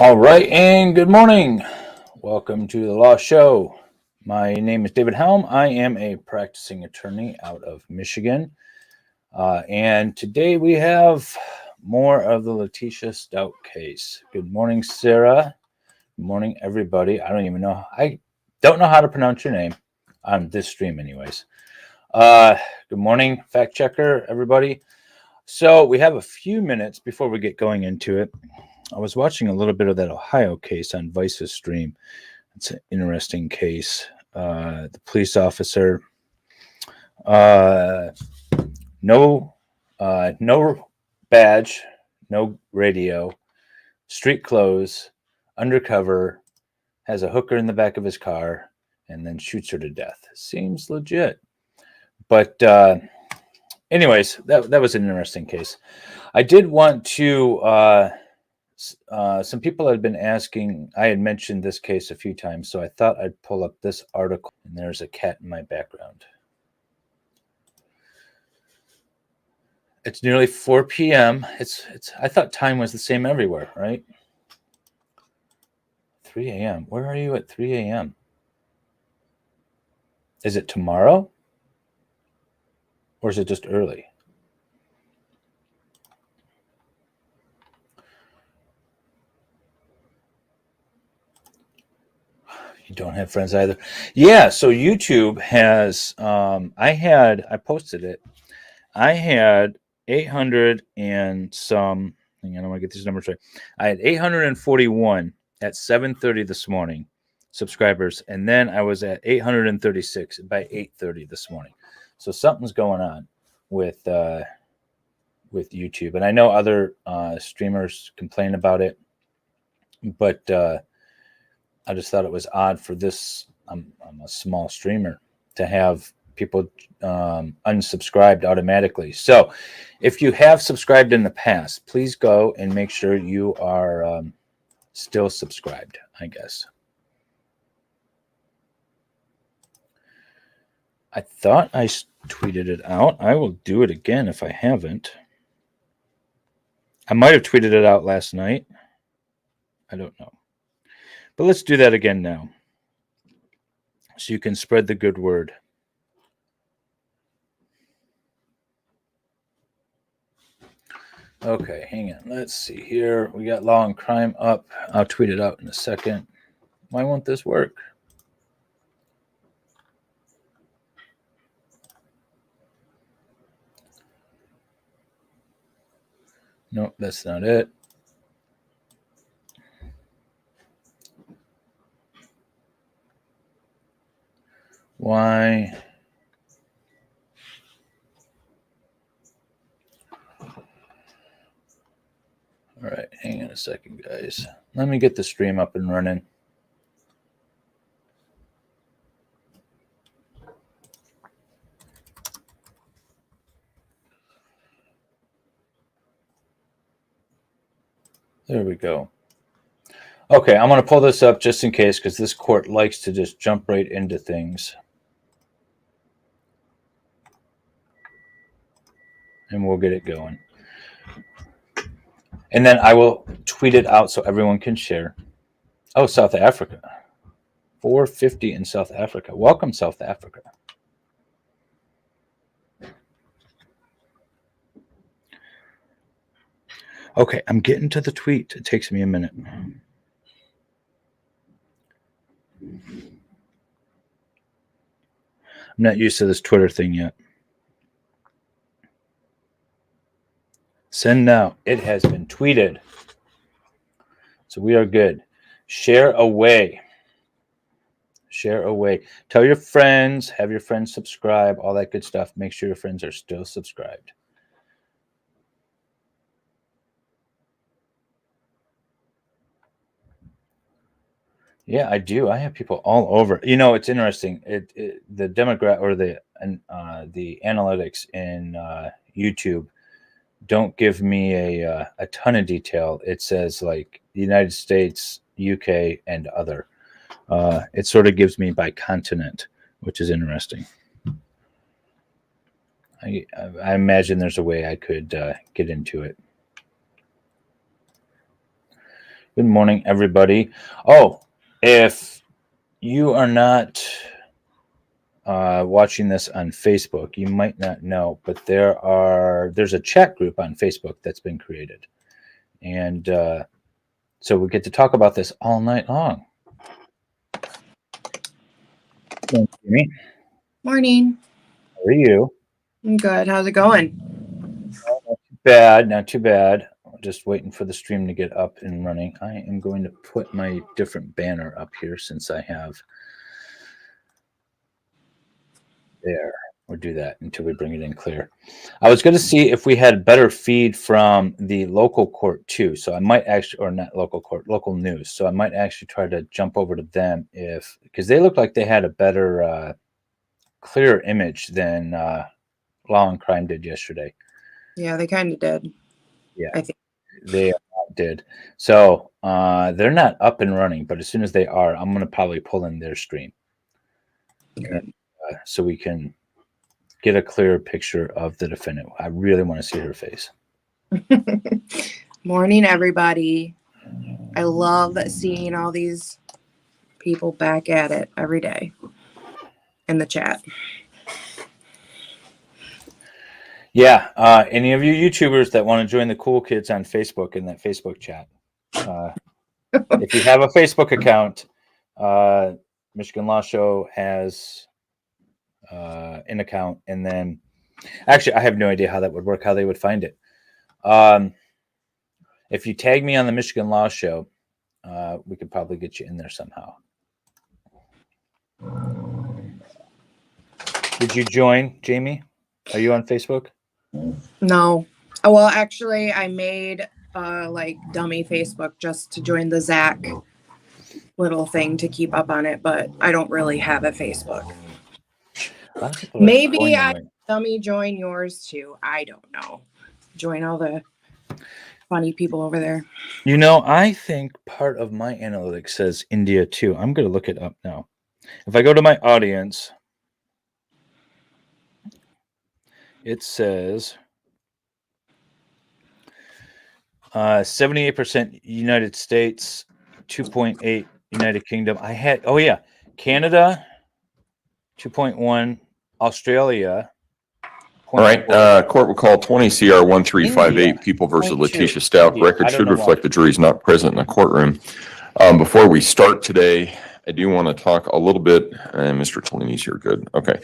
All right, and good morning. Welcome to the Law Show. My name is David Helm. I am a practicing attorney out of Michigan. And today we have more of the Letecia Stauch case. Good morning, Sarah. Good morning, everybody. I don't know how to pronounce your name on this stream anyways. Good morning, fact checker, everybody. So we have a few minutes before we get going into it. I was watching a little bit of that Ohio case on Vice's stream. It's an interesting case. The police officer, no badge, no radio, street clothes, undercover, has a hooker in the back of his car, and then shoots her to death. Seems legit. But anyways, that was an interesting case. I did want to... some people had been asking, I had mentioned this case a few times, so I thought I'd pull up this article, and there's a cat in my background. It's nearly 4 p.m. I thought time was the same everywhere, right? 3 a.m. Where are you at 3 a.m.? Is it tomorrow? Or is it just early? You don't have friends either. Yeah, so YouTube has, I posted it. I had 800 and some, hang on, I want to get these numbers right. I had 841 at 7:30 this morning subscribers, and then I was at 836 by 8:30 this morning. So something's going on with YouTube, and I know other streamers complain about it, but I just thought it was odd for this. I'm a small streamer to have people unsubscribed automatically. So if you have subscribed in the past, please go and make sure you are still subscribed, I guess. I thought I tweeted it out. I will do it again if I haven't. I might have tweeted it out last night. I don't know. But let's do that again now, so you can spread the good word. Okay, hang on. Let's see here. We got Law and Crime up. I'll tweet it out in a second. Why won't this work? Nope, that's not it. Why? All right, hang on a second, guys. Let me get the stream up and running. There we go. Okay, I'm going to pull this up just in case, because this court likes to just jump right into things. And we'll get it going. And then I will tweet it out so everyone can share. Oh, South Africa. 450 in South Africa. Welcome, South Africa. Okay, I'm getting to the tweet. It takes me a minute. I'm not used to this Twitter thing yet. Send now. It has been tweeted. So we are good. Share away. Share away. Tell your friends. Have your friends subscribe. All that good stuff. Make sure your friends are still subscribed. Yeah, I do. I have people all over. You know, it's interesting. The demographic or the analytics in YouTube don't give me a ton of detail. It says like the United States, UK, and other. It sort of gives me by continent, which is interesting. I imagine there's a way I could get into it. Good morning, everybody. Oh, if you are not watching this on Facebook, you might not know, but there's a chat group on Facebook that's been created, and so we get to talk about this all night long. Thank you, Amy. Morning. How are you? I'm good. How's it going? Not too bad. Just waiting for the stream to get up and running. I am going to put my different banner up here since I have there. Or do that until we bring it in clear. I was going to see if we had better feed from the local court too. So I might actually, or not local court, local news. So I might actually try to jump over to them because they look like they had a better, clearer image than Law and Crime did yesterday. Yeah, they kind of did. Yeah, I think they did. So they're not up and running, but as soon as they are, I'm going to probably pull in their stream. And, so we can get a clearer picture of the defendant. I really want to see her face. Morning, everybody. I love seeing all these people back at it every day in the chat. Yeah, any of you YouTubers that want to join the cool kids on Facebook in that Facebook chat, if you have a Facebook account, Michigan Law Show has an account, and then actually I have no idea how that would work, how they would find it. If you tag me on the Michigan Law Show, we could probably get you in there somehow. Did you join, Jamie? Are you on Facebook? No. Well, actually, I made like dummy Facebook just to join the Zach little thing to keep up on it, but I don't really have a Facebook. Maybe I dummy join yours too. I don't know. Join all the funny people over there. You know, I think part of my analytics says India too. I'm going to look it up now. If I go to my audience, it says 78% United States, 2.8 United Kingdom. Canada, 2.1, Australia. All right, court will call 20 CR 1358, People versus Letecia Stauch. Record should reflect the jury's not present in the courtroom. Before we start today, I do want to talk a little bit, and Mr. Tellini's here, good, okay.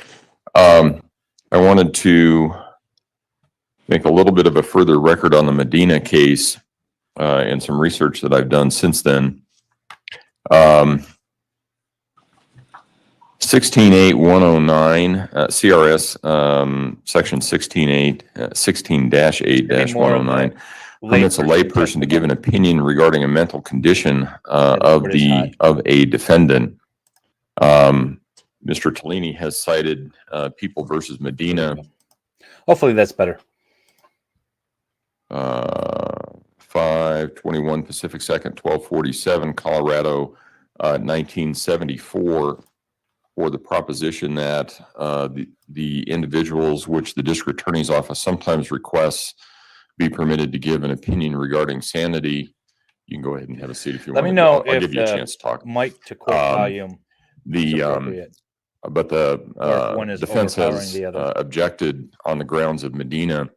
I wanted to make a little bit of a further record on the Medina case and some research that I've done since then. 16.8.109 CRS section 16-8-109 permits a layperson to give an opinion regarding a mental condition of a defendant. Mr. Tellini has cited People versus Medina. Hopefully that's better. 521 Pacific 2nd, 1247, Colorado, 1974, for the proposition that the individuals which the district attorney's office sometimes requests be permitted to give an opinion regarding sanity. You can go ahead and have a seat if you want. Let me know I'll if give you a chance to talk. Mic to quote volume. But the defense has objected on the grounds of Medina.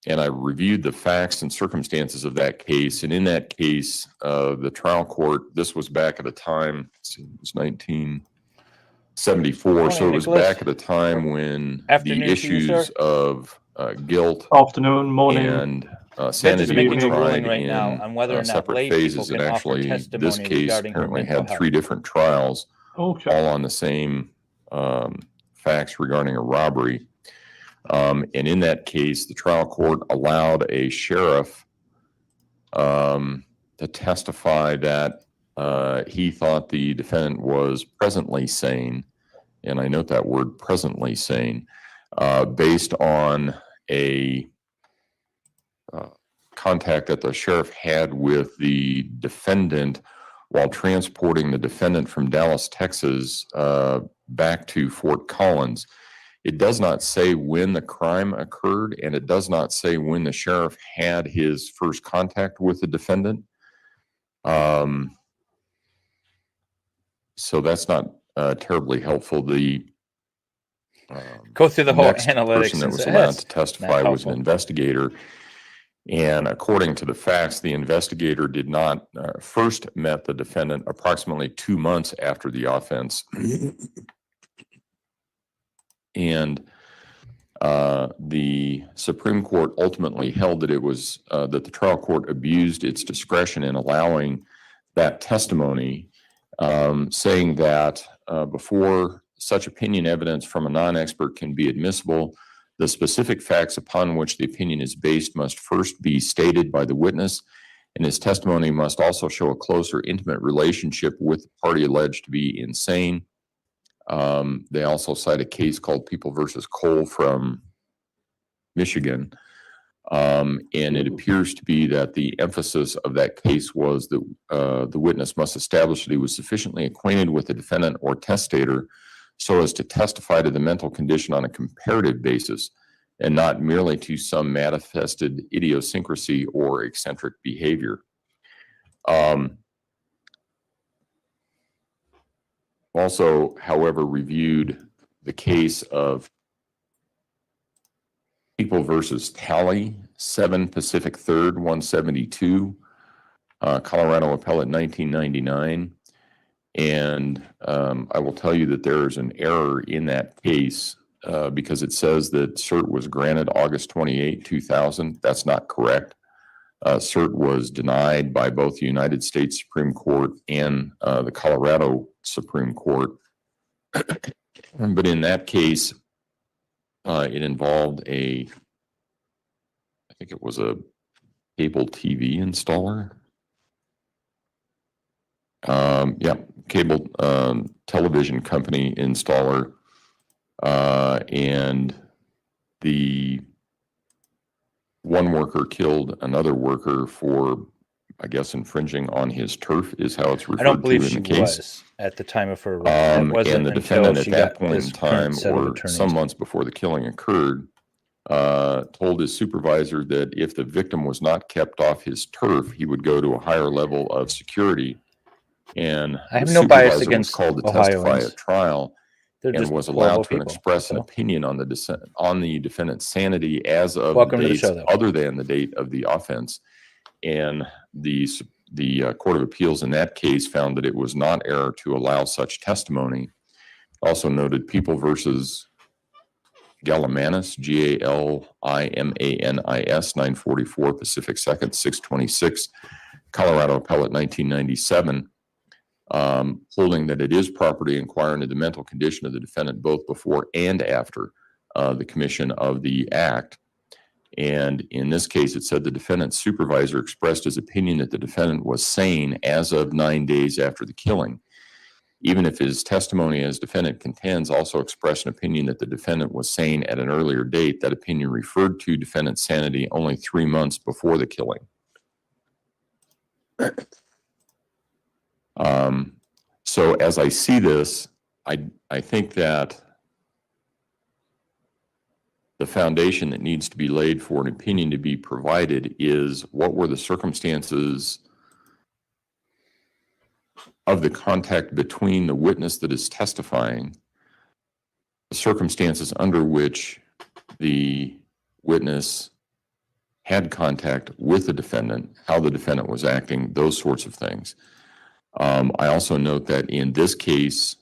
And I reviewed the facts and circumstances of that case. And in that case, the trial court, this was back at a time, it was 1974. So it was back at a time when the issues of guilt, afternoon, morning, and sanity were tried right now on whether or not separate phases. And actually, this case apparently had 3 different trials, all on the same facts regarding a robbery. And in that case, the trial court allowed a sheriff to testify that he thought the defendant was presently sane, and I note that word presently sane, based on a contact that the sheriff had with the defendant while transporting the defendant from Dallas, Texas, back to Fort Collins. It does not say when the crime occurred, and it does not say when the sheriff had his first contact with the defendant. So that's not terribly helpful. The go through the whole next analytics person that and was say, allowed "That's to testify not was an helpful." investigator. And according to the facts, the investigator did not first met the defendant approximately 2 months after the offense. And the Supreme Court ultimately held that it was that the trial court abused its discretion in allowing that testimony, saying that before such opinion evidence from a non-expert can be admissible, the specific facts upon which the opinion is based must first be stated by the witness, and his testimony must also show a close or intimate relationship with the party alleged to be insane. They also cite a case called People versus Cole from Michigan. And it appears to be that the emphasis of that case was that the witness must establish that he was sufficiently acquainted with the defendant or testator so as to testify to the mental condition on a comparative basis and not merely to some manifested idiosyncrasy or eccentric behavior. Also, however, reviewed the case of People versus Talley, 7 Pacific 3rd, 172, Colorado Appellate 1999. And I will tell you that there is an error in that case because it says that cert was granted August 28, 2000. That's not correct. Cert was denied by both the United States Supreme Court and the Colorado Supreme Court. But in that case, it involved I think it was a cable TV installer. Cable television company installer. And the one worker killed another worker for, I guess, infringing on his turf is how it's referred to in the case. I don't believe she was at the time of her arrest. And the defendant at that point in time, or some months before the killing occurred, told his supervisor that if the victim was not kept off his turf, he would go to a higher level of security. And I have no bias against was called to Ohioans. testify at trial and was allowed to express an opinion on the defendant's sanity as of dates other than the date of the offense. And the Court of Appeals in that case found that it was not error to allow such testimony. Also noted People versus Gallimanis, Gallimanis, 944 Pacific 2nd, 626, Colorado Appellate 1997, holding that it is proper to inquire into the mental condition of the defendant both before and after the commission of the act. And in this case, it said the defendant's supervisor expressed his opinion that the defendant was sane as of 9 days after the killing. Even if his testimony as defendant contends also expressed an opinion that the defendant was sane at an earlier date, that opinion referred to defendant's sanity only 3 months before the killing. So as I see this, I think that the foundation that needs to be laid for an opinion to be provided is what were the circumstances of the contact between the witness that is testifying, the circumstances under which the witness had contact with the defendant, how the defendant was acting, those sorts of things. I also note that in this case,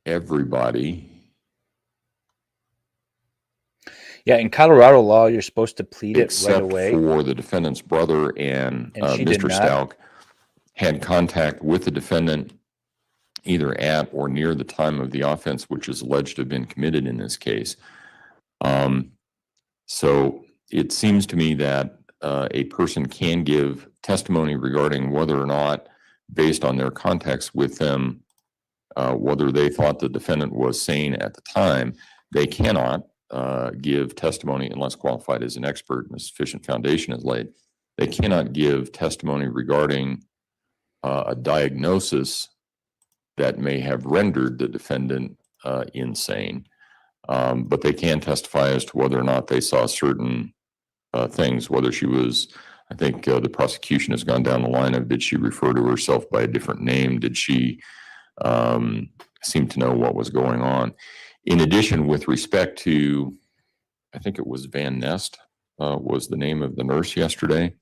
everybody. Yeah, in Colorado law, you're supposed to plead it right away. Except for the defendant's brother and Mr. Stauch had contact with the defendant either at or near the time of the offense, which is alleged to have been committed in this case. So it seems to me that a person can give testimony regarding whether or not, based on their contacts with them, whether they thought the defendant was sane at the time. They cannot, give testimony unless qualified as an expert and a sufficient foundation is laid. They cannot give testimony regarding a diagnosis that may have rendered the defendant insane, but they can testify as to whether or not they saw certain things, whether she was, I think the prosecution has gone down the line of, did she refer to herself by a different name? Did she seem to know what was going on? In addition, with respect to, I think it was Van Nest was the name of the nurse yesterday.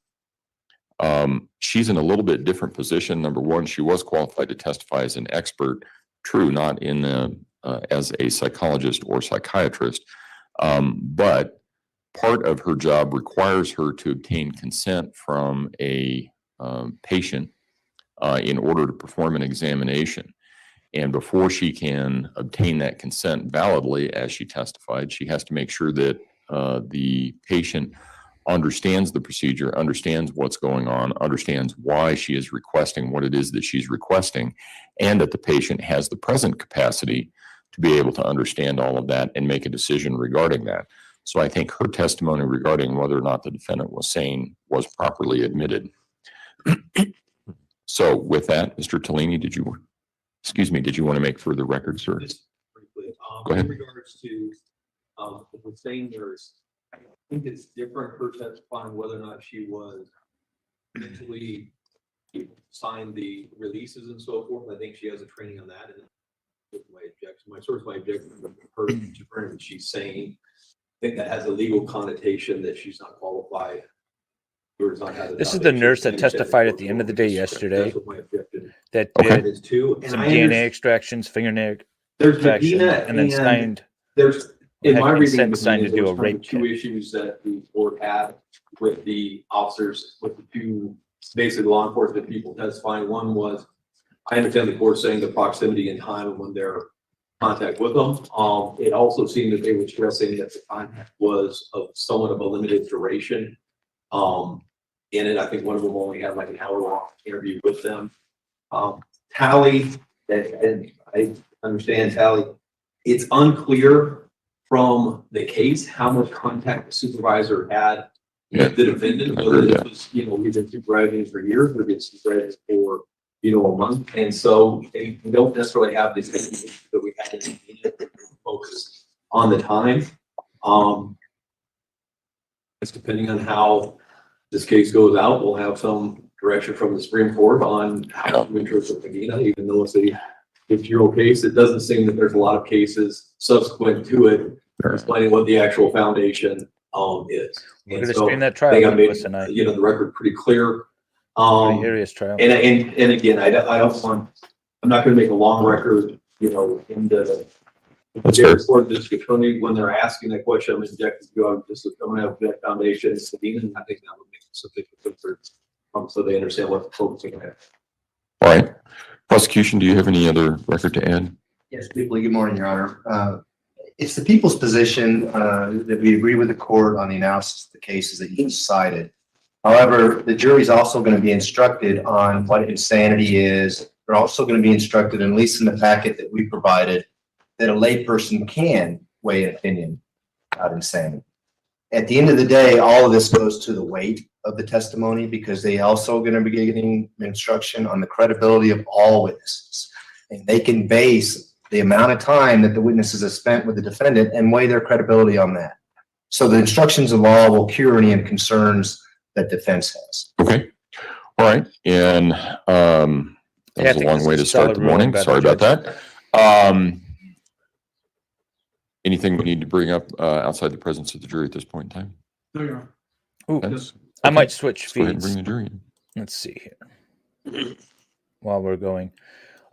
She's in a little bit different position. Number one, she was qualified to testify as an expert, true, not in as a psychologist or psychiatrist, but part of her job requires her to obtain consent from a patient in order to perform an examination. And before she can obtain that consent validly, as she testified, she has to make sure that the patient understands the procedure, understands what's going on, understands why she is requesting what it is that she's requesting, and that the patient has the present capacity to be able to understand all of that and make a decision regarding that. So I think her testimony regarding whether or not the defendant was sane was properly admitted. So with that, Mr. Tellini, did you want to make further record, sir? Just briefly, Go ahead. in regards to the same nurse, I think it's different her testifying whether or not she was mentally signed the releases and so forth. I think she has a training on that. And my objection to her to that she's saying, I think that has a legal connotation that she's not qualified. This is the nurse that testified at the end of the day yesterday that Okay. did and some I DNA extractions, fingernail there's extractions, Medina and then signed. There's in had my reading consent of signed Medina, to do there a was kind rape of two kit. issues that the board had with the officers, with the two basically law enforcement people testifying. One was, I understand the court saying the proximity and time when they're in contact with them. It also seemed that they were stressing that the contact was of somewhat of a limited duration. In it, I think one of them only had like an hour-long interview with them. Tally, and I understand Tally, it's unclear from the case how much contact the supervisor had with the defendant, whether this was, we've been supervising for years, or been supervising for, a month. And so they don't necessarily have this that we had to focus on the time. It's depending on how this case goes out, we'll have some direction from the Supreme Court on how to interpret Medina, even though it's a 50-year-old case. It doesn't seem that there's a lot of cases subsequent to it explaining what the actual foundation is. We're going to so stream that I trial. think I made Tonight. the record pretty clear. Pretty areas trial. And again, I don't want. I'm not going to make a long record. In the. That's fair. For the district attorney, when they're asking that question, I'm objecting to. I'm just going to have that foundation. And I think that would make it sufficient difference, so they understand what the focusing on. All right. Prosecution, do you have any other record to add? Yes, briefly. Good morning, Your Honor. It's the people's position that we agree with the court on the analysis of the cases that you cited. However, the jury is also going to be instructed on what insanity is. They're also going to be instructed, at least in the packet that we provided, that a layperson can weigh an opinion about insanity. At the end of the day, all of this goes to the weight of the testimony, because they also going to be getting instruction on the credibility of all witnesses. And they can base the amount of time that the witnesses have spent with the defendant and weigh their credibility on that. So the instructions of law will cure any concerns that defense has. Okay. All right. And that was a long way to start the morning. Sorry about that. Anything we need to bring up outside the presence of the jury at this point in time? No, Your Honor. Ooh, Okay. I might switch Let's go ahead and feeds. bring the jury in. Let's see here. While we're going.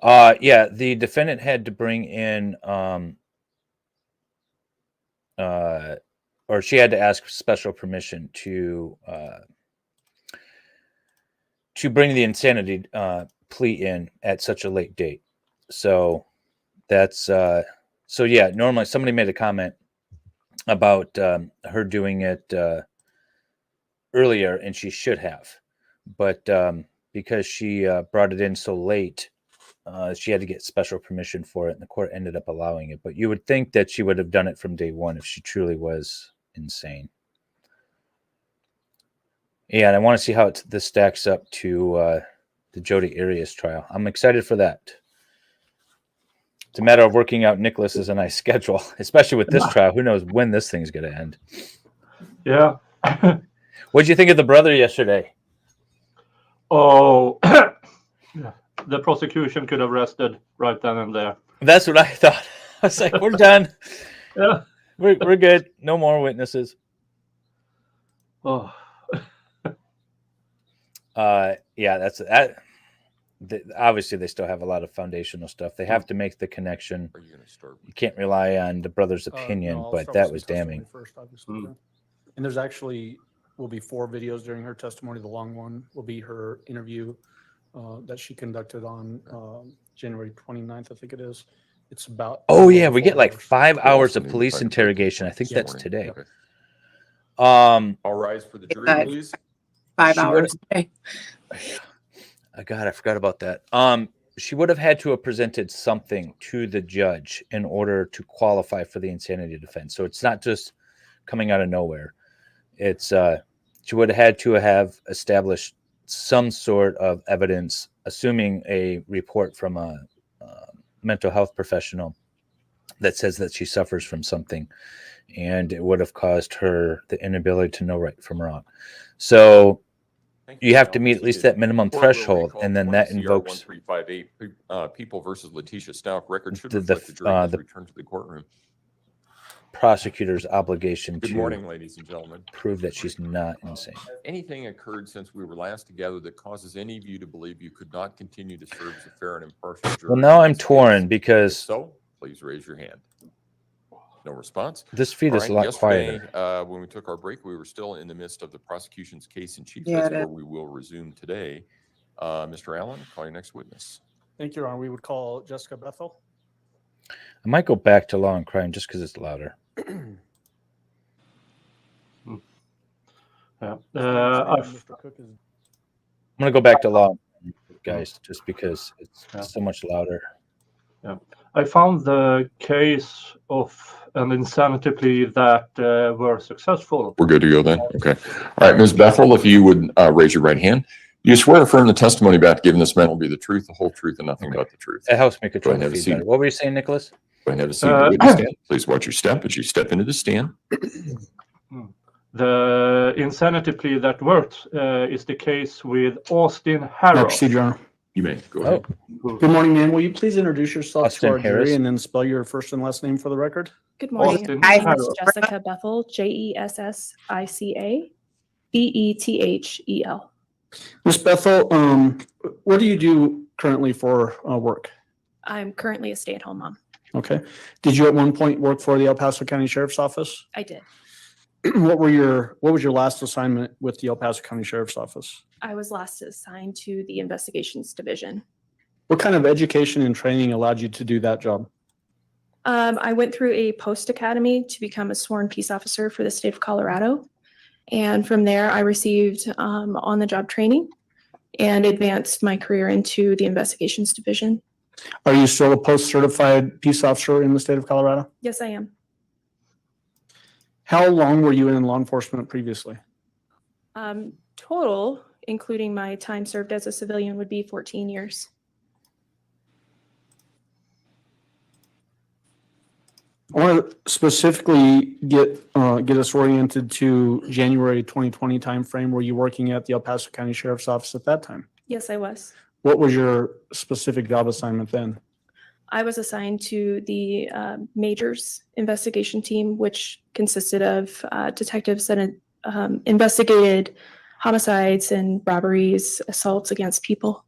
Yeah, the defendant had to bring in or she had to ask special permission to bring the insanity plea in at such a late date. So that's so yeah, normally somebody made a comment about her doing it earlier, and she should have, but because she brought it in so late, she had to get special permission for it, and the court ended up allowing it. But you would think that she would have done it from day one if she truly was insane. Yeah, and I want to see how this stacks up to the Jodi Arias trial. I'm excited for that. It's a matter of working out Nicholas's and I's schedule, especially with this trial. Who knows when this thing's going to end? Yeah. What did you think of the brother yesterday? Oh, the prosecution could have rested right then and there. That's what I thought. I was like, we're done. Yeah. We're good. No more witnesses. Oh. Yeah, that's that. Obviously, they still have a lot of foundational stuff. They have to make the connection. Are you going to start? You can't rely on the brother's opinion, No, I'll but start that with was some testimony damning. First, obviously. And there's actually will be 4 videos during her testimony. The long one will be her interview that she conducted on January 29th, I think it is. It's about. Oh yeah, we get like hours. 5 hours of Awesome. police interrogation. I think Yeah. that's today. Okay. Um, All rise for the jury, Five. please. 5 She hours a day. I forgot about that. She would have had to have presented something to the judge in order to qualify for the insanity defense. So it's not just coming out of nowhere. It's she would have had to have established some sort of evidence, assuming a report from a mental health professional that says that she suffers from something, and it would have caused her the inability to know right from wrong. So you have to meet at least that minimum threshold, and then that invokes 1358 People versus Letecia Stauch. Record should The- reflect the jury has the- returned to the courtroom. prosecutor's obligation Good to morning, ladies and gentlemen. prove that she's not insane. Anything occurred since we were last together that causes any of you to believe you could not continue to serve as a fair and impartial juror? Well, now in I'm this case? torn If because so, please raise your hand. No response. this feed All is a right, lot quieter. yesterday, when we took our break, we were still in the midst of the prosecution's case in chief. Yeah, That's it where is. we will resume today. Mr. Allen, call your next witness. Thank you, Your Honor. We would call Jessica Bethel. I might go back to law and crime just because it's louder. Yeah. Mr. Cook is I'm gonna go back to law, guys, just because it's Yeah. so much louder. I found the case of an insanity plea that were successful. We're good to go then? Okay. All right, Ms. Bethel, if you would raise your right hand. You swear to affirm the testimony about giving this man will be the truth, the whole truth, and nothing but the truth. That helps me control Go ahead, the have a feed better. seat. What were you saying, Nicholas? Go ahead and have a seat at the witness stand. Please watch your step as you step into the stand. The insanity plea that worked is the case with Austin Harrow. Proceed, Your Honor. You may go ahead. Good morning, ma'am. Will you please introduce yourself Austin to our Harris. jury and then spell your first and last name for the record? Good morning. Austin My name is Harrow. Jessica Bethel, JESSICA BETHEL. Ms. Bethel, what do you do currently for work? I'm currently a stay-at-home mom. Okay. Did you at one point work for the El Paso County Sheriff's Office? I did. What was your last assignment with the El Paso County Sheriff's Office? I was last assigned to the investigations division. What kind of education and training allowed you to do that job? I went through a post academy to become a sworn peace officer for the state of Colorado. And from there, I received on-the-job training and advanced my career into the investigations division. Are you still a post-certified peace officer in the state of Colorado? Yes, I am. How long were you in law enforcement previously? Total, including my time served as a civilian, would be 14 years. I want to specifically get us oriented to January 2020 timeframe. Were you working at the El Paso County Sheriff's Office at that time? Yes, I was. What was your specific job assignment then? I was assigned to the majors investigation team, which consisted of detectives that investigated homicides and robberies, assaults against people.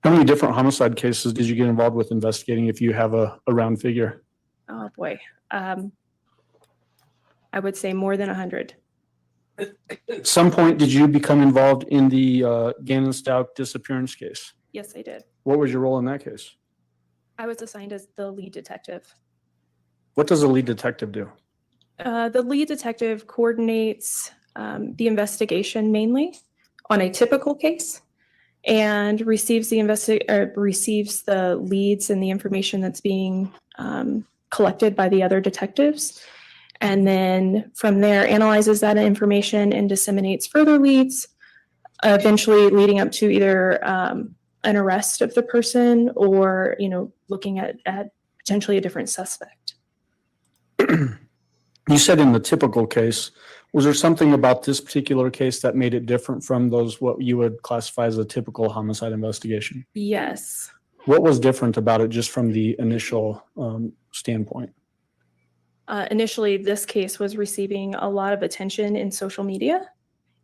How many different homicide cases did you get involved with investigating, if you have a round figure? Oh boy. I would say more than 100. At some point, did you become involved in the Gannon Stauch disappearance case? Yes, I did. What was your role in that case? I was assigned as the lead detective. What does a lead detective do? The lead detective coordinates the investigation mainly on a typical case, and receives the leads and the information that's being collected by the other detectives. And then from there, analyzes that information and disseminates further leads, eventually leading up to either an arrest of the person or, looking at potentially a different suspect. You said in the typical case, was there something about this particular case that made it different from those, what you would classify as a typical homicide investigation? Yes. What was different about it just from the initial standpoint? Initially, this case was receiving a lot of attention in social media,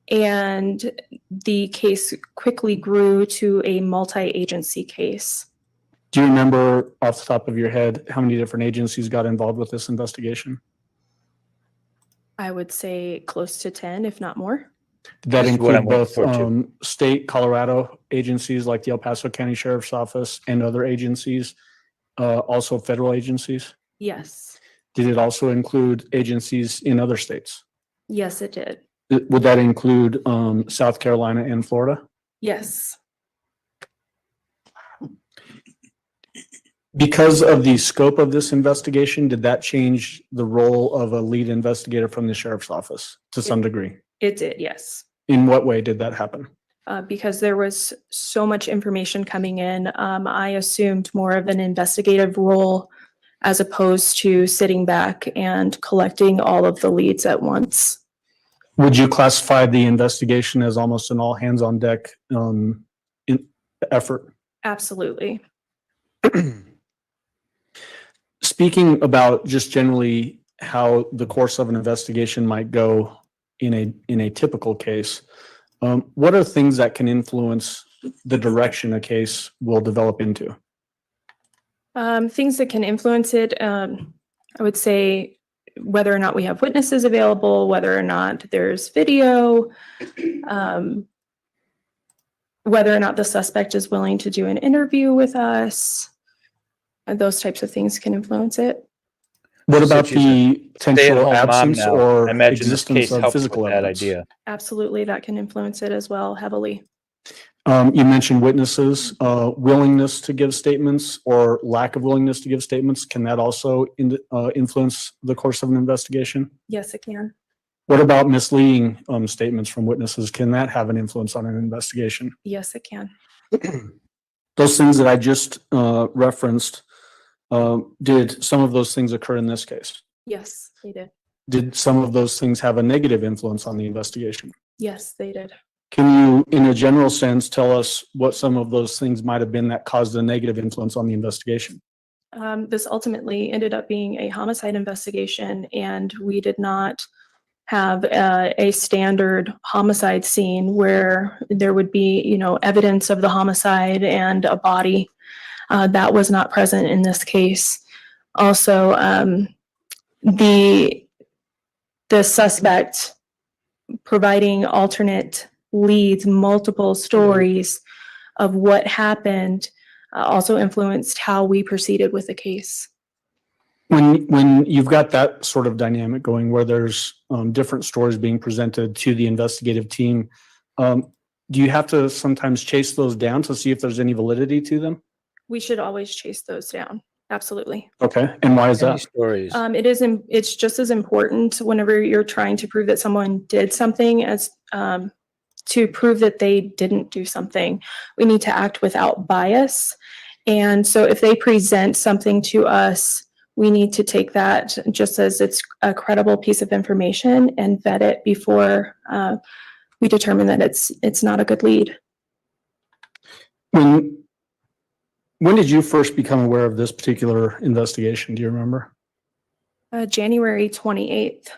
and the case quickly grew to a multi-agency case. Do you remember off the top of your head how many different agencies got involved with this investigation? I would say close to 10, if not more. Did that This is what include I'm looking both forward to. state Colorado agencies like the El Paso County Sheriff's Office and other agencies, also federal agencies? Yes. Did it also include agencies in other states? Yes, it did. Would that include South Carolina and Florida? Yes. Because of the scope of this investigation, did that change the role of a lead investigator from the sheriff's office to some degree? It did, yes. In what way did that happen? Because there was so much information coming in, I assumed more of an investigative role as opposed to sitting back and collecting all of the leads at once. Would you classify the investigation as almost an all hands on deck effort? Absolutely. Speaking about just generally how the course of an investigation might go in a typical case, what are things that can influence the direction a case will develop into? Things that can influence it, I would say whether or not we have witnesses available, whether or not there's video, whether or not the suspect is willing to do an interview with us. Those types of things can influence it. What about the potential Stay-at-home mom absence now. or I imagine this existence case of helps physical with that evidence? idea. Absolutely, that can influence it as well heavily. You mentioned witnesses, willingness to give statements or lack of willingness to give statements. Can that also influence the course of an investigation? Yes, it can. What about misleading statements from witnesses? Can that have an influence on an investigation? Yes, it can. Those things that I just referenced, did some of those things occur in this case? Yes, they did. Did some of those things have a negative influence on the investigation? Yes, they did. Can you, in a general sense, tell us what some of those things might have been that caused a negative influence on the investigation? This ultimately ended up being a homicide investigation, and we did not have a standard homicide scene where there would be, evidence of the homicide and a body. That was not present in this case. Also, the suspect providing alternate leads, multiple stories of what happened, also influenced how we proceeded with the case. When you've got that sort of dynamic going where there's different stories being presented to the investigative team, do you have to sometimes chase those down to see if there's any validity to them? We should always chase those down. Absolutely. Okay. And why is Any that? stories? It's just as important whenever you're trying to prove that someone did something as to prove that they didn't do something. We need to act without bias. And so if they present something to us, we need to take that just as it's a credible piece of information and vet it before we determine that it's not a good lead. When did you first become aware of this particular investigation? Do you remember? January 28th.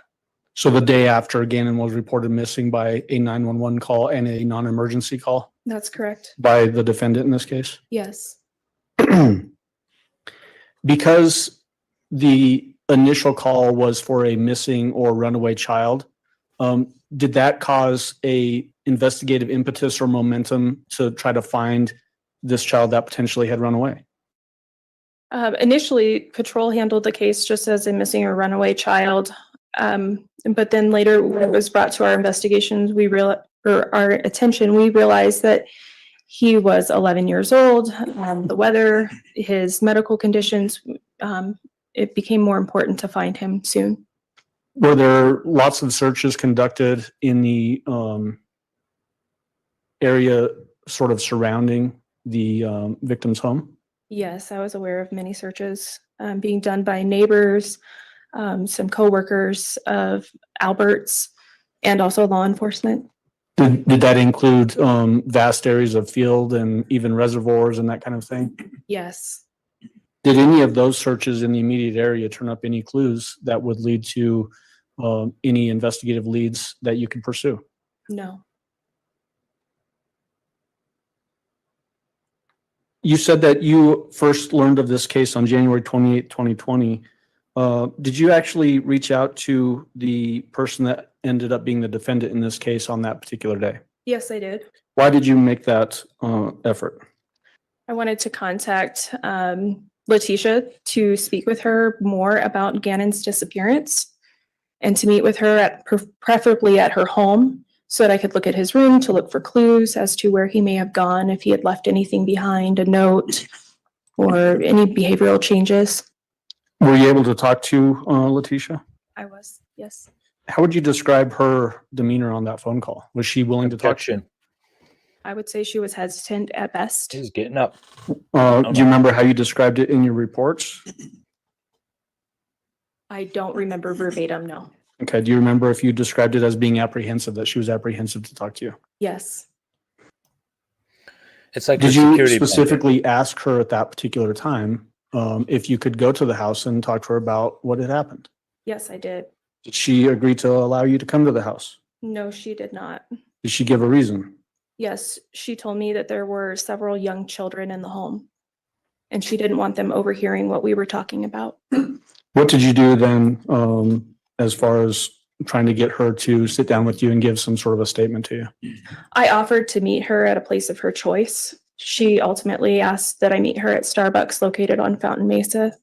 So the day after Gannon was reported missing by a 911 call and a non-emergency call That's correct. by the defendant in this case? Yes. Because the initial call was for a missing or runaway child, did that cause a investigative impetus or momentum to try to find this child that potentially had run away? Initially, patrol handled the case just as a missing or runaway child. But then later, when it was brought to our investigations, our attention, we realized that He was 11 years old. The weather, his medical conditions, it became more important to find him soon. Were there lots of searches conducted in the area sort of surrounding the victim's home? Yes, I was aware of many searches being done by neighbors, some coworkers of Albert's, and also law enforcement. Did that include vast areas of field and even reservoirs and that kind of thing? Yes, Did any of those searches in the immediate area turn up any clues that would lead to any investigative leads that you could pursue? no. You said that you first learned of this case on January 28, 2020. Did you actually reach out to the person that ended up being the defendant in this case on that particular day? Yes, I did. Why did you make that effort? I wanted to contact Letecia to speak with her more about Gannon's disappearance and to meet with her preferably at her home so that I could look at his room to look for clues as to where he may have gone, if he had left anything behind, a note or any behavioral changes. Were you able to talk to Letecia? I was, yes. How would you describe her demeanor on that phone call? Was she willing to talk to you? I would say she was hesitant at best. He's getting up. Do you remember how you described it in your reports? I don't remember verbatim, no. Okay. Do you remember if you described it as being apprehensive, that she was apprehensive to talk to you? Yes, It's like Did a you security blanket. specifically ask her at that particular time if you could go to the house and talk to her about what had happened? yes, I did. Did she agree to allow you to come to the house? No, she did not. Did she give a reason? Yes, she told me that there were several young children in the home and she didn't want them overhearing what we were talking about. What did you do then as far as trying to get her to sit down with you and give some sort of a statement to you? I offered to meet her at a place of her choice. She ultimately asked that I meet her at Starbucks located on Fountain Mesa.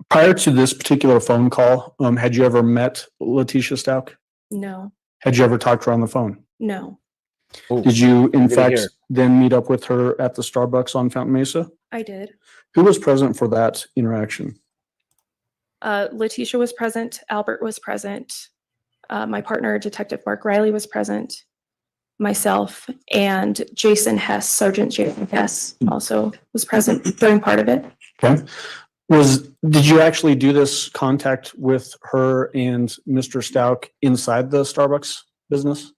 Prior to this particular phone call, had you ever met Letecia Stauch? No, Had you ever talked to her on the phone? no, Ooh, Did you, in Good to fact, hear. then meet up with her at the Starbucks on Fountain Mesa? I did. Who was present for that interaction? Letecia was present. Albert was present. My partner, Detective Mark Riley, was present. Myself and Jason Hess, Sergeant Jason Hess, also was present during part of it. Okay. Did you actually do this contact with her and Mr. Stauch inside the Starbucks business?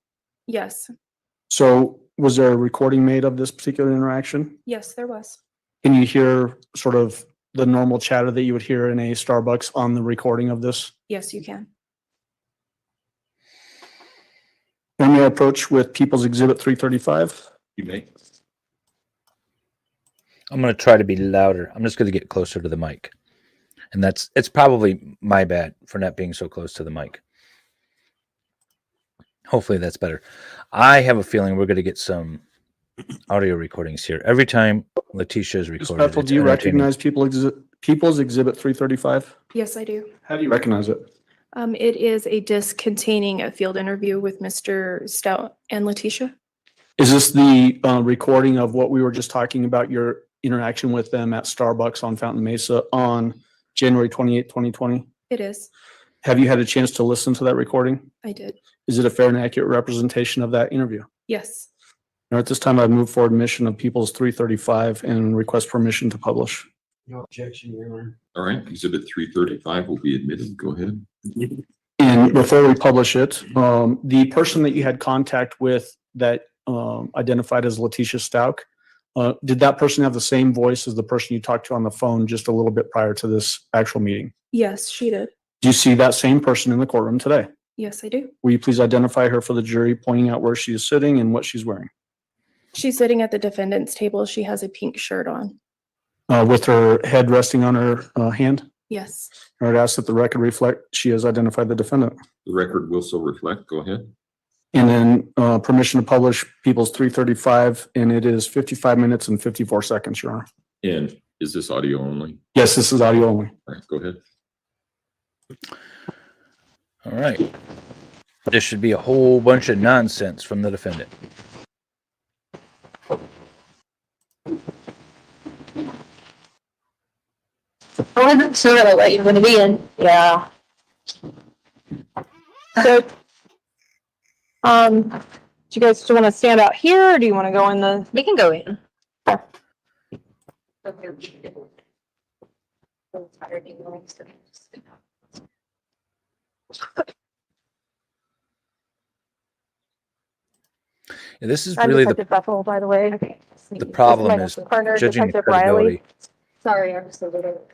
Yes, So was there a recording made of this particular interaction? yes, there was. Can you hear sort of the normal chatter that you would hear in a Starbucks on the recording of this? Yes, you can. Let me approach with People's Exhibit 335. You may. I'm going to try to be louder. I'm just going to get closer to the mic. And it's probably my bad for not being so close to the mic. Hopefully that's better. I have a feeling we're going to get some audio recordings here. Every time Letecia is Ms. recorded. Bethel, it's do you entertaining. recognize People's Exhibit 335? Yes, I do. How do you recognize it? It is a disc containing a field interview with Mr. Stout and Letecia. Is this the recording of what we were just talking about, your interaction with them at Starbucks on Fountain Mesa on January 28, 2020? It is. Have you had a chance to listen to that recording? I did. Is it a fair and accurate representation of that interview? Yes. Now, at this time, I move forward admission of People's 335 and request permission to publish. No objection, Your Honor. All right, Exhibit 335 will be admitted. Go ahead. And before we publish it, the person that you had contact with that identified as Letecia Stauch, did that person have the same voice as the person you talked to on the phone just a little bit prior to this actual meeting? Yes, she did. Do you see that same person in the courtroom today? Yes, I do. Will you please identify her for the jury, pointing out where she is sitting and what she's wearing? She's sitting at the defendant's table. She has a pink shirt on. With her head resting on her hand? Yes. I would ask that the record reflect she has identified the defendant. The record will so reflect. Go ahead. And then permission to publish People's 335, and it is 55 minutes and 54 seconds, Your Honor. And is this audio only? Yes, this is audio only. All right, go ahead. All right. This should be a whole bunch of nonsense from the defendant. wasn't sure what you were gonna be in. Yeah. So, do you guys still want to stand out here, or do you want to go in the? You can go in. Yeah, this is I'm really Detective Bethel, by the way. the problem This is my partner, judging Detective credibility. Riley. Sorry, I'm just a little.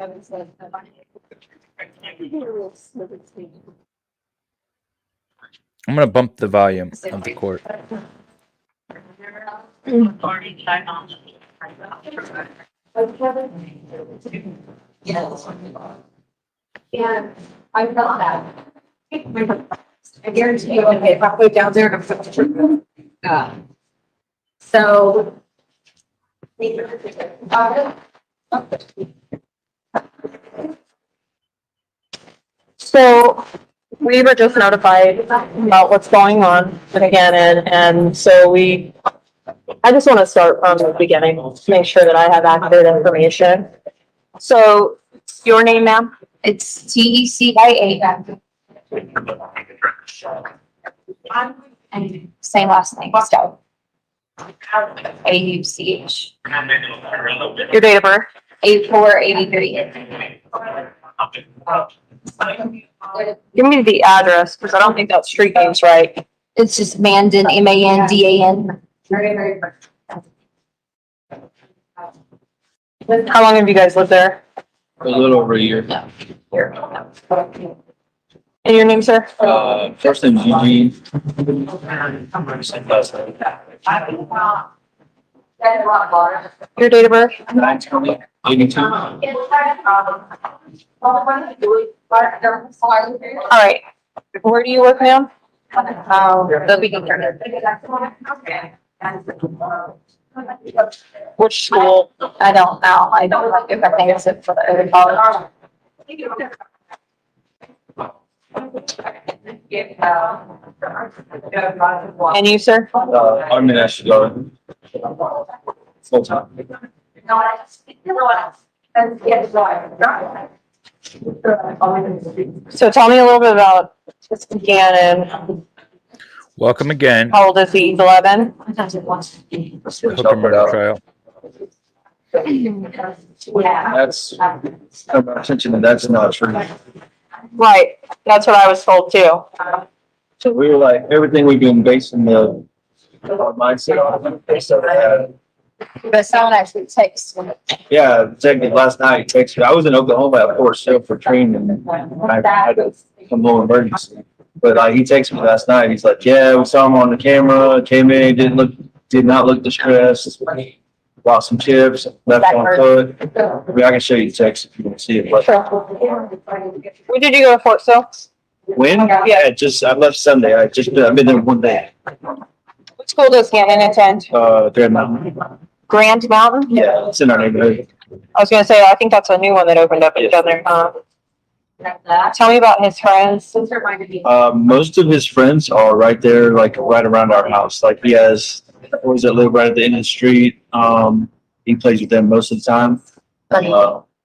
I'm going to bump the volume of the court. Yeah, I felt that. I guarantee you, okay, if I put it down there, so. So we were just notified about what's going on with Gannon, and so I just want to start from the beginning, to make sure that I have accurate information. So your name, ma'am? It's TECIA. And same last name, Stauch. AUCH. Your date of birth? 8483. Give me the address, because I don't think that street name's right. It's just Mandan, MANDAN. How long have you guys lived there? A little over a year. And your name, sir? First name's Eugene. Your date of birth? 82. All right. Where do you work, ma'am? The beginning. Which school? I don't know. I don't like if I think it's it for the other college. And you, sir? I'm in Asheville. Full time. So tell me a little bit about Gannon. Welcome again. How old is he? He's 11. Hook 'em murder trial. That's, come our attention, and that's not true. Right. That's what I was told too. So we were like, everything we've been basing our mindset on, based on that. But someone actually takes. Yeah, technically last night, texted me. I was in Oklahoma at Fort Sill for training, and I had to come home emergency. But he texted me last night. He's like, "Yeah, we saw him on the camera. Came in, did not look distressed. Bought some chips, left on foot." I mean, I can show you the text if you want to see it. But When did you go to Fort Sill? when? Yeah, I left Sunday. I've been there one day. What school does Gannon attend? Grand Mountain. Grand Mountain? Yeah, it's in our neighborhood. I was gonna say, I think that's a new one that opened up in Southern. Tell me about his friends. Most of his friends are right there, like right around our house. Like he has boys that live right at the end of the street. He plays with them most of the time.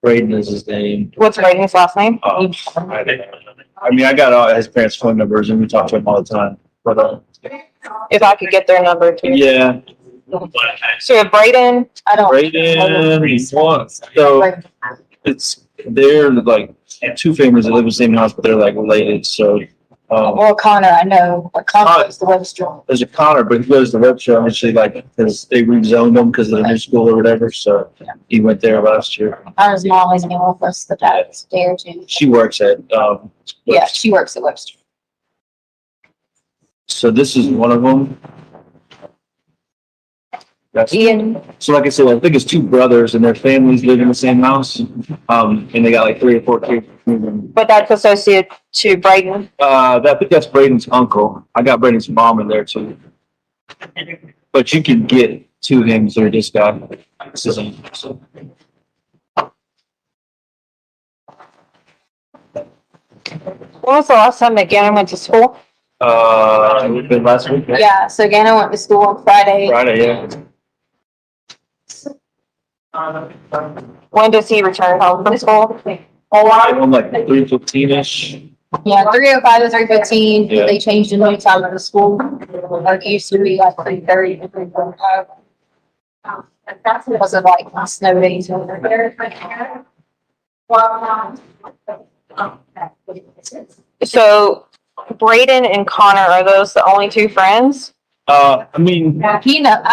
Braden is his name. What's Braden's last name? I mean, I got all his parents' phone numbers and we talk to him all the time. But If I could get their number too. yeah, So you have Braden. I don't. Braden, so they're like two families that live in the same house, but they're like related. So Well, Connor, I know. But Connor is the Webster. there's a Connor, but he goes to the web show actually, like, because they rezoned him because of the new school or whatever. So he went there last year. Connor's mom has been with us the past day or two. She works at Yeah, she works at Webster. So this is one of them. That's, Ian, so like I said, I think it's two brothers and their families live in the same house. And they got like 3 or 4 kids. But that's associated to Braden. I think that's Braden's uncle. I got Braden's mom in there too. But you can get to him through this guy. This is him. So. When was the last time that Gannon went to school? It would have been last week. yeah, so Gannon went to school on Friday. Friday, yeah. When does he return home from school? I'm like 3:15-ish. Yeah, 3:05 to 3:15. Yeah. They changed the new time of the school. Like it used to be like 3:30 to 3:45. That's because of like snow days over there. So Braden and Connor, are those the only two friends? I mean, I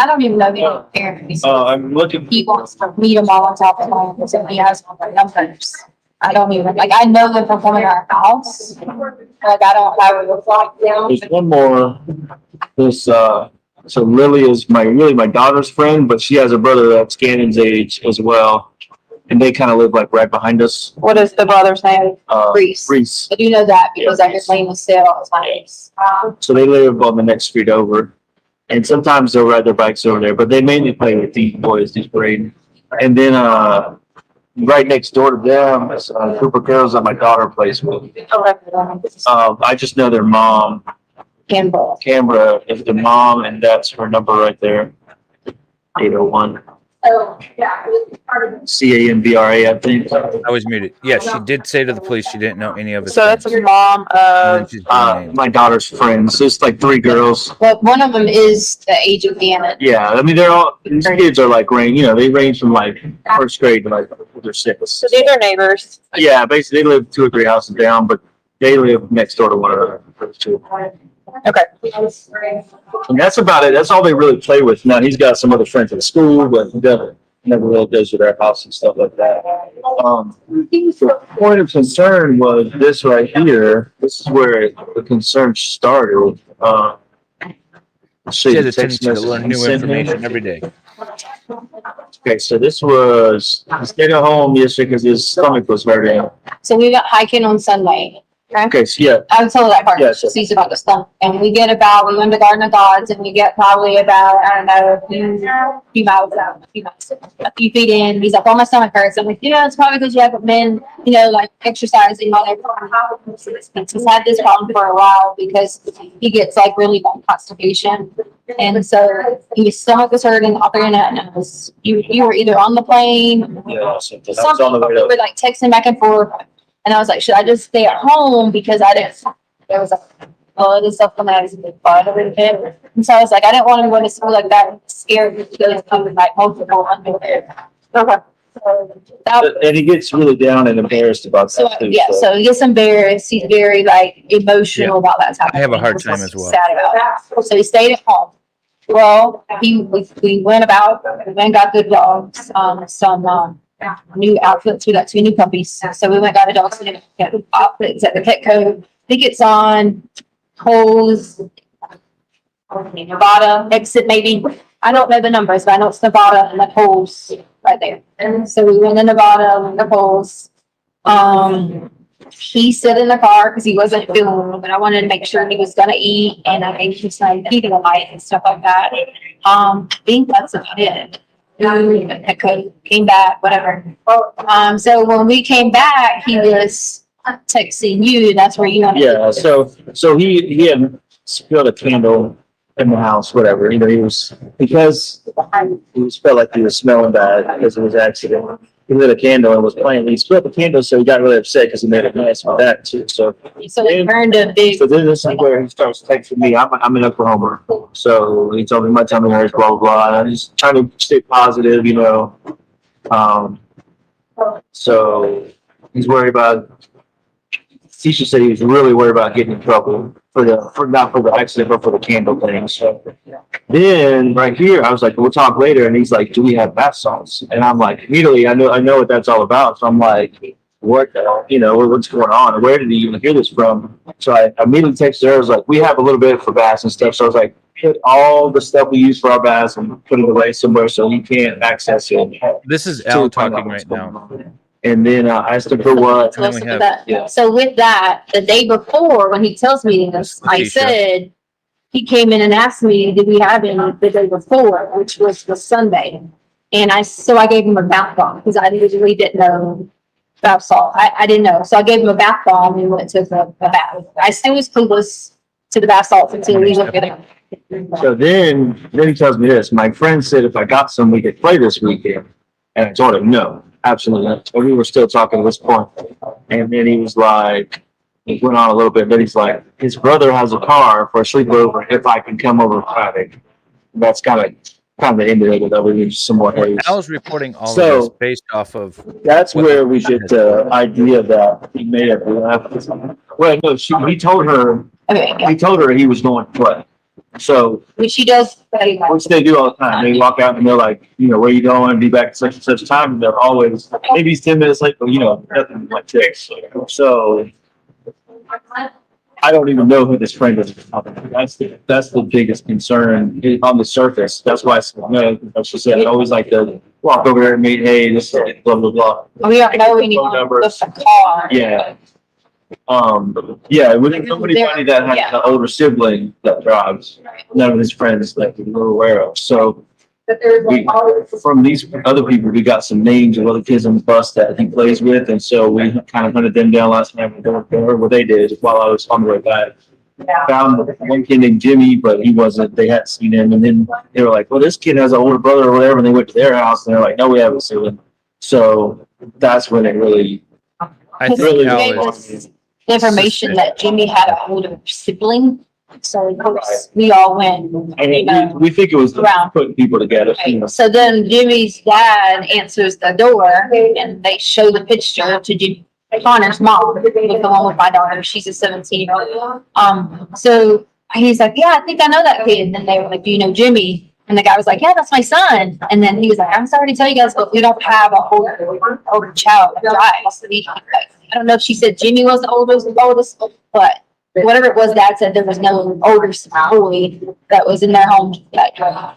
don't even know the parents. I'm looking. He wants to meet them all on top of home, so he has all their numbers. I don't even, like, I know them from coming to our house. Like, I don't have a lock down. There's one more. This, so Lily is my daughter's friend, but she has a brother that's Gannon's age as well. And they kind of live like right behind us. What is the brother's name? Reese. Reese. I do know that because I hear Lane was said all the time. So they live on the next street over. And sometimes they'll ride their bikes over there, but they mainly play with these boys, these Braden. And then, right next door to them is a group of girls that my daughter plays with. I just know their mom. Canberra is the mom, and that's her number right there. 801. Oh, yeah. CANBRA, I think. I was muted. Yeah, she did say to the police she didn't know any of his So that's friends. your mom And then of, she's being named. My daughter's friends. It's like 3 girls. But one of them is the age of Gannon. Yeah, I mean, these kids are like they range from like first grade to like they're 6. so these are neighbors. Yeah, basically they live 2 or 3 houses down, but they live next door to one another. Okay. And that's about it. That's all they really play with. Now he's got some other friends at school, but he never really goes to their house and stuff like that. The point of concern was this right here. This is where the concern started. She has a tendency to learn new information every day. Okay, so this was, he stayed at home yesterday because his stomach was hurting. So we went hiking on Sunday. Okay, so yeah, I would tell that part. Yeah, sure. She's about the stump. And we went to Garden of Gods and we get probably about, I don't know, a few miles out, a few feet in. He's like, well, my stomach hurts. I'm like, it's probably because you haven't been, like exercising all that. He's had this problem for a while because he gets like really bad constipation. And so his stomach was hurting all through the night. And you were either on the plane, yeah, so that was something, on the way we up. were like texting back and forth. And I was like, should I just stay at home? Because there was all this stuff coming out of his body a little bit. And so I was like, I didn't want to go to school like that, scared because I'm like multiple under there. Okay. And he gets really down and embarrassed about So that too. yeah, so he gets embarrassed. He's very like emotional about that type of thing. I have a hard time as well. Sad about it. So he stayed at home. Well, we went and got good dogs, some new outfits. We got 2 new puppies. So we went and got a dog outfits at the Petco. I think it's on Coles, Nevada exit maybe. I don't know the numbers, but I know it's Nevada and the Coles right there. And so we went to Nevada and the Coles. He sat in the car because he wasn't feeling well, but I wanted to make sure he was gonna eat and I made him some eating light and stuff like that. I think that's about it. I came back, whatever. So when we came back, he was texting you. That's where you wanted. Yeah, so he had spilled a candle in the house, whatever. He was felt like he was smelling bad because of his accident. He lit a candle and was playing. He spilled the candle, so he got really upset because he made a mess with that too. So he burned a big. So then this is where he starts texting me. I'm in Oklahoma, so he told me my tummy hurts, blah blah blah. And I'm just trying to stay positive, So he's worried about. Teacher said he was really worried about getting in trouble not for the accident, but for the candle thing. So then right here, I was like, we'll talk later. And he's like, do we have bath salts? And I'm like, immediately, I know what that's all about. So I'm like, what, what's going on? Where did he even hear this from? So I immediately texted her. I was like, we have a little bit for baths and stuff. So I was like, put all the stuff we use for our baths and put it away somewhere so he can't access it. This is Al talking right now. And then I asked him for what. And then we have- Yeah. So with that, the day before, when he tells me this, I Letecia. said, he came in and asked me, did we have any the day before, which was the Sunday. And I gave him a bath bomb because I usually didn't know bath salt. I didn't know. So I gave him a bath bomb and went to the bath. I still was clueless to the bath salts until we looked at it. So then he tells me this. My friend said if I got some, we could play this weekend. And I told him no. Absolutely. So we were still talking at this point. And then he was like, he went on a little bit, but he's like, his brother has a car for a sleepover if I can come over Friday. And that's kind of the end of it, though. We need some more days. Al's reporting all of this based off of. That's where we get the idea that he may have left. Well, no, he told her. He told her he was going to play. So, Which she does. which they do all the time. They walk out and they're like, you know, where you going? Be back at such and such time. And they're always, maybe he's 10 minutes late, but you know, nothing like this. So, I don't even know who this friend is. That's the biggest concern on the surface. That's why, as she said, I always like to walk over there and meet, hey, this is blah, blah, blah. We don't know anyone with a car. Yeah. Yeah, with nobody funny that has an older sibling that drives. None of his friends that we were aware of. So from these other people, we got some names of other kids on the bus that he plays with, and so we kind of hunted them down last night. What they did while I was on the way back. Found one kid named Jimmy, but he wasn't. They hadn't seen him, and then they were like, "Well, this kid has an older brother or whatever." And they went to their house, and they're like, "No, we haven't seen him." So that's when it really, I think really Al is, Information that Jimmy had an older sibling. So of course, we all went. I mean, we think it was putting people together. You know. So then Jimmy's dad answers the door and they show the picture to Jimmy. Connor's mom, with the one with my daughter. She's a 17-year-old. So he's like, yeah, I think I know that kid. And then they were like, do you know Jimmy? And the guy was like, yeah, that's my son. And then he was like, I'm sorry to tell you guys, but we don't have a older child that drives. I don't know if she said Jimmy was the oldest, but whatever it was, Dad said there was no older boy that was in their home that drove.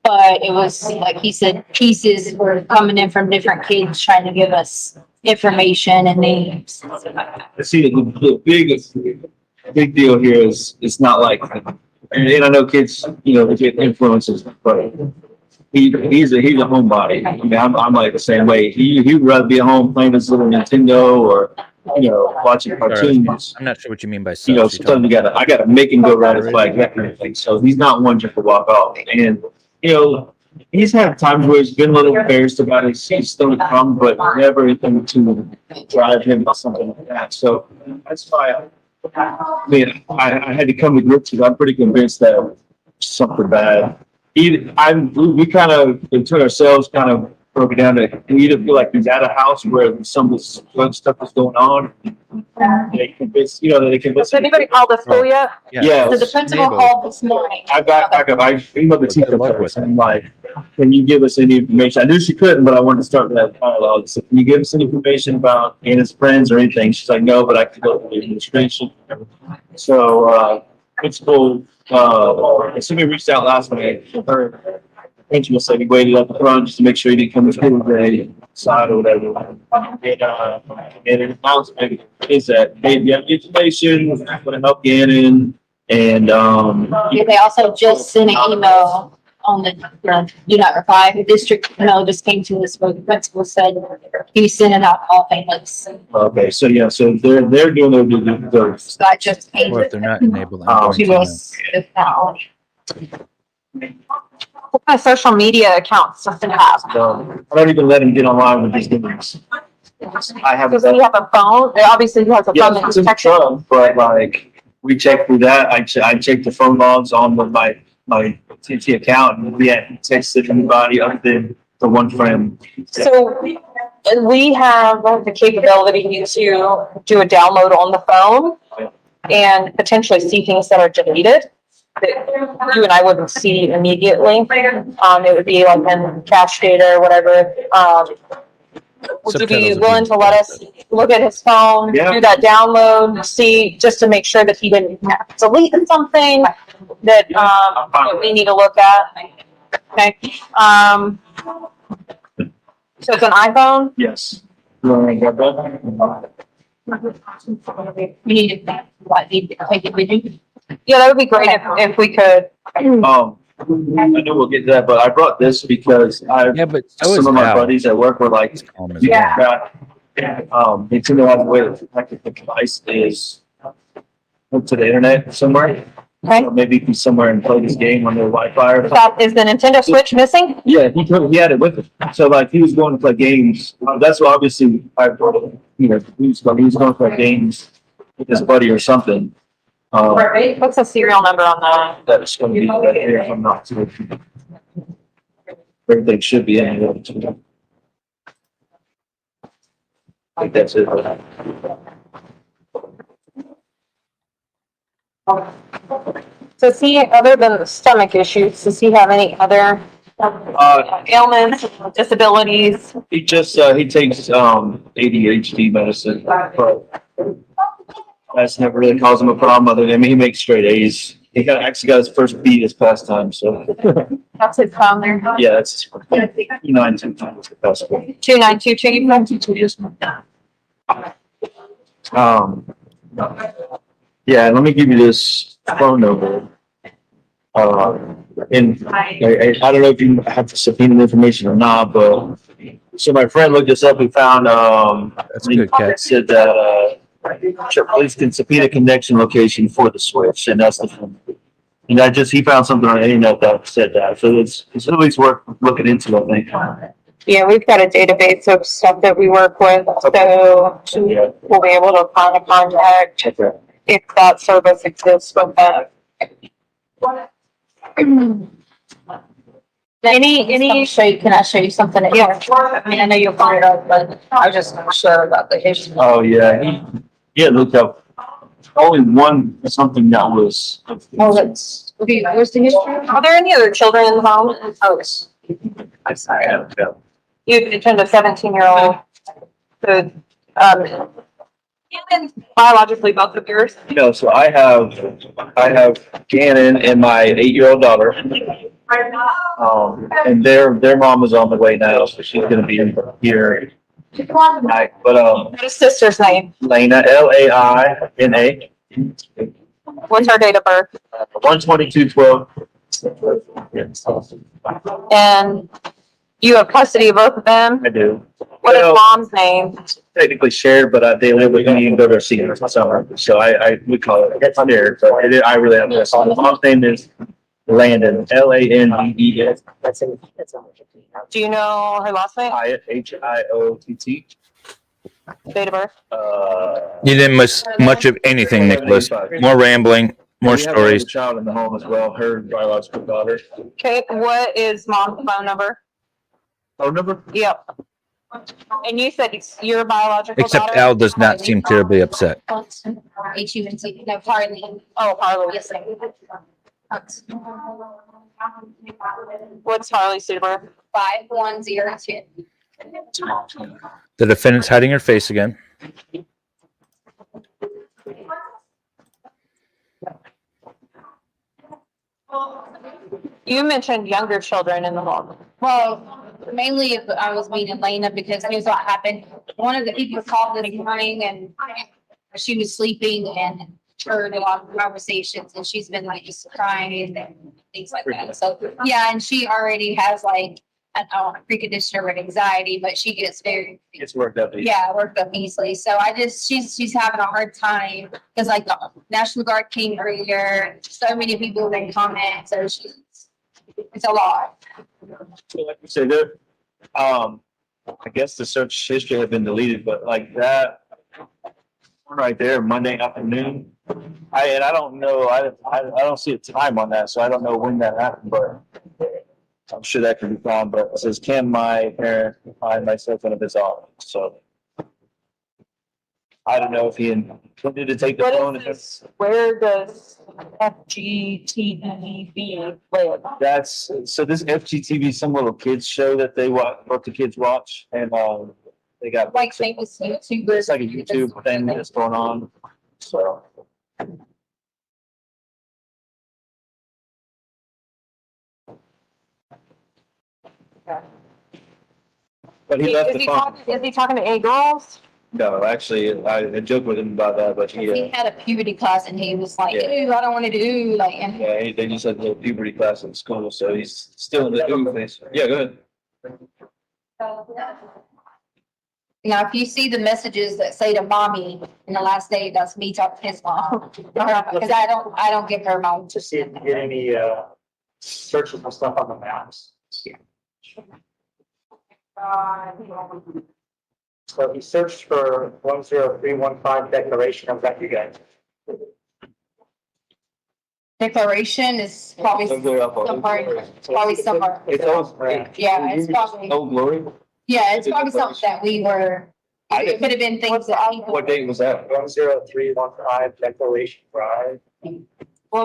But it was like he said, pieces were coming in from different kids trying to give us information and names. See, the big deal here is it's not like, and I know kids, you know, they get influences, but he's a homebody. I mean, I'm like the same way. He would rather be at home playing his little Nintendo or, you know, watching cartoons. I'm not sure what you mean by you know, sometimes I gotta make him go ride his bike, that kind of thing. So he's not one just to walk off. And you know, he's had times where he's been a little embarrassed about his stomach problem, but never anything to drive him to something like that. So that's why I had to come to grips with. I'm pretty convinced that something bad. We kind of into ourselves kind of broke it down to either feel like he's at a house where some of this fun stuff is going on. They convince, you know, that they convince. Has anybody called the school yet? Yeah. So the principal called this morning. I emailed the teacher first. I'm like, can you give us any information? I knew she couldn't, but I wanted to start that dialogue. So can you give us any information about Anna's friends or anything? She's like, no, but I can go to the administration. So principal, somebody reached out last night. Her principal said he waited up front just to make sure he didn't come to school today, side or whatever. And an announcement is that, hey, if you have information, we're going to help Gannon. And They also just sent an email on the do not reply. The district just came to us where the principal said he's sending out all families. okay, so yeah, so they're doing their due diligence. So I just paid or if they're not enabled, I'm to going to us if not. What kind of social media accounts does it have? So I don't even let him get online with these things. I have. Does he have a phone? Obviously, he has a phone Yeah, that it's he's in the texting. truck, but like we check through that. I check the phone logs on my TT account, and we hadn't texted anybody other than the one friend. So we have the capability to do a download on the phone and potentially see things that are deleted that you and I wouldn't see immediately. It would be like in cache data or whatever. Would you be willing to let us look at his phone, Yeah. do that download, see, just to make sure that he didn't delete something that we need to look at? Okay. So it's an iPhone? Yes. You want to get that? We need to take it with you. Yeah, that would be great if we could. I know we'll get to that, but I brought this because but so some is of my Al. buddies at work were like, It's calm as yeah, it's in the way to protect the device is hooked to the internet somewhere. Okay. Maybe he's somewhere and played his game on their Wi-Fi or something. That is the Nintendo Switch missing? Yeah, he had it with him. So like he was going to play games. That's what obviously he was going to play games with his buddy or something. What's the serial number on that? That's going to be right there if I'm not mistaken. Everything should be in here. I think that's it. So does he, other than the stomach issues, does he have any other ailments, disabilities? He just he takes ADHD medicine, but that's never really caused him a problem. Other than he makes straight A's. He actually got his first B this past time. So That's his phone there. yeah, it's 292 times the best one. 2922. Yes. Yeah, let me give you this phone number. And I don't know if you have the subpoena information or not, but so my friend looked this up. He found That's a good catch. said that police can subpoena connection location for the switch, and that's the phone. And he found something on the internet that said that, so it's at least worth looking into, I think. Yeah, we've got a database of stuff that we work with, so we'll be able to find a contact if that service exists with that. Any Can I show you something? Yeah. I mean, I know you'll find it out, but I was just not sure about the issue. Oh yeah, he had looked up only one something that was. Oh, that's, okay, where's the history? Are there any other children in the home? Oh, I'm sorry, I don't know. You mentioned a 17-year-old who, biologically both of yours. No, so I have Gannon and my 8-year-old daughter. And their mom is on the way now, so she's gonna be here tonight. But What is sister's name? Lena, Laina. What's her date of birth? 12212. And you have custody of both of them? I do. What is Well, mom's name? technically shared, but they live with me and go to see her this summer. So we call it shared. So I really have this. Mom's name is Landon, Landens. Do you know her last name? Hiott, Hiott. Date of birth? You didn't miss much of anything, Nicholas. More rambling, more We have another stories. child in the home as well, her biological daughter. Okay, what is mom's phone number? Phone number? Yep. And you said it's your biological Except daughter? Al does not seem terribly upset. H-U-N-T, no, Harley. Oh, Harley. Yes, sir. What's Harley's date of birth? 5102. The defendant's hiding her face again. You mentioned younger children in the home. Well, mainly if I was meeting Lena because here's what happened. One of the people called this morning and she was sleeping and heard a lot of conversations and she's been like just crying and things like that. So, yeah, and she already has like a preconditioner with anxiety, but she gets very, It's worked out. worked up easily. So she's having a hard time because like the National Guard came earlier, so many people have been commenting, so it's a lot. So like you said, there, I guess the search history had been deleted, but like that right there, Monday afternoon. I don't know. I don't see a time on that, so I don't know when that happened, but I'm sure that can be found. But it says, "Can my parent find myself in his office?" So I don't know if he intended to take the phone. What is this? Where does FGTV live? That's so. This FGTV, some little kids show that they watch, what the kids watch, and they got Like famous YouTubers. it's like a YouTube thing that's going on. So. But he left the phone. Is he talking to any girls? No, actually, I joked with him about that, but He he, had a puberty class and he was like, Yeah. "Ooh, I don't want to do like," and yeah, they just had a little puberty class in school, so he's still in the ooh phase. Yeah, go ahead. Now, if you see the messages that say to mommy in the last day, that's me talking to his mom. Because I don't give her my. To see if you get any, searches and stuff on the maps. So he searched for 10315 declaration of that you guys. Declaration is probably somewhere. It's all. Yeah, it's probably. Oh, glory. Yeah, it's probably something that we were, it could have been things that. What date was that? 10315 declaration drive.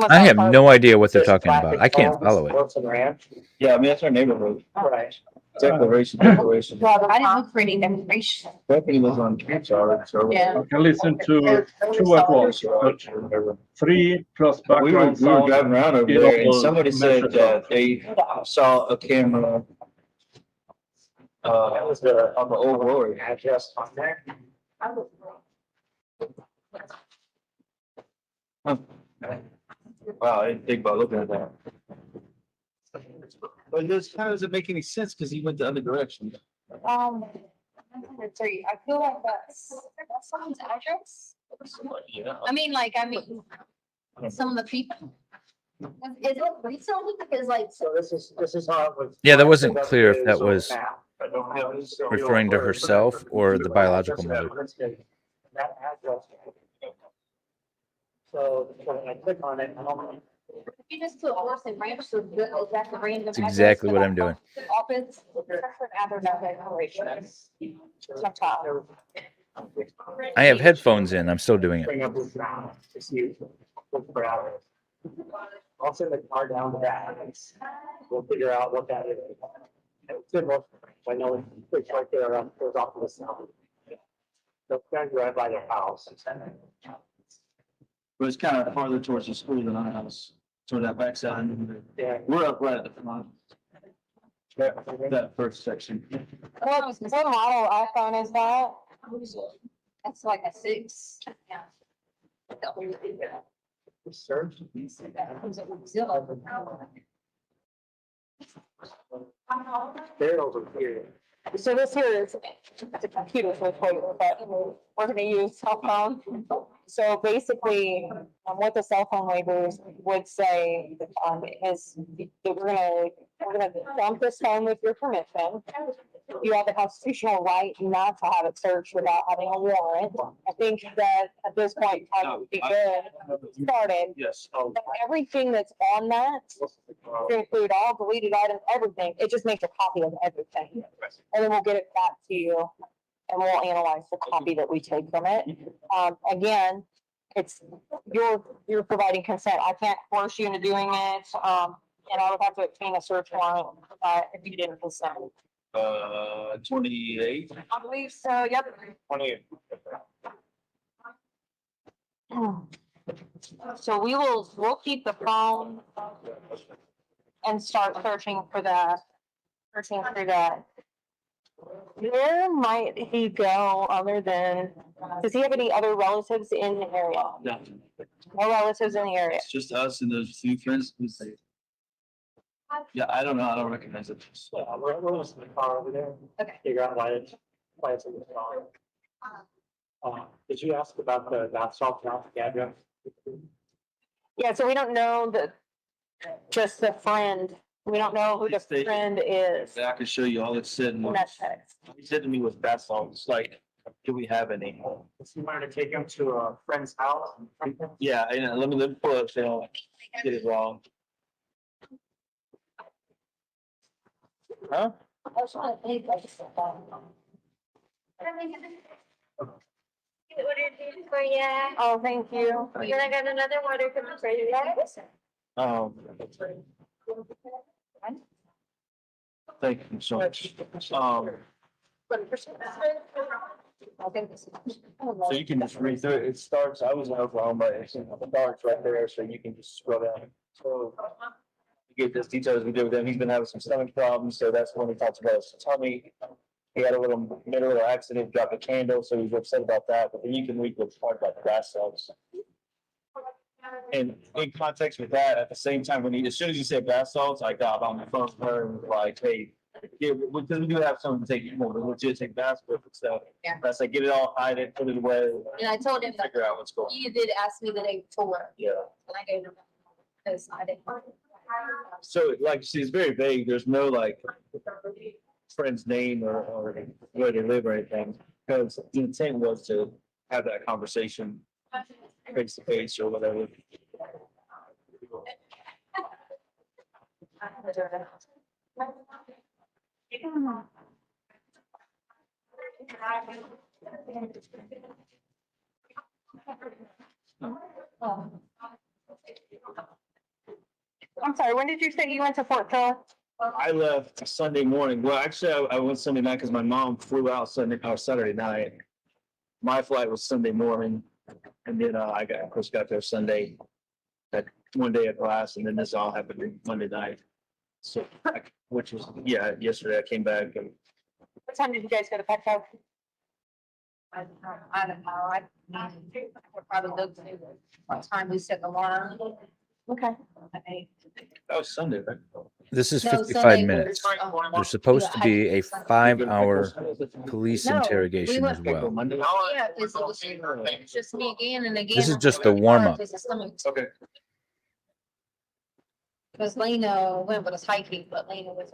I have no idea what they're talking about. I can't follow it. Yeah, I mean, that's our neighborhood. Right. Declaration. I didn't look for any declaration. Bethany was on campsite, so. Yeah. I can listen to two at once, but 3 plus We were background sound. driving around over in there and all somebody said measures that of- they saw a camera. That was on the old Glory address on there. Huh. Wow, I didn't think about looking at that. But it just kind of doesn't make any sense because he went the other direction. 3. I feel like that's someone's address. Yeah. I mean, some of the people. Is it recently? Because So this is how it was. Yeah, that wasn't clear if that So was map. I don't have this. referring to herself or the biological mother. That address. So when I click on it, I don't. if you just put horse and ranch, so is that the random? That's exactly what I'm doing. Office. I have headphones in. I'm still doing it. Bring up this round to see what for hours. I'll send the car down to that. We'll figure out what that is. It's good. I know it's right there around, goes off to the south. The friend right by the house. But it's kind of farther towards the school than our house, toward that backside. Yeah, we're up right at the front. That first section. What model iPhone is that? That's like a 6. Yeah. Search. They're over here. So this here is, it's a computer, so it's but we're gonna use cell phone. So basically, what the cell phone waivers would say, is that we're gonna dump this phone with your permission. You have a constitutional right not to have it searched without having a warrant. I think that at this point, in time, it would be good, started, Yes. but everything that's on that, to include all deleted items, everything, it just makes a copy of everything. And then we'll get it back to you and we'll analyze the copy that we take from it. Again, it's, you're providing consent. I can't force you into doing it. And I would have to obtain a search warrant, if you didn't consent. 28. I believe so, yep. 28. So we'll keep the phone and start searching for that, searching through that. Where might he go other than, does he have any other relatives in the area? No, No relatives in the area? it's just us and those few friends who say. Yeah, I don't know. I don't recognize it. We're listening to the car over there. Okay. Figure out why it's in the car. Did you ask about the Stauch address? Yeah, so we don't know just the friend. We don't know who the friend is. I can show you all it said. In that text. He said to me with Stauch, it's like, do we have any? You wanted to take him to a friend's house? Yeah, and let me pull up, so I don't get it wrong. Huh? I just want to think like for you. Oh, thank you. Then I got another water coming for you. Thank you so much. So you can just read through it. It starts, I was in Oklahoma, it starts right there, so you can just scroll down. So you get this details we did with him. He's been having some stomach problems, so that's when he talks about his tummy. He had a little accident, dropped a candle, so he was upset about that. But then you can read what's part about the grass cells. And in context with that, at the same time, as soon as you said bath salts, I got on the phone with her and was like, hey, Yeah, because we do have someone to take more legit take basketball and stuff. Yeah. That's like get it all hide it, put it away, And I told him that figure out what's going on. you did ask me the day before, Yeah. and I gave him, because I didn't. So like she's very vague. There's no like friend's name or where they live or anything. Because the intent was to have that conversation face to face or whatever. I'm sorry, when did you say you went to Fort Phillip? I left Sunday morning. Well, actually, I went Sunday night because my mom flew out Saturday night. My flight was Sunday morning, and then I of course got there Sunday. That one day of class, and then this all happened Monday night. So, which was yesterday. I came back and What time did you guys go to Petco? I don't know, I would probably look to what time we set the alarm. Okay. that was Sunday, right? This is No, 55 Sunday minutes. was, There's supposed to be a 5-hour police No, we interrogation went- as well. Monday. Yeah, because it was just me again and again. This is just the warm-up. Okay. Because Lena went with us hiking, but Lena was.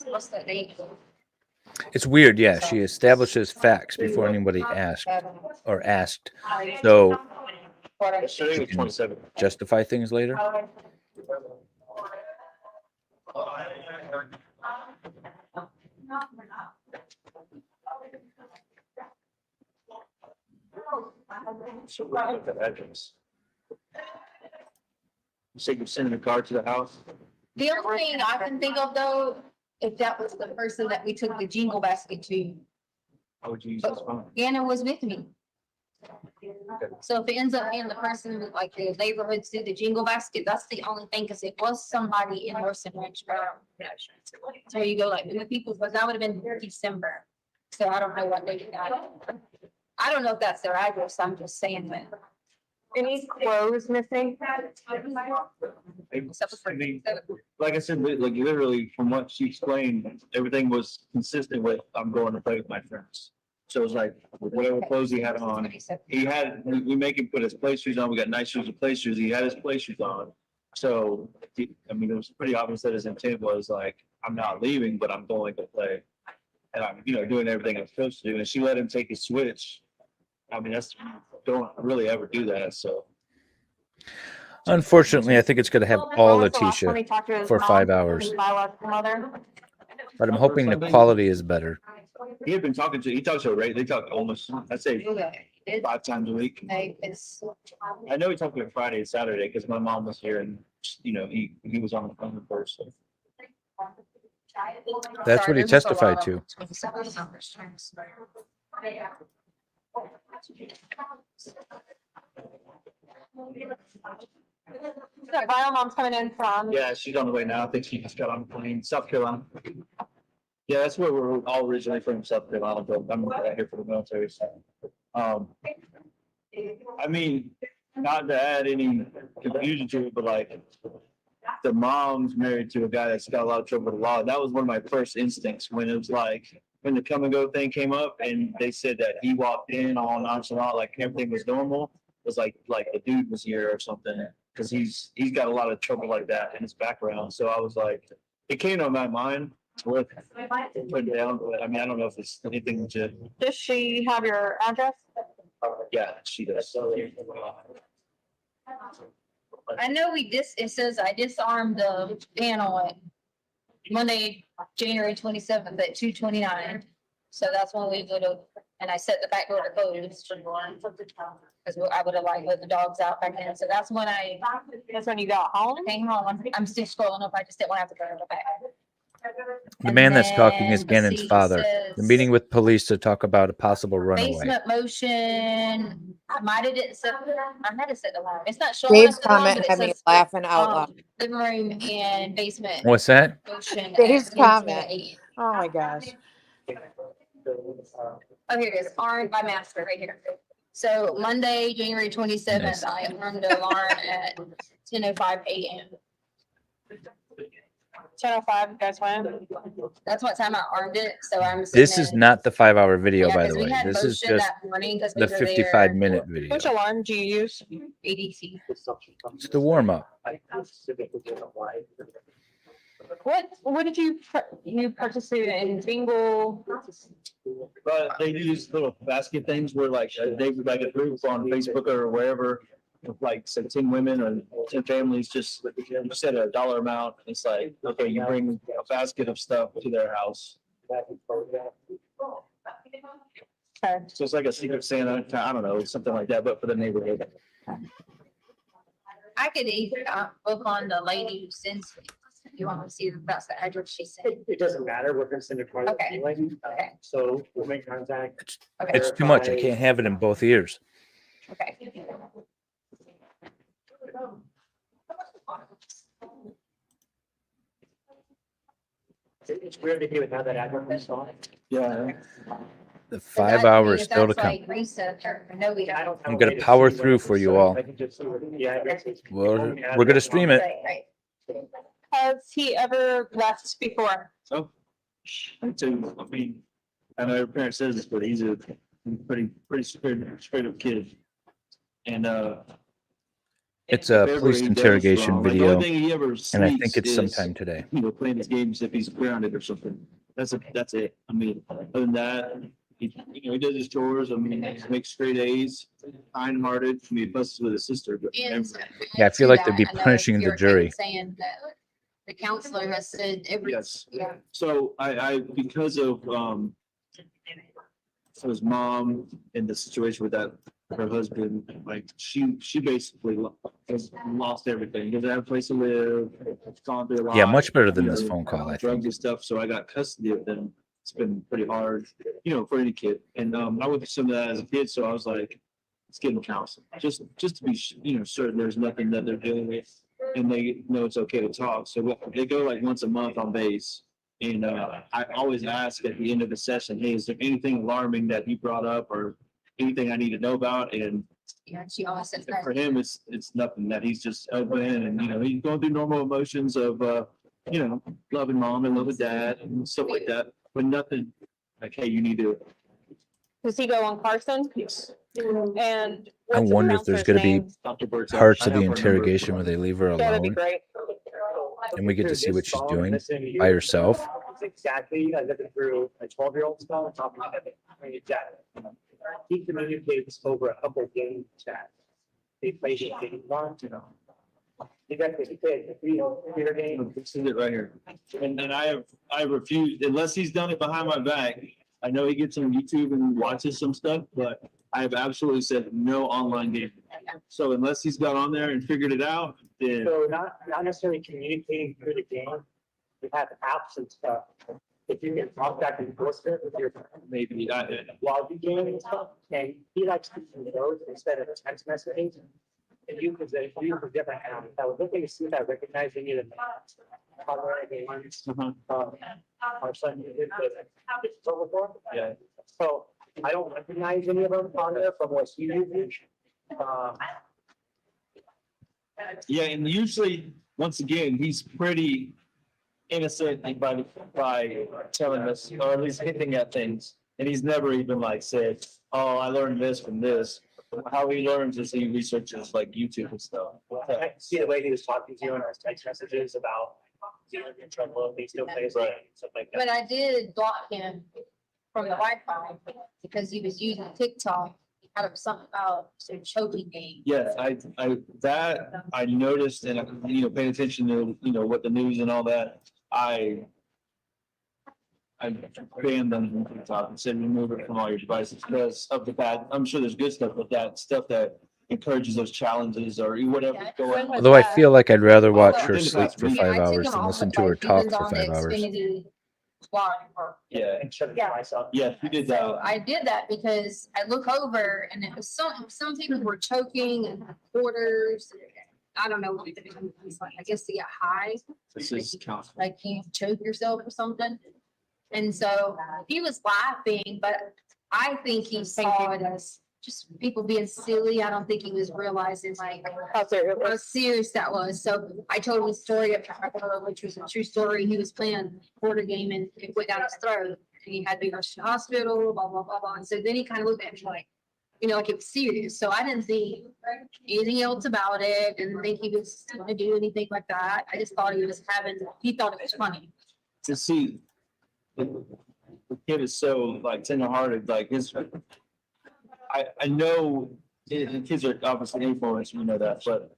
What's that date? It's weird, yeah. She establishes facts before anybody asked. So Yesterday was 27. justify things later. So what about that address? You said you're sending a car to the house? The only thing I can think of though, if that was the person that we took the jingle basket to, How would you use this phone? Gannon was with me. So if it ends up being the person with like the neighborhoods do the jingle basket, that's the only thing, because it was somebody in Orson Ranch. So you go like the people, but that would have been December. So I don't know what they got. I don't know if that's their address. I'm just saying that. Any clothes missing? I mean, like I said, like literally from what she explained, everything was consistent with, I'm going to play with my friends. So it was like, whatever clothes he had on, we make him put his play shoes on. We got nice shoes and play shoes. He had his play shoes on. So, I mean, it was pretty obvious that his intent was like, I'm not leaving, but I'm going to play. And I'm, doing everything I'm supposed to do. And she let him take his switch. I mean, don't really ever do that. So. Unfortunately, I think it's going to have all When was the last time Letecia he talked to his for mom, 5 hours. his biological mother? But I'm hoping the quality is better. He had been talking to, he talks to her, right? They talk almost, I'd say 5 times a week. I know he talked to her Friday and Saturday because my mom was here and, he was on the phone first. So. That's what he testified to. So bio mom's coming in from. Yeah, she's on the way now. I think she just got on a plane, South Carolina. Yeah, that's where we're all originally from, South Carolina, but I'm right here for the military. So, I mean, not to add any confusion to it, but like the mom's married to a guy that's got a lot of trouble with the law. That was one of my first instincts when it was like, when the come and go thing came up and they said that he walked in all nonchalant, like everything was normal. It was like the dude was here or something. Cause he's got a lot of trouble like that in his background. So I was like, it came to my mind with putting down, but I mean, I don't know if it's anything legit. Does she have your address? Yeah, she does. I know it says I disarmed the panel at Monday, January 27th at 2:29. So that's when we would have, and I set the back door to close. Because I would have like let the dogs out back then. So that's when you got home? came home. I'm still scrolling up. I just didn't want to have to go to the back. The man that's talking is And then, let's Gannon's see, it father. says- The meeting with police to talk about a possible runaway. Basement motion, I might have didn't set, I had to set the alarm. It's not showing. Dave's us the alarm, comment but it had me says, laughing out loud. living room and basement What's that? motion. Dave's at comment. 10:08. Oh my gosh. Oh, here it is, armed by master right here. So Monday, January 27th, Nice. I alarmed the alarm at 10:05 a.m. 10:05, guys went. That's what time I armed it, so I'm. This sitting is in- not the 5-hour video, Yeah, by 'cause the we way. had This is motion just that morning 'cause we the were there. 55-minute video. Which alarm do you use? ADT. It's the warm-up. What did you participate in? Bingo? But they use little basket things where like they would like a group on Facebook or wherever, like say 10 women or 10 families, just you set a dollar amount. It's like, okay, you bring a basket of stuff to their house. Okay. So it's like a Secret Santa, I don't know, something like that, but for the neighborhood. I could either book on the lady who sends me. If you want to see that's the address she said. It doesn't matter, we're gonna send it to Okay. anyway, Okay. so we'll make contact. Okay. It's too much. I can't have it in both ears. Okay. It's weird to hear now that address is on. Yeah. The 5 hours still to That's come. like reset or no, we I don't. don't have I'm a gonna way to power see through when for it's you sent. all. I can just see what the address is. We're gonna stream it. Right, right. Has he ever left before? So, too, I mean, I know your parent says this, but he's a pretty straight up kid. And, It's a if ever police he goes interrogation wrong, like, the video, only thing he ever and I sneaks think it's is, sometime today. you know, playing his games if he's grounded or something. That's it. I mean, other than that, he does his chores. I mean, he makes straight A's, kind-hearted. I mean, he busses with his sister, but And Yeah, I feel to like they'd be that, I know punishing the you're jury. Saying that the counselor has said every. yes. Yeah. So I because of his mom and the situation with that, her husband, like she basically has lost everything. Doesn't have a place to live. It's gone through a lot. Yeah, much better than you this know, phone call, I drugs think. and stuff. So I got custody of them. It's been pretty hard, you know, for any kid. And I went through some of that as a kid, so I was like, let's get them counseling, just to be, you know, certain there's nothing that they're dealing with, and they know it's okay to talk. So they go like once a month on base. And I always ask at the end of the session, hey, is there anything alarming that you brought up or anything I need to know about? And Yeah, she always says that. for him, it's nothing, that he's just open and, you know, he's going through normal emotions of, you know, loving mom and loving dad and stuff like that, but nothing like, hey, you need to. Does he go on Carson? Yes. And I what's the wonder if there's counselor's gonna be name? Dr. Burt's parts I of the have her number. interrogation where they leave her That'd be alone great. and we get to see what she's doing by herself. It's exactly, I lived through a 12-year-old spell, talking about it. I mean, Jack. He communicates over a couple of game chats. They play the game once, you know. You got the kid, your game. This is it right here. And I refuse, unless he's done it behind my back. I know he gets on YouTube and watches some stuff, but I have absolutely said no online gaming. So unless he's got on there and figured it out, then So not necessarily communicating through the game. We have apps and stuff. If you can talk back and forth with your maybe while you game and stuff, and he likes using those instead of text messaging. And you could say, you could different apps. I was looking to see if I recognize any of them. Our son did the. Yeah. So I don't recognize any of them on there from what he uses. Yeah, and usually, once again, he's pretty innocent by telling us, or at least hinting at things. And he's never even like said, oh, I learned this from this. How he learns is he researches like YouTube and stuff. I see the way he was talking to you in his text messages about dealing in trouble, he still plays right, stuff like that. But I did block him from the Wi-Fi because he was using TikTok. Out of something about some choking game. Yeah, I noticed, and you know, paying attention to, you know, what the news and all that, I banned them from TikTok and said remove it from all your devices because of the bad. I'm sure there's good stuff, but that stuff that encourages those challenges or whatever Yeah, going on. Although I feel like I'd rather watch Oh, her in the sleep past for week. 5 I took hours him than off, listen but, to her like, he talk was for on the 5 hours. Xfinity Live or- Yeah, And shut it Yeah. myself. yeah, you did So that. I did that because I look over and it was some people were choking and quarters. I don't know what it was like. I guess to get high, This is counseling. like you choke yourself or something. And so he was laughing, but I think he saw it as just people being silly. I don't think he was realizing like How serious? how serious that was. So I told him the story of her, which was a true story. He was playing a quarter game and it went down his throat. And he had to be rushed to the hospital, blah, blah, blah, blah. And so then he kind of looked at me like, you know, like it was serious. So I didn't think anything else about it. Didn't think he was going to do anything like that. I just thought he thought it was funny. To see, the kid is so like tenderhearted, like I know the kids are obviously influenced, we know that, but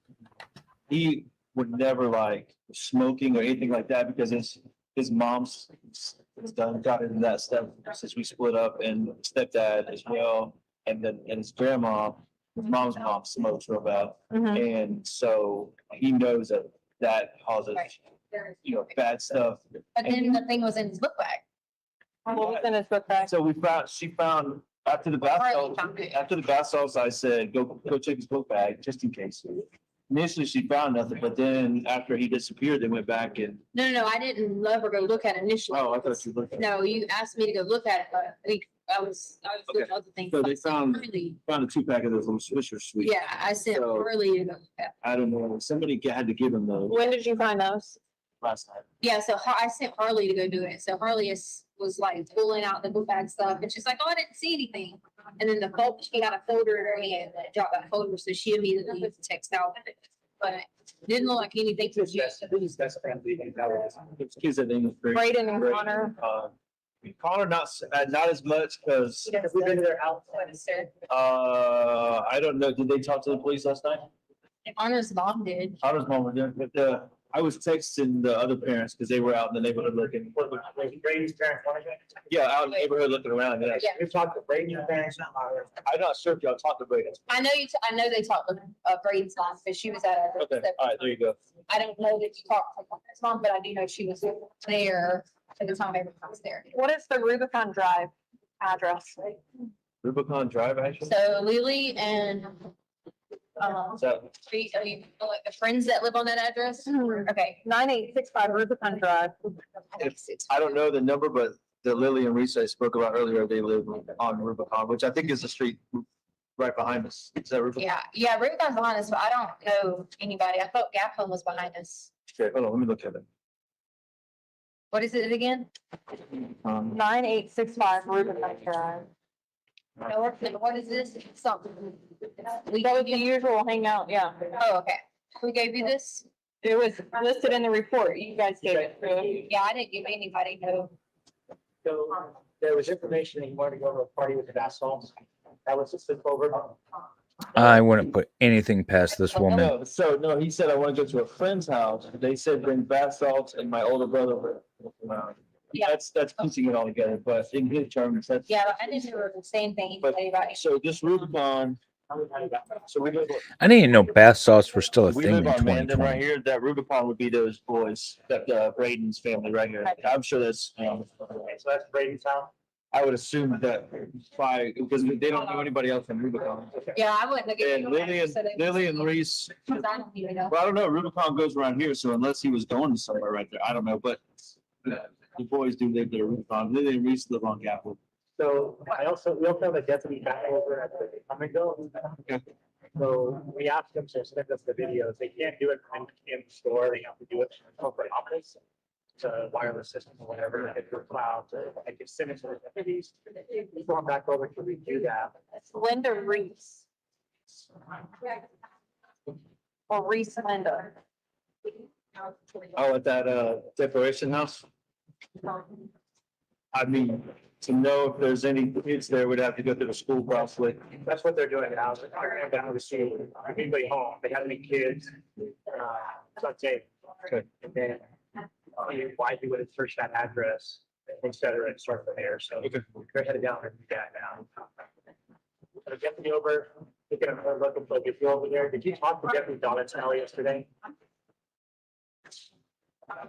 he would never like smoking or anything like that because his mom's got into that stuff since we split up, and stepdad as well, and his grandma, his mom's mom smokes real bad, and so he knows that causes bad stuff. But then the thing was in his book bag. What was in his book bag? So she found after the bath salts, I said, go check his book bag just in case. Initially, she found nothing, but then after he disappeared, they went back and. No, I didn't let her go look at it initially. Oh, I thought you looked at it. No, you asked me to go look at it, but I was doing other things. So they I sent found Harley- a 2-pack of those little Swisher sweets. Yeah, I sent So- Harley to go look at it. I don't know, somebody had to give him those When did you find those? last night. Yeah, so I sent Harley to go do it. So Harley was like pulling out the book bag stuff and she's like, oh, I didn't see anything. And then she got a folder in her hand that dropped that folder. So she immediately text out. But it didn't look like anything. It's kids that they was great. Braden and Connor. Connor, not as much because, We've been to their house. I don't know, did they talk to the police last night? Connor's mom did. Connor's mom was there, but, I was texting the other parents because they were out in the neighborhood looking. Brady's parents wanted to. Yeah, out in the neighborhood looking around, yeah. Yeah. We've talked to Brady's parents. I'm not sure if y'all talked to Brady. I know they talked with Braden's mom, but she was at a. Okay, all right, there you go. I don't know that you talked to his mom, but I do know she was there at the time everyone was there. What is the Rubicon Drive address? Rubicon Drive, actually? So Lily and So, like the friends that live on that address. Okay. 9865 Rubicon Drive. I don't know the number, but the Lily and Reese I spoke about earlier, they live on Rubicon, which I think is the street right behind us. Is that Rubicon? Yeah, Rubicon's behind us, but I don't know anybody. I thought Gap Home was behind us. Okay, hold on, let me look at it. What is it again? 9865 Rubicon Drive. What is this? Something. We That was gave the you, usual hangout, yeah. oh, okay. We gave you this? It was listed in the report. You guys gave it to. Yeah, I didn't give anybody no. So there was information that you wanted to go to a party with the bath salts. That was just over. I wouldn't put anything past this woman. No, he said I want to go to a friend's house. They said bring bath salts and my older brother were around. Yeah. That's piecing it all together, but in his terms, that's. Yeah, but I didn't ever say anything But- to anybody. So this Rubicon, so we live, I didn't even know bath salts were still a we thing live in on Mandan right 2020. here. That Rubicon would be those boys, that Braden's family right here. I'm sure that's, So that's Brady's house. I would assume that because they don't know anybody else in Rubicon. Yeah, I wouldn't have given And you. Lily and Reese, Because I don't even know. well, I don't know, Rubicon goes around here, so unless he was going somewhere right there, I don't know, but the boys do live there, Rubicon. Lily and Reese live on Capitol. So we also have a deputy back over at the Cummingville. Okay. So we asked them to send us the videos. They can't do it in the store. They have to do it in the corporate office. To wireless system or whatever, like through cloud, I can send it to the deputies. Before I'm back over to redo that. Linda Reese. Or Reese Linda. Oh, at that Declaration House? I mean, to know if there's any kids there, we'd have to go through the school probably. That's what they're doing now. They're down to see anybody home. They have any kids. So I'd say, Okay. and then why you would search that address, et cetera, and start from there. So we're headed down and do that now. So Deputy over, looking at her looking for you over there. Did you talk to Deputy Donatello yesterday?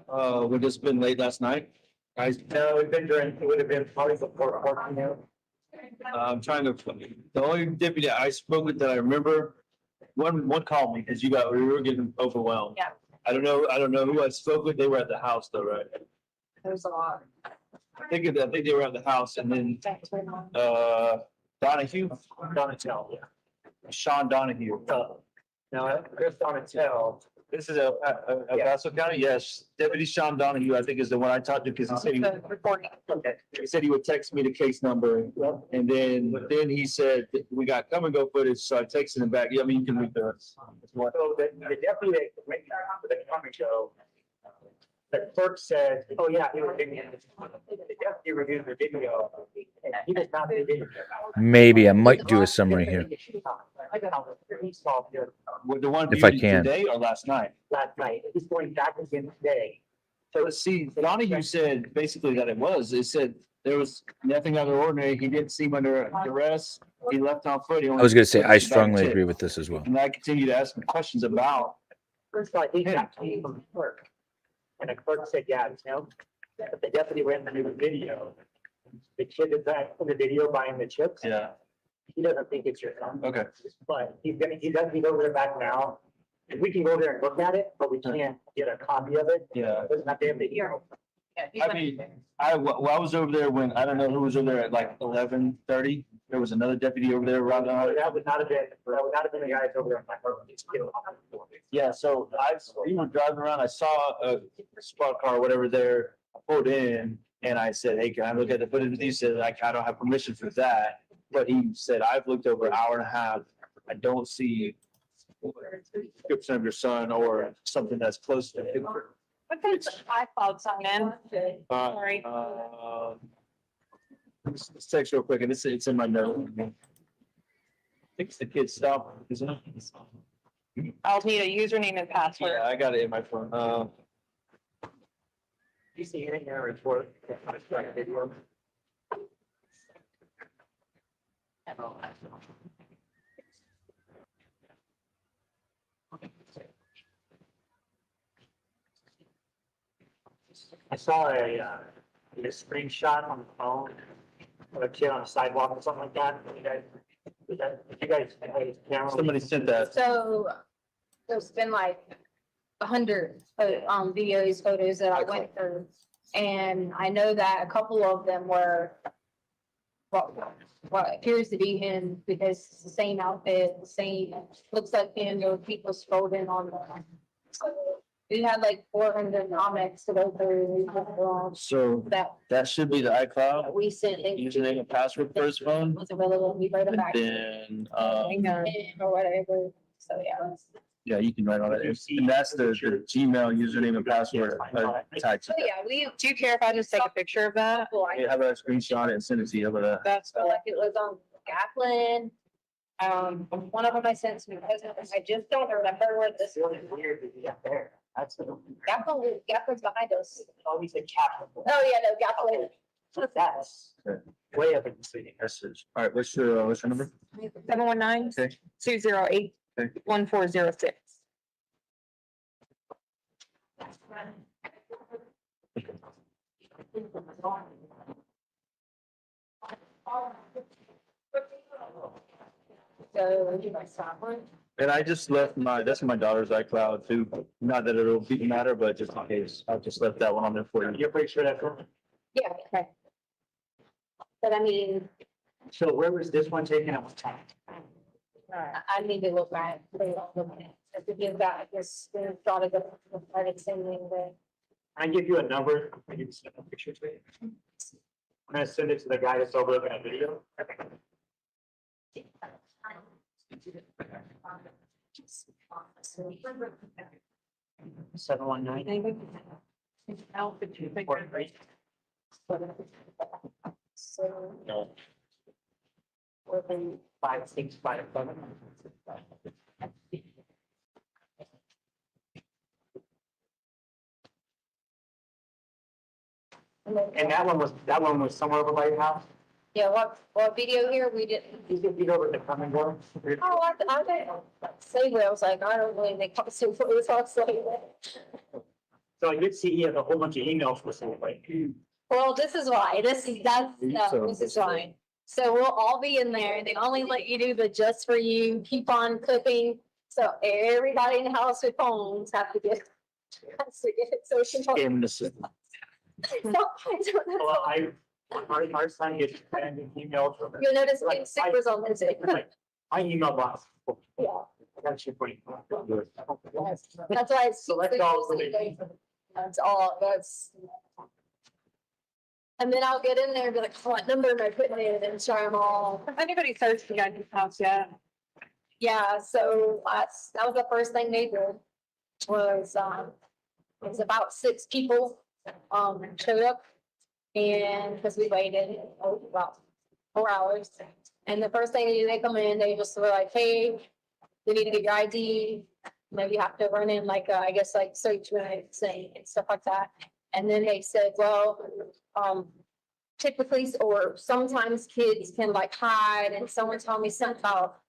Would this been late last night? No, it would have been probably before 14. I'm trying to, the only deputy I spoke with that I remember, one called me because we were getting overwhelmed. Yeah. I don't know who I spoke with. They were at the house though, right? There's a lot. I think they were at the house and then, Donahue? Donatello, yeah. Sean Donahue. No, Chris Donatello. This is a Paso County? Yes. Deputy Sean Donahue, I think is the one I talked to because he said he said he would text me the case number. And then he said, we got come and go footage. So I texted him back. Yeah, I mean, you can read the. So the deputy that went down for the come and go, the clerk said, oh yeah, he was video. The deputy reviewed the video. And he does not see video. Maybe I might do a summary here I got all the he saw here With the one if I viewed can. today or last night? last night. He's going back again today. So let's see, Donahue said basically that it said there was nothing out of the ordinary. He didn't seem under duress. He left on foot. I was going to say, I strongly agree with this as well. And I continue to ask him questions about. First of all, he got to me from the clerk. And the clerk said, yeah, it's him. But the deputy ran the video. The kid is back in the video buying the chips. Yeah. He doesn't think it's your son. Okay. But he's over there back now. And we can go there and look at it, but we can't get a copy of it. Yeah. Doesn't have to have the hearing. I mean, I was over there when, I don't know who was over there at like 11:30. There was another deputy over there around. That would not have been the guys over there. Yeah, so we were driving around, I saw a squad car or whatever there, I pulled in and I said, hey, can I look at the footage? He said, I don't have permission for that. But he said, I've looked over an hour and a half. I don't see description of your son or something that's close to him. What kind of iCloud sign in? Sorry. Let's text real quick, and it's in my note. I think it's the kid's stuff, isn't it? I'll need a username and password. Yeah, I got it in my phone. You see it in your report. Video. I saw a screenshot on the phone of a kid on a sidewalk or something like that. You guys, Somebody sent that. So there's been like 100 videos, photos that I went through. And I know that a couple of them were what appears to be him because it's the same outfit, the same, looks like him, there were people scrolling on the. We had like 400 comments to go through. So that should be the iCloud. We sent. Username and password for his phone. Was available, we wrote it back. Then, Or whatever, so yeah. yeah, you can write on it. And that's the Gmail username and password attached. So yeah, Do you care if I just take a picture of that? Yeah, have a screenshot and send it to you. How about that? That's cool. like it was on Gatlin. One of them I sent to my cousin, I just don't remember where this. really weird to be up there. That's the. Gatlin's behind us. Always a cap. Oh, yeah, no, Gatlin. That's way up in the city. Message. All right, what's your number? 719 Okay. 208 1406. So, do my stop one? And I just left that's my daughter's iCloud too. Not that it'll matter, but just in case, I just left that one on there for you. You're pretty sure that's. Yeah, okay. But I mean, So where was this one taken at what time? I need to look back. To give that, I just thought of the private sending the. I give you a number, I can send a picture to you. I'm gonna send it to the guy that's overlooking the video. 719. So. No. 5657. And that one was somewhere over by your house? Yeah, what video here, we didn't. You can be over the coming door. Oh, I Segway, I was like, I don't believe they posted what it was on Segway. So you'd see he has a whole bunch of emails for Segway. Well, this is why, this is fine. So we'll all be in there, they only let you do the just for you, keep on cooking. So everybody in the house with phones have to get, has to get it, so. In the system. So, I don't know. Well, Our son gets random emails from. You'll notice getting sick was on Wednesday. My email box. Yeah. That's your point. That's why it's. So let's go. That's all, that's. And then I'll get in there and be like, what number am I putting in and try them all. If anybody searched the Gannon house yet? Yeah, so that was the first thing they did was, it was about 6 people, showed up. And because we waited about 4 hours. And the first thing they do, they come in, they just were like, hey, you need to get your ID. Maybe you have to run in like, I guess like search and stuff like that. And then they said, well, typically, or sometimes kids can like hide, and someone told me something about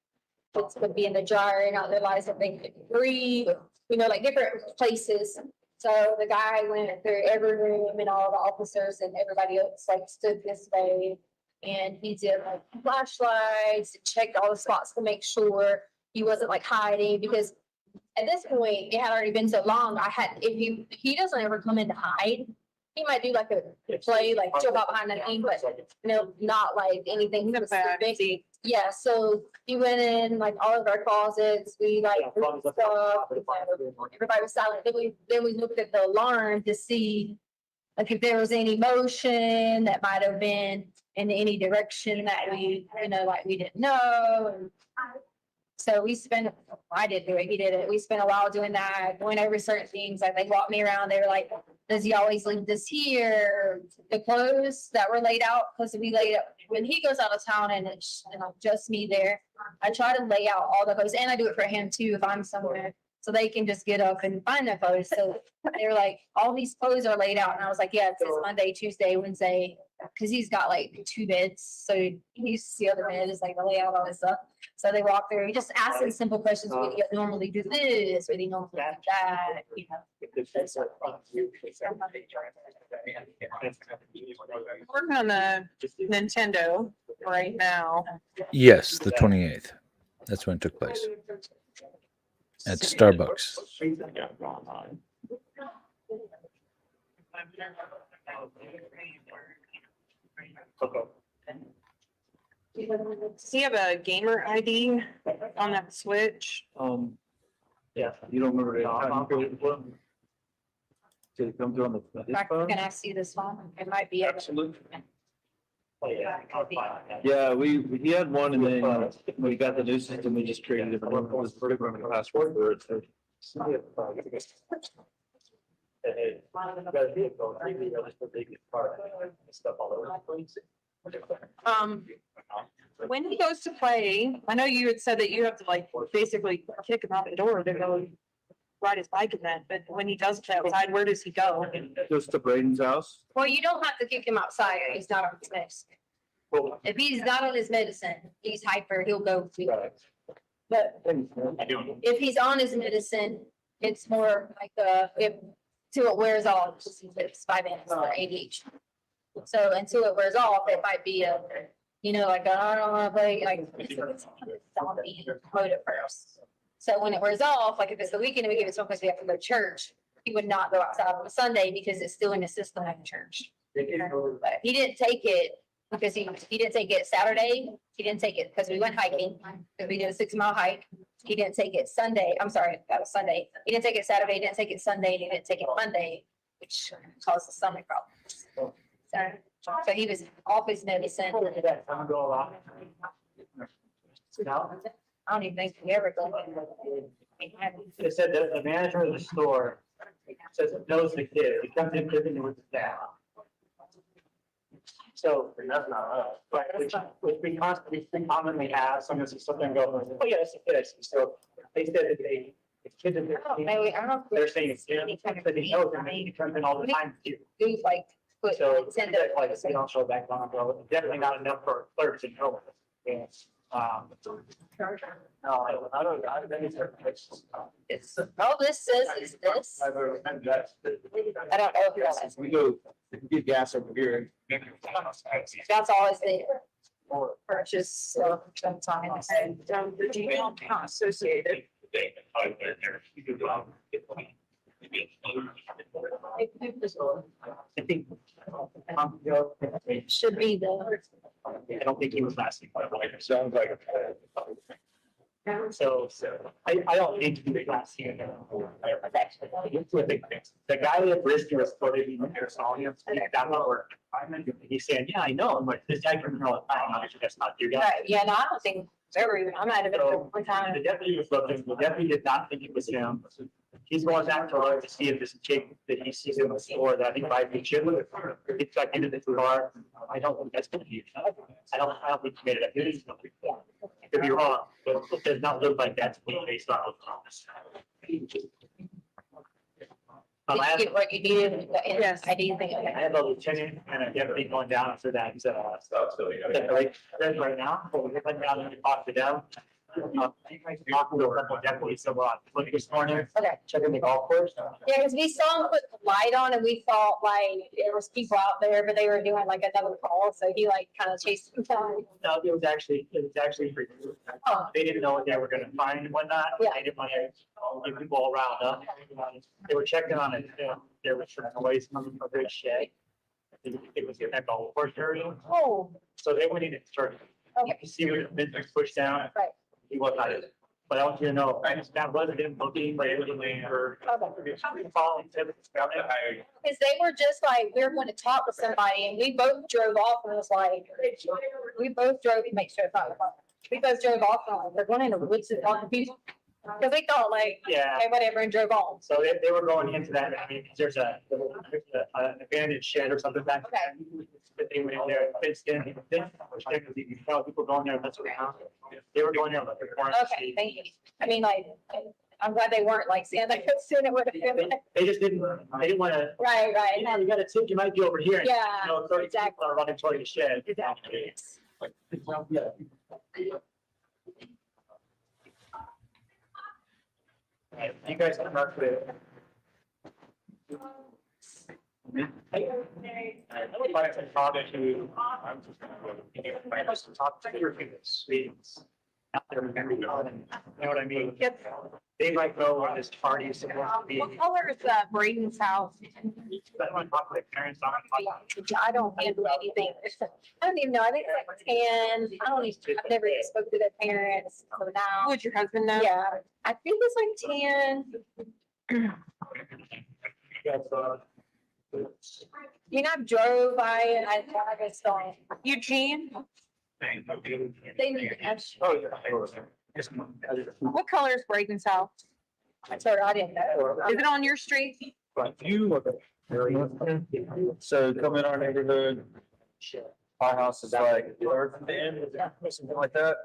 kids could be in the jar and not realize that they could breathe, like different places. So the guy went through every room and all the officers and everybody else like stood this way. And he did like flashlights, checked all the spots to make sure he wasn't like hiding, because at this point, it had already been so long. He doesn't ever come in to hide. He might do like a play, like jump out behind the thing, but not like anything specific. Yeah, so he went in like all of our closets. We like moved stuff. Everybody was silent. Then we looked at the alarm to see like if there was any motion that might have been in any direction that we, like we didn't know. And so I did do it, he did it. We spent a while doing that, going over certain things. Like they walked me around. They were like, does he always leave this here? The clothes that were laid out, because we laid out, when he goes out of town and it's just me there, I try to lay out all the clothes, and I do it for him too if I'm somewhere, so they can just get up and find their clothes. So they were like, all these clothes are laid out. And I was like, yeah, it's Monday, Tuesday, Wednesday, because he's got like 2 beds. So he used to see other beds, is like the layout, all this stuff. So they walk through, just asking simple questions. Would you normally do this? Would you normally do that? Working on the Nintendo right now. Yes, the 28th. That's when it took place at Starbucks. Does he have a gamer ID on that Switch? Yeah, you don't remember it. Did it come through on the? Can I see this one? It might be. Absolutely. Yeah, he had one, and then when we got the new system, we just created a different one. It was pretty much a password for it. When he goes to play, I know you had said that you have to like basically kick him out the door to go ride his bike in that, but when he does play outside, where does he go? Goes to Braden's house. Well, you don't have to kick him outside. He's not on his medicine. If he's not on his medicine, he's hyper, he'll go. But if he's on his medicine, it's more like till it wears off, it's 5 minutes for ADHD. So until it wears off, it might be like I don't want to play, like it's zombie mode at first. So when it wears off, like if it's the weekend and we give it to him because we have to go to church, he would not go outside on a Sunday because it's still in his system at church. But he didn't take it because he didn't take it Saturday. He didn't take it because we went hiking, because we did a 6-mile hike. He didn't take it Sunday. I'm sorry, that was Sunday. He didn't take it Saturday, he didn't take it Sunday, and he didn't take it Monday, which caused the stomach problems. So he was off his medicine. I don't even think we ever go. It said that the manager of the store says it knows the kid. He comes in living with his dad. So that's not us, but which we constantly commonly have. Sometimes see something go, oh yeah, it's a kid. So they said that it's kids in their team. I don't know. They're saying it's kids, but he knows them. He comes in all the time too. Do like put So intended. like they don't show back on, bro. Definitely not enough for clerks to know. Yes. No, I don't. It's all this says is this. I don't know if that's. We go, get gas over here. That's always there. Purchase sometimes. And the Gmail account associated. think. Should be the. I don't think he was last week, but it sounds like. So I don't need to be the last year. The guy that Brisky was quoted in there, saw him speak that over. He's saying, yeah, I know, but this guy can all the time. Obviously, that's not your guy. Right, yeah, no, I don't think it's ever even, I might have been there one time. The deputy was looking, the deputy did not think it was him. He's going back to her to see if this chick that he sees in the store that he might be chilling. Gets back into the car. I don't think that's gonna be. I don't think he made it. It is. Could be wrong, but it does not look like that's based on. Did you get what you needed? Yes. I didn't think. I have a lieutenant and a deputy going down after that, right now, but we went down and talked to them. Talking to a couple of deputies, so look this morning. Okay. Checking the golf course. Yeah, because we saw him put the light on and we thought like there was people out there, but they were doing like another call, so he like kind of chased them down. No, it was actually. Oh. They didn't know what they were gonna find and whatnot. Yeah. They didn't want to give people all riled up. They were checking on it. There was some noise coming from the shed. It was in that golf course area. Oh. So they went in and started. Okay. You see where the business pushed down. Right. He was not. But I want you to know, that wasn't him looking, but it was her. Following. Because they were just like, we were going to talk to somebody and we both drove off and it was like, we both drove to make sure it's not. We both drove off and like, they're going in the woods and talking to people. Because we thought like, Yeah. okay, whatever, and drove on. So they were going into that, I mean, there's an abandoned shed or something back there. But they went in there, fenced in, you can tell people going there, that's around. They were going there like a corner. Okay, thank you. I mean, like, I'm glad they weren't like saying that, because soon it would have been. They just didn't want to. Right. Yeah, you gotta think, you might be over here. and, Yeah, You know, 30 exactly. people are running toward the shed. Exactly. You guys can mark with. I would like to talk to, I must talk to your students out there, you know what I mean? Yep. They might know where this party is supposed to be. What color is Braden's house? I want to talk to their parents. I don't handle anything. I don't even know. I think it's like 10. I don't even, I've never even spoke to their parents. So now. Would your husband know? Yeah. I think it's like 10. You know, I drove by and I just don't. Eugene? They need to have. Oh, yeah. What color is Braden's house? Sorry, I didn't know. Is it on your street? So come in our neighborhood, our house is like third from the end, something like that.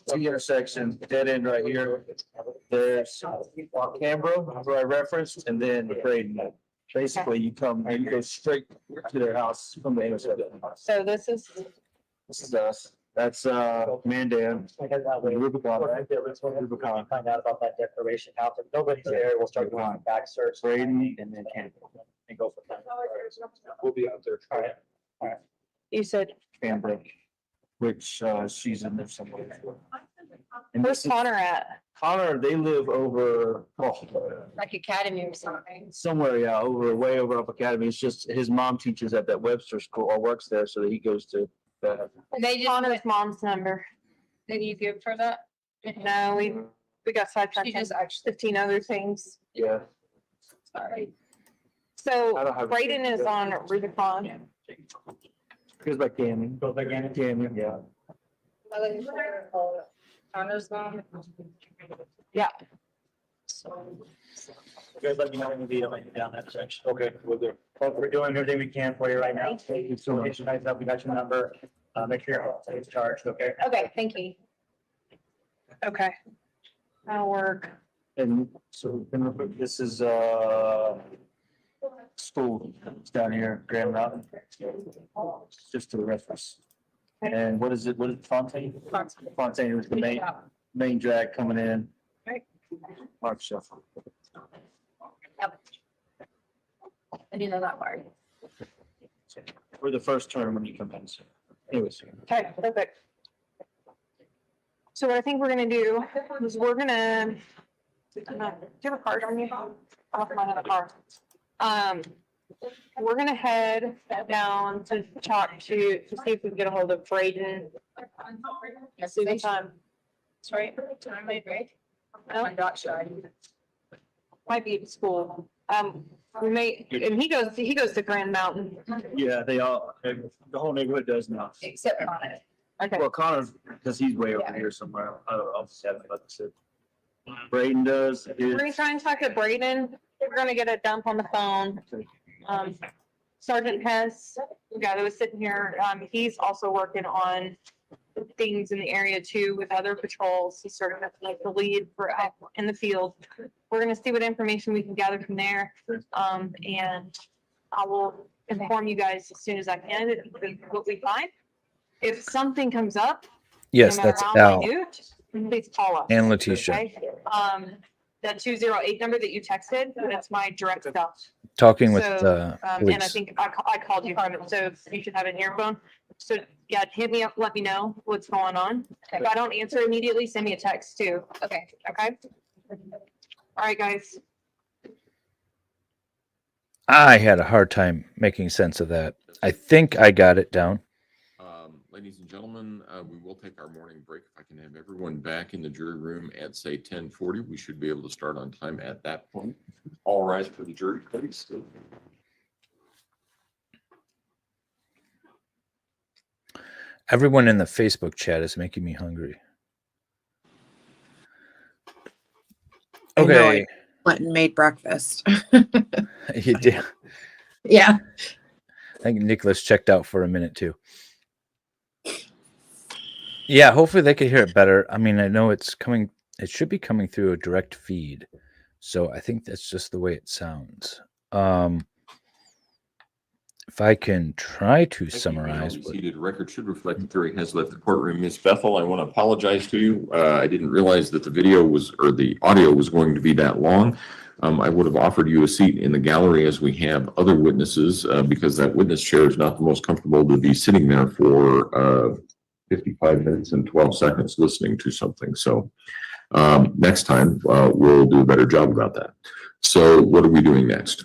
T intersection, dead end right here. There's Canberra, where I referenced, and then Braden. Basically, you go straight to their house from the intersection. So this is us. That's Mandan. Rubicon. Rubicon. Find out about that declaration house. If nobody's there, we'll start doing back search. Braden and then Canberra. And go from there. We'll be out there. All right. you said, Canberra, which she's in there somewhere. And where's Connor at? Connor, they live over, Like Academy or something. somewhere, yeah, way over up Academy. It's just his mom teaches at that Webster school or works there, so that he goes to that. They just, Connor's mom's number. did you give her that? No, we got sidetracked. She just on 15 other things. Yeah. Sorry. So I don't have- Braden is on Rubicon. Goes by Canyon. Go back in. Canyon, yeah. Connor's mom. Yeah. You guys let me know when you be down that section. Okay, we'll do. Well, we're doing everything we can for you right now. Thank you so much. Guys, up, we got your number. Make sure you're charged, okay? Okay, thank you. Okay. That'll work. And so this is school. It's down here, Grand Mountain. Just to the reference. And what is it? What is it? Fontaine? Fontaine was the main drag coming in. Right. Mark Shuffle. Yep. I do know that part. We're the first term when you come in. So anyways. Okay, perfect. So what I think we're gonna do is we're gonna Do you have a card on you? I don't have a card. We're gonna head down to talk to see if we can get a hold of Braden. See the time. That's right. Time may break. No, I'm not sure. Might be at school. We may, and he goes to Grand Mountain. Yeah, they all, the whole neighborhood does now. Except Connor. Okay. Well, Connor, because he's way over here somewhere. I'll just have like I said. Braden does. We're gonna try and talk to Braden. We're gonna get a dump on the phone. Sergeant Hess, the guy that was sitting here, he's also working on things in the area too with other patrols. He's sort of like the lead for out in the field. We're gonna see what information we can gather from there. And I will inform you guys as soon as I can what we find. If something comes up, Yes, no matter that's how Al minute, please call us. and Letecia. Okay? That 208 number that you texted, that's my direct stuff. Talking with So, and I police. think I called you from it, so you should have it in your phone. So, yeah, hit me up, let me know what's going on. If I don't answer immediately, send me a text too. Okay. Okay? All right, guys. I had a hard time making sense of that. I think I got it down. Ladies and gentlemen, we will take our morning break. If I can have everyone back in the jury room at, say, 10:40, we should be able to start on time at that point. All rise for the jury, please. Everyone in the Facebook chat is making me hungry. Okay. Went and made breakfast. You did. Yeah. I think Nicholas checked out for a minute too. Yeah, hopefully they could hear it better. I mean, I know it's coming, it should be coming through a direct feed. So I think that's just the way it sounds. If I can try to summarize. Seated record should reflect the jury has left the courtroom. Ms. Bethel, I want to apologize to you. I didn't realize that the video was, or the audio was going to be that long. I would have offered you a seat in the gallery as we have other witnesses, because that witness chair is not the most comfortable to be sitting there for 55 minutes and 12 seconds listening to something. So next time we'll do a better job about that. So what are we doing next?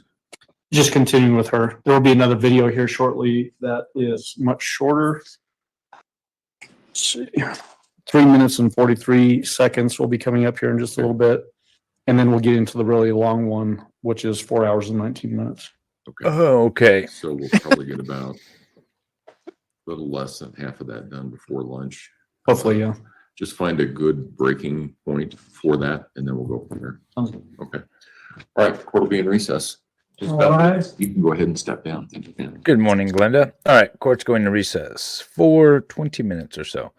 Just continuing with her. There will be another video here shortly that is much shorter. Let's see. 3 minutes and 43 seconds will be coming up here in just a little bit. And then we'll get into the really long one, which is 4 hours and 19 minutes. Okay. Oh, okay. So we'll probably get about a little less than half of that done before lunch. Hopefully, yeah. Just find a good breaking point for that, and then we'll go from there. Okay. All right, court will be in recess. You can go ahead and step down. Thank you, man. Good morning, Glenda. All right, court's going to recess for 20 minutes or so.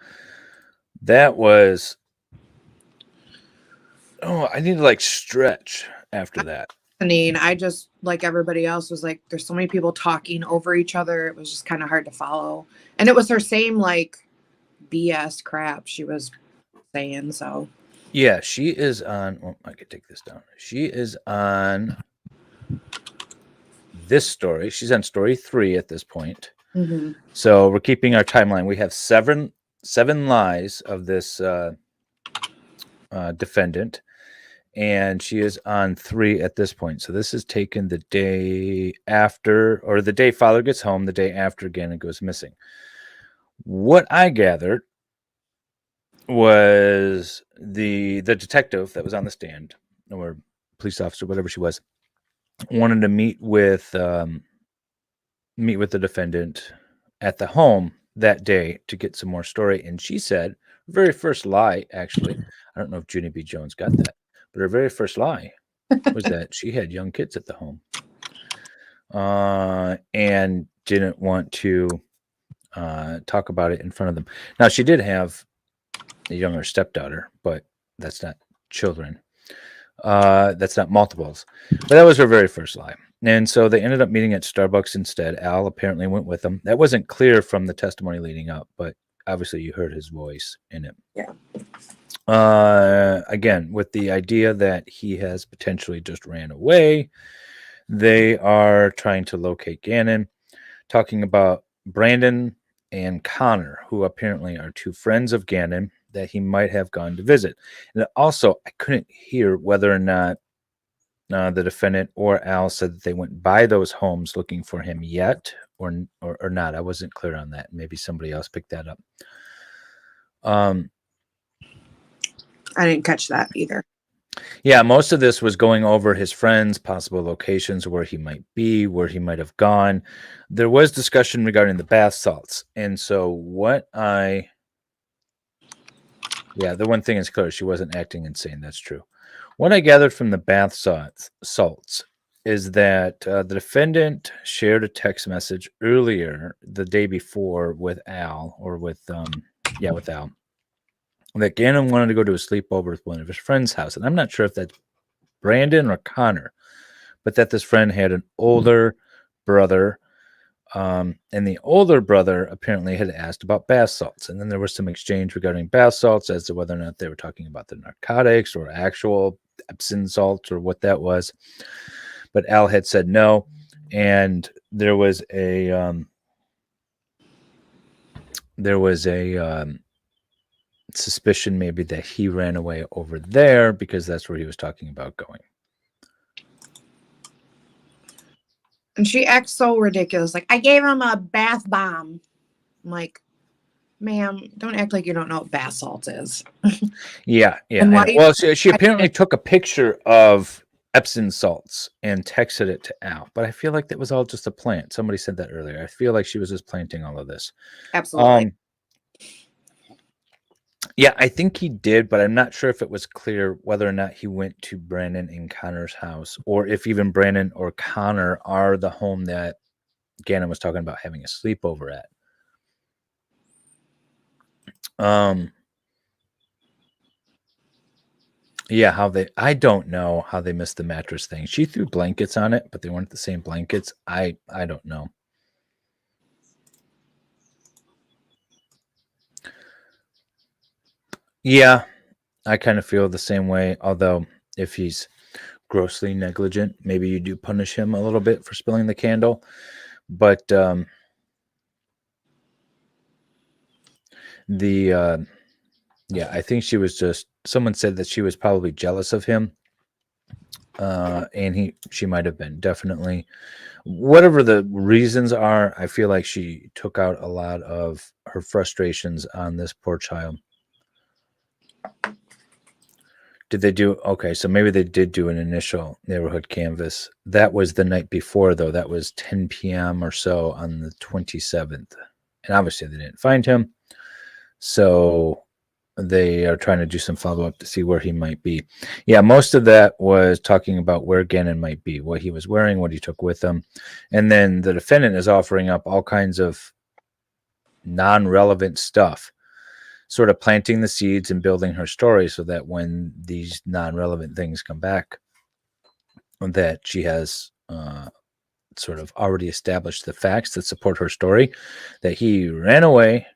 That was, I need to like stretch after that. I just, like everybody else, was like, there's so many people talking over each other. It was just kind of hard to follow. And it was her same like BS crap she was saying. So Yeah, she is on, well, I could take this down. She is on this story. She's on story 3 at this point. mm-hmm. So we're keeping our timeline. We have seven lies of this defendant, and she is on 3 at this point. So this is taken the day after, or the day father gets home, the day after Gannon goes missing. What I gathered was the detective that was on the stand, or police officer, whatever she was, wanted to meet with the defendant at the home that day to get some more story. And she said, very first lie, actually, I don't know if Junie B. Jones got that, but her very first lie was that she had young kids at the home and didn't want to talk about it in front of them. Now, she did have a younger stepdaughter, but that's not children. That's not multiples. But that was her very first lie. And so they ended up meeting at Starbucks instead. Al apparently went with them. That wasn't clear from the testimony leading up, but obviously you heard his voice in it. Yeah. Again, with the idea that he has potentially just ran away, they are trying to locate Gannon, talking about Brandon and Connor, who apparently are 2 friends of Gannon. that he might have gone to visit. And also, I couldn't hear whether or not the defendant or Al said that they went by those homes looking for him yet or not. I wasn't clear on that. Maybe somebody else picked that up. I didn't catch that either. Yeah, most of this was going over his friends, possible locations where he might be, where he might have gone. There was discussion regarding the bath salts. And so the one thing is clear. She wasn't acting insane. That's true. What I gathered from the bath salts is that the defendant shared a text message earlier the day before with Al, with Al, that Gannon wanted to go to a sleepover with one of his friends' house. And I'm not sure if that's Brandon or Connor, but that this friend had an older brother. And the older brother apparently had asked about bath salts. And then there was some exchange regarding bath salts as to whether or not they were talking about the narcotics or actual Epsom salts or what that was. But Al had said no. And there was a suspicion maybe that he ran away over there because that's where he was talking about going. And she acts so ridiculous. Like, I gave him a bath bomb. I'm like, ma'am, don't act like you don't know what bath salt is. Yeah. She apparently took a picture of Epsom salts and texted it to Al, but I feel like that was all just a plant. Somebody said that earlier. I feel like she was just planting all of this. Absolutely. Yeah, I think he did, but I'm not sure if it was clear whether or not he went to Brandon and Connor's house, or if even Brandon or Connor are the home that Gannon was talking about having a sleepover at. I don't know how they missed the mattress thing. She threw blankets on it, but they weren't the same blankets. I don't know. Yeah, I kind of feel the same way. Although if he's grossly negligent, maybe you do punish him a little bit for spilling the candle. But I think she was someone said that she was probably jealous of him. And she might have been, definitely. Whatever the reasons are, I feel like she took out a lot of her frustrations on this poor child. Did they do? Okay, so maybe they did do an initial neighborhood canvas. That was the night before, though. That was 10 p.m. or so on the 27th. And obviously they didn't find him. So they are trying to do some follow-up to see where he might be. Yeah, most of that was talking about where Gannon might be, what he was wearing, what he took with him. And then the defendant is offering up all kinds of non-relevant stuff, sort of planting the seeds and building her story so that when these non-relevant things come back, that she has sort of already established the facts that support her story, that he ran away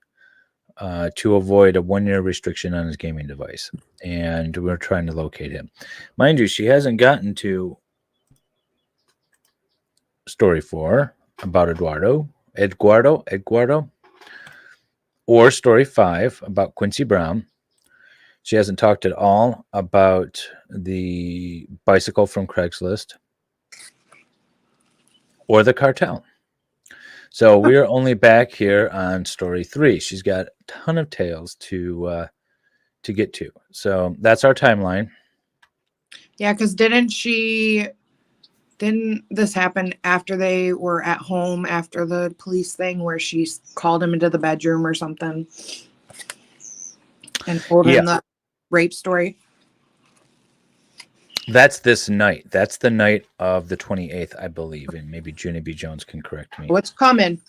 to avoid a 1-year restriction on his gaming device. And we're trying to locate him. Mind you, she hasn't gotten to story 4 about Eduardo, or story 5 about Quincy Brown. She hasn't talked at all about the bicycle from Craigslist or the cartel. So we are only back here on story 3. She's got a ton of tales to get to. So that's our timeline. Yeah, because didn't this happen after they were at home after the police thing where she called him into the bedroom or something and told him the rape story? That's this night. That's the night of the 28th, I believe. And maybe Junie B. Jones can correct me. What's coming?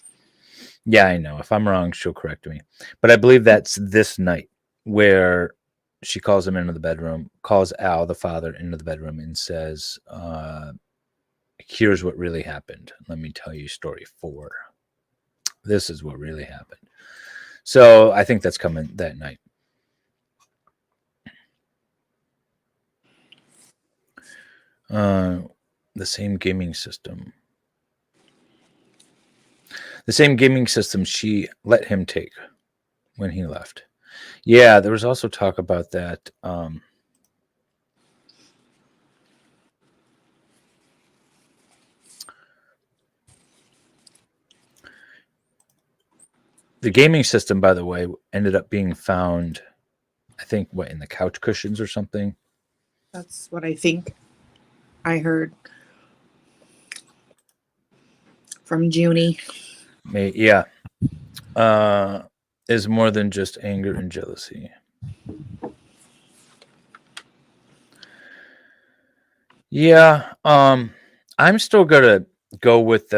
Yeah, I know. If I'm wrong, she'll correct me. But I believe that's this night where she calls him into the bedroom, calls Al, the father, into the bedroom and says, here's what really happened. Let me tell you story 4. This is what really happened. So I think that's coming that night. The same gaming system. The same gaming system she let him take when he left. Yeah, there was also talk about that. The gaming system, by the way, ended up being found, I think, what, in the couch cushions or something? That's what I think I heard from Junie. Yeah. Is more than just anger and jealousy. Yeah. I'm still gonna go with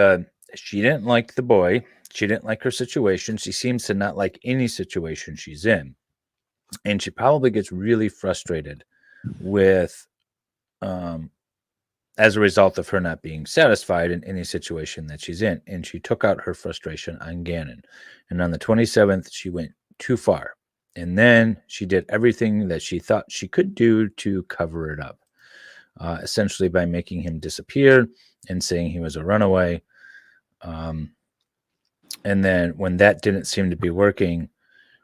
she didn't like the boy. She didn't like her situation. She seems to not like any situation she's in. And she probably gets really frustrated with as a result of her not being satisfied in any situation that she's in. And she took out her frustration on Gannon. And on the 27th, she went too far. And then she did everything that she thought she could do to cover it up, essentially by making him disappear and saying he was a runaway. And then when that didn't seem to be working,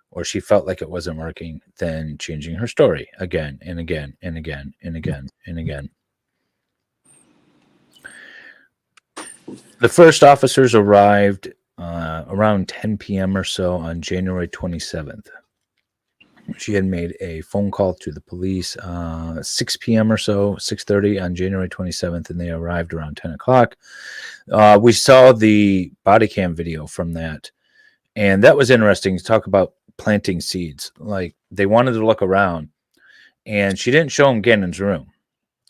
or she felt like it wasn't working, then changing her story again and again and again and again and again. The first officers arrived around 10 p.m. or so on January 27th. She had made a phone call to the police 6 p.m. or so, 6:30 on January 27th, and they arrived around 10 o'clock. We saw the body cam video from that, and that was interesting to talk about planting seeds. Like, they wanted to look around, and she didn't show them Gannon's room.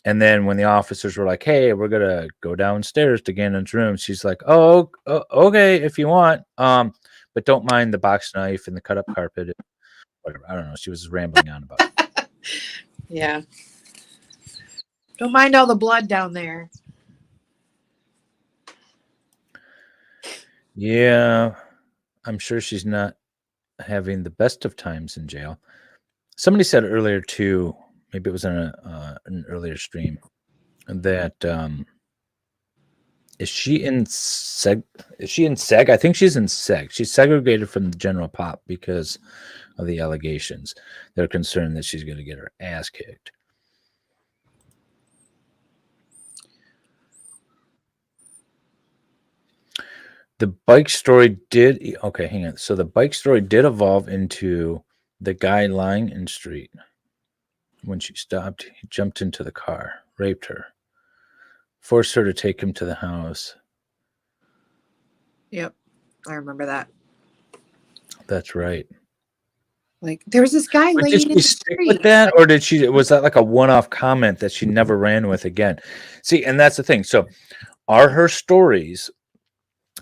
And then when the officers were like, hey, we're going to go downstairs to Gannon's room, she's like, oh, okay, if you want. But don't mind the box knife and the cut up carpet. Whatever. I don't know. She was rambling on about it. Yeah. Don't mind all the blood down there. Yeah. I'm sure she's not having the best of times in jail. Somebody said earlier, too, maybe it was on an earlier stream, that is she in seg? Is she in seg? I think she's in seg. She's segregated from the general pop because of the allegations. They're concerned that she's going to get her ass kicked. The bike story did. Okay, hang on. So the bike story did evolve into the guy lying in street. When she stopped, he jumped into the car, raped her, forced her to take him to the house. Yep, I remember that. That's right. Like, there was this guy But laying did in she the stick street. with that, or did she? Was that like a one-off comment that she never ran with again? See, and that's the thing. So, are her stories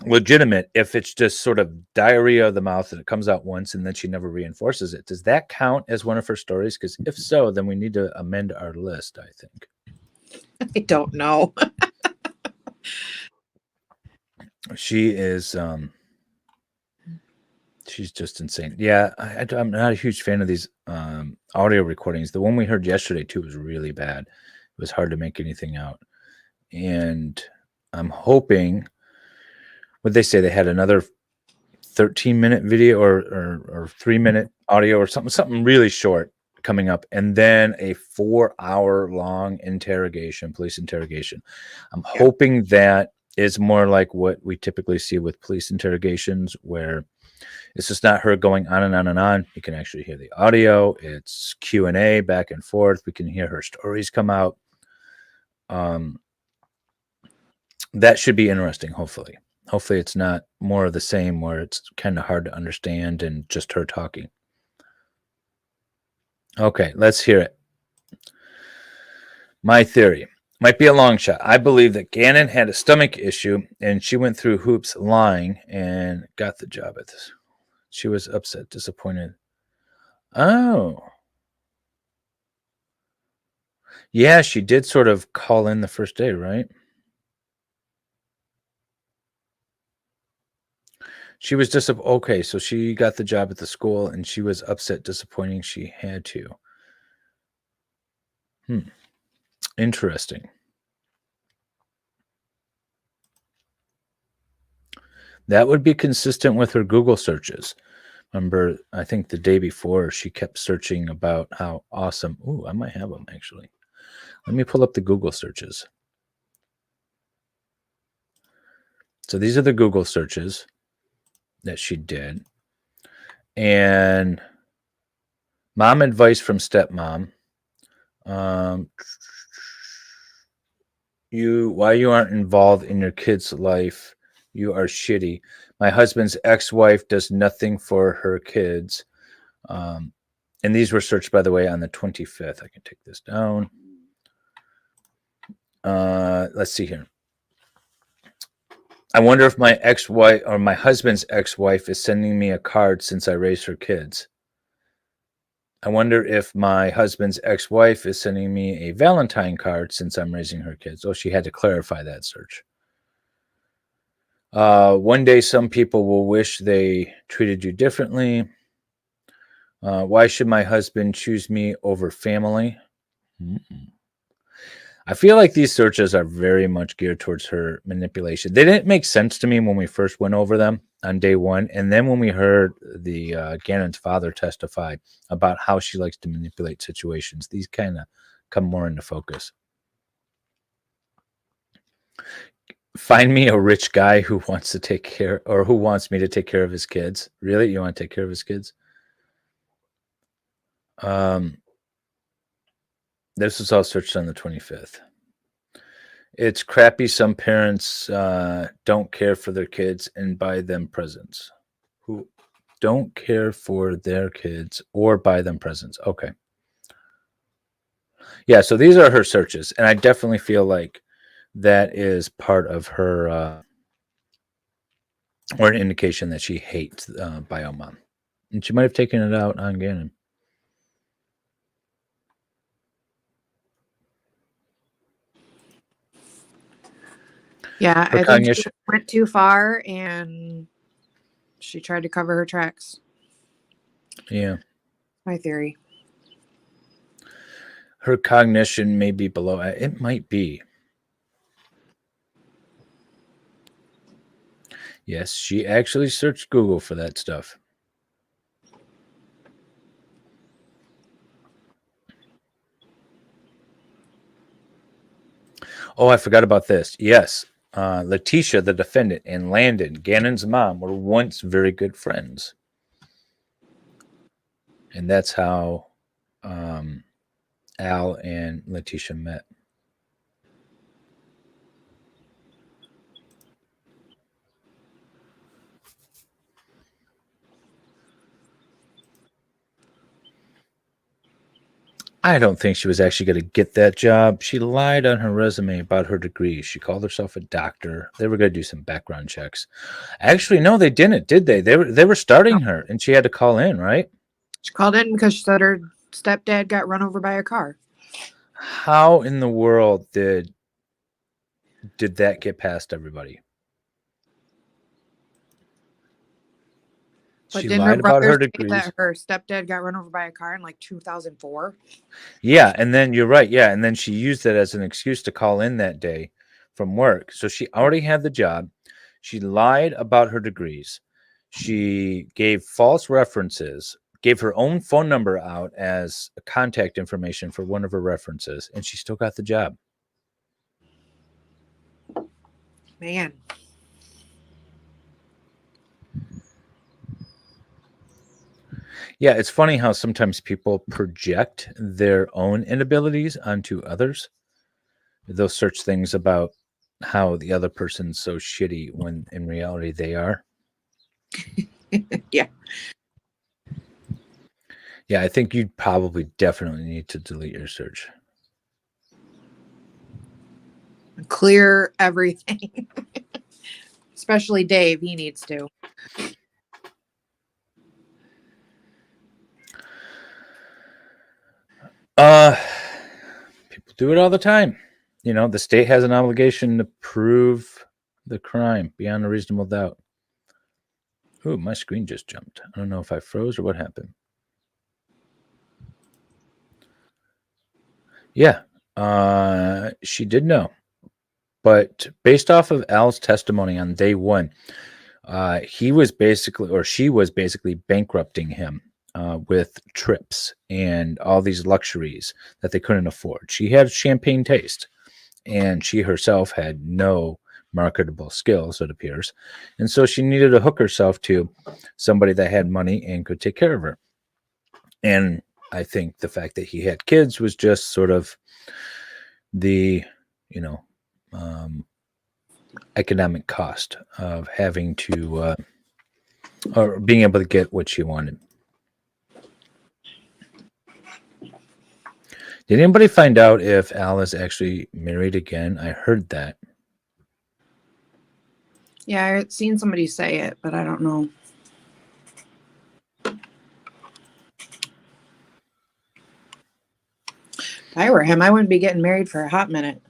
legitimate if it's just sort of diarrhea of the mouth and it comes out once and then she never reinforces it? Does that count as one of her stories? Because if so, then we need to amend our list, I think. I don't know. She is she's just insane. Yeah, I'm not a huge fan of these audio recordings. The one we heard yesterday too was really bad. It was hard to make anything out. And I'm hoping, what they say, they had another 13-minute video or 3-minute audio or something really short coming up, and then a 4-hour long police interrogation. I'm hoping that is more like what we typically see with police interrogations, where it's just not her going on and on and on. You can actually hear the audio. It's Q&A back and forth. We can hear her stories come out. That should be interesting, hopefully. Hopefully it's not more of the same where it's kind of hard to understand and just her talking. Okay, let's hear it. My theory might be a long shot. I believe that Gannon had a stomach issue and she went through hoops lying and got the job at this. She was upset, disappointed. Oh. Yeah, she did sort of call in the first day, right? She was okay, so she got the job at the school and she was upset, disappointing she had to. Interesting. That would be consistent with her Google searches, Remember, I think the day before she kept searching about how awesome. Ooh, I might have them actually. Let me pull up the Google searches. So these are the Google searches that she did. And mom advice from stepmom. Why you aren't involved in your kid's life. You are shitty. My husband's ex-wife does nothing for her kids. And these were searched, by the way, on the 25th. I can take this down. Let's see here. I wonder if my ex-wife or my husband's ex-wife is sending me a card since I raised her kids. I wonder if my husband's ex-wife is sending me a Valentine card since I'm raising her kids. Oh, she had to clarify that search. One day, some people will wish they treated you differently. Why should my husband choose me over family? I feel like these searches are very much geared towards her manipulation. They didn't make sense to me when we first went over them on day one. And then when we heard the Gannon's father testify about how she likes to manipulate situations, these kind of come more into focus. Find me a rich guy who wants to take care or who wants me to take care of his kids. Really? You want to take care of his kids? This was all searched on the 25th. It's crappy. Some parents don't care for their kids and buy them presents. Who don't care for their kids or buy them presents. Okay. Yeah, so these are her searches. And I definitely feel like that is part of her or an indication that she hates bio mom. And she might have taken it out on Gannon. Yeah, Her I think cognition. she went too far and she tried to cover her tracks. Yeah. My theory. Her cognition may be below. It might be. Yes, she actually searched Google for that stuff. Oh, I forgot about this. Yes, Letecia, the defendant, and Landon, Gannon's mom, were once very good friends. And that's how Al and Letecia met. I don't think she was actually going to get that job. She lied on her resume about her degree. She called herself a doctor. They were going to do some background checks. Actually, no, they didn't, did they? They were starting her, and she had to call in, right? She called in because she said her stepdad got run over by a car. How in the world did that get past everybody? But She didn't lied her about her brother say degrees. that her stepdad got run over by a car in like 2004? Yeah, and then you're right. Yeah, and then she used that as an excuse to call in that day from work. So she already had the job. She lied about her degrees. She gave false references, gave her own phone number out as contact information for one of her references, and she still got the job. Man. Yeah, it's funny how sometimes people project their own inabilities onto others. They'll search things about how the other person's so shitty when in reality they are. Yeah. Yeah, I think you'd probably definitely need to delete your search. Clear everything. Especially Dave, he needs to. People do it all the time. You know, the state has an obligation to prove the crime beyond a reasonable doubt. Ooh, my screen just jumped. I don't know if I froze or what happened. Yeah, she did know. But based off of Al's testimony on day one, he was basically, or she was basically bankrupting him with trips and all these luxuries that they couldn't afford. She had champagne taste, and she herself had no marketable skills, it appears. And so she needed to hook herself to somebody that had money and could take care of her. And I think the fact that he had kids was just sort of the, economic cost of having to, or being able to get what she wanted. Did anybody find out if Al is actually married again? I heard that. Yeah, I've seen somebody say it, but I don't know. If I were him, I wouldn't be getting married for a hot minute.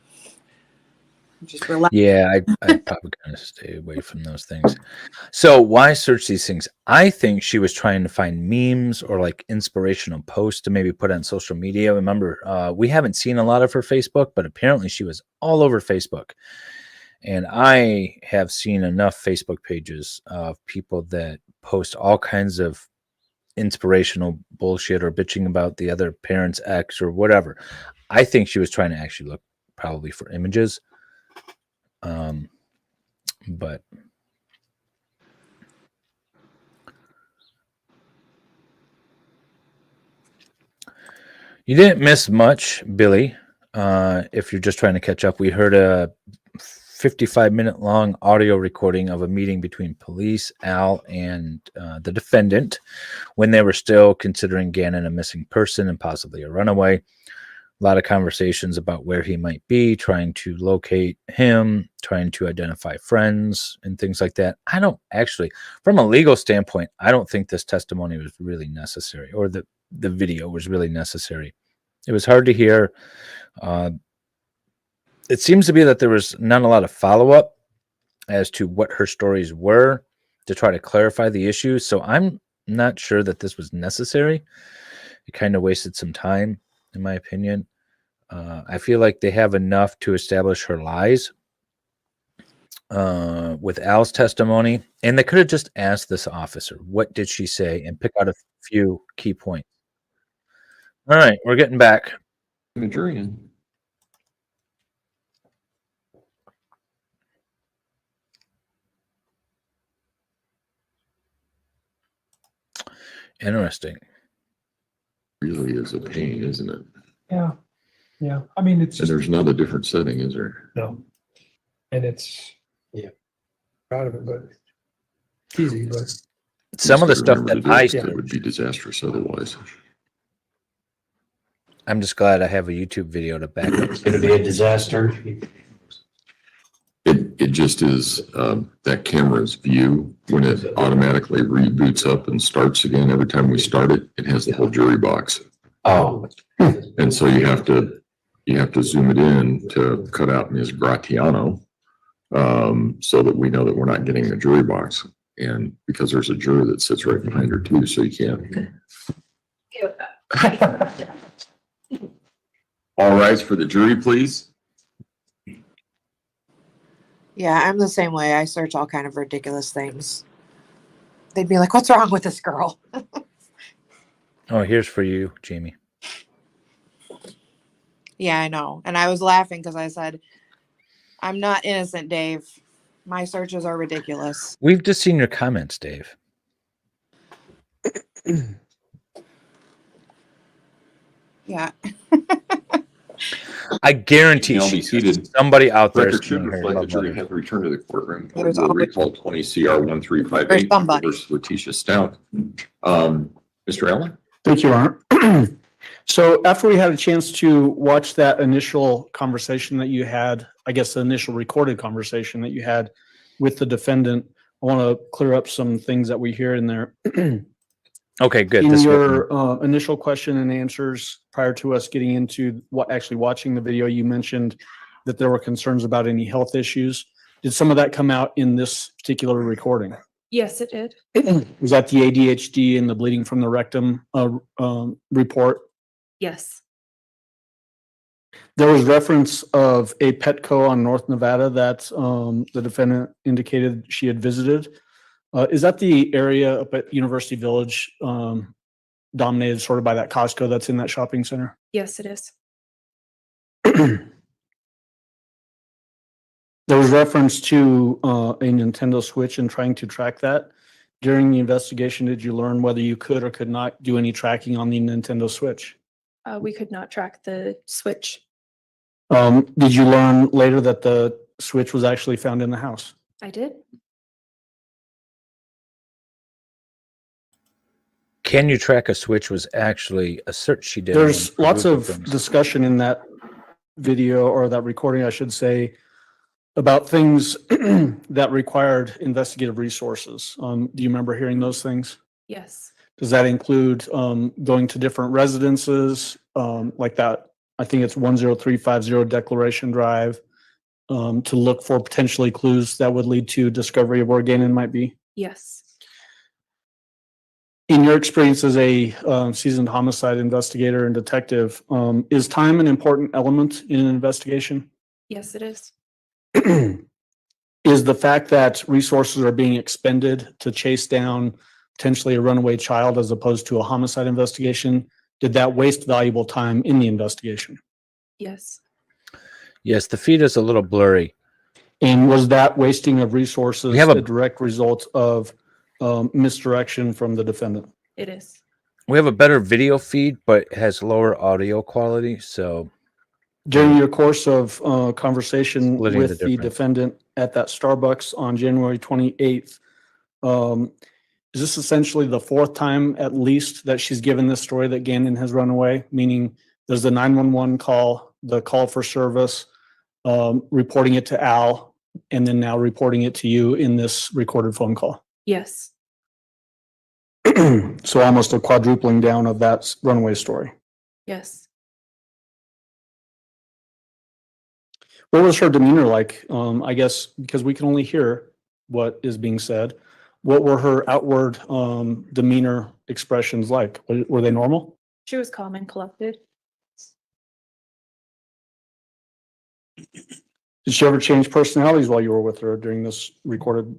Just relax. Yeah, I'd probably kind of stay away from those things. So why search these things? I think she was trying to find memes or like inspirational posts to maybe put on social media. Remember, we haven't seen a lot of her Facebook, but apparently she was all over Facebook. And I have seen enough Facebook pages of people that post all kinds of inspirational bullshit or bitching about the other parent's ex or whatever. I think she was trying to actually look probably for images. But you didn't miss much, Billy. If you're just trying to catch up, we heard a 55-minute long audio recording of a meeting between police, Al, and the defendant when they were still considering Gannon a missing person and possibly a runaway. A lot of conversations about where he might be, trying to locate him, trying to identify friends and things like that. I don't actually, from a legal standpoint, I don't think this testimony was really necessary, or the video was really necessary. It was hard to hear. It seems to be that there was not a lot of follow-up as to what her stories were to try to clarify the issue. So I'm not sure that this was necessary. It kind of wasted some time, in my opinion. I feel like they have enough to establish her lies with Al's testimony, and they could have just asked this officer, what did she say, and pick out a few key points. All right, we're getting back. The jury in. Interesting. Really is a pain, isn't it? Yeah. Yeah. I mean, it's And just, there's not a different setting, is there? no. And it's, yeah, proud of it, but it's easy, but Some of the Just stuff remember that to do I it. It would be disastrous otherwise. I'm just glad I have a YouTube video to back up. It's going to be a disaster. It just is, that camera's view, when it automatically reboots up and starts again, every time we start it, it has the whole jury box. Oh, And so you have to zoom it in to cut out Ms. Gratiano, so that we know that we're not getting the jury box. And because there's a juror that sits right behind her too, so you can't. All rise for the jury, please. Yeah, I'm the same way. I search all kind of ridiculous things. They'd be like, what's wrong with this girl? Oh, here's for you, Jamie. Yeah, I know. And I was laughing because I said, I'm not innocent, Dave. My searches are ridiculous. We've just seen your comments, Dave. Yeah. I guarantee I'll be seated. somebody out there. Record should reflect the jury has returned to the courtroom. There's We'll always- recall 20 CR 1358 somebody. versus Letecia Stauch. Mr. Allen? Thank you, Your Honor. So after we had a chance to watch that initial conversation that you had, I guess the initial recorded conversation that you had with the defendant, I want to clear up some things that we hear in there. Okay, good. In This your initial question and answers prior to us getting into actually watching the video, you mentioned that there were concerns about any health issues. Did some of that come out in this particular recording? Yes, it did. Was that the ADHD and the bleeding from the rectum report? Yes. There was reference of a Petco on North Nevada that the defendant indicated she had visited. Is that the area up at University Village, dominated sort of by that Costco that's in that shopping center? Yes, it is. There was reference to a Nintendo Switch and trying to track that. During the investigation, did you learn whether you could or could not do any tracking on the Nintendo Switch? We could not track the switch. Did you learn later that the Switch was actually found in the house? I did. Can you track a switch was actually a search she did. There's on lots Google of things. discussion in that video, or that recording, I should say, about things that required investigative resources. Do you remember hearing those things? Yes. Does that include going to different residences, like that? I think it's 10350 Declaration Drive, to look for potentially clues that would lead to discovery of where Gannon might be? Yes. In your experience as a seasoned homicide investigator and detective, is time an important element in an investigation? Yes, it is. Is the fact that resources are being expended to chase down potentially a runaway child as opposed to a homicide investigation, did that waste valuable time in the investigation? Yes. Yes, the feed is a little blurry. And was that wasting of resources We have a- a direct result of misdirection from the defendant? It is. We have a better video feed, but it has lower audio quality. So During your course of conversation Splitting with the the difference. defendant at that Starbucks on January 28th, is this essentially the fourth time at least that she's given this story that Gannon has run away? Meaning there's the 911 call, the call for service, reporting it to Al, and then now reporting it to you in this recorded phone call. Yes. So almost a quadrupling down of that runaway story. Yes. What was her demeanor like? I guess because we can only hear what is being said. What were her outward demeanor expressions like? Were they normal? She was calm and collected. Did she ever change personalities while you were with her during this recorded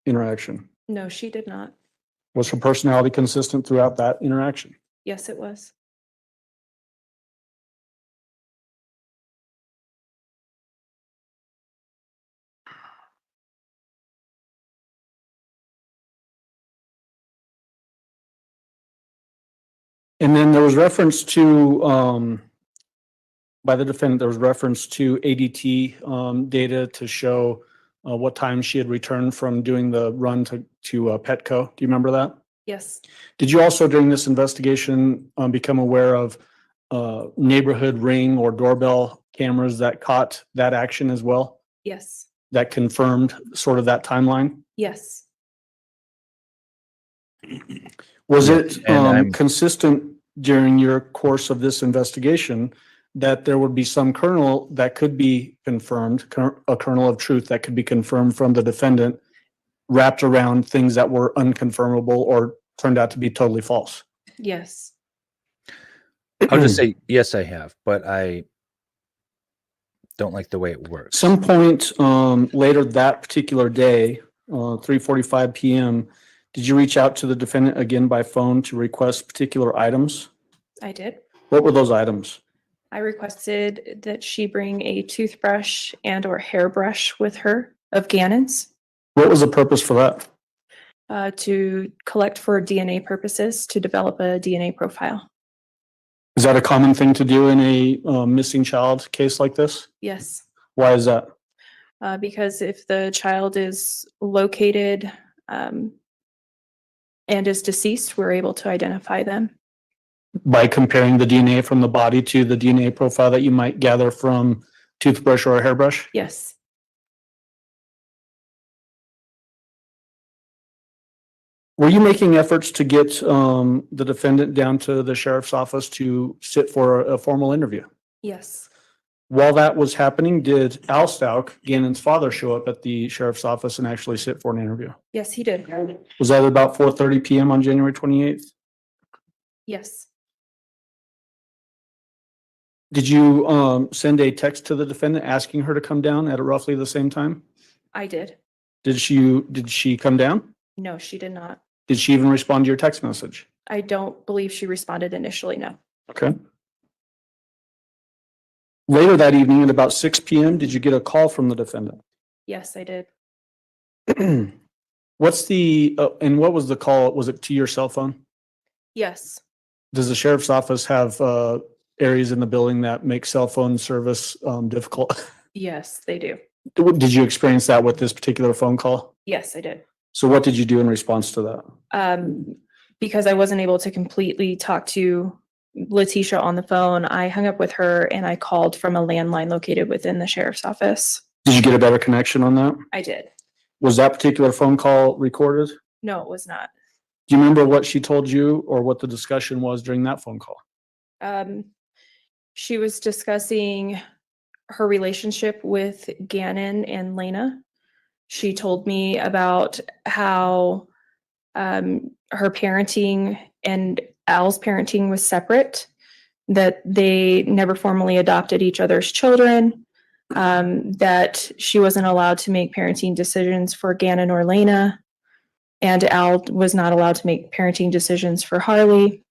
interaction? No, she did not. Was her personality consistent throughout that interaction? Yes, it was. And then there was reference to, by the defendant, there was reference to ADT data to show what time she had returned from doing the run to Petco. Do you remember that? Yes. Did you also during this investigation become aware of neighborhood ring or doorbell cameras that caught that action as well? Yes. That confirmed sort of that timeline? Yes. Was Yeah, it and I'm- consistent during your course of this investigation that there would be some kernel that could be confirmed, a kernel of truth that could be confirmed from the defendant wrapped around things that were unconfirmable or turned out to be totally false? Yes. I'll just say, yes, I have, but I don't like the way it works. Some point later that particular day, 3:45 p.m., did you reach out to the defendant again by phone to request particular items? I did. What were those items? I requested that she bring a toothbrush and or hairbrush with her of Gannon's What was the purpose for that? to collect for DNA purposes to develop a DNA profile. Is that a common thing to do in a missing child case like this? Yes. Why is that? Because if the child is located and is deceased, we're able to identify them. By comparing the DNA from the body to the DNA profile that you might gather from toothbrush or a hairbrush? Yes. Were you making efforts to get the defendant down to the sheriff's office to sit for a formal interview? Yes. While that was happening, did Al Stauch, Gannon's father, show up at the sheriff's office and actually sit for an interview? Yes, he did. Was that about 4:30 p.m. on January 28th? Yes. Did you send a text to the defendant asking her to come down at roughly the same time? I did. Did she come down? No, she did not. Did she even respond to your text message? I don't believe she responded initially, no. Okay. Later that evening at about 6 p.m., did you get a call from the defendant? Yes, I did. What's the, and what was the call? Was it to your cell phone? Yes. Does the sheriff's office have areas in the building that make cell phone service difficult? Yes, they do. Did you experience that with this particular phone call? Yes, I did. So what did you do in response to that? Because I wasn't able to completely talk to Letecia on the phone, I hung up with her and I called from a landline located within the sheriff's office. Did you get a better connection on that? I did. Was that particular phone call recorded? No, it was not. Do you remember what she told you or what the discussion was during that phone call? She was discussing her relationship with Gannon and Lena. She told me about how her parenting and Al's parenting was separate, that they never formally adopted each other's children, that she wasn't allowed to make parenting decisions for Gannon or Lena, and Al was not allowed to make parenting decisions for Harley.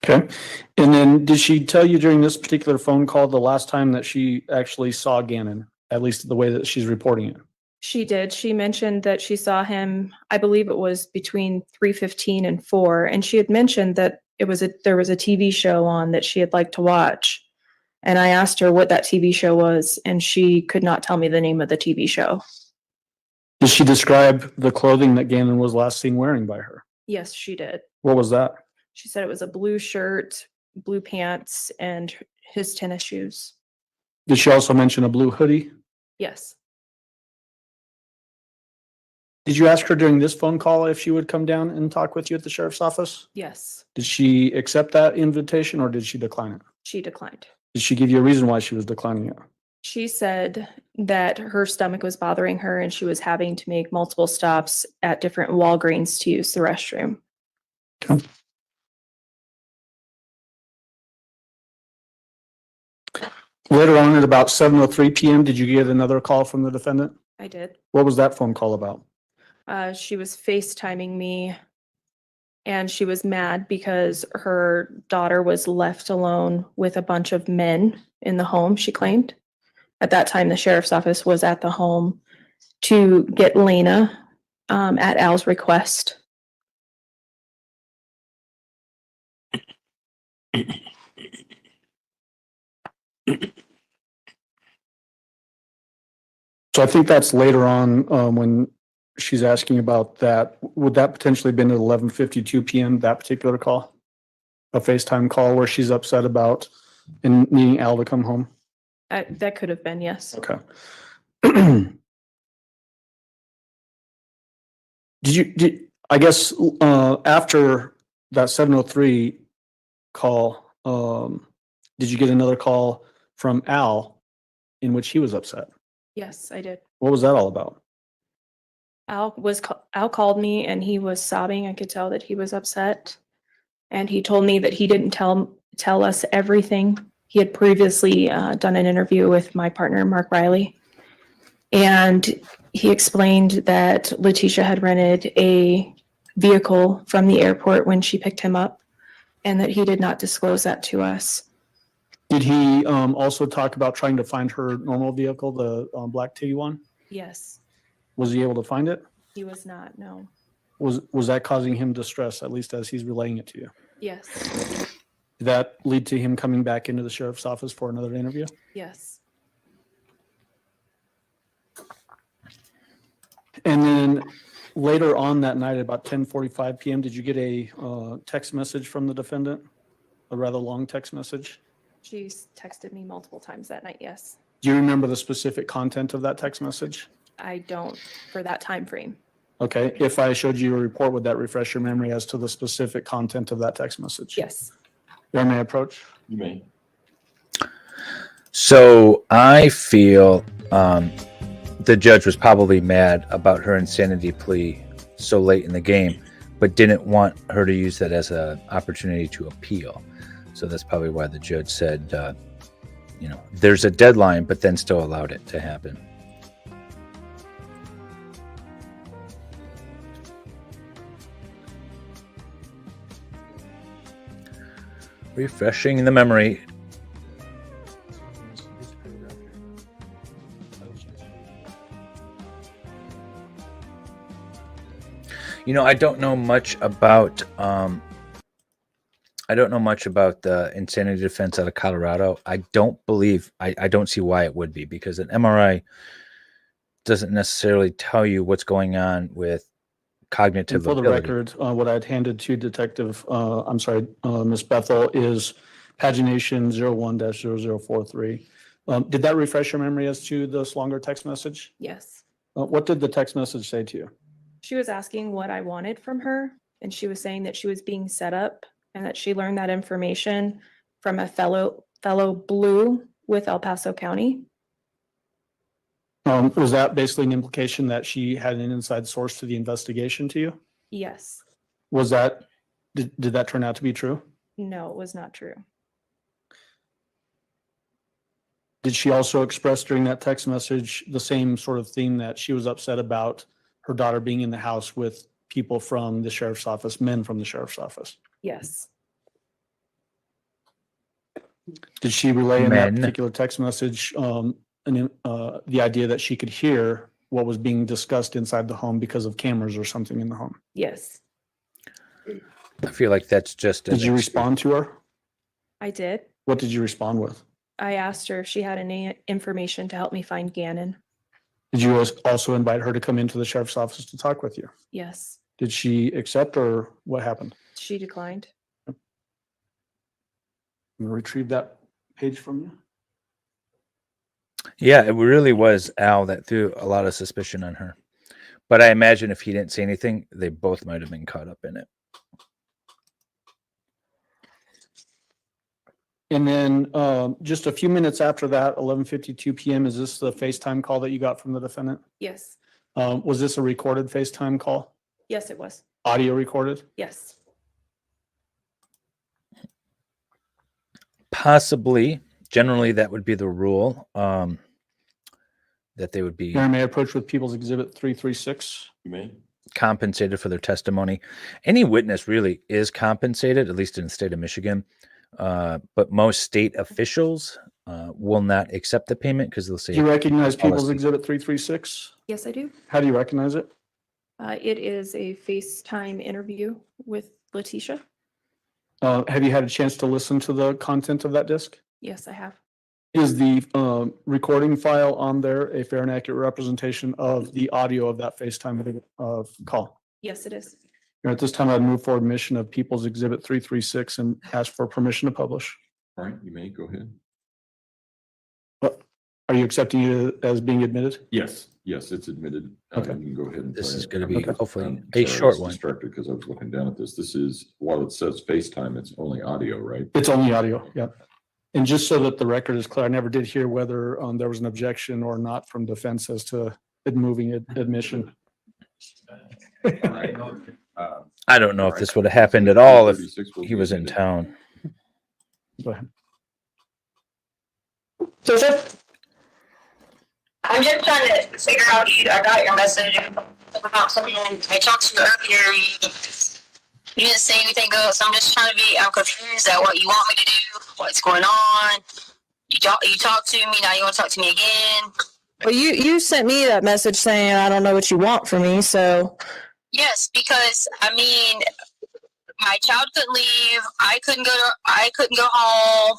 Okay. And then did she tell you during this particular phone call the last time that she actually saw Gannon, at least the way that she's reporting it? She did. She mentioned that she saw him, I believe it was between 3:15 and 4, and she had mentioned that there was a TV show on that she had liked to watch. And I asked her what that TV show was, and she could not tell me the name of the TV show. Did she describe the clothing that Gannon was last seen wearing by her? Yes, she did. What was that? She said it was a blue shirt, blue pants, and his tennis shoes. Did she also mention a blue hoodie? Yes. Did you ask her during this phone call if she would come down and talk with you at the sheriff's office? Yes. Did she accept that invitation or did she decline it? She declined. Did she give you a reason why she was declining it? She said that her stomach was bothering her and she was having to make multiple stops at different Walgreens to use the restroom. Okay. Later on at about 7:03 p.m., did you get another call from the defendant? I did. What was that phone call about? She was FaceTiming me and she was mad because her daughter was left alone with a bunch of men in the home, she claimed. At that time, the sheriff's office was at the home to get Lena at Al's request. So I think that's later on when she's asking about that. Would that potentially have been at 11:52 p.m., that particular call? A FaceTime call where she's upset about and needing Al to come home? That could have been, yes. Okay. I guess after that 7:03 call, did you get another call from Al in which he was upset? Yes, I did. What was that all about? Al called me and he was sobbing. I could tell that he was upset. And he told me that he didn't tell us everything. He had previously done an interview with my partner, Mark Riley. And he explained that Letecia had rented a vehicle from the airport when she picked him up and that he did not disclose that to us. Did he also talk about trying to find her normal vehicle, the black Tiguan? Yes. Was he able to find it? He was not, no. Was that causing him distress, at least as he's relaying it to you? Yes. Did that lead to him coming back into the sheriff's office for another interview? Yes. And then later on that night, at about 10:45 p.m., did you get a text message from the defendant? A rather long text message? She's texted me multiple times that night, yes. Do you remember the specific content of that text message? I don't for that time frame. Okay. If I showed you a report, would that refresh your memory as to the specific content of that text message? Yes. Your may approach. You may. So I feel the judge was probably mad about her insanity plea so late in the game, but didn't want her to use that as an opportunity to appeal. So that's probably why the judge said, there's a deadline, but then still allowed it to happen. Refreshing the memory. You know, I don't know much about the insanity defense out of Colorado. I don't believe I don't see why it would be, because an MRI doesn't necessarily tell you what's going on with cognitive And for the ability. record, what I'd handed to Ms. Bethel is pagination 01-0043. Did that refresh your memory as to this longer text message? Yes. What did the text message say to you? She was asking what I wanted from her, and she was saying that she was being set up and that she learned that information from a fellow Blue with El Paso County. Was that basically an implication that she had an inside source to the investigation to you? Yes. Was that, did that turn out to be true? No, it was not true. Did she also express during that text message the same sort of theme, that she was upset about her daughter being in the house with people from the sheriff's office, men from the sheriff's office? Yes. Did she relay in that Men. particular text message the idea that she could hear what was being discussed inside the home because of cameras or something in the home? Yes, I feel like that's just. Did you respond to her? I did. What did you respond with? I asked her if she had any information to help me find Gannon. Did you also invite her to come into the sheriff's office to talk with you? Yes, Did she accept, or what happened? she declined. I'm gonna retrieve that page from you. Yeah, it really was Al that threw a lot of suspicion on her. But I imagine if he didn't say anything, they both might have been caught up in it. And then just a few minutes after that, 11:52 p.m., is this the FaceTime call that you got from the defendant? Yes, Was this a recorded FaceTime call? yes, it was. Audio recorded? Yes. Possibly. Generally, that would be the rule. That they would be Mayor, may I approach with People's Exhibit 336? You may. compensated for their testimony. Any witness really is compensated, at least in the state of Michigan. But most state officials will not accept the payment because they'll say. Do you recognize People's policy. Exhibit 336? Yes, I do. How do you recognize it? It is a FaceTime interview with Letecia. Have you had a chance to listen to the content of that disc? Yes, I have. Is the recording file on there a fair and accurate representation of the audio of that FaceTime call? Yes, it is. At this time, I'd move for admission of People's Exhibit 336 and ask for permission to publish. All right, you may go ahead. Are you accepting it as being admitted? Yes, it's admitted. Okay. You can go ahead and. This play is it. going to be Okay. hopefully I'm a sorry, I short was one. distracted because I was looking down at this. This is, while it says FaceTime, it's only audio, right? It's only audio, yeah. And just so that the record is clear, I never did hear whether there was an objection or not from defense as to it moving admission. I don't know if this would have happened at all if he was in town. Go ahead. I'm just trying to figure out, I got your message about something I talked to you earlier. You didn't say anything else. I'm just trying to I'm confused at what you want me to do, what's going on. You talked to me, now you want to talk to me again. Well, you sent me that message saying, I don't know what you want from me, so. Yes, because I mean, my child couldn't leave. I couldn't go home.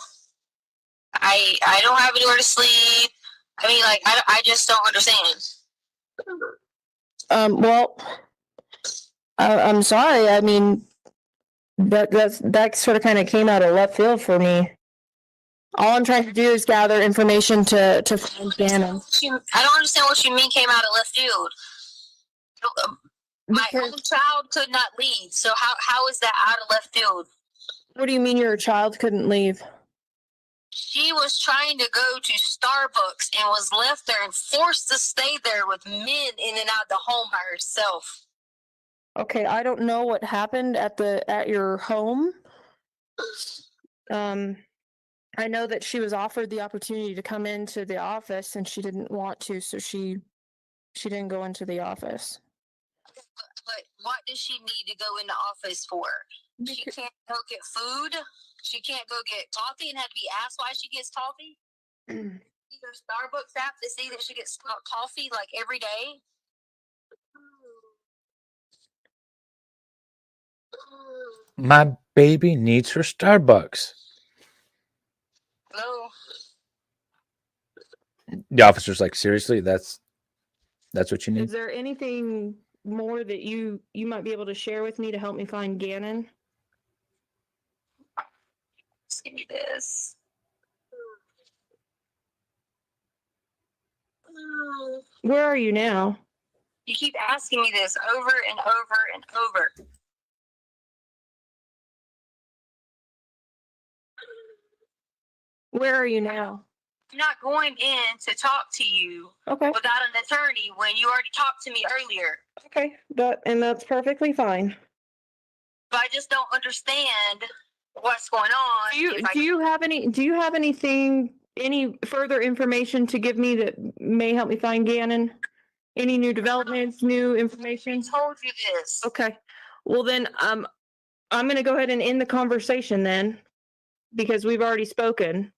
I don't have anywhere to sleep. I mean, like, I just don't understand. Well, I'm sorry. I mean, that sort of kind of came out of left field for me. All I'm trying to do is gather information to find Gannon. I don't understand what you mean came out of left field. My own child could not leave. So how is that out of left field? What do you mean your child couldn't leave? She was trying to go to Starbucks and was left there and forced to stay there with men in and out the home by herself. Okay, I don't know what happened at your home. I know that she was offered the opportunity to come into the office and she didn't want to, so she didn't go into the office. But what does she need to go in the office for? She can't go get food. She can't go get coffee and had to be asked why she gets coffee. Either Starbucks app to see that she gets coffee like every day. My baby needs her Starbucks. No. The officer's like, seriously, that's what you Is need? there anything more that you might be able to share with me to help me find Gannon? Give me this. Where are you now? You keep asking me this over and over and over. Where are you now? I'm not going in to talk to you Okay. without an attorney when you already talked to me earlier. Okay. That's perfectly fine. But I just don't understand what's going on. Do you have anything, any further information to give me that may help me find Gannon? Any new developments, new information? I told you this. Okay. Well then, I'm gonna go ahead and end the conversation then, because we've already spoken.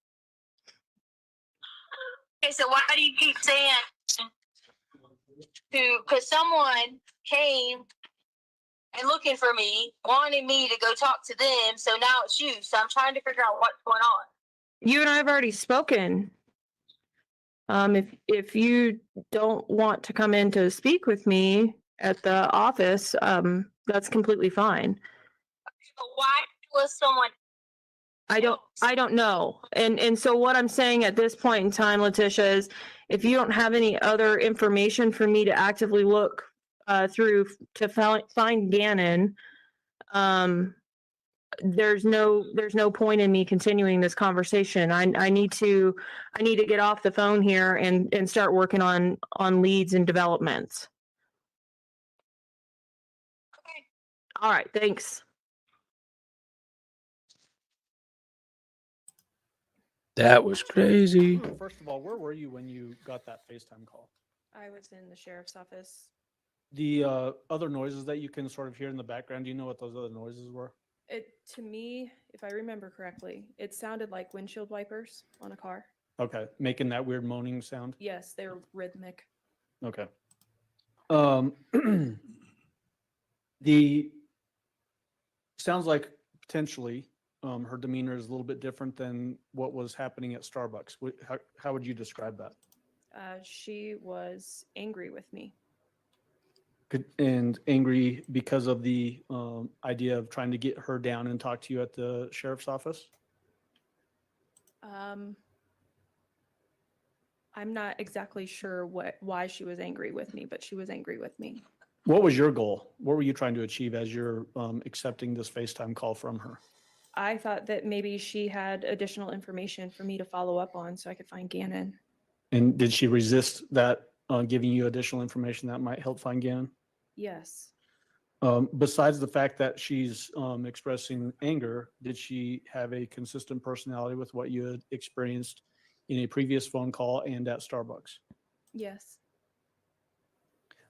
Okay, so why do you keep saying because someone came and looking for me, wanted me to go talk to them, so now it's you. So I'm trying to figure out what's going on. You and I have already spoken. If you don't want to come in to speak with me at the office, that's completely fine. But why was someone? I don't know. And so what I'm saying at this point in time, Letecia, is if you don't have any other information for me to actively look through to find Gannon, there's no point in me continuing this conversation. I need to get off the phone here and start working on leads and developments. Okay. All right, thanks. That was crazy. First of all, where were you when you got that FaceTime call? I was in the sheriff's office. The other noises that you can sort of hear in the background, do you know what those other noises were? To me, if I remember correctly, it sounded like windshield wipers on a car. Okay, making that weird moaning sound? Yes, they're rhythmic. Okay. The sounds like potentially her demeanor is a little bit different than what was happening at Starbucks. How would you describe that? She was angry with me. And angry because of the idea of trying to get her down and talk to you at the sheriff's office? I'm not exactly sure why she was angry with me, but she was angry with me. What was your goal? What were you trying to achieve as you're accepting this FaceTime call from her? I thought that maybe she had additional information for me to follow up on so I could find Gannon. And did she resist that giving you additional information that might help find Gannon? Yes. Besides the fact that she's expressing anger, did she have a consistent personality with what you had experienced in a previous phone call and at Starbucks? Yes.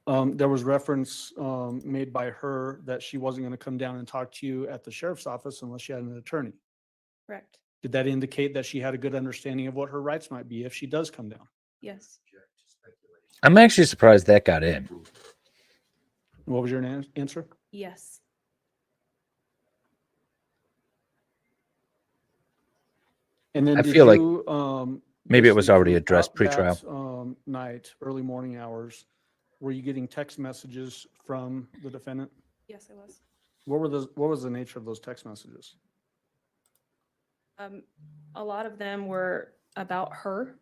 There was reference made by her that she wasn't going to come down and talk to you at the sheriff's office unless she had an attorney. Correct. Did that indicate that she had a good understanding of what her rights might be if she does come down? Yes. I'm actually surprised that got in. What was your answer? Yes. And then I did feel like you, maybe it was basically already addressed throughout pre-trial. that, night, early morning hours, were you getting text messages from the defendant? Yes, I was. What was the nature of those text messages? A lot of them were about her,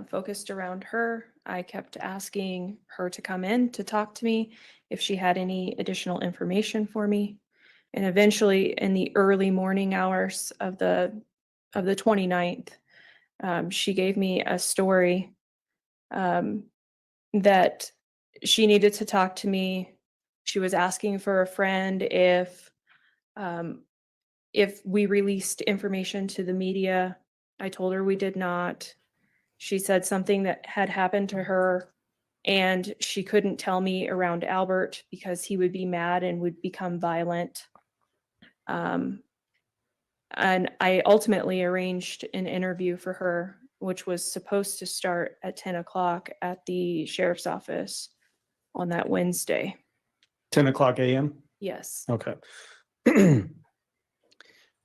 focused around her. I kept asking her to come in to talk to me if she had any additional information for me. And eventually in the early morning hours of the 29th, she gave me a story that she needed to talk to me. She was asking for a friend if we released information to the media. I told her we did not. She said something that had happened to her and she couldn't tell me around Albert because he would be mad and would become violent. And I ultimately arranged an interview for her, which was supposed to start at 10 o'clock at the sheriff's office on that Wednesday. 10 o'clock a.m.? Yes. Okay.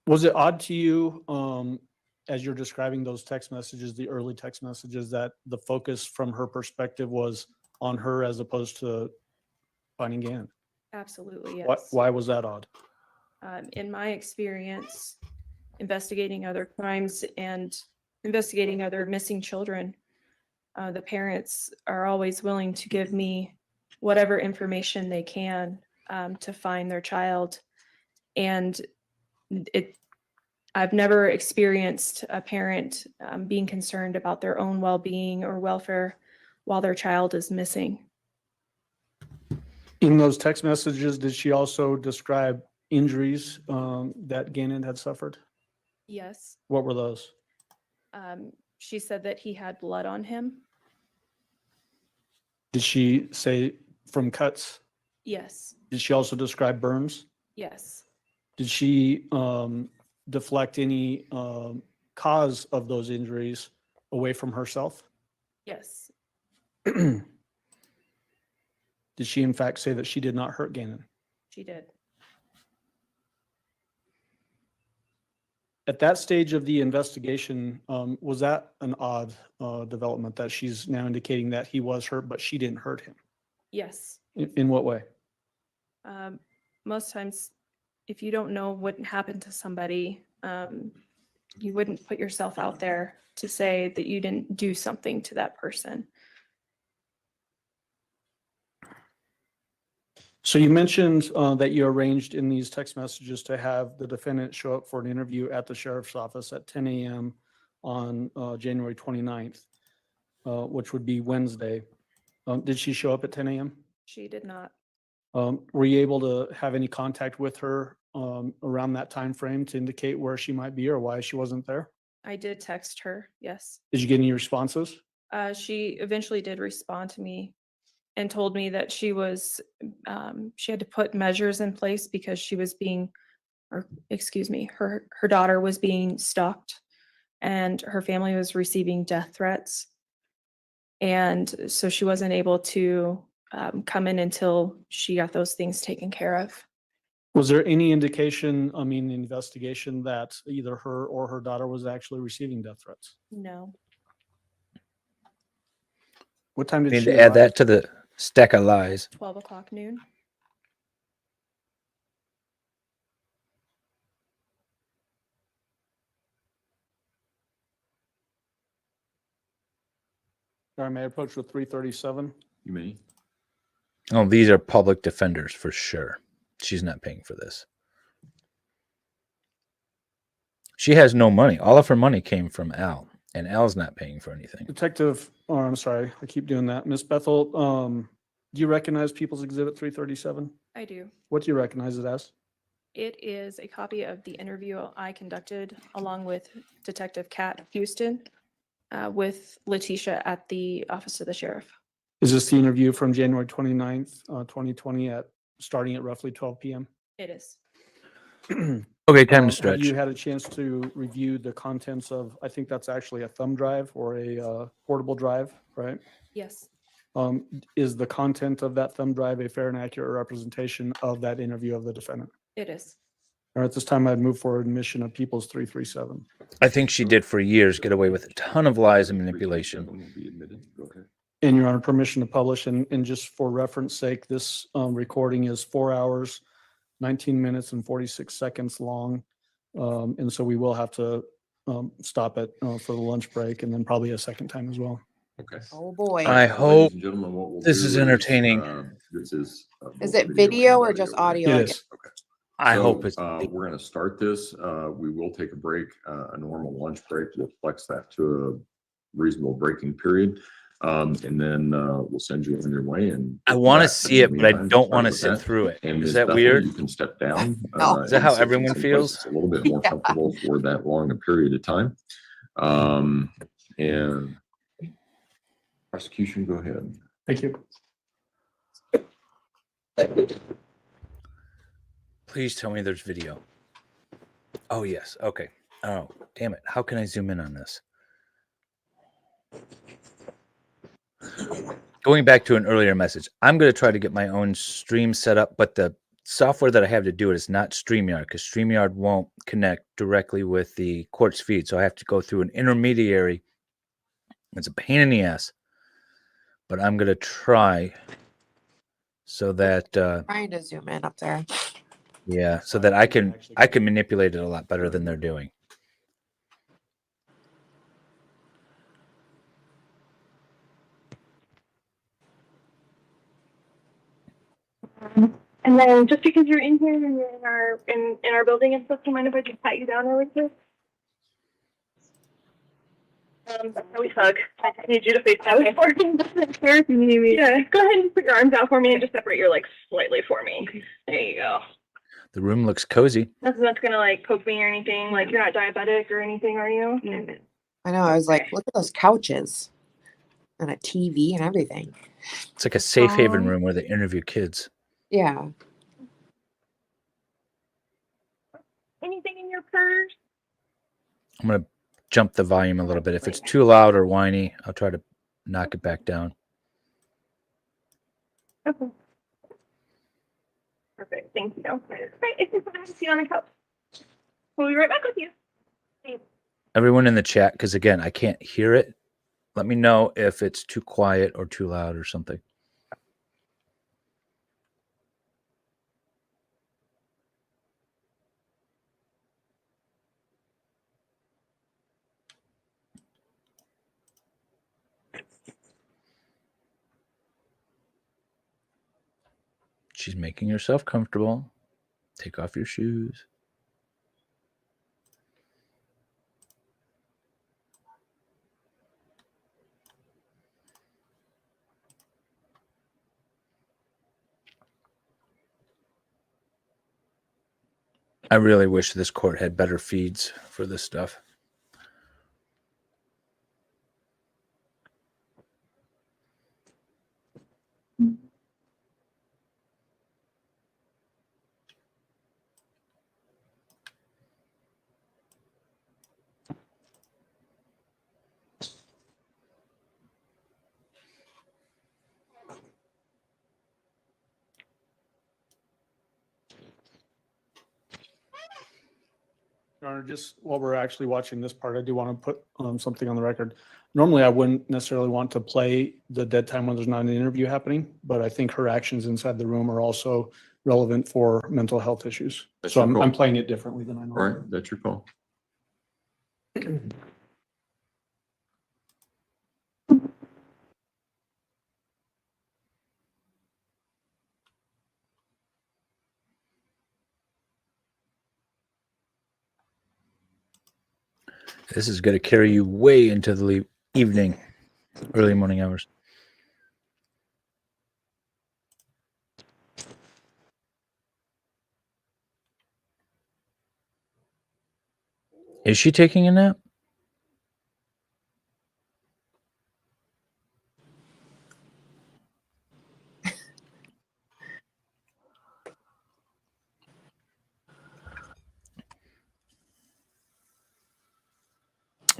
Was it odd to you, as you're describing those text messages, the early text messages, that the focus from her perspective was on her as opposed to finding Gannon? Absolutely, yes. Why was that odd? In my experience, investigating other crimes and investigating other missing children, the parents are always willing to give me whatever information they can to find their child. And I've never experienced a parent being concerned about their own well-being or welfare while their child is missing. In those text messages, did she also describe injuries that Gannon had suffered? Yes. What were those? She said that he had blood on him. Did she say from cuts? Yes. Did she also describe burns? Yes. Did she deflect any cause of those injuries away from herself? Yes. Did she in fact say that she did not hurt Gannon? She did. At that stage of the investigation, was that an odd development that she's now indicating that he was hurt, but she didn't hurt him? Yes. In what way? Most times, if you don't know what happened to somebody, you wouldn't put yourself out there to say that you didn't do something to that person. So you mentioned that you arranged in these text messages to have the defendant show up for an interview at the sheriff's office at 10 a.m. on January 29th, which would be Wednesday. Did she show up at 10 a.m.? She did not. Were you able to have any contact with her around that time frame to indicate where she might be or why she wasn't there? I did text her, yes. Did you get any responses? She eventually did respond to me and told me that she had to put measures in place because she was being, or excuse me, her daughter was being stalked and her family was receiving death threats. And so she wasn't able to come in until she got those things taken care of. Was there any indication, in the investigation, that either her or her daughter was actually receiving death threats? No. What time did Need she to add arrive? that to the stack of lies. 12 o'clock noon. Sorry, may I approach with 337? You may. Oh, these are public defenders for sure. She's not paying for this. She has no money. All of her money came from Al, and Al's not paying for anything. Detective, I'm sorry, I keep doing that. Miss Bethel, do you recognize People's Exhibit 337? I do. What do you recognize it as? It is a copy of the interview I conducted along with Detective Kat Houston with Letecia at the Office of the Sheriff. Is this the interview from January 29th, 2020 starting at roughly 12 p.m.? It is. Okay, time to stretch. Have you had a chance to review the contents of, I think that's actually a thumb drive or a portable drive, right? Yes. Is the content of that thumb drive a fair and accurate representation of that interview of the defendant? It is. All right, at this time I'd move for admission of People's 337. I think she did for years get away with a ton of lies and manipulation. And Your Honor, permission to publish, and just for reference sake, this recording is 4 hours, 19 minutes and 46 seconds long. And so we will have to stop it for the lunch break and then probably a second time as well. Okay. Oh, boy. I hope this is entertaining. This is. Is it video or just audio? It I is. guess? Okay. I So, hope it's. we're going to start this. We will take a break, a normal lunch break. We'll flex that to a reasonable breaking period. And then we'll send you on your way. And I want to see it, but I don't want to sit through it. And Is Ms. that Bethel, weird? You can step down. No. Is that how and sit everyone someplace feels? that's a little bit more comfortable for that long a period of time. And prosecution, go ahead. Thank you. Please tell me there's video. Oh, yes. Okay. Oh, damn it. How can I zoom in on this? Going back to an earlier message, I'm going to try to get my own stream set up, but the software that I have to do it is not StreamYard, because StreamYard won't connect directly with the Quartz feed. So I have to go through an intermediary. It's a pain in the ass, but I'm going to try so that Trying to zoom in up there. yeah, so that I can manipulate it a lot better than they're doing. And then just because you're in here and you're in our building and stuff, do you mind if I just pat you down really quick? We hug. I just need you to face that way for me. Sure, if you need me. Yeah, go ahead and put your arms out for me and just separate your legs slightly for me. There you go. The room looks cozy. Nothing that's gonna like poke me or anything. Like you're not diabetic or anything, are you? I know. I was like, look at those couches and a TV and everything. It's like a safe haven room where they interview kids. Yeah. Anything in your purse? I'm going to jump the volume a little bit. If it's too loud or whiny, I'll try to knock it back down. Okay. Perfect. Thank you. Right, if you have a seat on the couch. We'll be right back with you. Everyone in the chat, because again, I can't hear it. Let me know if it's too quiet or too loud or something. She's making herself comfortable. Take off your shoes. I really wish this court had better feeds for this stuff. Your Honor, just while we're actually watching this part, I do want to put something on the record. Normally, I wouldn't necessarily want to play the dead time when there's not an interview happening, but I think her actions inside the room are also relevant for mental health issues. That's So your call. I'm playing it differently than I All normally. right, that's your call. This is going to carry you way into the evening, early morning hours. Is she taking a nap?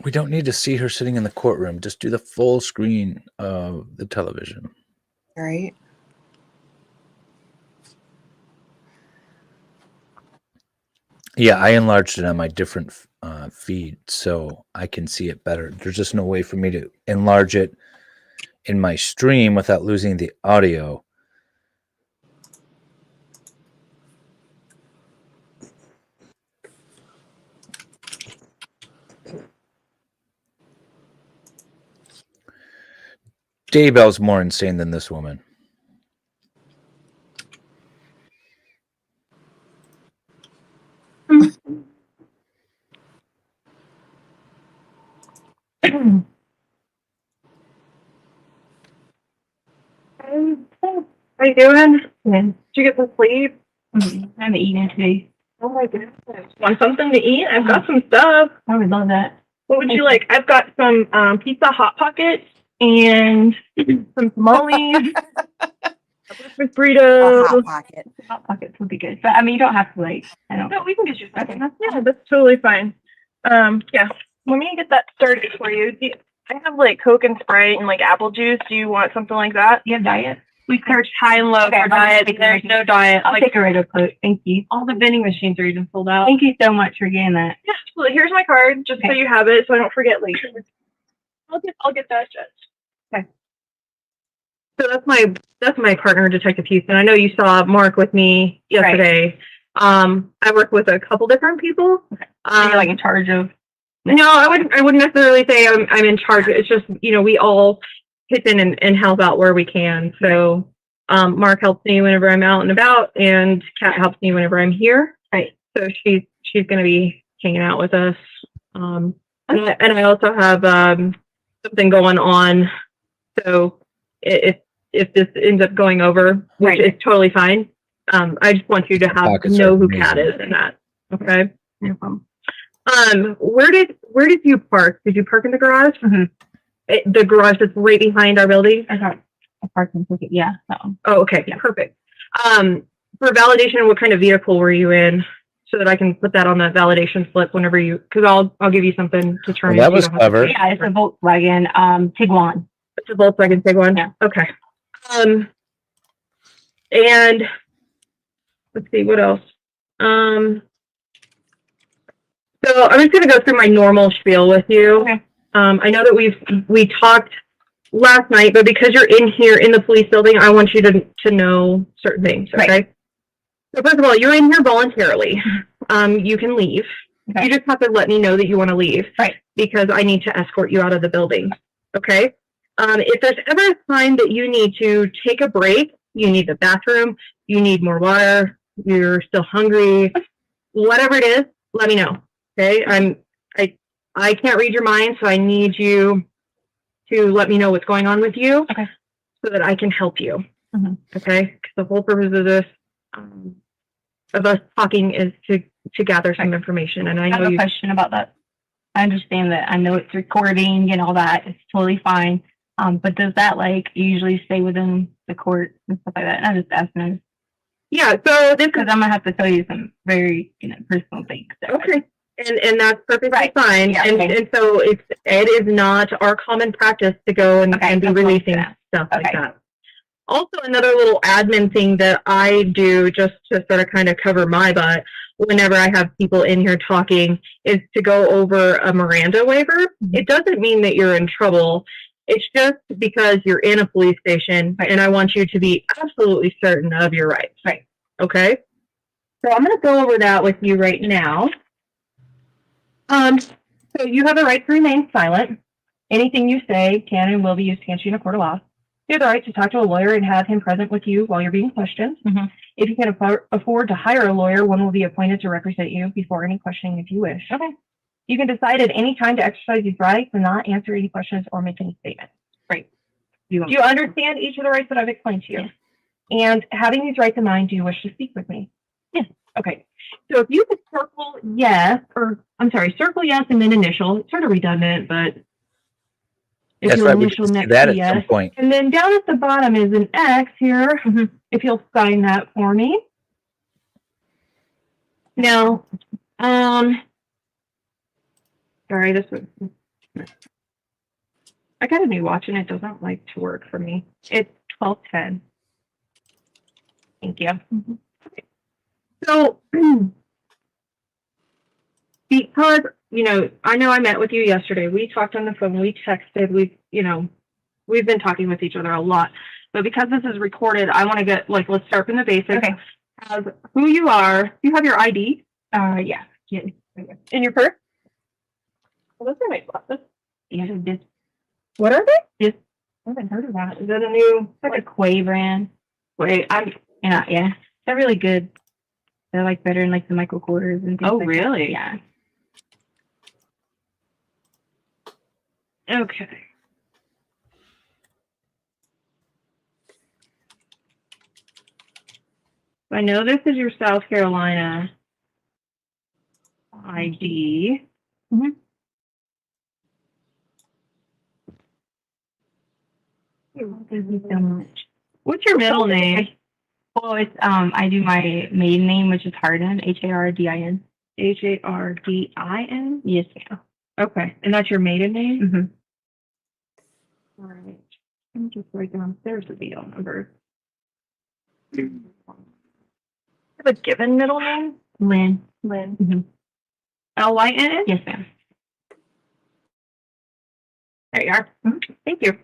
We don't need to see her sitting in the courtroom. Just do the full screen of the television. All right. Yeah, I enlarged it on my different feed so I can see it better. There's just no way for me to enlarge it in my stream without losing the audio. Daybell's more insane than this woman. How you doing? Did you get some sleep? I haven't eaten today. Oh my goodness. Want something to eat? I've got some stuff. I would love that. What would you like? I've got some pizza hot pockets and some tamales. With burrito. Pocket. Hot pockets would be good, but I mean, you don't have to like, I don't. No, we can get you Okay. something. Yeah, that's totally fine. Yeah, let me get that started for you. I have like Coke and Sprite and like apple juice. Do you want something like that? You have diet? We searched high and low Okay, for diet. There's no diet. I'll Like, take a regular Coke. Thank you. all the vending machines are even sold out. Thank you so much for getting that. Yeah, absolutely. Here's my card, just so Okay. you have it, so I don't forget later. I'll get that just. Okay. So that's my partner, Detective Houston. I know you saw Mark with me yesterday. I work with a couple different people. Okay. So you're like in charge of. No, I wouldn't necessarily say I'm in charge. It's just, we all pitch in and help out where we can. So Mark helps me whenever I'm out and about, and Kat helps me whenever I'm here. Right. So she's gonna be hanging out with us. And I also have something going on. So if this ends up going over, which is totally fine, I just want you to know who Kat is in that. Okay. No problem. Where did you park? Did you park in the garage? Mm-hmm. The garage that's right behind our building? I got a parking ticket. Yeah. So. Oh, okay. Yeah. Perfect. For validation, what kind of vehicle were you in? So that I can put that on the validation slip whenever because I'll give you something to turn. Well, that was clever. Yeah, it's a Volkswagen Tiguan. It's a Volkswagen Tiguan? Yeah. Okay. And let's see, what else? So I'm just gonna go through my normal spiel with you. Okay. I know that we talked last night, but because you're in here in the police building, I want you to know certain things, okay? Right. So first of all, you're in here voluntarily. You can leave. Okay. You just have to let me know that you want to leave. Right. Because I need to escort you out of the building. Okay? If there's ever a time that you need to take a break, you need the bathroom, you need more water, you're still hungry, whatever it is, let me know. Okay? I can't read your mind, so I need you to let me know what's going on with you. Okay. So that I can help you. Mm-hmm. Okay? Because the whole purpose of this, of us talking, is to gather some information. And I know have a question about that. I understand that. I know it's recording and all that. It's totally fine. But does that usually stay within the court and stuff like that? And I'm just asking. Yeah. So this because I'm gonna have to tell you some very personal things. So. Okay. And that's perfectly fine. Yeah, and so it is not our common practice to go and be releasing stuff like that. Also, another little admin thing that I do just to sort of kind of cover my butt whenever I have people in here talking is to go over a Miranda waiver. Mm-hmm. It doesn't mean that you're in trouble. It's just because you're in a police station and I want you to be absolutely certain of your rights. Right. Okay? So I'm going to go over that with you right now. So you have the right to remain silent. Anything you say can and will be used against you in a court of law. You have the right to talk to a lawyer and have him present with you while you're being questioned. Mm-hmm. If you can afford to hire a lawyer, one will be appointed to represent you before any questioning if you wish. Okay. You can decide at any time to exercise these rights and not answer any questions or make any statements. Right. Do you understand each of the rights that I've explained to you? Yes. And having these rights in mind, do you wish to speak with me? Yes. Okay. So if you could circle yes, circle yes and then initial. It's sort of redundant, but if That's you'll right. We initial can see next that to at some yes. point. And then down at the bottom is an X here. Mm-hmm. If you'll sign that for me. Now, sorry, this was. I got a new watch and it doesn't like to work for me. It's 12:10. Thank you. Mm-hmm. So, because, I know I met with you yesterday. We talked on the phone, we texted, we've been talking with each other a lot. But because this is recorded, I want to get, let's start from the basics. Okay. Of who you are. You have your ID? Yeah. In your purse? Well, those are my glasses. Yeah, this. What are they? This. I haven't heard of that. Is that a new? It's like a Quay brand. Wait, Yeah. They're really good. They're better in the micro quarters and things like really? that. Yeah. Okay. I know this is your South Carolina ID. Mm-hmm. Thank you so much. What's your middle name? Well, it's I do my maiden name, which is Hardin, Hardin. Hardin? Yes, ma'am. Okay, and that's your maiden name? Mm-hmm. All right. Let me just write down. There's the deal number. You have a given middle name? Lynn. Lynn. Mm-hmm. Lyn? Yes, ma'am. There you are. Mm-hmm. Thank you.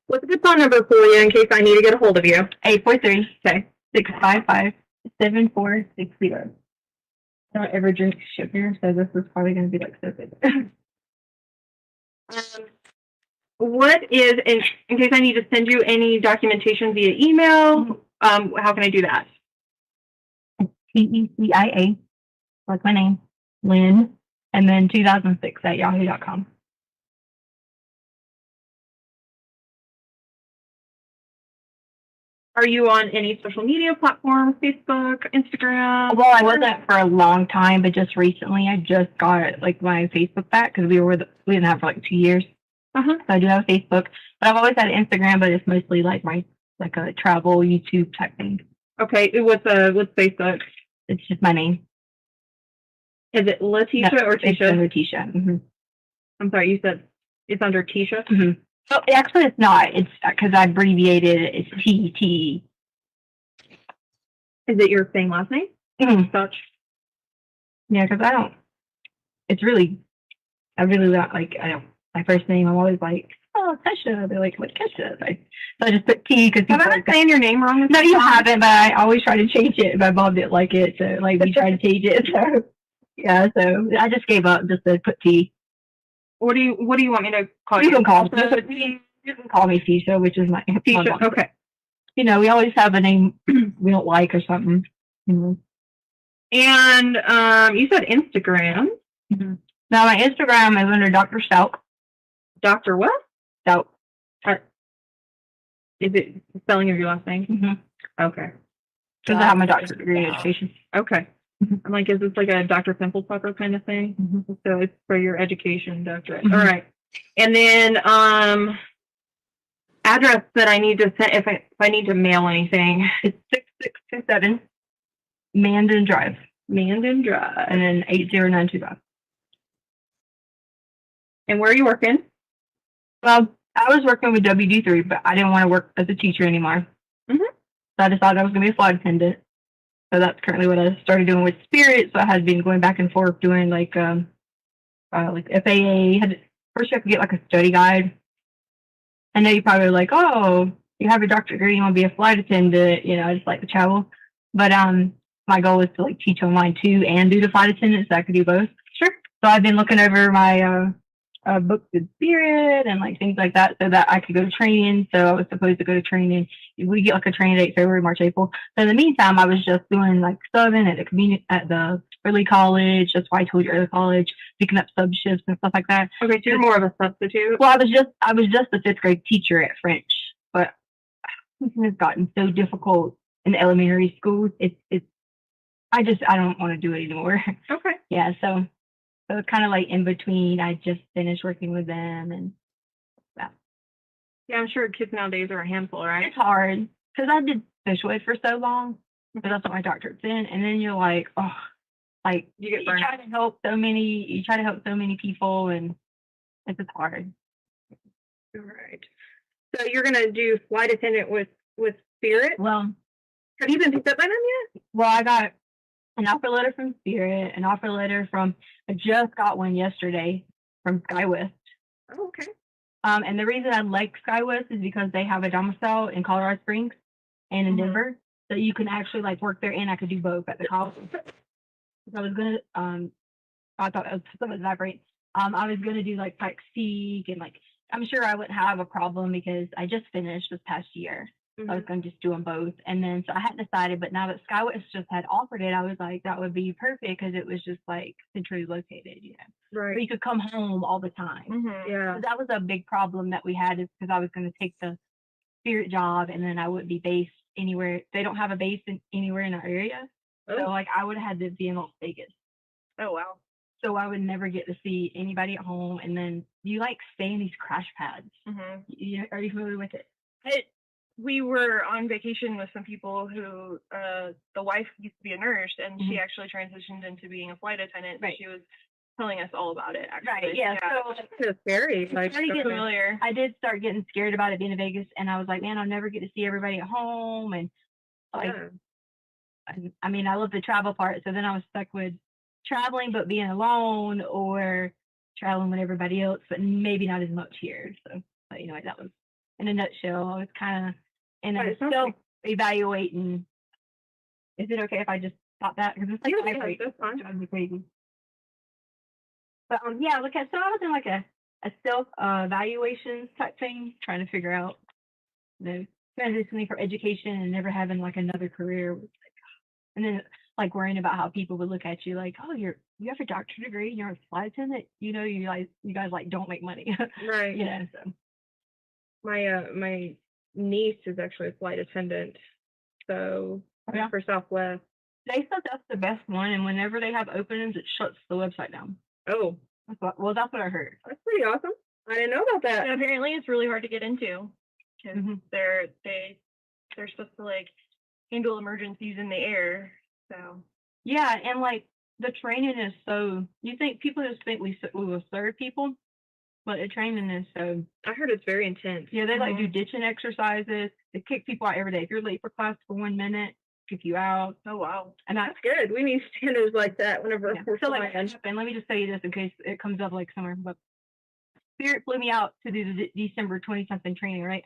What's a good phone number for you in case I need to get a hold of you? 843 655 7460. I don't ever drink sugar, so this is probably going to be like so good. What is, in case I need to send you any documentation via email, how can I do that? TECIA, like my name, Lynn, and then 2006 at yahoo.com. Are you on any social media platforms, Facebook, Instagram? Well, I wasn't for a long time, but just recently I just got like my Facebook back because we didn't have for like 2 years. So I do have a Facebook, but I've always had Instagram, but it's mostly like a travel YouTube type thing. Okay, what's Facebook? It's just my name. Is it Letecia or Tisha? It's under Tisha. Mm-hmm. I'm sorry, you said it's under Tisha? Mm-hmm. Oh, actually, it's not. It's because I abbreviated it. It's TT. Is it your same last name? Mm-hmm. Stauch. Yeah, because it's really, I really don't like, my first name, I'm always like, oh, Tesha. They're like, what Tesha? So I just put T because have I been saying your name wrong? No, you haven't, but I always try to change it. My mom didn't like it, so like we tried to change it. So yeah, so I just gave up just to put T. What do you want me to call you? You can call me. You can call me Tisha, which is my Tisha. Okay. We always have a name we don't like or something. Mm-hmm. And you said Instagram. Mm-hmm. Now my Instagram is under Dr. Stauch. Dr. what? Stauch. Is it the spelling of your last name? Mm-hmm. Okay. Because I have my doctorate degree in education. Okay. I'm like, is this like a Dr. Pimple Popper kind of thing? Mm-hmm. So it's for your education doctorate. Mm-hmm. All right. And then address that I need to send if I need to mail anything, it's 6627 Mandan Drive. Mandan Drive. And then 80925. And where are you working? Well, I was working with WD3, but I didn't want to work as a teacher anymore. Mm-hmm. So I decided I was going to be a flight attendant. So that's currently what I started doing with Spirit. So I had been going back and forth doing like FAA. First you have to get like a study guide. I know you probably like, oh, you have your doctorate degree, you want to be a flight attendant, I just like to travel. But my goal is to like teach online too and do the flight attendant so I could do both. Sure. So I've been looking over my books with Spirit and like things like that so that I could go to training. So I was supposed to go to training. We get like a training date February, March, April. So in the meantime, I was just doing like subbing at the early college. That's why I told you early college, picking up sub shifts and stuff like that. Okay, so you're more of a substitute. Well, I was just a 5th grade teacher at French, but it has gotten so difficult in the elementary schools. I don't want to do it anymore. Okay. Yeah, so it's kind of like in between. I just finished working with them and that. Yeah, I'm sure kids nowadays are a handful, right? It's hard because I did special ed for so long, because that's what my doctorate's in, and then you're like, oh, like you try to help so many people, and it's just hard. All right. So you're gonna do flight attendant with Spirit? Well, have you been picked up by them yet? Well, I got an offer letter from Spirit, an offer letter I just got one yesterday from SkyWest. Oh, okay. And the reason I like SkyWest is because they have a domicile in Colorado Springs and in Denver, so you can actually like work there, and I could do both at the college. I was gonna, I thought it was something that vibrate. I was gonna do like Seek and like, I'm sure I wouldn't have a problem because I just finished this past year. Mm-hmm. I was going to just do them both. And then, so I hadn't decided, but now that SkyWest just had offered it, I was like, that would be perfect because it was just like centrally located, Right. So you could come home all the time. Mm-hmm. Yeah. So that was a big problem that we had, is because I was going to take the Spirit job and then I wouldn't be based anywhere. They don't have a base anywhere in our area. Oh. So like I would have had to be in Las Vegas. Oh, wow. So I would never get to see anybody at home. And then you like stay in these crash pads. Mm-hmm. Are you familiar with it? we were on vacation with some people who the wife used to be a nurse, and she actually transitioned into being a flight attendant. Right. She was telling us all about it, actually. Right, yeah, so it's scary. Like, familiar. I did start getting scared about it being in Vegas, and I was like, man, I'll never get to see everybody at home, and like, I mean, I love the travel part, so then I was stuck with traveling but being alone, or traveling with everybody else, but maybe not as much here. So, but anyway, that was in a nutshell. I was kind of in a self-evaluating. Is it okay if I just stop that? Because it's like that's fine. Drives me crazy. But yeah, look at so I was in like a self evaluation type thing, trying to figure out, you know, transitioning from education and never having like another career, and then like worrying about how people would look at you like, oh, you have a doctorate degree, you're a flight attendant, you know, you guys like don't make money, Right. you know. So My niece is actually a flight attendant, so yeah, for Southwest. They said that's the best one, and whenever they have openings, it shuts the website down. Oh, that's what I heard. That's pretty awesome. I didn't know about that. And apparently, it's really hard to get into because they're supposed to like handle emergencies in the air. So yeah, and like the training is so. You think people just think we will serve people, but the training is so. I heard it's very intense. Yeah, they like do ditching exercises. They kick people out every day. If you're late for class for 1 minute, kick you out. Oh wow, and that's good. We need standards like that whenever we're so like. And let me just say this in case it comes up like somewhere. But Spirit flew me out to do the December 20-something training, right?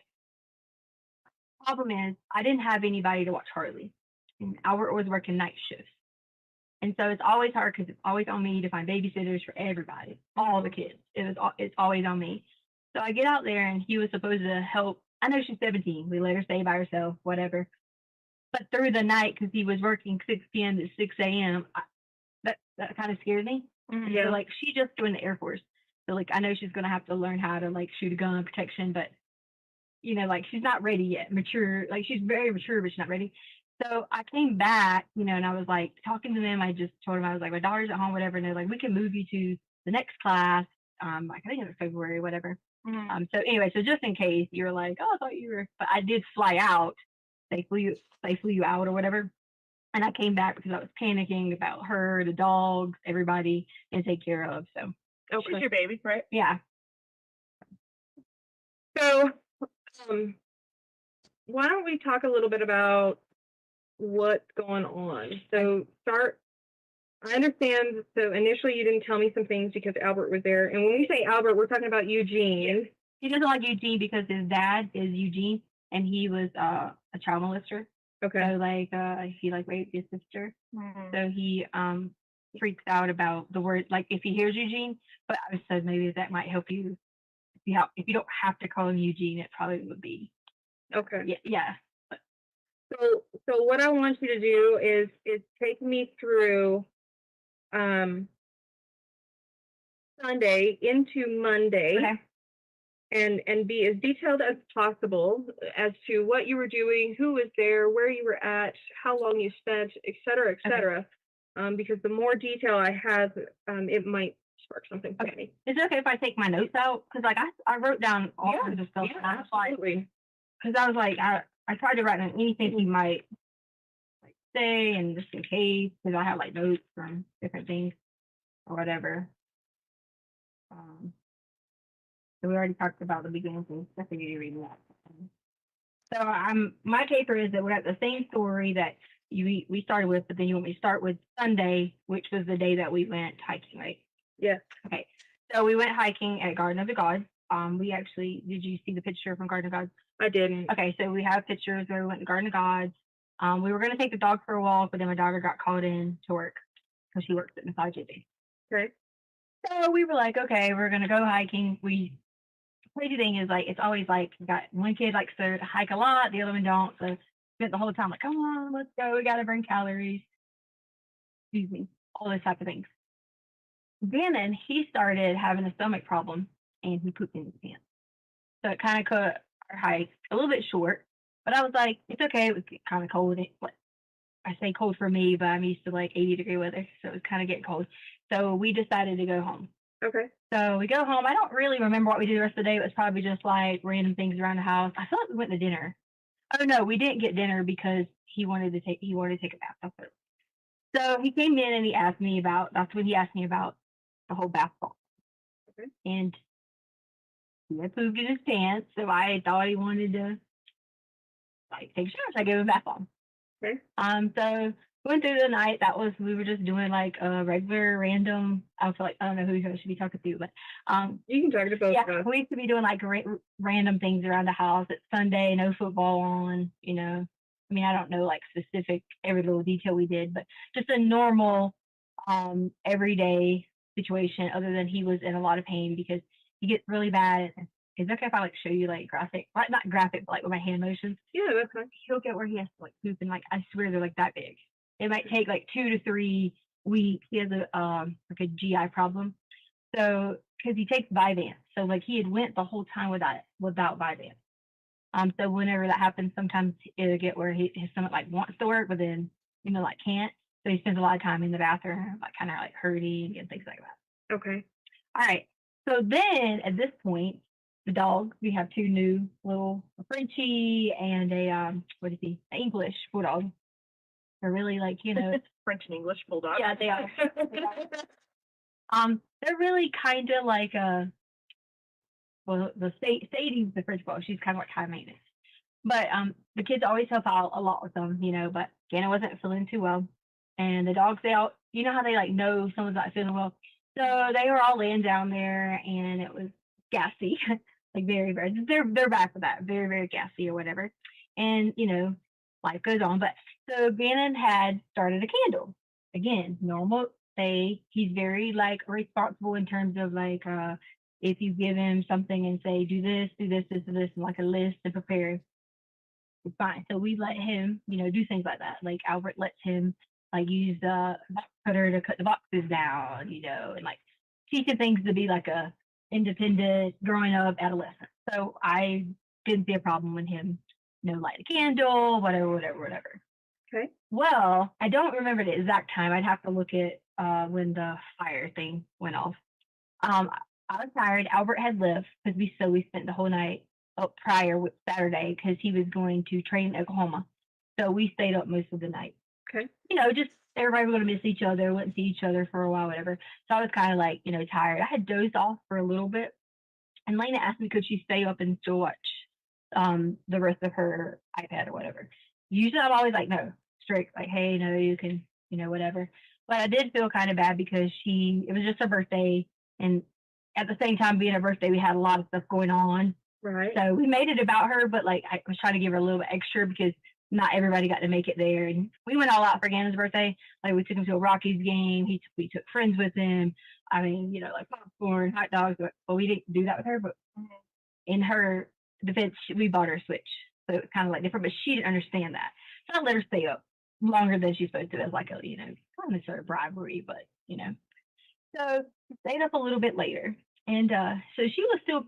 Problem is, I didn't have anybody to watch Harley, and Albert was working night shifts, and so it's always hard because it's always on me to find babysitters for everybody, all the kids. It's always on me. So I get out there, and he was supposed to help. I know she's 17. We let her stay by herself, whatever. But through the night, because he was working 6 p.m. to 6 a.m., that kind of scared me. Yeah. So like she just joined the Air Force, so like I know she's gonna have to learn how to like shoot a gun, protection, but you know, like she's not ready yet. Mature, like she's very mature, but she's not ready. So I came back, you know, and I was like talking to them. I just told them I was like, my daughter's at home, whatever, and they're like, we can move you to the next class. Like I think it was February, whatever. So anyway, so just in case you're like, oh, I thought you were, but I did fly out. They flew you out or whatever. And I came back because I was panicking about her, the dogs, everybody, and take care of. So she's your baby, right? Yeah. So why don't we talk a little bit about what's going on? So I understand, so initially you didn't tell me some things because Albert was there. And when we say Albert, we're talking about Eugene. He doesn't like Eugene because his dad is Eugene, and he was a child molester. Okay. So like he like raped his sister. So he freaks out about the word, like if he hears Eugene. But I said maybe that might help you. If you don't have to call him Eugene, it probably would be. Okay. Yeah. So what I want you to do is take me through Sunday into Monday. Okay. And be as detailed as possible as to what you were doing, who was there, where you were at, how long you spent, et cetera, et cetera. Because the more detail I have, it might spark something for me. Is it okay if I take my notes out? Because like I wrote down all kinds of stuff. Yeah, and I was absolutely. like, because I was like, I tried to write down anything he might like say, and just in case, because I have like notes from different things or whatever. So we already talked about the beginning things. I figured you reading that. So my paper is that we're at the same story that we started with, but then you want me to start with Sunday, which was the day that we went hiking, right? Yeah. Okay. So we went hiking at Garden of the Gods. We actually, did you see the picture from Garden of Gods? I didn't. Okay, so we have pictures where we went to Garden of Gods. We were going to take the dog for a walk, but then my daughter got called in to work because she works at Massage City. Okay. So we were like, okay, we're going to go hiking. Crazy thing is, like, it's always like you got one kid likes to hike a lot, the other one don't. So spent the whole time like, come on, let's go. We got to burn calories. Excuse me, all those type of things. Gannon, he started having a stomach problem, and he pooped in his pants. So it kind of cut our hike a little bit short. But I was like, it's okay. It was kind of cold. I say cold for me, but I'm used to like 80-degree weather, so it was kind of getting cold. So we decided to go home. Okay. So we go home. I don't really remember what we did the rest of the day. It was probably just like random things around the house. I feel like we went to dinner. Oh no, we didn't get dinner because he wanted to take a bath. So he came in and that's when he asked me about the whole bath ball. Okay. And he had pooped in his pants, so I thought he wanted to like take a shower, so I gave him a bath bomb. Okay. So went through the night. We were just doing like a regular random. I don't know who I should be talking to, but you can talk to both of yeah, us. we used to be doing like random things around the house. It's Sunday, no football on, I mean, I don't know like specific every little detail we did, but just a normal everyday situation, other than he was in a lot of pain because he gets really bad. Is it okay if I like show you like graphic, like not graphic, but like with my hand motions? Yeah, that's fine. He'll get where he has to like poop, and like I swear they're like that big. It might take like 2 to 3 weeks. He has like a GI problem, so because he takes Vyvanse, so like he had went the whole time without Vyvanse. So whenever that happens, sometimes it'll get where his stomach like wants to work, but then like can't. So he spends a lot of time in the bathroom, like kind of like hurting and things like that. Okay. All right. So then at this point, the dogs, we have 2 new little, a Frenchie and a what is he? An English bulldog. They're really like, French and English bulldog. Yeah, they are. They're really kind of like the Sadie's the French bulldog. She's kind of like high maintenance. But the kids always help out a lot with them, but Gannon wasn't feeling too well. And the dogs, they all, how they like know someone's not feeling well. So they were all laying down there and it was gassy, like very, very, they're back with that, very, very gassy or whatever. And, life goes on. But so Gannon had started a candle. Again, normal day. He's very like responsible in terms of like, if you give him something and say, do this, and like a list to prepare, it's fine. So we let him, do things like that. Like Albert lets him like use the box cutter to cut the boxes down, and like teaching things to be like a independent, growing up adolescent. So I didn't see a problem with him, light a candle, whatever. Okay. Well, I don't remember the exact time. I'd have to look at when the fire thing went off. I was tired. Albert had left because we spent the whole night up prior with Saturday because he was going to train in Oklahoma. So we stayed up most of the night. Okay. Just everybody was going to miss each other, wouldn't see each other for a while, whatever. So I was kind of like, tired. I had dozed off for a little bit. And Lena asked me, could she stay up and still watch the rest of her iPad or whatever. Usually I'm always like, no, strict, like, hey, no, you can, whatever. But I did feel kind of bad because it was just her birthday. And at the same time being her birthday, we had a lot of stuff going on. Right. So we made it about her, but like I was trying to give her a little bit extra because not everybody got to make it there. And we went all out for Gannon's birthday. Like we took him to a Rockies game. We took friends with him. I mean, like popcorn, hot dogs. Well, we didn't do that with her, but in her defense, we bought her a Switch. So it was kind of like different, but she didn't understand that. So I let her stay up longer than she's supposed to as like a, kind of sort of bribery, but, So stayed up a little bit later. And so she was still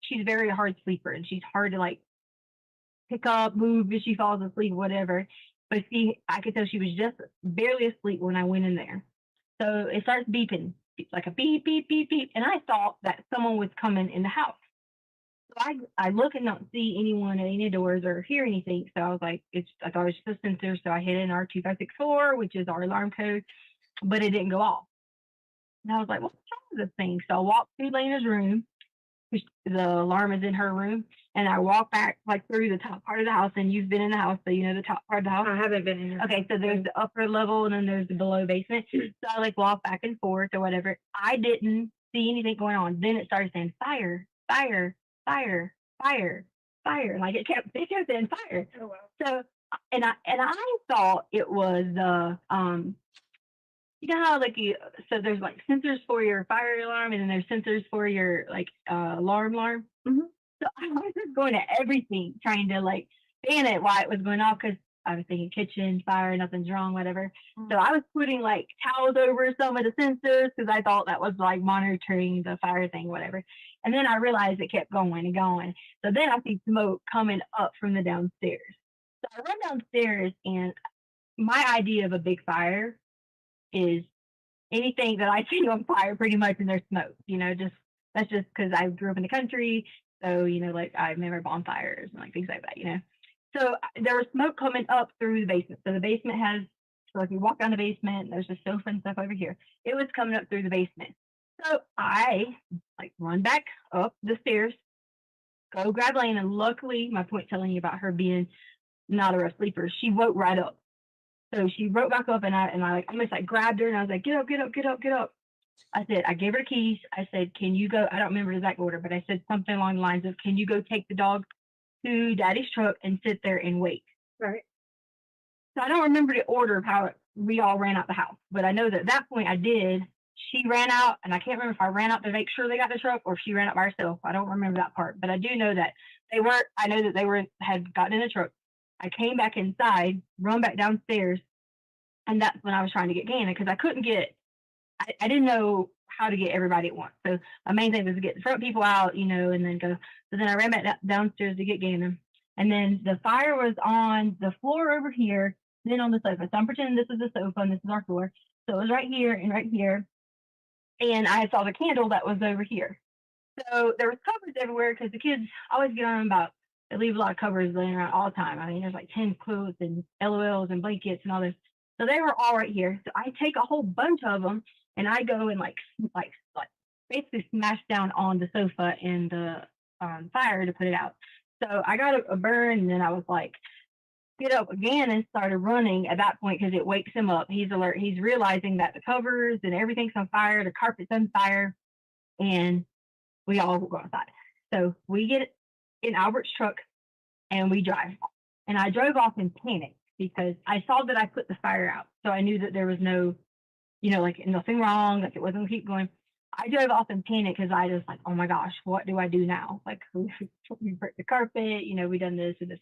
she's a very hard sleeper and she's hard to like pick up, move if she falls asleep, whatever. But I could tell she was just barely asleep when I went in there. So it starts beeping. It's like a beep, beep, beep, beep. And I thought that someone was coming in the house. So I look and don't see anyone at any doors or hear anything. So I was like, I thought it was just a sensor. So I hit in our 2564, which is our alarm code, but it didn't go off. And I was like, what's wrong with this thing? So I walked through Lena's room. The alarm is in her room. And I walk back like through the top part of the house. And you've been in the house, so you know the top part of the house. I haven't been in here. Okay, so there's the upper level and then there's the below basement. So I like walk back and forth or whatever. I didn't see anything going on. Then it started saying fire, fire, fire, fire, fire. Like it kept saying fire. Oh wow. So and I thought it was the you know how like so there's like sensors for your fire alarm and then there's sensors for your like alarm. Mm-hmm. So I was just going to everything trying to like ban it while it was going off because I was thinking kitchen fire, nothing's wrong, whatever. Mm-hmm. So I was putting like towels over some of the sensors because I thought that was like monitoring the fire thing, whatever. And then I realized it kept going and going. So then I see smoke coming up from the downstairs. So I run downstairs and my idea of a big fire is anything that I see on fire pretty much and there's smoke, that's just because I grew up in the country So, like I remember bonfires and like things like that. So there was smoke coming up through the basement. So the basement has, so if you walk down the basement, there's a sofa and stuff over here. It was coming up through the basement. So I like run back up the stairs, go grab Lane, and luckily, my point telling you about her being not a rough sleeper, she woke right up. So she woke back up, and I like almost like grabbed her, and I was like, get up, get up, get up, get up. I said, I gave her the keys. I said, can you go? I don't remember the exact order, but I said something along the lines of, can you go take the dog to Daddy's truck and sit there and wait? Right. So I don't remember the order of how we all ran out the house, but I know that at that point I did. She ran out, and I can't remember if I ran out to make sure they got the truck or if she ran out by herself. I don't remember that part, but I do know that they weren't. I know that they had gotten in the truck. I came back inside, run back downstairs, and that's when I was trying to get Gannon because I couldn't get. I didn't know how to get everybody at once. So my main thing was to get the front people out, and then go. So then I ran back downstairs to get Gannon, and then the fire was on the floor over here, then on the sofa. So I'm pretending this is the sofa and this is our floor. So it was right here and right here. And I saw the candle that was over here. So there was covers everywhere because the kids always get on about, they leave a lot of covers laying around all the time. I mean, there's like 10 clothes and LOLs and blankets and all this. So they were all right here. So I take a whole bunch of them and I go and like basically smash down on the sofa and the fire to put it out. So I got a burn, and then I was like, get up again and started running at that point because it wakes him up. He's alert. He's realizing that the covers and everything's on fire, the carpet's on fire, and we all go outside. So we get in Albert's truck and we drive. And I drove off in panic because I saw that I put the fire out. So I knew that there was no, like nothing wrong, like it wasn't gonna keep going. I drove off in panic because I just like, oh my gosh, what do I do now? Like we burnt the carpet, we done this and this.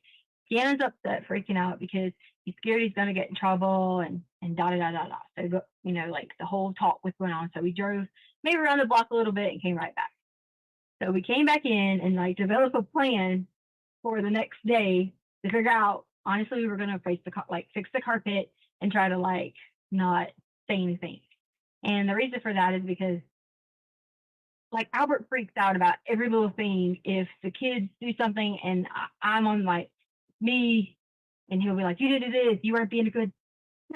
Gannon's upset, freaking out because he's scared he's gonna get in trouble and da da da da da. So like the whole talk was going on. So we drove maybe around the block a little bit and came right back. So we came back in and like developed a plan for the next day to figure out. Honestly, we were gonna fix the carpet and try to like not say anything. And the reason for that is because like Albert freaks out about every little thing. If the kids do something and I'm on like me, and he'll be like, you did this, you weren't being a good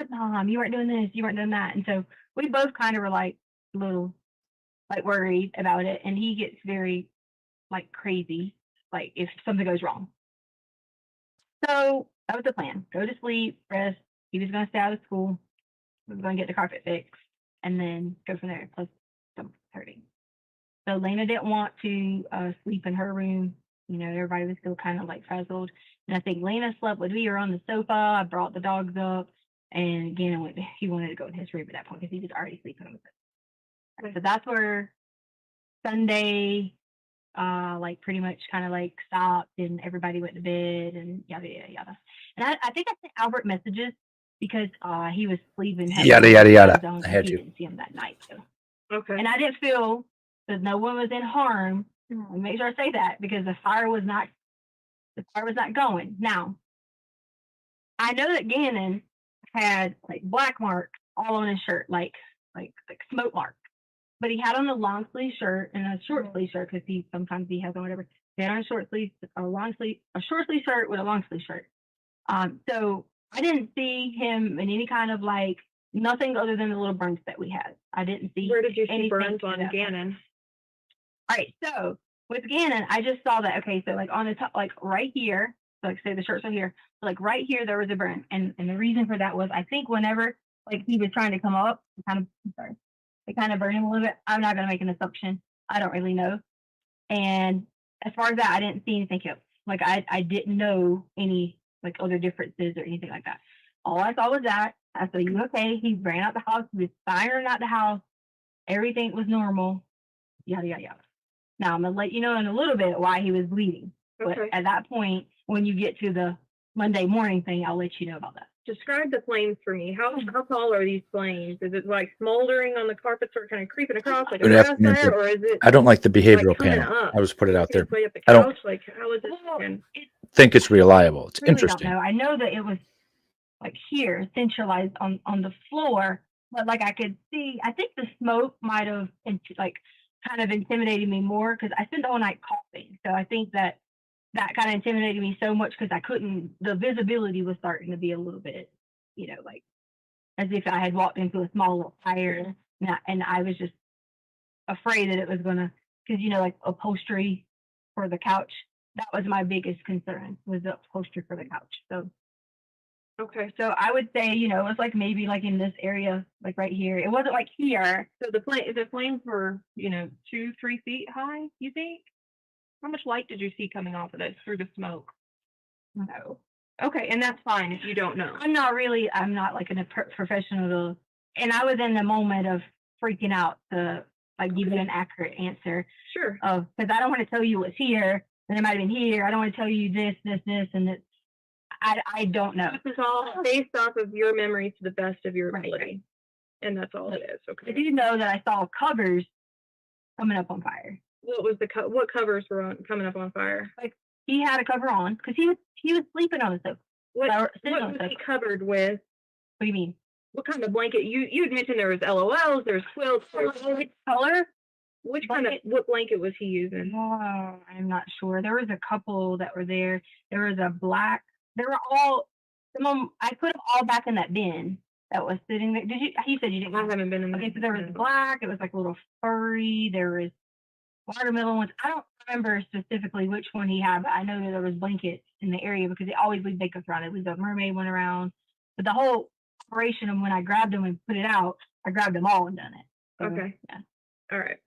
mom, you weren't doing this, you weren't doing that. And so we both kind of were like a little like worried about it. And he gets very like crazy, like if something goes wrong. So that was the plan. Go to sleep, rest. He was going to stay out of school. We were going to get the carpet fixed and then go from there. Plus some hurting. So Lena didn't want to sleep in her room. Everybody was still kind of like frazzled. And I think Lena slept with me or on the sofa. I brought the dogs up, and Gannon he wanted to go in his room at that point because he was already sleeping on the sofa. So that's where Sunday, like pretty much kind of like stopped, and everybody went to bed and yada yada yada. And I think I sent Albert messages because he was sleeping. Yada yada yada. I had you. you. Didn't see him that night. So. Okay. And I didn't feel that no one was in harm. Make sure I say that because the fire was not going. Now, I know that Gannon had like black marks all on his shirt, like smoke marks. But he had on a long sleeve shirt and a short sleeve shirt because sometimes he has on whatever. He had on a short sleeve shirt with a long sleeve shirt. So I didn't see him in any kind of like nothing other than the little burns that we had. I didn't see. Where did you see burns on Gannon? All right, so with Gannon, I just saw that. Okay, so like on the top, like right here, so like say the shirts are here, so like right here there was a burn, and the reason for that was I think whenever like he was trying to come up, it kind of burned him a little bit. I'm not gonna make an assumption. I don't really know. And as far as that, I didn't see anything else. Like I didn't know any like other differences or anything like that. All I saw was that. I said, "You okay?" He ran out the house. He was firing out the house. Everything was normal. Yada yada yada. Now I'm gonna let you know in a little bit why he was bleeding. But at that point, when you get to the Monday morning thing, I'll let you know about that. Describe the flames for me. How tall are these flames? Is it like smoldering on the carpet, sort of kind of creeping across like a grass fire, or is it? I don't like the behavioral like panel. up? I was put it out there. Way up the couch? I don't like how is it? think it's reliable. It's really interesting. Don't know. I know that it was like here, centralized on the floor, but like I could see. I think the smoke might have like kind of intimidated me more because I spent the whole night coughing. So I think that kind of intimidated me so much because the visibility was starting to be a little bit, like as if I had walked into a small little fire, and I was just afraid that it was gonna, because like upholstery for the couch, that was my biggest concern, was the upholstery for the couch. So Okay. so I would say, it was like maybe like in this area, like right here. It wasn't like here. So the flames were, 2-3 feet high, you think? How much light did you see coming off of this through the smoke? No. Okay, and that's fine if you don't know. I'm not like a professional, and I was in the moment of freaking out to like give you an accurate answer. Sure. Because I don't want to tell you what's here, and it might have been here. I don't want to tell you this, and it's, I don't know. This is all based off of your memory to the best of your ability. Right. And that's all it is. Okay. I do know that I saw covers coming up on fire. What was what covers were coming up on fire? Like he had a cover on because he was sleeping on the sofa. What was he covered with? What do you mean? What kind of blanket? You had mentioned there was LOLs, there's quilts. Which color? What blanket was he using? Oh, I'm not sure. There was a couple that were there. There was a black. They were all. I put them all back in that bin that was sitting there. Did you? He said you didn't. I haven't been in. Okay, so there was black. It was like a little furry. There was watermelon ones. I don't remember specifically which one he had, but I know that there was blankets in the area because they always leave blankets around. It was a mermaid one around. But the whole operation of when I grabbed them and put it out, I grabbed them all and done it. So, okay. Yeah. All right.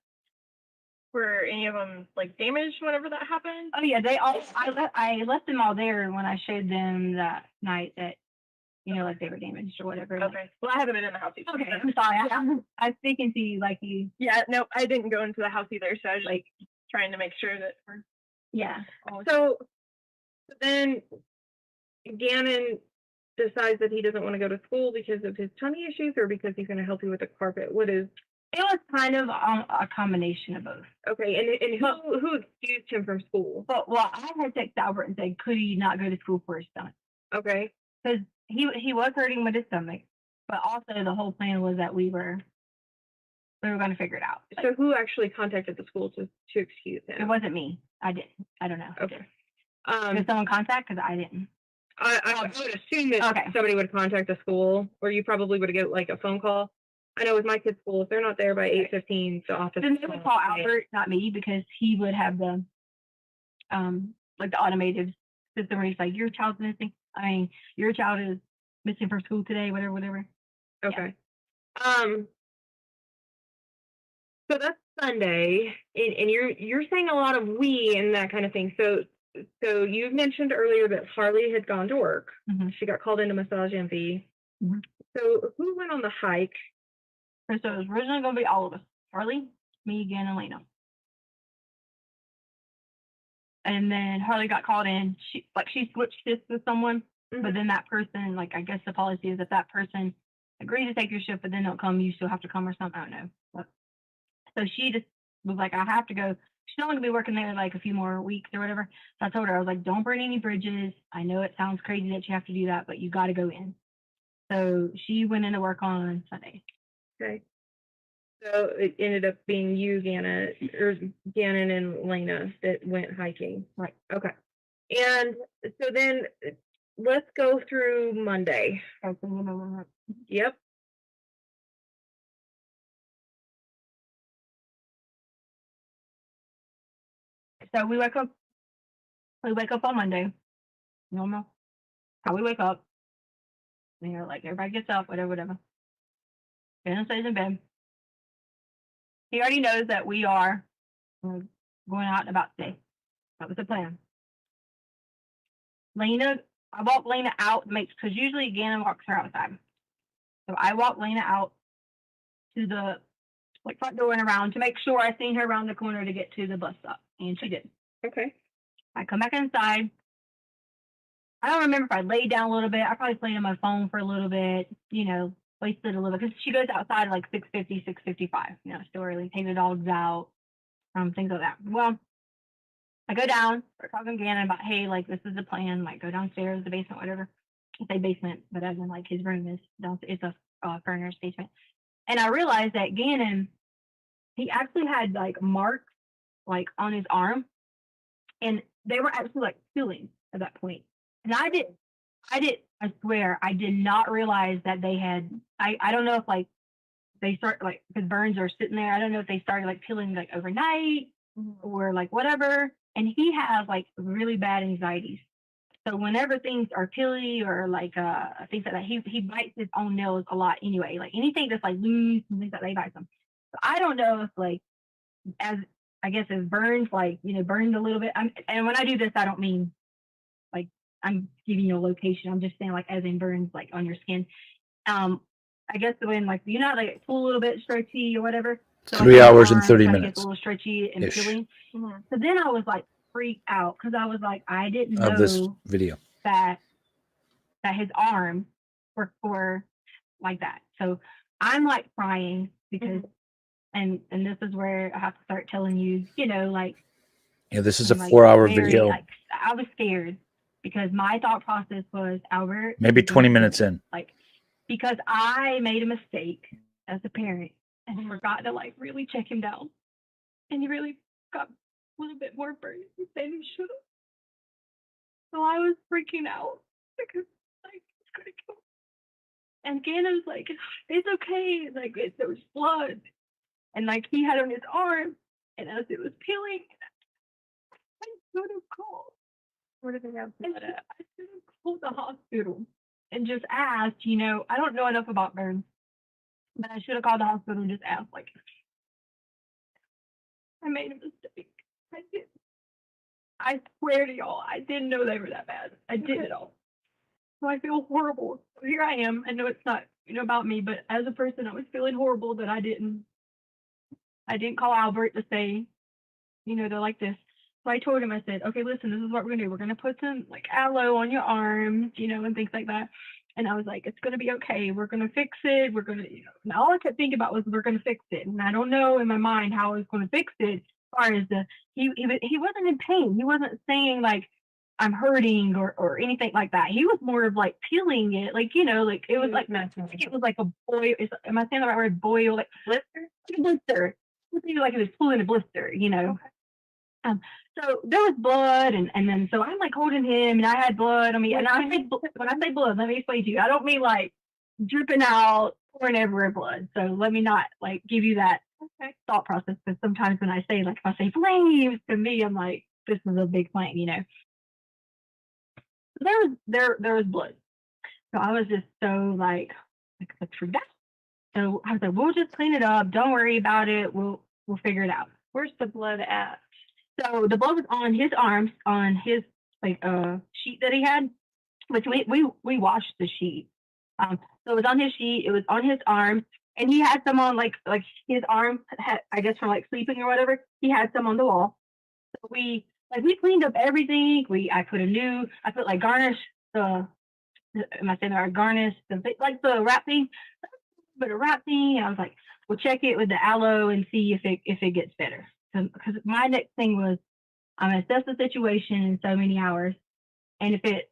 Were any of them like damaged whenever that happened? Oh yeah, they all. I left them all there when I showed them that night that, like they were damaged or whatever. Okay. Well, I haven't been in the house either. Okay, I'm sorry. I was speaking to you like you. Yeah, no, I didn't go into the house either, so I was like trying to make sure that we're. Yeah. So then Gannon decides that he doesn't want to go to school because of his tummy issues or because he's going to help you with the carpet. What is? It was kind of a combination of both. Okay, and who excused him from school? Well, I had texted Albert and said, could he not go to school for his stomach? Okay. Because he was hurting with his stomach, but also the whole plan was that we were going to figure it out. So who actually contacted the school to excuse him? It wasn't me. I didn't. I don't know. Okay. Did someone contact? Because I didn't. I would assume that somebody would contact the school, or you probably would get like a phone call. I know with my kids' school, if they're not there by 8:15, the office. Then they would call Albert, not me, because he would have the like the automated system where he's like, your child's missing. Your child is missing from school today, whatever. Okay. Yeah. So that's Sunday, and you're saying a lot of we and that kind of thing. So you mentioned earlier that Harley had gone to work. Mm-hmm. She got called into massage MV. Mm-hmm. So who went on the hike? So it was originally going to be all of us: Harley, me, Gannon, and Lena. And then Harley got called in. She switched shifts with someone, but then that person, like, I guess the policy is that person agrees to take your shift, but then don't come, you still have to come or something. I don't know. But, so she just was like, I have to go. She's only gonna be working there like a few more weeks or whatever. So I told her, I was like, don't burn any bridges. I know it sounds crazy that you have to do that, but you got to go in. So she went into work on Sunday. Okay. So it ended up being you, Gannon and Lena that went hiking. Right. Okay. And so then let's go through Monday. Yep. So we wake up on Monday. Normal. How we wake up. Like everybody gets up, whatever. Gannon stays in bed. He already knows that we are going out and about today. That was the plan. I walk Lena out, because usually Gannon walks her outside. So I walk Lena out to the front door and around to make sure I seen her around the corner to get to the bus stop. And she did. Okay. I come back inside. I don't remember if I laid down a little bit. I probably played on my phone for a little bit, wasted a little, because she goes outside at like 6:50, 6:55, still early, take the dogs out, things like that. Well, I go down, start talking to Gannon about, hey, like, this is the plan, like, go downstairs, the basement, whatever. I say basement, but as in, like, his room is downstairs, it's a furnished basement. And I realized that Gannon he actually had like marks like on his arm, and they were actually like peeling at that point. And I swear, I did not realize that they had, I don't know if like they start like, because burns are sitting there. I don't know if they started like peeling like overnight or like whatever. And he has like really bad anxieties. So whenever things are peely or like things like that, he bites his own nails a lot anyway. Like anything that's like loose and things like that, he bites them. So I don't know if like as I guess as burns, like, you know, burned a little bit. And when I do this, I don't mean like I'm giving you a location. I'm just saying like as in burns like on your skin. I guess when like you know like pull a little bit stretchy or whatever. So 3 like, hours and arm 30 kinda minutes. gets a little stretchy and Ish. peeling. So then I was like freaked out because I was like I didn't Of this know video. that his arms were like that. So I'm like crying because and this is where I have to start telling you, you know, like Yeah, this is a I'm, like, 4-hour very, video. like, I was scared because my thought process was Albert. Maybe is 20 gonna minutes kill me. in. Like because I made a mistake as a parent and forgot to like really check him down, and he really got a little bit more burnt than he should have. So I was freaking out because like it's gonna kill me. And Gannon was like, "It's okay, like there was blood," and like he had on his arm, and as it was peeling, I should have called. Where did they have blood at? I should have called the hospital and just asked. You know, I don't know enough about burns, but I should have called the hospital and just asked. Like, I made a mistake. I did. I swear to y'all, I didn't know they were that bad. I did it all. So I feel horrible. So here I am. I know it's not, you know, about me, but as a person, I was feeling horrible that I didn't call Albert to say, you know, they're like this. So I told him, I said, okay, listen, this is what we're gonna do. We're gonna put some like aloe on your arms, you know, and things like that. And I was like, it's gonna be okay. We're gonna fix it. We're gonna, you know, and all I could think about was we're gonna fix it. And I don't know in my mind how I was gonna fix it as far as he wasn't in pain. He wasn't saying like I'm hurting or anything like that. He was more of like peeling it, like, you know, like it was like it was like a boil. Am I saying the right word? Boil, like blister? Blister. Like it was pulling a blister, you know. So there was blood, and then so I'm like holding him, and I had blood on me. And when I say blood, let me explain to you. I don't mean like dripping out, pouring everywhere blood. So let me not like give you that thought process, because sometimes when I say like if I say flames, to me I'm like this is a big flame, you know. There was blood. So I was just so like freaked out. So I was like, we'll just clean it up. Don't worry about it. We'll figure it out. Where's the blood at? So the blood was on his arms, on his like sheet that he had, which we washed the sheet. So it was on his sheet, it was on his arms, and he had some on like his arm had, I guess from like sleeping or whatever, he had some on the wall. So we cleaned up everything. I put like garnish the am I saying that garnish like the wrap thing, but a wrap thing. I was like, we'll check it with the aloe and see if it gets better. Because my next thing was I'm gonna assess the situation in so many hours, and if it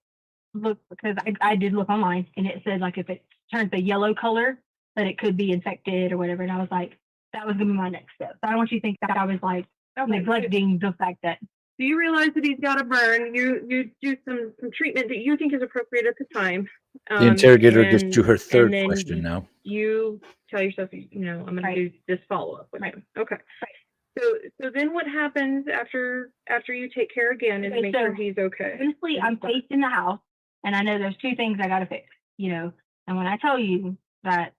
looks, because I did look online and it said like if it turns a yellow color that it could be infected or whatever, and I was like that was gonna be my next step. So I don't want you to think that I was like neglecting the fact that. So you realize that he's got a burn. You do some treatment that you think is appropriate at the time. The interrogator gets to her and third then question now. You tell yourself, you know, I'm going to do this follow up with him. Okay. So then what happens after you take care again and make sure he's okay? Honestly, I'm facing the house, and I know there's two things I gotta fix, you know. And when I tell you that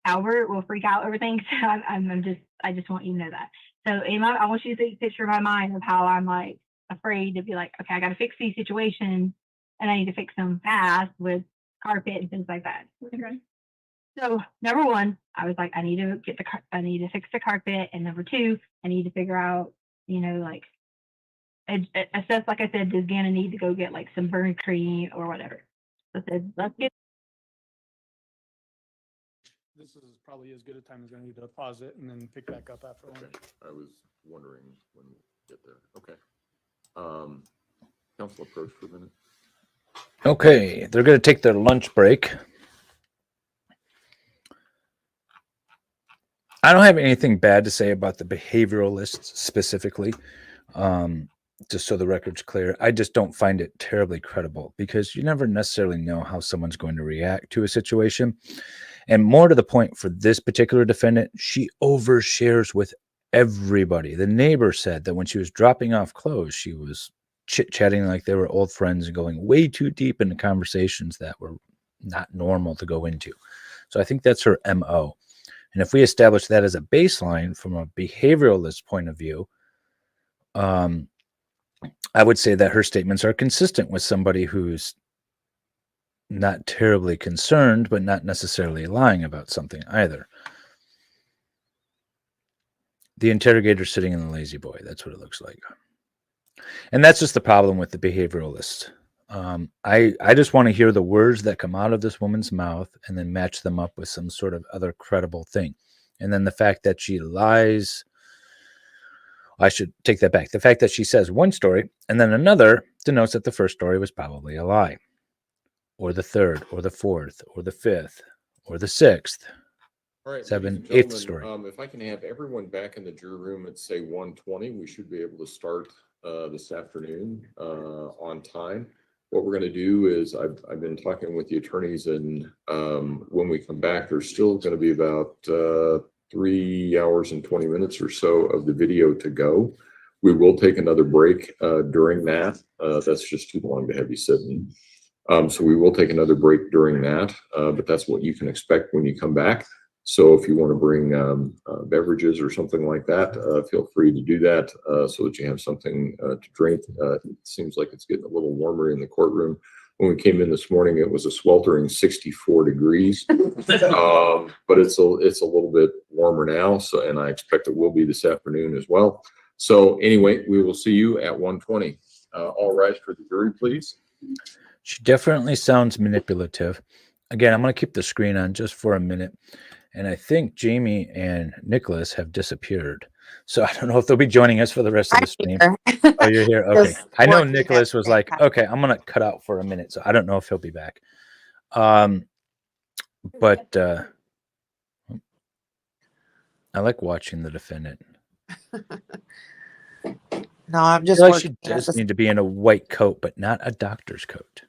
Albert will freak out over things, I just want you to know that. So I want you to take a picture in my mind of how I'm like afraid to be like, okay, I gotta fix these situations, and I need to fix them fast with carpet and things like that. Okay. So number one, I was like, I need to fix the carpet, and number two, I need to figure out, you know, like assess, like I said, does Gannon need to go get like some burn cream or whatever? So I said, let's get. This is probably as good a time as I need to pause it and then pick back up after lunch. I was wondering when we get there. Okay. Council approach for a minute. Okay, they're going to take their lunch break. I don't have anything bad to say about the behavioralists specifically. Just so the record's clear, I just don't find it terribly credible because you never necessarily know how someone's going to react to a situation. And more to the point, for this particular defendant, she overshares with everybody. The neighbor said that when she was dropping off clothes, she was chit-chatting like they were old friends and going way too deep into conversations that were not normal to go into. So I think that's her MO. And if we establish that as a baseline from a behavioralist point of view, I would say that her statements are consistent with somebody who's not terribly concerned, but not necessarily lying about something either. The interrogator sitting in the lazy boy. That's what it looks like. And that's just the problem with the behavioralist. I just want to hear the words that come out of this woman's mouth and then match them up with some sort of other credible thing. And then the fact that she lies, I should take that back. The fact that she says one story and then another denotes that the first story was probably a lie, or the third, or the fourth, or the fifth, or the sixth, All right, seventh, ladies and eighth story. gentlemen, if I can have everyone back in the jury room at say 1:20, we should be able to start this afternoon on time. What we're going to do is I've been talking with the attorneys, and when we come back, there's still going to be about 3 hours and 20 minutes or so of the video to go. We will take another break during that. That's just too long to have you sitting. So we will take another break during that, but that's what you can expect when you come back. So if you want to bring beverages or something like that, feel free to do that so that you have something to drink. It seems like it's getting a little warmer in the courtroom. When we came in this morning, it was a sweltering 64 degrees, but it's a little bit warmer now. So, and I expect it will be this afternoon as well. So anyway, we will see you at 1:20. All rise for the jury, please. She definitely sounds manipulative. Again, I'm going to keep the screen on just for a minute. And I think Jamie and Nicholas have disappeared. So I don't know if they'll be joining us for the rest of the stream. Oh, you're here? Okay. I know Nicholas was like, okay, I'm going to cut out for a minute. So I don't know if he'll be back. But I like watching the defendant. No, I'm just I feel like she working. does need to be in a white coat, but not a doctor's coat.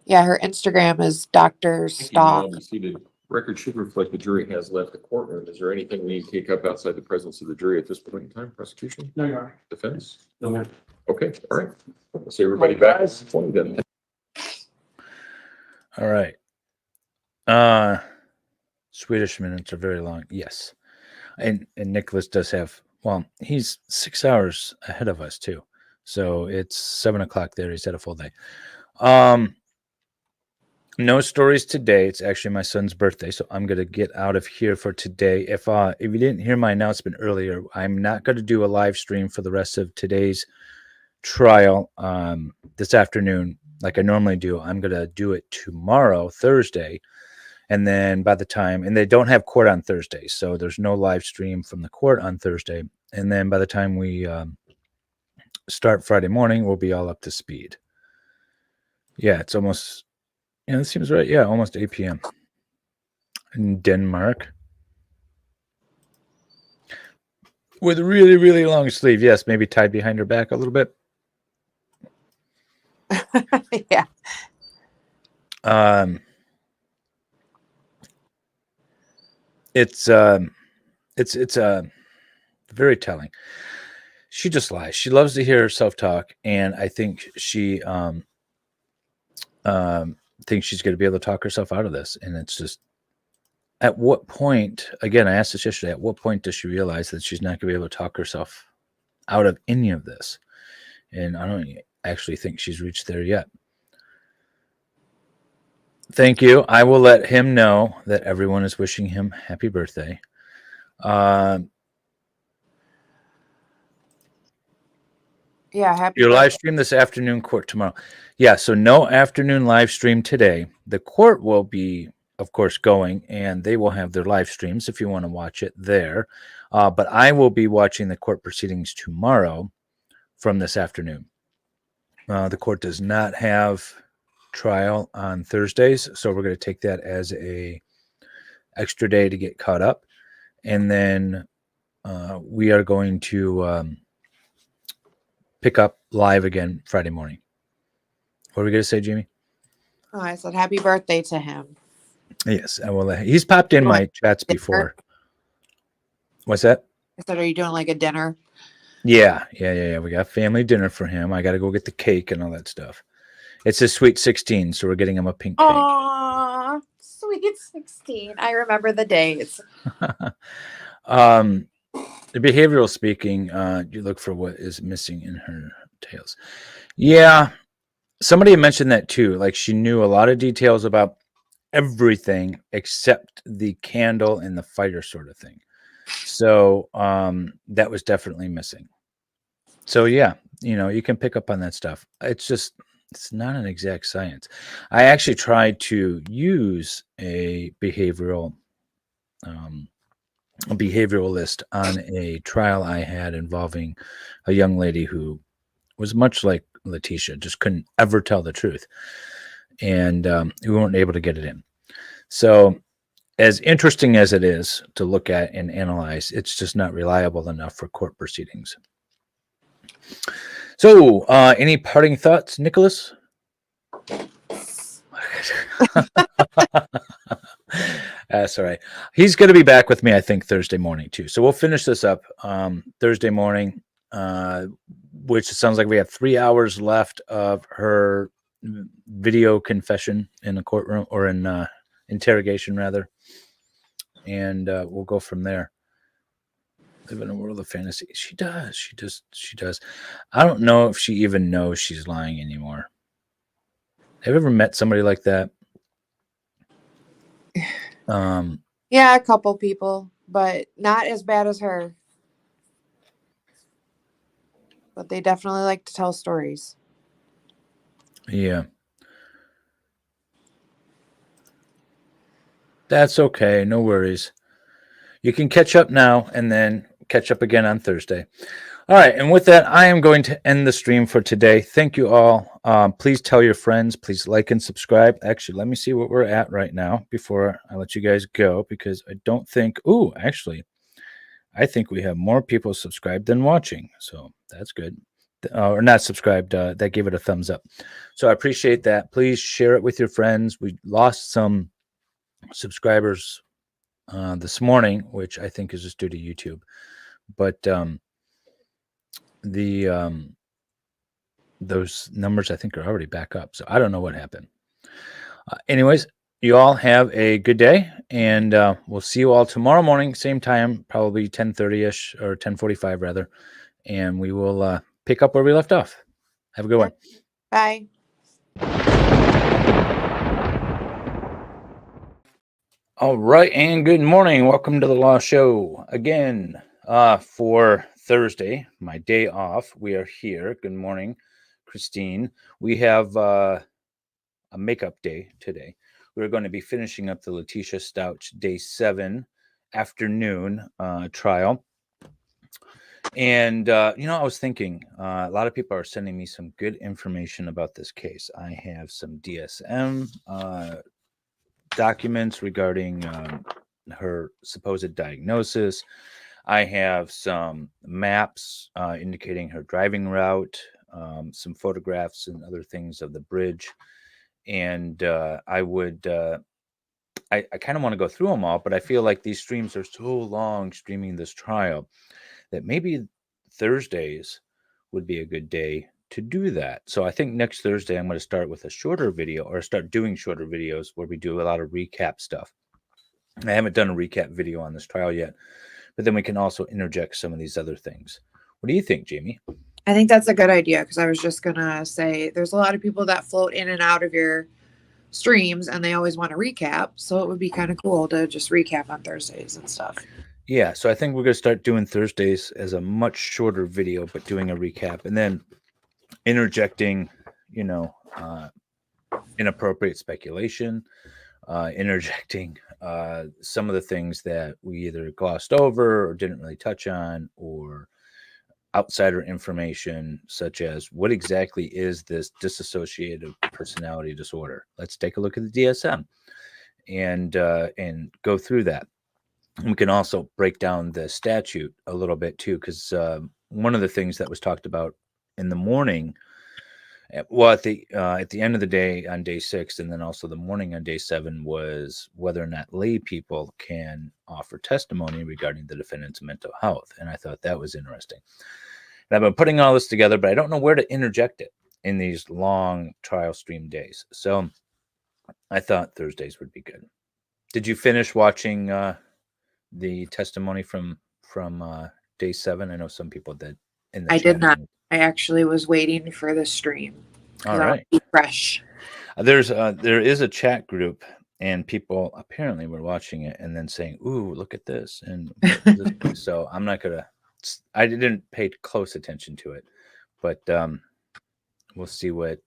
Yeah, her Instagram is Dr. Stauch. Record should reflect the jury has left the courtroom. Is there anything we need to take up outside the presence of the jury at this point in time? Prosecution? No, Your Honor. Defense? No, ma'am. Okay, all right. We'll see everybody back. Then. All right. Swedish minutes are very long. Yes. And Nicholas does have, well, he's 6 hours ahead of us too. So it's 7 o'clock there. He's had a full day. No stories today. It's actually my son's birthday, so I'm going to get out of here for today. If you didn't hear my announcement earlier, I'm not going to do a live stream for the rest of today's trial this afternoon like I normally do. I'm going to do it tomorrow, Thursday, and then by the time, and they don't have court on Thursday, so there's no live stream from the court on Thursday. And then by the time we start Friday morning, we'll be all up to speed. Yeah, it's almost... Yeah, that seems right. Yeah, almost 8 p.m. in Denmark. With a really, really long sleeve. Yes, maybe tied behind her back a little bit. Yeah. It's very telling. She just lies. She loves to hear herself talk, and I think she thinks she's going to be able to talk herself out of this. And it's just, at what point, again, I asked this yesterday, at what point does she realize that she's not going to be able to talk herself out of any of this? And I don't actually think she's reached there yet. Thank you. I will let him know that everyone is wishing him happy birthday. Yeah, happy Your birthday. live stream this afternoon, court tomorrow. Yeah, so no afternoon live stream today. The court will be, of course, going, and they will have their live streams if you want to watch it there. But I will be watching the court proceedings tomorrow from this afternoon. The court does not have trial on Thursdays, so we're going to take that as a extra day to get caught up. and then we are going to pick up live again Friday morning. What are we going to say, Jamie? Oh, I said happy birthday to him. Yes, I will. He's popped in my chats before. What's that? I said, are you doing like a dinner? Yeah. We got family dinner for him. I got to go get the cake and all that stuff. It's his sweet 16, so we're getting him a pink cake. Aww, sweet 16. I remember the days. The behavioral speaking, you look for what is missing in her tales. Yeah, somebody mentioned that too. Like she knew a lot of details about everything except the candle and the fire sort of thing. So that was definitely missing. So yeah, you can pick up on that stuff. It's not an exact science. I actually tried to use a behavioralist on a trial I had involving a young lady who was much like Letecia, just couldn't ever tell the truth. And we weren't able to get it in. So as interesting as it is to look at and analyze, it's just not reliable enough for court proceedings. So any parting thoughts, Nicholas? That's all right. He's going to be back with me, I think, Thursday morning too. So we'll finish this up Thursday morning, which sounds like we have 3 hours left of her video confession in the courtroom, or in interrogation rather. And we'll go from there. Live in a world of fantasy. She does. I don't know if she even knows she's lying anymore. Have you ever met somebody like that? Yeah, a couple people, but not as bad as her. But they definitely like to tell stories. Yeah. That's okay. No worries. You can catch up now and then catch up again on Thursday. All right. And with that, I am going to end the stream for today. Thank you all. Please tell your friends. Please like and subscribe. Actually, let me see what we're at right now before I let you guys go, because I don't think. Ooh, actually, I think we have more people subscribed than watching. So that's good. Or not subscribed. That gave it a thumbs up. So I appreciate that. Please share it with your friends. We lost some subscribers this morning, which I think is just due to YouTube. But those numbers I think are already back up. So I don't know what happened. Anyways, you all have a good day, and we'll see you all tomorrow morning, same time, probably 10:30ish or 10:45 rather, and we will pick up where we left off. Have a good one. Bye. All right, and good morning. Welcome to the Law Show again for Thursday, my day off. We are here. Good morning, Christine. We have a makeup day today. We're going to be finishing up the Letecia Stauch Day 7 afternoon trial. And, I was thinking, a lot of people are sending me some good information about this case. I have some DSM documents regarding her supposed diagnosis. I have some maps indicating her driving route, some photographs and other things of the bridge. And I kind of want to go through them all, but I feel like these streams are so long streaming this trial that maybe Thursdays would be a good day to do that. So I think next Thursday, I'm going to start with a shorter video, or start doing shorter videos where we do a lot of recap stuff. I haven't done a recap video on this trial yet, but then we can also interject some of these other things. What do you think, Jamie? I think that's a good idea, because I was just going to say there's a lot of people that float in and out of your streams and they always want to recap. So it would be kind of cool to just recap on Thursdays and stuff. Yeah, so I think we're going to start doing Thursdays as a much shorter video, but doing a recap and then interjecting, inappropriate speculation, interjecting some of the things that we either glossed over or didn't really touch on, or outsider information, such as what exactly is this dissociative personality disorder. Let's take a look at the DSM and go through that. We can also break down the statute a little bit too, because one of the things that was talked about in the morning, well, at the end of the day on day 6, and then also the morning on day 7, was whether or not lay people can offer testimony regarding the defendant's mental health. And I thought that was interesting. And I've been putting all this together, but I don't know where to interject it in these long trial stream days. So I thought Thursdays would be good. Did you finish watching the testimony from day 7? I know some people did. I did not. I actually was waiting for the stream. All right. Be fresh. There is a chat group, and people apparently were watching it and then saying, "Ooh, look at this!" And so I'm not gonna. I didn't pay close attention to it, but we'll see what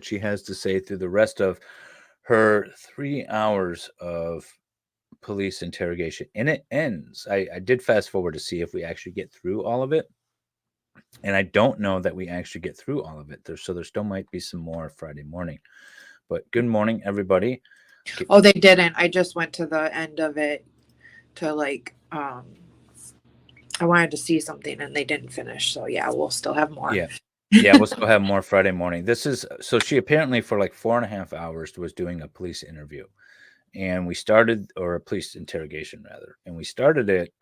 she has to say through the rest of her 3 hours of police interrogation. And it ends. I did fast forward to see if we actually get through all of it. And I don't know that we actually get through all of it. There still might be some more Friday morning. But good morning, everybody. Oh, they didn't. I just went to the end of it to I wanted to see something and they didn't finish. So yeah, we'll still have more. Yeah, we'll still have more Friday morning. So she apparently for like 4.5 hours was doing a police interview. And we started, or a police interrogation rather. And we started it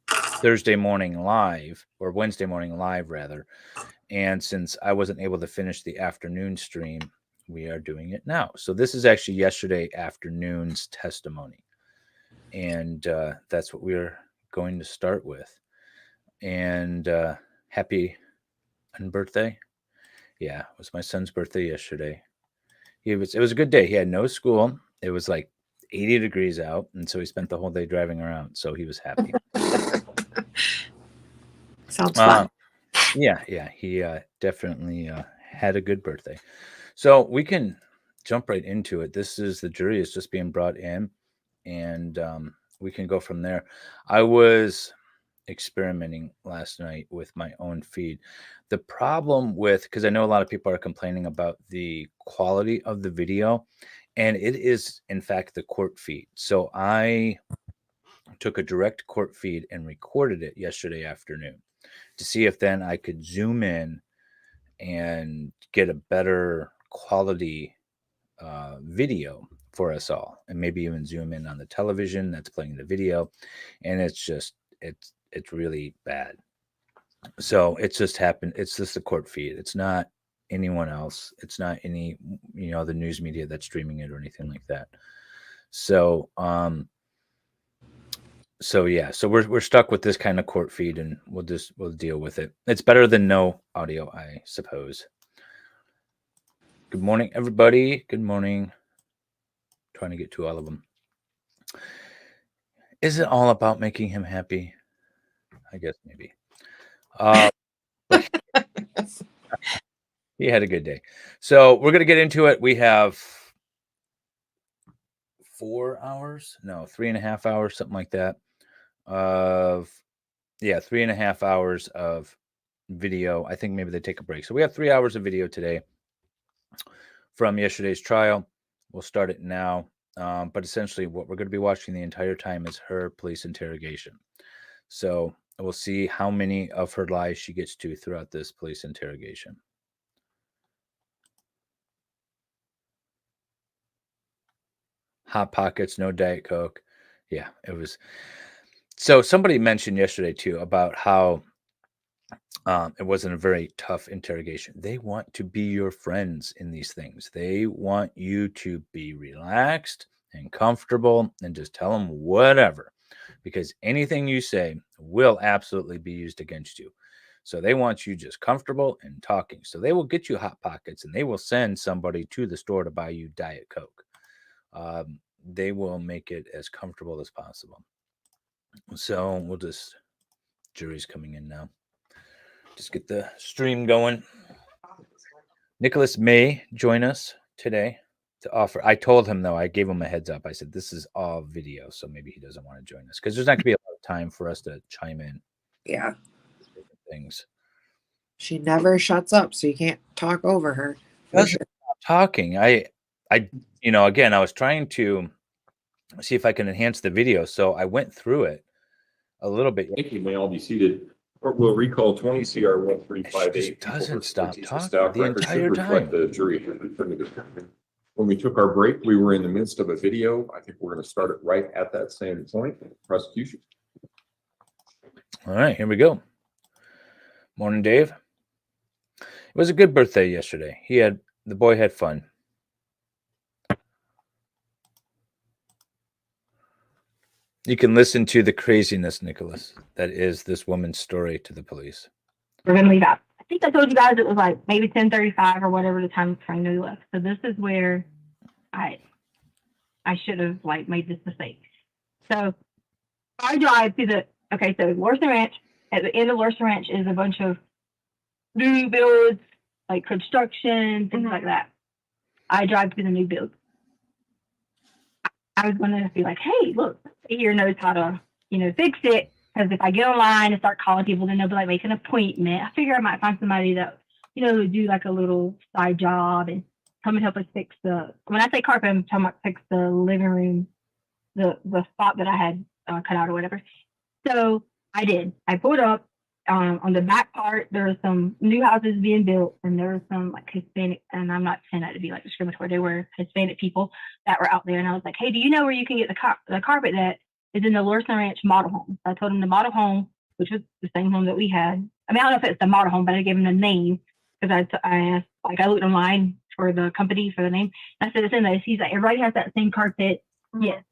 Thursday morning live, or Wednesday morning live rather. And since I wasn't able to finish the afternoon stream, we are doing it now. So this is actually yesterday afternoon's testimony. And that's what we're going to start with. And happy birthday. Yeah, it was my son's birthday yesterday. It was a good day. He had no school. It was like 80 degrees out. And so he spent the whole day driving around. So he was happy. Sounds fun. Yeah. He definitely had a good birthday. So we can jump right into it. The jury is just being brought in, and we can go from there. I was experimenting last night with my own feed. The problem because I know a lot of people are complaining about the quality of the video, and it is in fact the court feed. So I took a direct court feed and recorded it yesterday afternoon to see if then I could zoom in and get a better quality video for us all, and maybe even zoom in on the television that's playing the video. And it's really bad. So it's just happened. It's just the court feed. It's not anyone else. It's not any, the news media that's streaming it or anything like that. So, yeah, so we're stuck with this kind of court feed, and we'll deal with it. It's better than no audio, I suppose. Good morning, everybody. Good morning. Trying to get to all of them. Is it all about making him happy? I guess maybe. He had a good day. So we're going to get into it. We have 4 hours? No, 3.5 hours, something like that. 3.5 hours of video. I think maybe they take a break. So we have 3 hours of video today from yesterday's trial. We'll start it now. But essentially what we're going to be watching the entire time is her police interrogation. So we'll see how many of her lies she gets to throughout this police interrogation. Hot Pockets, no Diet Coke. Yeah, it was. So somebody mentioned yesterday too about how it wasn't a very tough interrogation. They want to be your friends in these things. They want you to be relaxed and comfortable and just tell them whatever, because anything you say will absolutely be used against you. So they want you just comfortable and talking. So they will get you Hot Pockets, and they will send somebody to the store to buy you Diet Coke. They will make it as comfortable as possible. So jury's coming in now. Just get the stream going. Nicholas may join us today to offer. I told him, though, I gave him a heads up. I said, this is all video, so maybe he doesn't want to join us, because there's not going to be a lot of time for us to chime in. Yeah. Things. She never shuts up, so you can't talk over her. Talking. Again, I was trying to see if I can enhance the video. So I went through it a little bit. Thank you. May all be seated. Court will recall 20 CR 1358. She just doesn't stop Letecia talking Stauch. the Record should entire reflect time. The jury. When we took our break, we were in the midst of a video. I think we're going to start it right at that same point. Prosecution. All right, here we go. Morning, Dave. It was a good birthday yesterday. The boy had fun. You can listen to the craziness, Nicholas, that is this woman's story to the police. We're gonna leave out. I think I told you guys it was like maybe 10:35 or whatever the time frame we left. So this is where I should have like made this mistake. So I drive to so Larson Ranch. At the end of Larson Ranch is a bunch of new builds, like construction, things like that. I drive to the new build. I was gonna be like, hey, look, here knows how to, fix it. Because if I get online and start calling people, then they'll be like, make an appointment. I figure I might find somebody that, would do like a little side job and come and help us fix when I say carpet, I'm talking about fix the living room, the spot that I had cut out or whatever. So I did. I pulled up. On the back part, there were some new houses being built, and there were some like Hispanic, and I'm not saying that to be like discriminatory. They were Hispanic people that were out there, and I was like, "Hey, do you know where you can get the carpet that is in the Larson Ranch model home?" So I told him the model home, which was the same home that we had. I mean, I don't know if it's the model home, but I gave him the name because I asked, like, I looked online for the company for the name. And I said, "It's in there." He's like, "Everybody has that same carpet." Yes.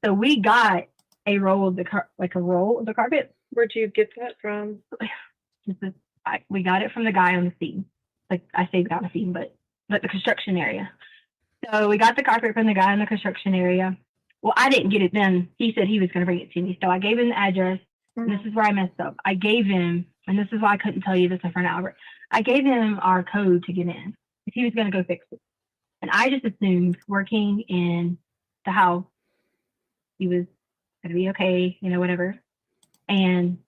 So we got a roll of the carpet. Where'd you get that from? We got it from the guy on the scene. Like I say, on the scene, but the construction area. So we got the carpet from the guy in the construction area. Well, I didn't get it then. He said he was going to bring it to me. So I gave him the address. And this is where I messed up. I gave him, and this is why I couldn't tell you this in front of Albert. I gave him our code to get in. He was going to go fix it. And I just assumed working in the house, he was going to be okay, whatever. And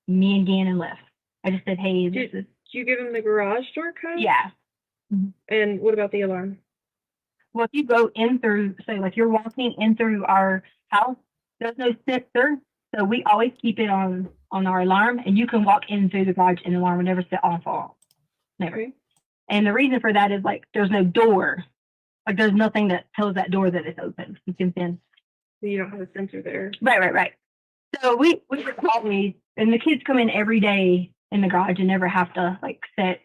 me and Gannon left. I just said, hey, did you give him the garage door code? Yeah. And what about the alarm? Well, if you go in through, say, like you're walking in through our house, there's no sensor. So we always keep it on our alarm, and you can walk in through the garage and the alarm will never set on fall. Never. Okay. And the reason for that is like there's no door. Like there's nothing that tells that door that it's open. You can sense. So you don't have a sensor there. Right. So we always, and the kids come in every day in the garage and never have to like set,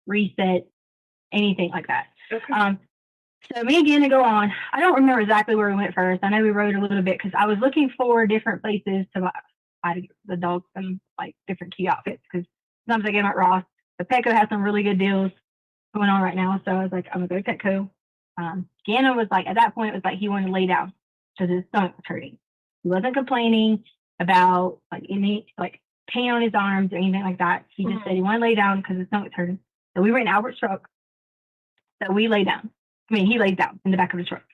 reset, anything like that. Okay. So me and Gannon go on. I don't remember exactly where we went first. I know we rode a little bit because I was looking for different places to buy the dogs some like different cute outfits because sometimes I get them at Ross. But Petco has some really good deals going on right now. So I was like, I'm gonna go to Petco. Gannon was like, at that point, it was like he wanted to lay down because his stomach was hurting. He wasn't complaining about like any like pain on his arms or anything like that. He just said he wanted to lay down because his stomach was hurting. So we were in Albert's truck. So we lay down. He lays down in the back of the truck.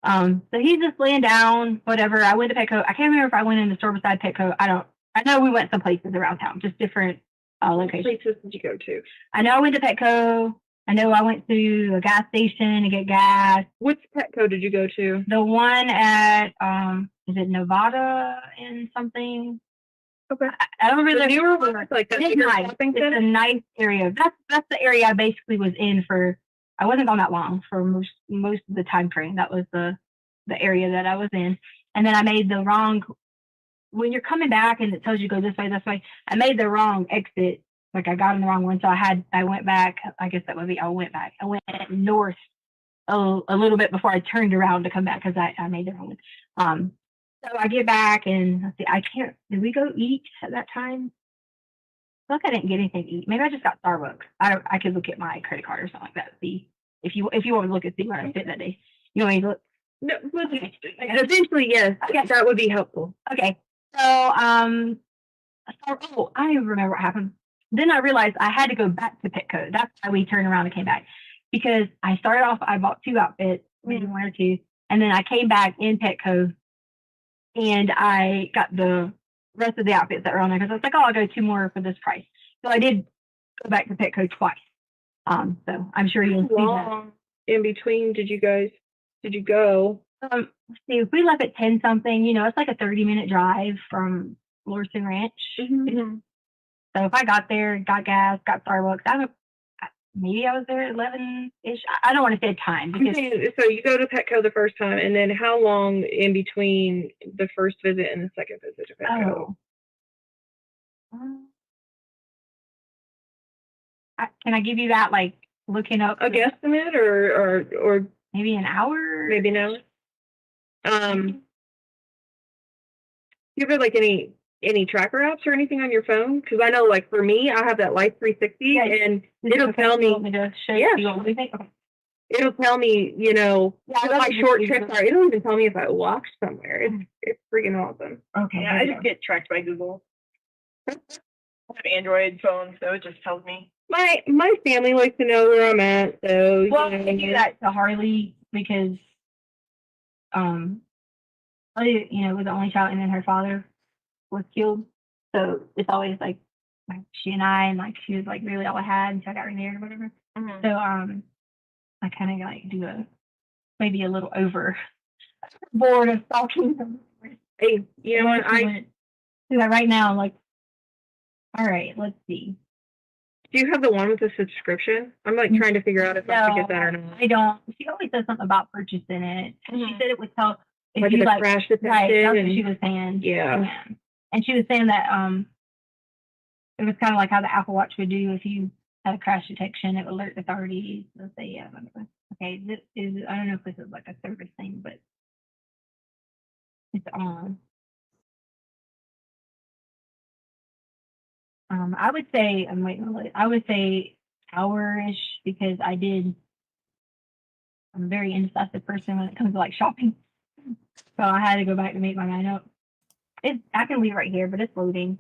So he's just laying down, whatever. I went to Petco. I can't remember if I went in the store beside Petco. I know we went some places around town, just different locations. What places did you go to? I know I went to Petco. I know I went to a gas station to get gas. Which Petco did you go to? The one at, is it Nevada and something? Okay. I don't really remember. Like that it's nice. It's a nice area. That's the area I basically was in for. I wasn't gone that long for most of the time frame. That was the area that I was in. And then I made the wrong, when you're coming back and it tells you go this way, I made the wrong exit. Like I got in the wrong one. So I went back. I guess that would be, I went north a little bit before I turned around to come back because I made the wrong one. So I get back and let's see, did we go eat at that time? I feel like I didn't get anything to eat. Maybe I just got Starbucks. I could look at my credit card or something like that. See if you want to look and see where I spent that day. You want me to look? No, eventually, yes. Okay. That would be helpful. Okay. So I remember what happened. Then I realized I had to go back to Petco. That's why we turned around and came back. Because I started off, I bought 2 outfits, maybe 1 or 2, and then I came back in Petco and I got the rest of the outfits that were on there because I was like, I'll go 2 more for this price. So I did go back to Petco twice. So I'm sure you'll see that. In between, did you go let's see, if we left at 10 something, it's like a 30-minute drive from Lorson Ranch. So if I got there, got gas, got Starbucks, maybe I was there at 11-ish. I don't want to say a time. I'm saying, so you go to Petco the first time, and then how long in between the first visit and the second visit to Petco? Can I give you that, like, looking up a guesstimate, or maybe an hour? Maybe no. You have like any tracker apps or anything on your phone? Because I know, like, for me, I have that Life 360, and it'll tell me. It'll tell me, what my short trips are. It'll even tell me if I walked somewhere. It's freaking awesome. Okay. Yeah, I just get tracked by Google. I have Android phone, so it just tells me. My family likes to know where I'm at, so Well, I do that to Harley because, Harley, was the only child, and then her father was killed. So it's always like she and I, and like she was like really all I had until I got remarried or whatever. So I kind of like do maybe a little over board of stalking them. Hey, you know what? I do that right now. I'm like, all right, let's see. Do you have the one with the subscription? I'm like trying to figure out if I should get that or not. I don't. She always says something about purchasing it. And she said it would help if Like you the like crash detection. Right, that's what and- she was saying. Yeah. And she was saying that it was kind of like how the Apple Watch would do if you had a crash detection. It would alert authorities. They'll say, yeah, okay, this is, I don't know if this is like a service thing, but it's on. I would say, I would say hour-ish because I'm a very indecisive person when it comes to like shopping. So I had to go back to make my mind up. I can leave right here, but it's loading.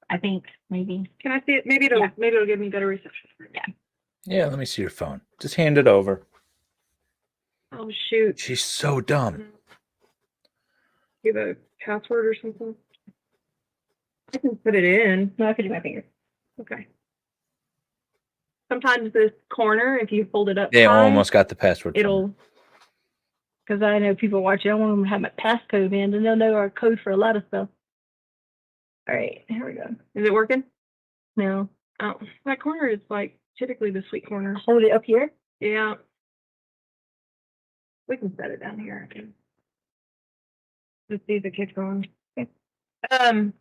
I think maybe. Can I see it? Maybe it'll give me better reception. Yeah. Yeah, let me see your phone. Just hand it over. Oh shoot. She's so dumb. You have a password or something? I can put it in. No, I could do my finger. Okay. Sometimes this corner, if you hold it up, They high, almost got the password. it'll. Because I know people watching. I want them to have my passcode in, and they'll know our code for a lot of stuff. All right, here we go. Is it working? No. Oh, that corner is like typically the sweet corner. Hold it up here? Yeah. We can set it down here. Let's see if it keeps going. Okay.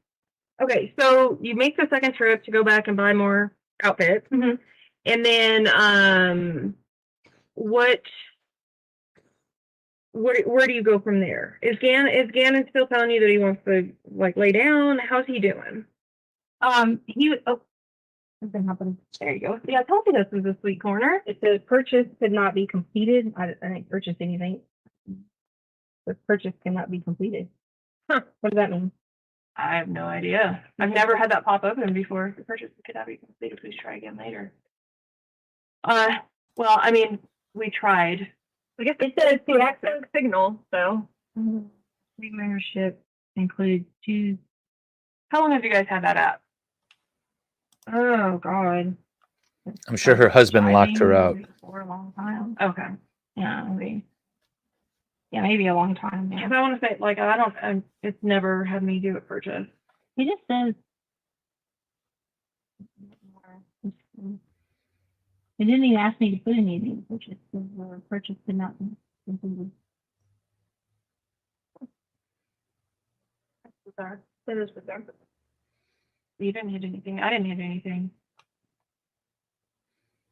Okay, so you make the second trip to go back and buy more outfits. Mm-hmm. And then where do you go from there? Is Gannon still telling you that he wants to like lay down? How's he doing? Something happened. There you go. Yeah, I told you this was a sweet corner. It says purchase could not be completed. I didn't purchase anything. The purchase cannot be completed. Huh. What does that mean? I have no idea. I've never had that pop open before. The purchase could not be completed. Please try again later. Well, I mean, we tried. I guess it says to access signal, so. Free membership include two. How long have you guys had that app? Oh God. I'm sure her husband locked her out. For a long time. Okay. Yeah, maybe a long time. Yeah. Because I want to say, like, it's never had me do a purchase. He just says. It didn't even ask me to put anything. Purchase could not be completed. That's bizarre. That is bizarre. You didn't hit anything. I didn't hit anything.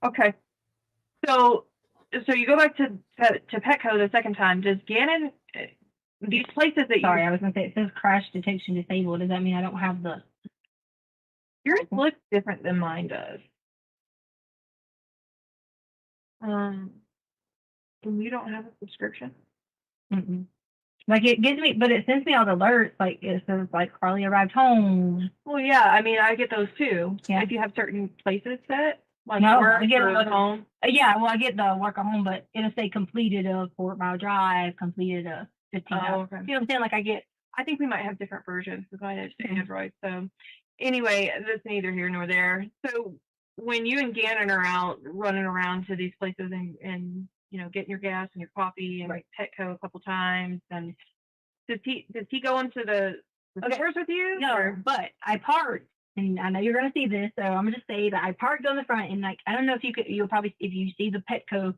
Okay. So you go back to Petco the second time. Does Gannon, these places that Sorry, I was going to say, it says crash detection disabled. Does that mean I don't have the... Yours looks different than mine does. And you don't have a subscription? Mm-mm. Like it gives me, but it sends me all the alerts. Like it says, like Carly arrived home. Well, yeah. I mean, I get those too. Yeah. If you have certain places set, like No, work I get or them home. Yeah, well, I get the work at home, but it'll say completed a 4-mile drive, completed a 15 Oh, mile. okay. You know what I'm saying? Like I think we might have different versions because mine is Android. So anyway, that's neither here nor there. So when you and Gannon are out running around to these places and getting your gas and your coffee and Petco a couple times. And does he go into the stores with you? No, or- but I parked, and I know you're gonna see this, so I'm gonna say that I parked on the front, and like I don't know if you'll probably if you see the Petco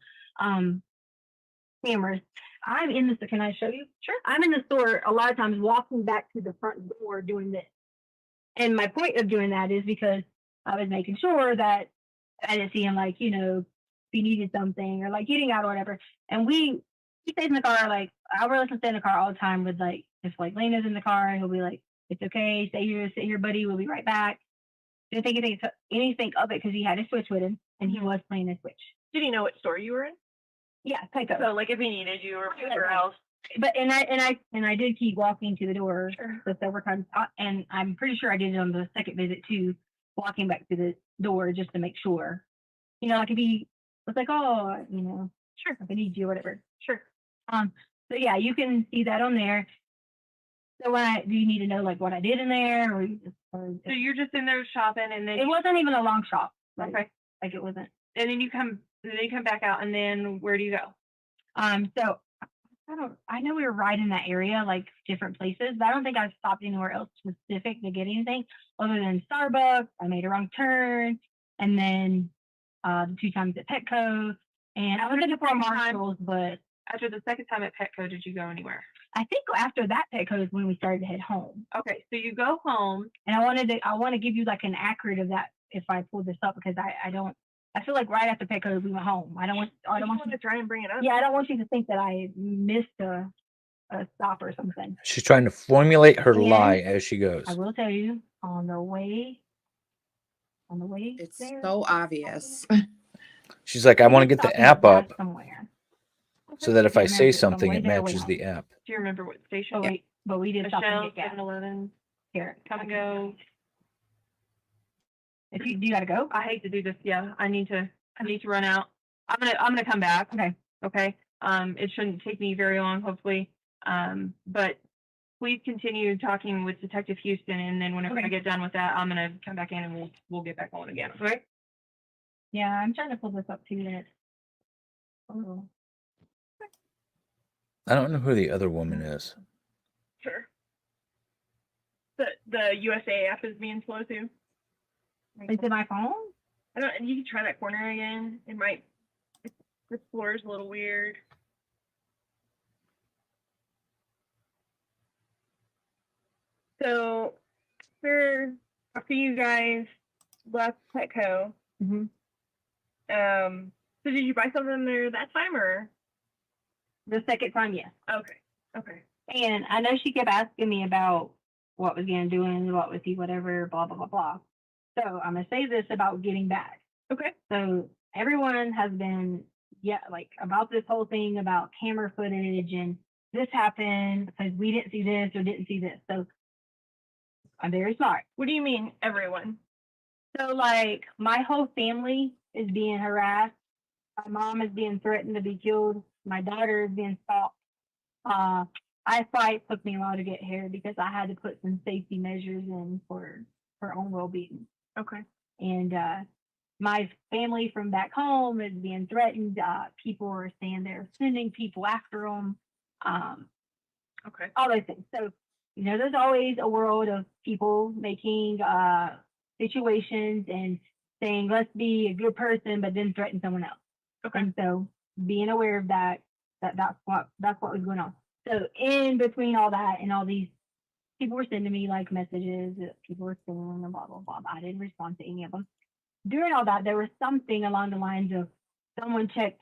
cameras. I'm in the can I show you? Sure. I'm in the store a lot of times walking back to the front door doing this. And my point of doing that is because I was making sure that I didn't see him like, if he needed something or like getting out or whatever. And he stays in the car, like I'll really stay in the car all the time with like if like Lena's in the car and he'll be like, it's okay, stay here, sit here, buddy, we'll be right back. Didn't think anything of it because he had his Switch with him and he was playing his Switch. Did he know what store you were in? Yeah, Petco. So like if he needed you or whatever else. But and I did keep walking to the door several times, and I'm pretty sure I did it on the second visit too, walking back to the door just to make sure. Like if he was like, oh, sure, if I need you, or whatever, sure. So yeah, you can see that on there. So do you need to know like what I did in there, or so you're just in there shopping, and then it wasn't even a long shop. Okay, like it wasn't. And then you come back out, and then where do you go? So I know we were right in that area, like different places, but I don't think I stopped anywhere else specific to get anything other than Starbucks. I made a wrong turn, and then the 2 times at Petco, and I was looking for Marshalls, but after the second time at Petco, did you go anywhere? I think after that Petco is when we started to head home. Okay, so you go home, and I want to give you like an accurate of that if I pull this up because I feel like right after Petco we went home. I don't want you to try and bring it up. Yeah, I don't want you to think that I missed a stop or something. She's trying to formulate her lie as she goes. I will tell you on the way. It's so obvious. She's like, I want to get the app up so that if I say something, it matches the app. Do you remember what station? Oh, wait, but we did stop and get gas. 7-Eleven. Here, Come and go. If you gotta go. I hate to do this. Yeah, I need to run out. I'm gonna come back. Okay. It shouldn't take me very long, hopefully. But please continue talking with Detective Houston, and then whenever I get done with that, I'm gonna come back in and we'll get back on again. Okay? Yeah, I'm trying to pull this up too. Minutes. Oh. I don't know who the other woman is. Sure. The USA app is being slow too. Is it my phone? I don't. You can try that corner again. It might. The floor is a little weird. So, after you guys left Petco, so did you buy something there that time or? The second time, yes. Okay. And I know she kept asking me about what was Gannon doing, what was he, whatever, blah, blah, blah, blah. So I'm going to say this about getting back. Okay. So everyone has been, about this whole thing about camera footage and this happened because we didn't see this or didn't see this. So I'm very sorry. What do you mean, everyone? So my whole family is being harassed. My mom is being threatened to be killed. My daughter is being stalked. It took me a while to get here because I had to put some safety measures in for her own well-being. Okay. And my family from back home is being threatened. People are saying they're sending people after them. Okay. All those things. So, there's always a world of people making situations and saying, let's be a good person, but then threaten someone else. Okay. And so being aware of that's what was going on. So in between all that and all these people were sending me messages, people were saying blah, blah, blah. I didn't respond to any of them. During all that, there was something along the lines of someone checked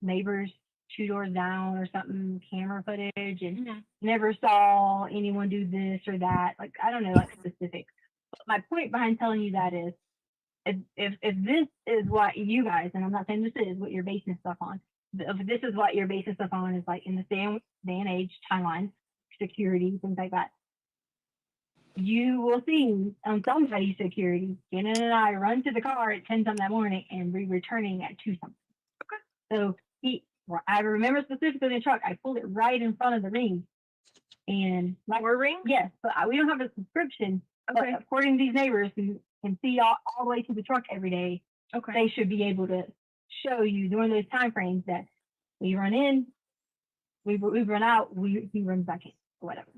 neighbors 2 doors down or something, camera footage, and never saw anyone do this or that. I don't know, specifics. But my point behind telling you that is, if this is what you guys, and I'm not saying this is what you're basing stuff on, but if this is what you're basing stuff on is in this day and age, timeline, security, things like that, you will see on somebody's security, Gannon and I run to the car at 10 something that morning and we're returning at 2 something. Okay. So I remember specifically in the truck, I pulled it right in front of the ring. And more ring? Yes, but we don't have a subscription. Okay. But according to these neighbors who can see all the way to the truck every day, they should be able to show you during those time frames that we run in, we run out, he runs back in, or whatever.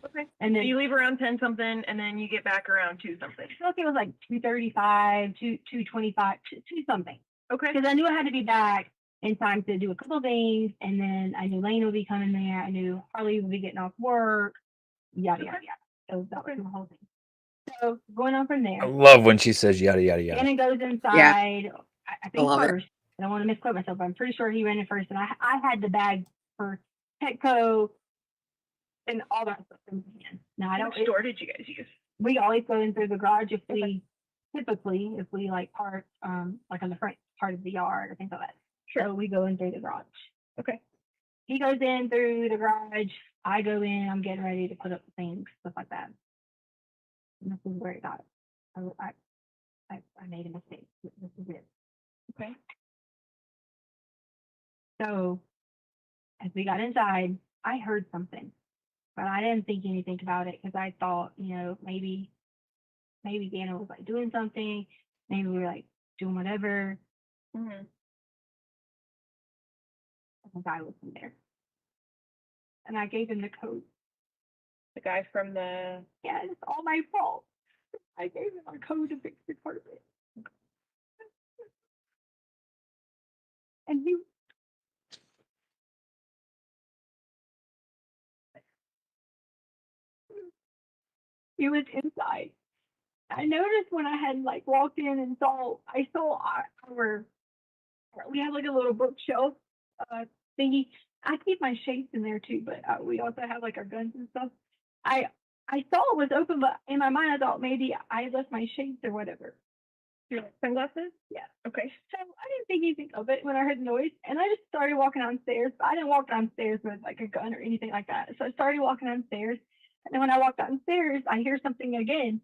Okay. And So then you leave around 10 something and then you get back around 2 something. I feel like it was like 2:35, 2:25, 2 something. Okay. Because I knew I had to be back in time to do a couple things, and then I knew Lane would be coming there. I knew Harley would be getting off work. Yada yada yada. So that was the whole thing. So going on from there. I love when she says yada yada yada. Gannon goes inside. I think first. I don't want to misquote myself, but I'm pretty sure he ran in first, and I had the bag for Petco and all that stuff in my hand. Now I don't. Which store did you guys use? We always go in through the garage if we typically if we like park like on the front part of the yard or things like that. Sure. So we go in through the garage. Okay. He goes in through the garage. I go in. I'm getting ready to put up the things, stuff like that. And this is where it got. I made a mistake. This is it. Okay. So as we got inside, I heard something, but I didn't think anything about it because I thought, maybe Gannon was like doing something. Maybe we were like doing whatever. Mm-hmm. The guy was in there, and I gave him the code. The guy from the. Yeah, it's all my fault. I gave him a code to fix the carpet, and he was inside. I noticed when I had like walked in and I saw we had like a little bookshelf thingy. I keep my shades in there too, but we also have like our guns and stuff. I saw it was open, but in my mind I thought maybe I left my shades or whatever. Your sunglasses? Yeah. Okay. So I didn't think anything of it when I heard the noise, and I just started walking downstairs. But I didn't walk downstairs with like a gun or anything like that. So I started walking downstairs, and then when I walked downstairs, I hear something again.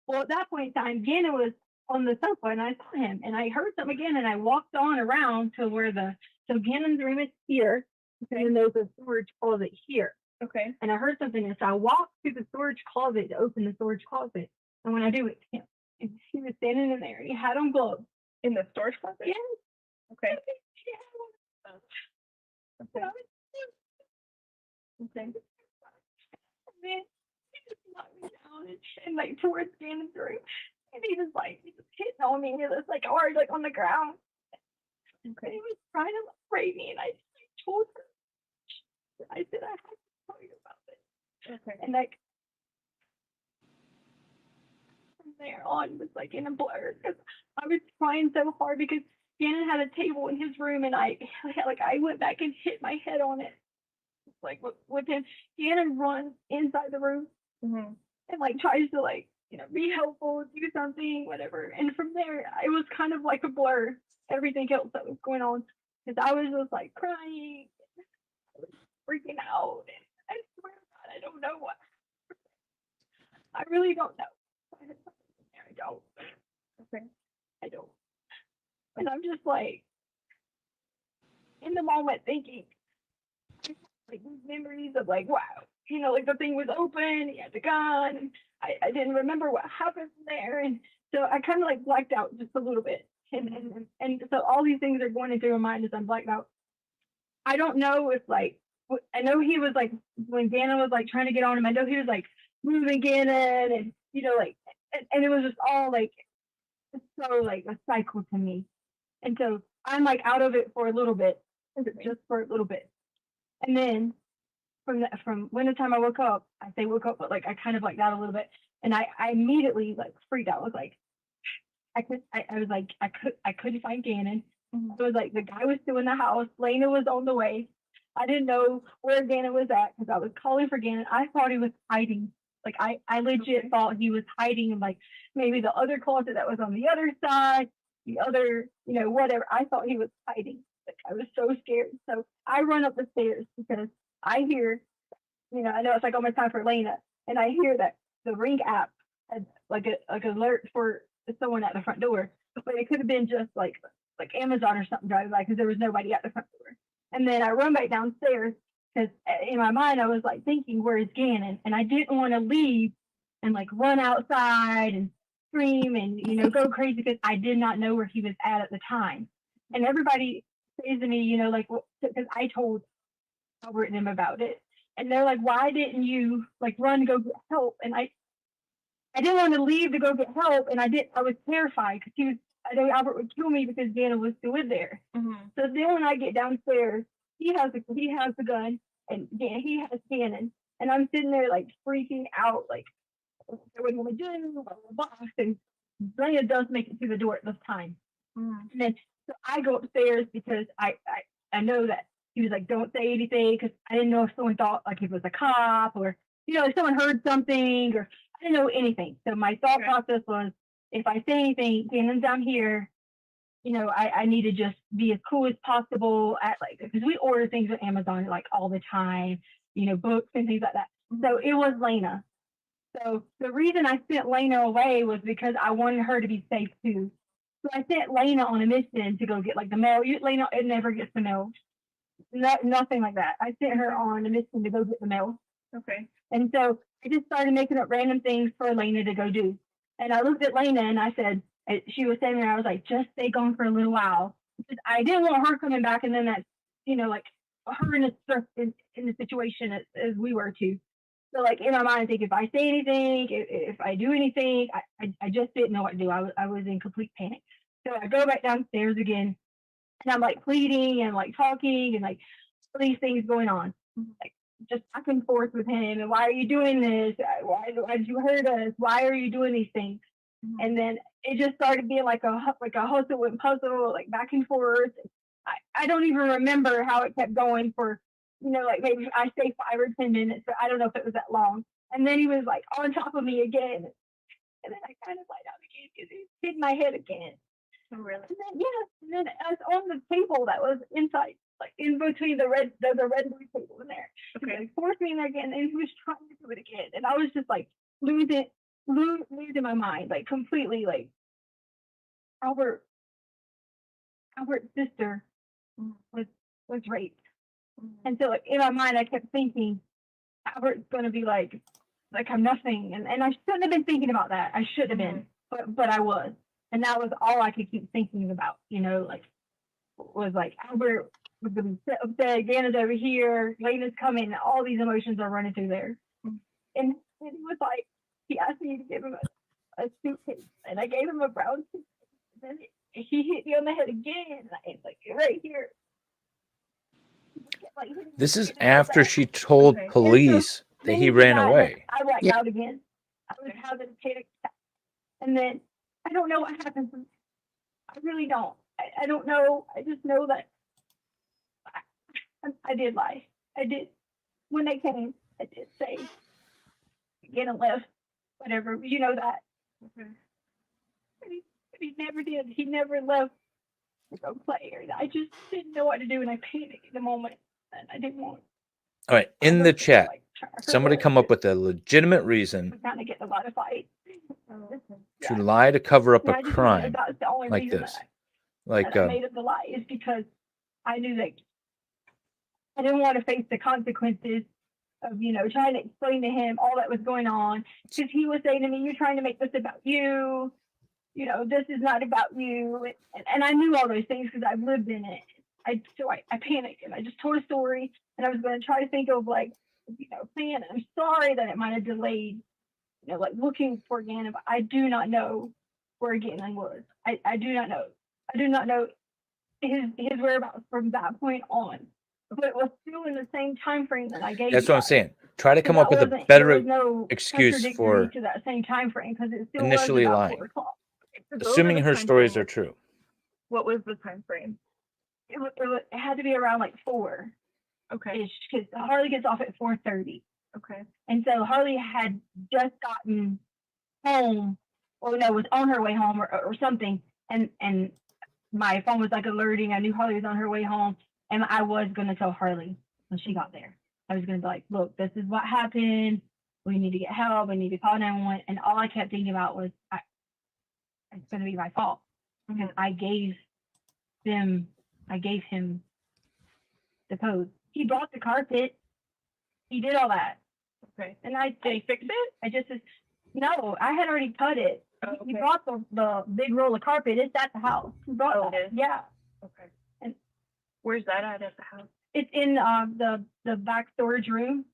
Well, at that point in time, Gannon was on the sofa, and I saw him, and I heard something again, and I walked on around to where so Gannon's room is here, okay, and there's a storage closet here. Okay. And I heard something, and so I walked to the storage closet to open the storage closet, and when I do, it's him. And he was standing in there, and he had on gloves. In the storage closet? Yes. Okay. Okay. Okay. And then he just knocked me down and like towards Gannon's room. And he was hitting on me. He was like already like on the ground. Okay. He was trying to rape me, and I told her. I said I have to tell you about it. Okay. And like from there on was like in a blur because I was trying so hard because Gannon had a table in his room, and I went back and hit my head on it. Like with him, Gannon runs inside the room and like tries to be helpful, do something, whatever. And from there, it was kind of like a blur. Everything else that was going on, because I was just like crying, I was freaking out. And I swear to God, I don't know what. I really don't know. I don't. Okay. I don't. And I'm just like in the moment thinking, like these memories of like, wow, like the thing was open, he had the gun, and I didn't remember what happened there, and so I kind of like blacked out just a little bit, and so all these things are going into my mind as I'm blacked out. I don't know if I know he was like when Gannon was like trying to get on him, I know he was like moving Gannon, and and it was just all like so like a cycle to me, and so I'm like out of it for a little bit, just for a little bit. And then from when the time I woke up, I say woke up, but like I kind of like that a little bit, and I immediately like freaked out. I was like, I couldn't find Gannon. It was like the guy was still in the house. Lena was on the way. I didn't know where Gannon was at because I was calling for Gannon. I thought he was hiding. Like I legit thought he was hiding in like maybe the other closet that was on the other side, the other, whatever. I thought he was hiding. Like I was so scared. So I run up the stairs because I hear, I know it's like almost time for Lena, and I hear that the Ring app had like an alert for someone at the front door, but it could have been just like Amazon or something driving by because there was nobody at the front door. And then I run back downstairs because in my mind I was like thinking, where is Gannon? And I didn't want to leave and like run outside and scream and go crazy because I did not know where he was at the time. And everybody says to me, like, because I told Albert and them about it. And they're like, why didn't you like run to go get help? And I didn't want to leave to go get help. And I was terrified because I know Albert would kill me because Gannon was still in there. So then when I get downstairs, he has the gun and he has Gannon. And I'm sitting there like freaking out, like, what am I doing? Blah, blah, blah. And Leia does make it through the door at this time. And then so I go upstairs because I know that he was like, don't say anything, because I didn't know if someone thought like he was a cop or, if someone heard something, or I didn't know anything. So my thought process was, if I say anything, Gannon's down here, I need to just be as cool as possible because we order things on Amazon like all the time, books and things like that. So it was Lena. So the reason I sent Lena away was because I wanted her to be safe too. So I sent Lena on a mission to go get like the mail. Lena, it never gets the mail. Nothing like that. I sent her on a mission to go get the mail. Okay. And so I just started making up random things for Lena to go do. And I looked at Lena and I said, she was saying, I was like, just stay gone for a little while. Because I didn't want her coming back and then that, like her in the situation as we were too. So like in my mind, I think if I say anything, if I do anything, I just didn't know what to do. I was in complete panic. So I go back downstairs again and I'm like pleading and like talking and like all these things going on. Like just back and forth with him. And why are you doing this? Why did you hurt us? Why are you doing these things? And then it just started being like a hustle and puzzle, like back and forth. I don't even remember how it kept going for, like maybe I say 5 or 10 minutes, but I don't know if it was that long. And then he was like on top of me again. And then I kind of lied out again because he hit my head again. Oh, really? And then I was on the table that was inside, like in between the red blue table in there. Okay. He forced me in there again, and he was trying to do it again. And I was just like losing my mind, like completely. Like Albert's sister was raped. And so like in my mind I kept thinking Albert's gonna be like I'm nothing, and I shouldn't have been thinking about that. I should have been, but I was, and that was all I could keep thinking about, was like Albert was gonna be upset, Gannon's over here, Lena's coming, and all these emotions are running through there. And he was like, he asked me to give him a suitcase, and I gave him a brown suitcase, and then he hit me on the head again, and I was like, right here. This is after she told police that he ran away. I blacked out again. I was having a panic attack. And then I don't know what happened. I really don't. I don't know. I just know that I did lie. I did. When they came, I did say, get a lift, whatever. You know that. But he never did. He never left to go play. I just didn't know what to do, and I panicked in the moment. And I didn't want. All right, in the chat, somebody come up with a legitimate reason Kind of get a lot of fights. to lie to cover up a I just crime that's the only like reason this. that I made up the lie is because I knew that I didn't want to face the consequences of, trying to explain to him all that was going on. Because he was saying to me, you're trying to make this about you. This is not about you. And I knew all those things because I've lived in it. I panicked and I just told a story, and I was going to try to think of plan. I'm sorry that it might have delayed, looking for Gannon, but I do not know where Gannon was. I do not know. I do not know his whereabouts from that point on. But it was still in the same time frame that I gave. That's what I'm saying. Try to come up with a better excuse for to that same time frame because it still initially was about lying. 4 o'clock. Assuming her stories are true. What was the time frame? It had to be around like 4. Okay. Because Harley gets off at 4:30. Okay. And so Harley had just gotten home, or no, was on her way home or something. And my phone was like alerting. I knew Harley was on her way home. And I was going to tell Harley when she got there. I was going to be like, look, this is what happened. We need to get help. We need to call 911. And all I kept thinking about was, it's going to be my fault. Because I gave him the code. He brought the carpet. He did all that. Okay. And did he fix it? No, I had already cut it. He brought the big roll of carpet. It's at the house. He brought that. It is? Yeah. Okay. And where's that at the house? It's in the back storage room.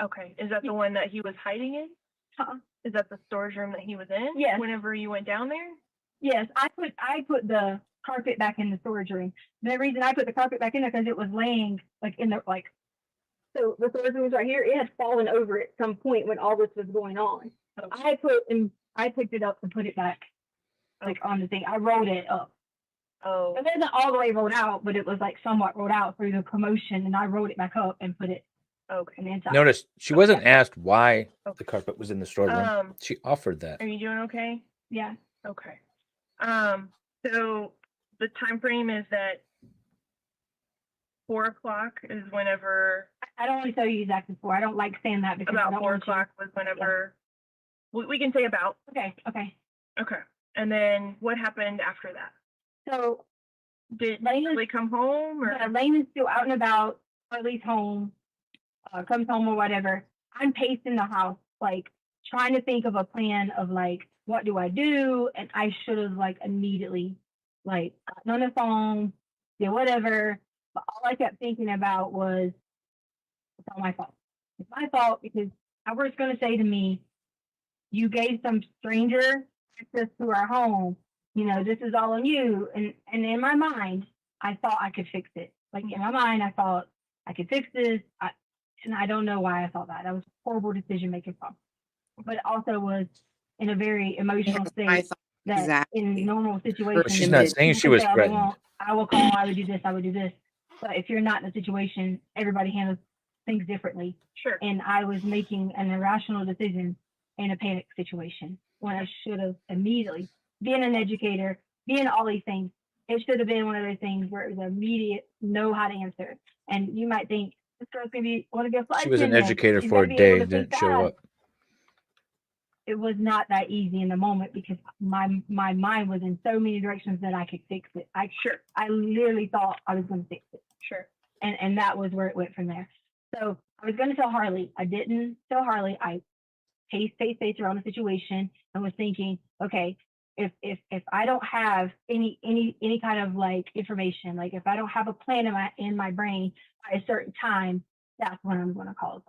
Okay. Is that the one that he was hiding in? Is that the storage room that he was in? Yes. Whenever you went down there? Yes, I put the carpet back in the storage room. The reason I put the carpet back in there because it was laying like in the like. So the storage room is right here. It had fallen over at some point when all this was going on. So I picked it up and put it back, like on the thing. I rolled it up. Oh. It wasn't all the way rolled out, but it was like somewhat rolled out through the commotion, and I rolled it back up and put it. Okay. Inside. Notice she wasn't asked why the carpet was in the storeroom. She offered that. Are you doing okay? Yeah. Okay. So the time frame is that 4 o'clock is whenever. I don't want to tell you exactly 4. I don't like saying that because about 4 o'clock was whenever. Yeah. We can say about. Okay. Okay. Okay. And then what happened after that? So did Lane come home or? Lane is still out and about. Harley's home. Comes home or whatever. I'm pacing the house, like trying to think of a plan of like, what do I do? And I should have like immediately like gotten on the phone, did whatever. But all I kept thinking about was, it's all my fault. It's my fault because I was going to say to me, you gave some stranger access to our home. You know, this is all on you. And in my mind, I thought I could fix it. Like in my mind, I thought I could fix this. And I don't know why I thought that. That was horrible decision making problem. But it also was in a very emotional state that in normal situations. She's not saying she was threatened. I will call, I would do this, I would do this. But if you're not in a situation, everybody handles things differently. Sure. And I was making an irrational decision in a panic situation when I should have immediately, being an educator, being all these things, it should have been one of those things where it was immediate, know how to answer. And you might think, this girl's going to want to be a flight She was an attendant. educator She's for a gonna be day, able to didn't think show fast. up. It was not that easy in the moment because my mind was in so many directions that I could fix it. I literally thought I was going to fix it. Sure. And that was where it went from there. So I was going to tell Harley. I didn't tell Harley. I paced around the situation and was thinking, okay, if I don't have any kind of like information, like if I don't have a plan in my brain by a certain time, that's when I'm going to call.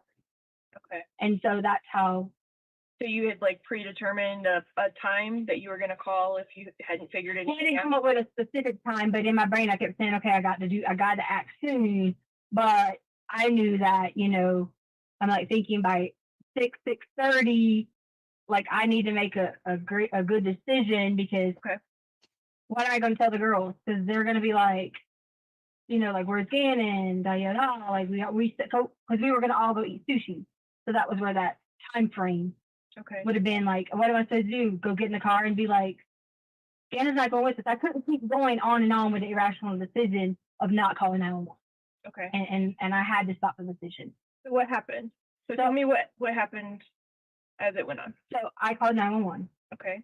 Okay. And so that's how. So you had like predetermined a time that you were going to call if you hadn't figured it out? I didn't come up with a specific time, but in my brain I kept saying, okay, I got to act soon. But I knew that, you know, I'm like thinking by 6:30, like I need to make a good decision because what am I going to tell the girls? Because they're going to be like, you know, like where's Gannon? Like because we were going to all go eat sushi. So that was where that time frame would have been like, what am I supposed to do? Go get in the car and be like, Gannon's not going with us. I couldn't keep going on and on with the irrational decision of not calling 911. Okay. And I had to stop the decision. So what happened? So tell me what happened as it went on. So I called 911. Okay.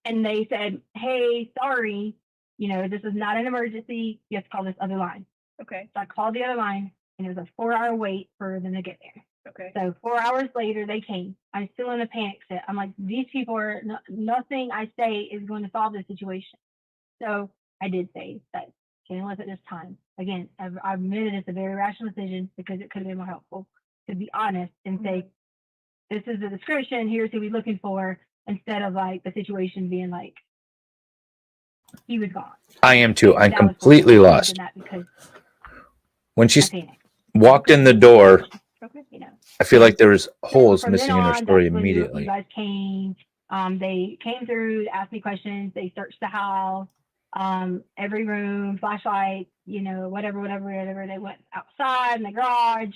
And they said, hey, sorry, you know, this is not an emergency. You have to call this other line. Okay. So I called the other line and it was a 4-hour wait for them to get there. Okay. So 4 hours later, they came. I'm still in a panic set. I'm like, these people are, nothing I say is going to solve this situation. So I did say that, can you look at this time? Again, I've admitted it's a very rational decision because it could have been more helpful to be honest and say, this is the description, here's who we're looking for, instead of like the situation being like, he was gone. I am too. I'm completely lost. When she walked in the door, I feel like there was holes missing in her story immediately. You guys came, they came through, asked me questions, they searched the house, every room, flashlight, you know, whatever. They went outside in the garage,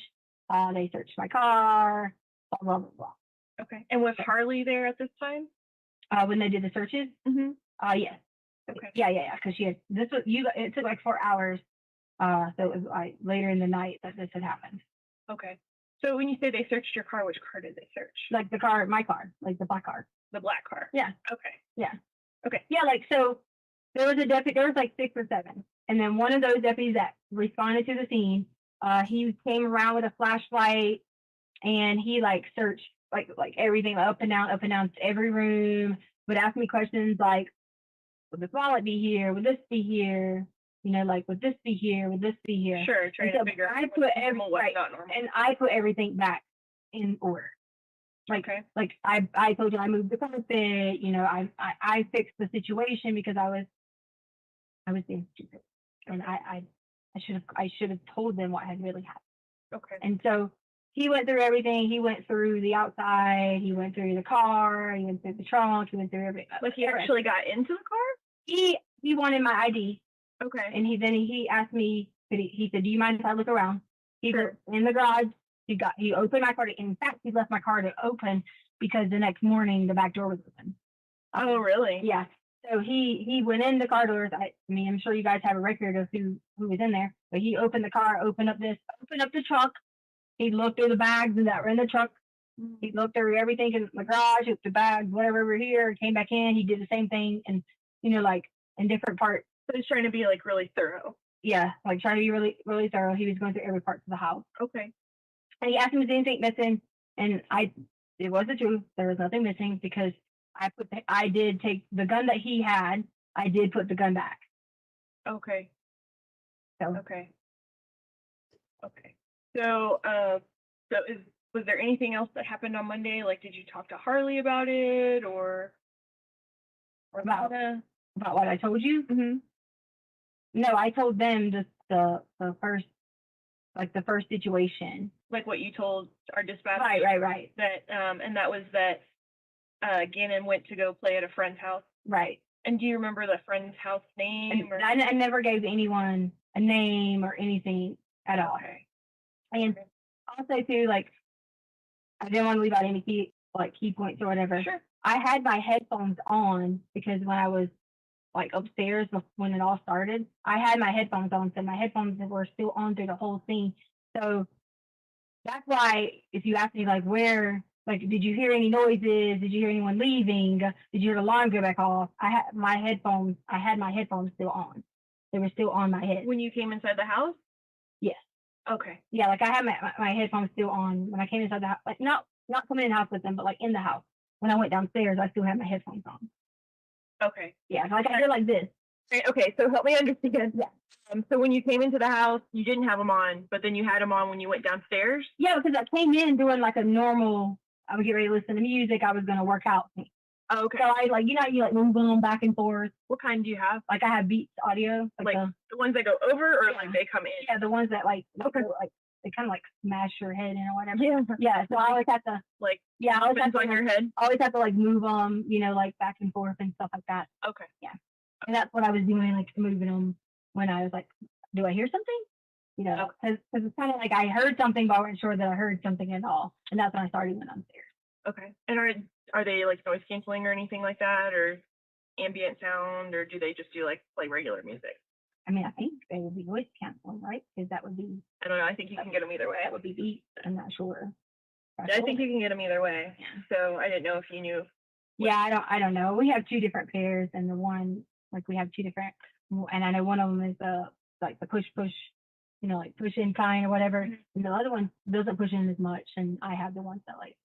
they searched my car, blah, blah, blah. Okay. And was Harley there at this time? When they did the searches? Mm-hmm. Yes. Okay. Yeah. Because it took like 4 hours. So it was like later in the night that this had happened. Okay. So when you say they searched your car, which car did they search? Like the car, my car, like the black car. The black car. Yeah. Okay. Yeah. Okay. Yeah, like so there was a deputy, there was like 6 or 7. And then one of those deputies that responded to the scene, he came around with a flashlight and he like searched like everything up and down every room, would ask me questions like, would this wallet be here? Would this be here? You know, like, would this be here? Would this be here? Sure, trying to figure out I what's put normal, what's not normal. and I put everything back in order. Like, like I told you, I moved the carpet, you know, I fixed the situation because I was being stupid. And I should have told them what had really happened. Okay. And so he went through everything. He went through the outside, he went through the car, he went through the trunk, he went through everything. Like he actually got into the car? He wanted my ID. Okay. And he asked me, he said, do you mind if I look around? He Sure. was in the garage. He opened my car. In fact, he left my car to open because the next morning the back door was open. Oh, really? Yeah. So he went in the car doors. I mean, I'm sure you guys have a record of who was in there, but he opened the car, opened up the trunk. He looked through the bags that were in the truck. He looked through everything in the garage, with the bags, whatever over here, came back in. He did the same thing, and you know, like in different parts. So he's trying to be like really thorough. Yeah, like trying to be really, really thorough. He was going through every part of the house. Okay. And he asked me if anything missing, and it was the truth. There was nothing missing because I did take the gun that he had. I did put the gun back. Okay. So okay. Okay. So was there anything else that happened on Monday? Like, did you talk to Harley about it, or about what I told you? Mm-hmm. No, I told them just the first, like the first situation. Like what you told our dispatcher? Right. That and that was that Gannon went to go play at a friend's house. Right. And do you remember the friend's house name? I never gave anyone a name or anything at all. Okay. And also too, like, I didn't want to leave out any key points or whatever. Sure. I had my headphones on because when I was like upstairs when it all started, I had my headphones on, so my headphones were still on through the whole scene. So that's why if you ask me like where, like, did you hear any noises? Did you hear anyone leaving? Did you hear the alarm go back off? I had my headphones still on. They were still on my head. When you came inside the house? Yes. Okay. Yeah, like I had my headphones still on when I came inside the house. Like not coming in the house with them, but like in the house. When I went downstairs, I still had my headphones on. Okay. Yeah, like I did like this. Okay, so help me understand. Yeah. So when you came into the house, you didn't have them on, but then you had them on when you went downstairs? Yeah, because I came in doing like a normal, I would get ready to listen to music. I was going to work out. Oh, okay. So I like, you like move them back and forth. What kind do you have? Like I have Beats audio. Like the ones that go over or like they come in? Yeah, the ones that like, okay. Like they kind of like smash your head in or whatever. Yeah. Yeah. So I always have to like, yeah, I always have to, on your head. I always have to like move them, like back and forth and stuff like that. Okay. Yeah. And that's what I was doing, like moving them when I was like, do I hear something? Because it's kind of like I heard something, but I wasn't sure that I heard something at all. And that's when I started going downstairs. Okay. And are they like noise canceling or anything like that, or ambient sound, or do they just do like regular music? I mean, I think they would be noise canceling, right? Because that would be. I don't know. I think you can get them either way. That would be Beats. I'm not sure. I think you can get them either way. So I didn't know if you knew. Yeah, I don't know. We have two different pairs, and the one we have two different, and I know one of them is like the push, like push in kind or whatever, and the other one doesn't push in as much, and I have the ones that like.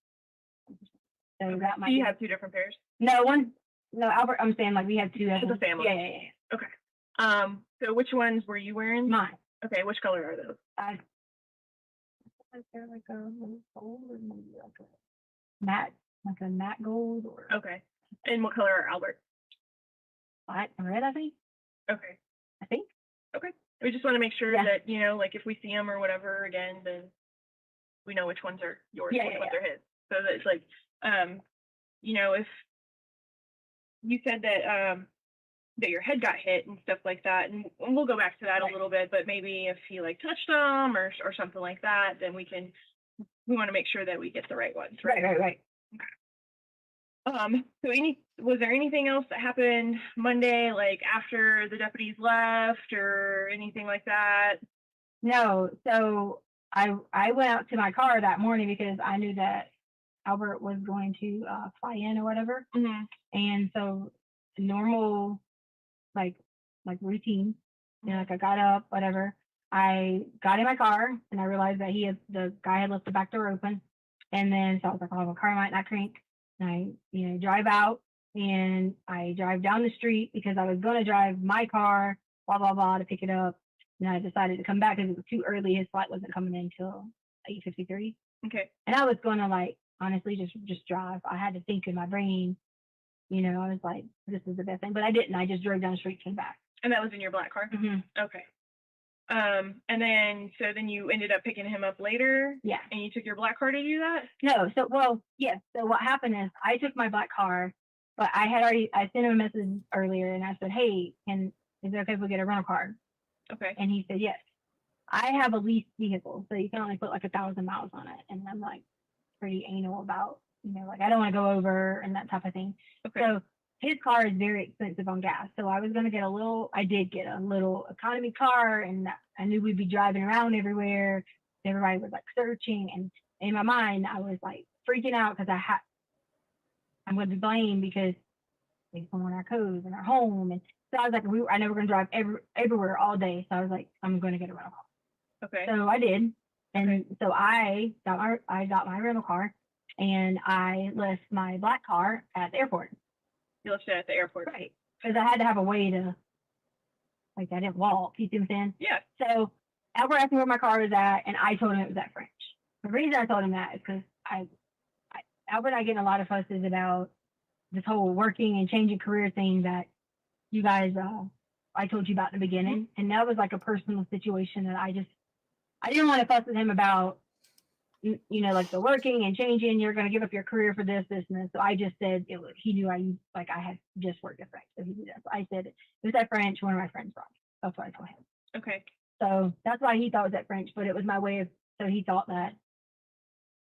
So okay. that might. Do you have two different pairs? No, Albert. I'm saying like we have two. As a family. Yeah. Okay. So which ones were you wearing? Mine. Okay. Which color are those? They're like a gold or maybe like a matte gold or. Okay. And what color are Albert? Black and red, I think. Okay. I think. Okay. We just want to make sure that, like if we see them or whatever again, then we know which ones are yours, which ones are his. So that it's like, if you said that that your head got hit and stuff like that, and we'll go back to that a little bit, but maybe if he like touched them or something like that, then we want to make sure that we get the right ones. Right. Okay. So was there anything else that happened Monday, like after the deputies left or anything like that? No. So I went out to my car that morning because I knew that Albert was going to fly in or whatever. Mm-hmm. And so normal, like routine, like I got up, whatever. I got in my car and I realized that the guy had left the back door open. And then so I was like, oh, my car might not crank. And I, drive out and I drive down the street because I was going to drive my car blah, blah, blah, to pick it up. And I decided to come back because it was too early. His flight wasn't coming in until 8:53. Okay. And I was going to like, honestly, just drive. I had to think in my brain, you know, I was like, this is the best thing, but I didn't. I just drove down the street, came back. And that was in your black car? Mm-hmm. Okay. And then, so then you ended up picking him up later? Yeah. And you took your black car to do that? No, so, well, yes. So what happened is I took my black car, but I sent him a message earlier and I said, hey, is it okay if we get a rental car? Okay. And he said, yes. I have a leased vehicle, so you can only put like 1,000 miles on it. And I'm like pretty anal about, you know, like I don't want to go over and that type of thing. Okay. So his car is very expensive on gas. So I was going to get I did get a little economy car, and I knew we'd be driving around everywhere. Everybody was like searching. And in my mind, I was like freaking out because I'm going to be blamed because they someone our codes in our home. And so I was like, I know we're going to drive everywhere all day. So I was like, I'm going to get a rental car. Okay. So I did. And so I got my rental car, and I left my black car at the airport. You left it at the airport. Right. Because I had to have a way to, like, I didn't walk. You see what I'm saying? Yeah. So Albert asked me where my car was at, and I told him it was at French. The reason I told him that is because Albert and I get in a lot of fusses about this whole working and changing career thing that you guys, I told you about in the beginning. And that was like a personal situation that I didn't want to fuss with him about, you know, like the working and changing, you're going to give up your career for this, and this. So I just said, he knew I had just worked at French. So he knew that. So I said, it was at French, one of my friends brought me. That's what I told him. Okay. So that's why he thought it was at French, but it was my way of, so he thought that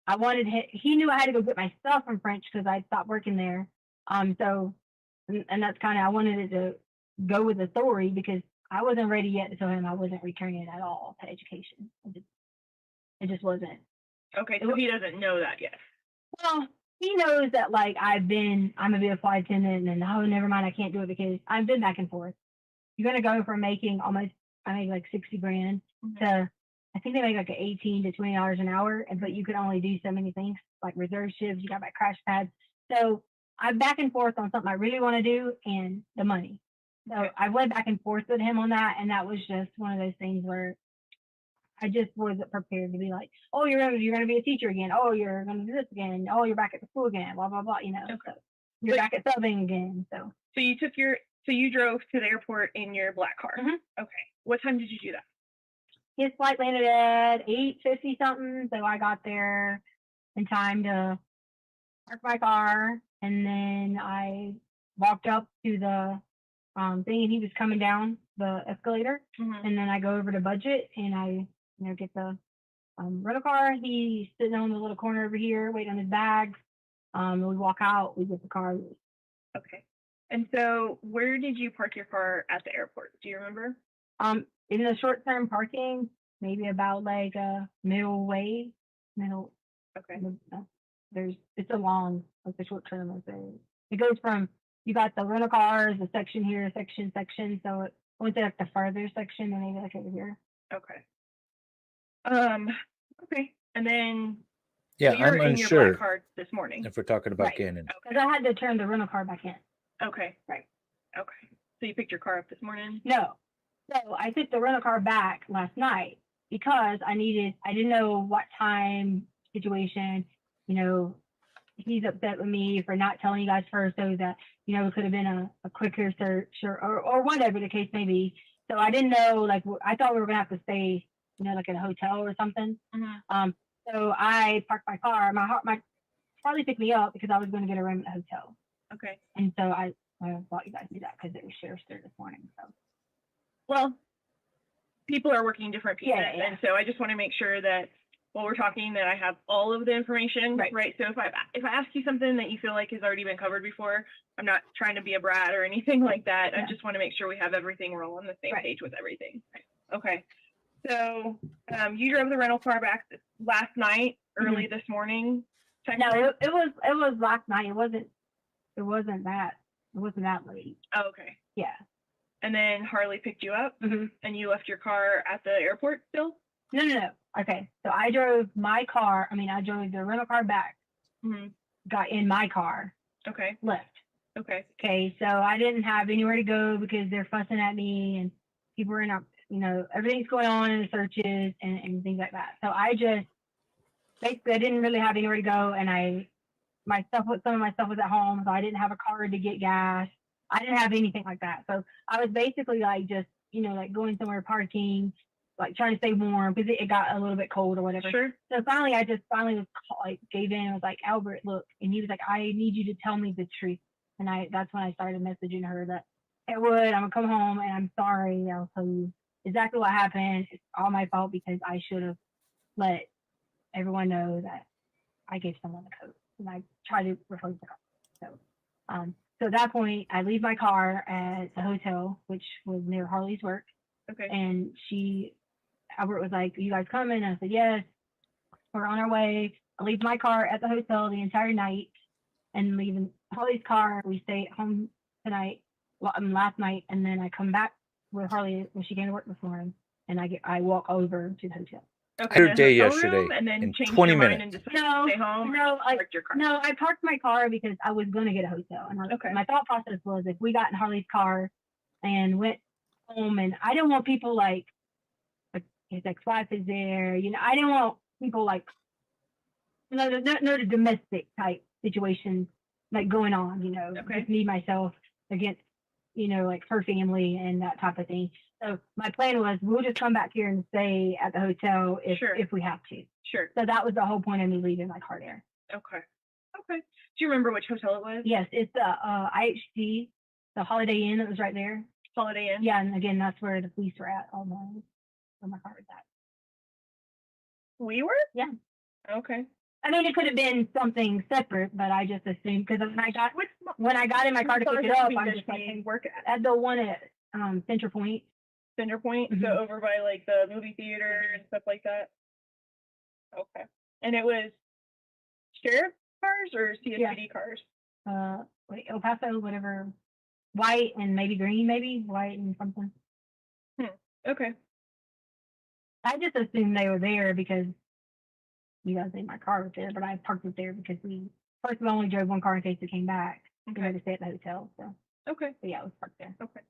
I wanted him, he knew I had to go get my stuff from French because I stopped working there. So, and that's kind of, I wanted it to go with the story because I wasn't ready yet to tell him I wasn't returning at all to education. It just wasn't. Okay, so he doesn't know that yet. Well, he knows that like I'm gonna be a flight attendant, and oh, never mind, I can't do it because I've been back and forth. You're gonna go from making I make like 60 grand to, I think they make like $18 to $20 an hour, but you can only do so many things like reserve shifts. You got my crash pads, so I'm back and forth on something I really want to do and the money. So I went back and forth with him on that, and that was just one of those things where I just wasn't prepared to be like, oh, you're gonna be a teacher again. Oh, you're gonna do this again. Oh, you're back at the school again. Blah blah blah. You know, so you're back at subbing again. So you drove to the airport in your black car. Okay. What time did you do that? His flight landed at 8:50 something, so I got there in time to park my car, and then I walked up to the thing, and he was coming down the escalator, and then I go over to budget, and I get the rental car. He's sitting on the little corner over here waiting on his bags. We walk out, we get the car. Okay. And so where did you park your car at the airport? Do you remember? In the short-term parking, maybe about like a middle. Okay. It's a long, like the short-term. It goes from, you got the rental cars, the section here, section. So it went to like the farther section, and maybe like over here. Okay. Okay. And then Yeah, so you were I'm in your unsure black car this morning. if we're talking about Gannon. Because I had to turn the rental car back in. Okay. Right. Okay. So you picked your car up this morning? No. So I took the rental car back last night because I didn't know what time situation, he's upset with me for not telling you guys first, so that, it could have been a quicker search or whatever the case may be. So I didn't know, like, I thought we were going to have to stay, like in a hotel or something. So I parked my car. My Harley picked me up because I was going to get a room at the hotel. Okay. And so I thought you guys did that because it was sheriff's there this morning. So. Well, people are working different pieces, Yeah. and so I just want to make sure that while we're talking that I have all of the information, right? So if I ask you something that you feel like has already been covered before, I'm not trying to be a brat or anything like that. Yeah. I just want to make sure we have everything. We're all on the same page with everything. Okay. So you drove the rental car back last night, early this morning. No, it was last night. It wasn't that late. Oh, okay. Yeah. And then Harley picked you up, and you left your car at the airport still? No. Okay, so I drove my car. I drove the rental car back. Got in my car. Okay. Left. Okay. Okay, so I didn't have anywhere to go because they're fussing at me, and people are in, everything's going on in the searches and things like that. So I just, basically, I didn't really have anywhere to go, and some of my stuff was at home, so I didn't have a car to get gas. I didn't have anything like that. So I was basically like just, like going somewhere parking, like trying to stay warm because it got a little bit cold or whatever. Sure. So finally, I was gave in. I was like, Albert, look, and he was like, I need you to tell me the truth. And that's when I started messaging her that, hey, Wood, I'm gonna come home and I'm sorry. I'll tell you exactly what happened. It's all my fault because I should have let everyone know that I gave someone the coat, and I tried to replace the car. So at that point, I leave my car at the hotel, which was near Harley's work. Okay. And Albert was like, "You guys coming?" I said, "Yes." We're on our way. I leave my car at the hotel the entire night, and leaving Harley's car. We stay at home tonight, last night, and then I come back with Harley when she came to work this morning, and I walk over to the hotel. Okay. Her day Hotel yesterday room, and then in change 20 your mind minutes. and decide to stay home. Parked your car. No, I parked my car because I was going to get a hotel. And my thought process was if we got in Harley's car and went home, and I didn't want people like his ex-wife is there. I didn't want people like, no the domestic type situations like going on, just me, myself against, like her family and that type of thing. So my plan was we'll just come back here and stay at the hotel if we have to. Sure. So that was the whole point of me leaving my car there. Okay. Do you remember which hotel it was? Yes, it's the IHG, the Holiday Inn that was right there. Holiday Inn? Yeah, and again, that's where the police were at all morning when my car was at. We were? Yeah. Okay. I mean, it could have been something separate, but I just assumed because when I got in my car to pick it up, I'm just like, hey, work at the one at Center Point. Center Point, so over by like the movie theater and stuff like that. Okay. And it was sheriff cars or CSPD cars? El Paso, whatever, white and maybe green, white and something. Okay. I just assumed they were there because you guys think my car was there, but I parked it there because first we only drove one car in case it came back. We had to stay at the hotel, so. Okay. But yeah, it was parked there. Okay.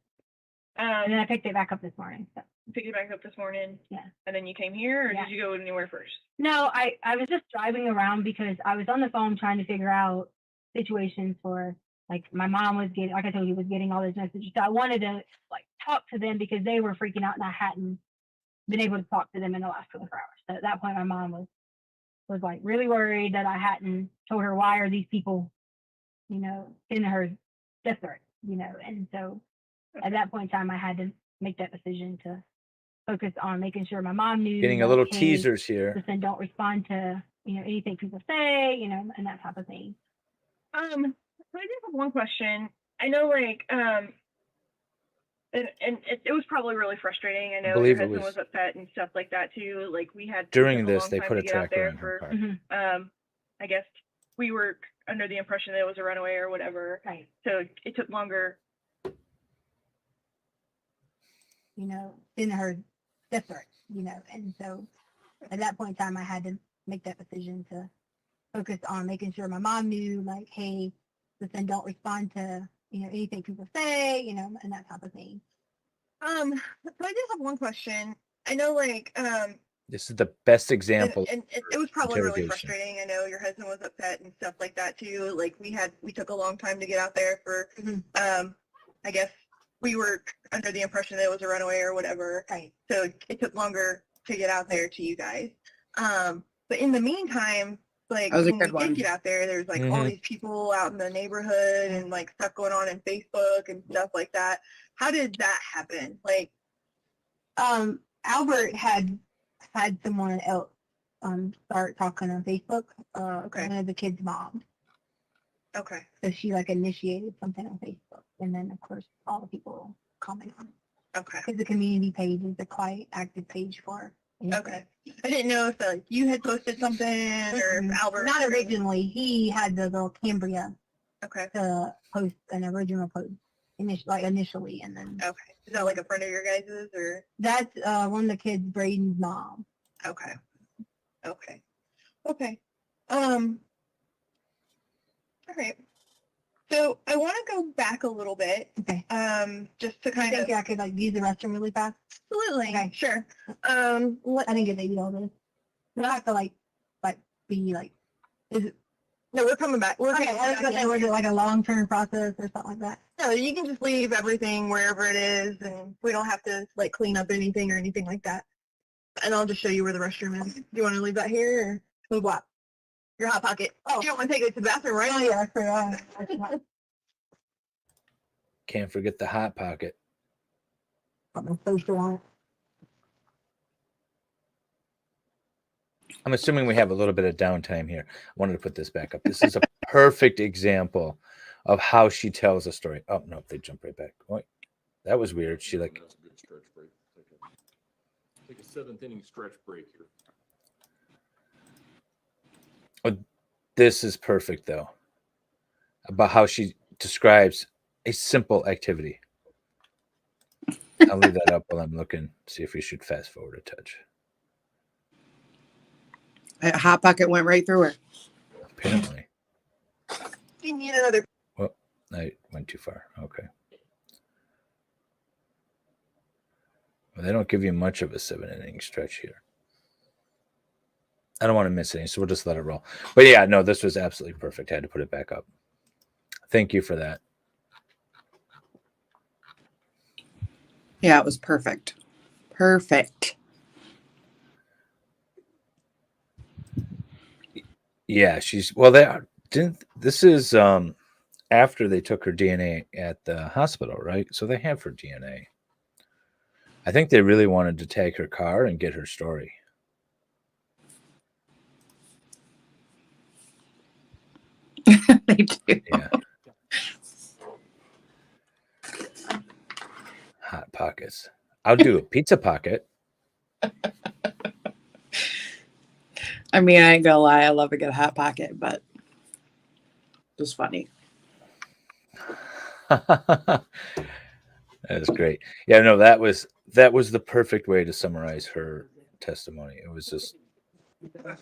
And then I picked it back up this morning. So. Picked it back up this morning? Yeah. And then you came here, or did you go anywhere first? No, I was just driving around because I was on the phone trying to figure out situations for, like, my mom was getting, like I told you, was getting all those messages. So I wanted to, like, talk to them because they were freaking out and I hadn't been able to talk to them in the last 24 hours. So at that point, my mom was like really worried that I hadn't told her why are these people, sending her death threats, and so at that point in time, I had to make that decision to focus on making sure my mom knew. Getting a little teasers here. Listen, don't respond to, anything people say, and that type of thing. So I just have one question. I know, like, and it was probably really frustrating. I know your husband was upset and stuff like that too. Like we had during this, they put a tracker in her car. I guess we were under the impression that it was a runaway or whatever. Right. So it took longer. In her death threat, and so at that point in time, I had to make that decision to focus on making sure my mom knew, like, hey, listen, don't respond to, anything people say, and that type of thing. So I just have one question. I know, like, this is the best example. And it was probably really frustrating. I know your husband was upset and stuff like that too. Like we took a long time to get out there for, I guess we were under the impression that it was a runaway or whatever. Right. So it took longer to get out there to you guys. But in the meantime, like when we did get out there, there's like all these people out in the neighborhood and like stuff going on in Facebook and stuff like that. How did that happen? Like, Albert had someone else start talking on Facebook. One of the kids' mom. Okay. So she like initiated something on Facebook, and then of course all the people comment on it. Okay. Because the community page is a quite active page for. Okay. I didn't know if like you had posted something or if Albert. Not originally. He had the little Cambria. Okay. To post an original post initially, and then. Okay. Is that like a friend of your guys's or? That's one of the kids, Braden's mom. Okay. Okay. Okay. All right. So I want to go back a little bit. Okay. Just to kind of. I could like use the restroom really fast. Absolutely. Okay. Sure. I didn't get baby all this. You don't have to like be like. Is it? No, we're coming back. We're Okay. coming I was back gonna say, in. was it like a long-term process or something like that? No, you can just leave everything wherever it is, and we don't have to like clean up anything or anything like that. And I'll just show you where the restroom is. Do you want to leave that here or move what? Your hot pocket. Oh, you don't want to take it to the bathroom, right? Oh yeah, for Can't forget the hot pocket. I'm social on it. I'm assuming we have a little bit of downtime here. I wanted to put this back up. This is a perfect example of how she tells a story. Oh, no, they jump right back. Oh, that was weird. She like. That's a good stretch break. Take a 7th inning stretch break here. Oh, this is perfect, though, about how she describes a simple activity. I'll leave that up while I'm looking, see if we should fast forward a touch. That hot pocket went right through her. Apparently. You need another. Well, I went too far. Okay. Well, they don't give you much of a 7-inning stretch here. I don't want to miss any, so we'll just let it roll. But yeah, no, this was absolutely perfect. I had to put it back up. Thank you for that. Yeah, it was perfect. Perfect. Yeah, she's well. They didn't. This is after they took her DNA at the hospital, right? So they have her DNA. I think they really wanted to tag her car and get her story. They do. Yeah. Hot pockets. I'll do a pizza pocket. I mean, I ain't gonna lie, I love a good hot pocket, but just funny. That is great. Yeah, no, that was the perfect way to summarize her testimony. It was just God,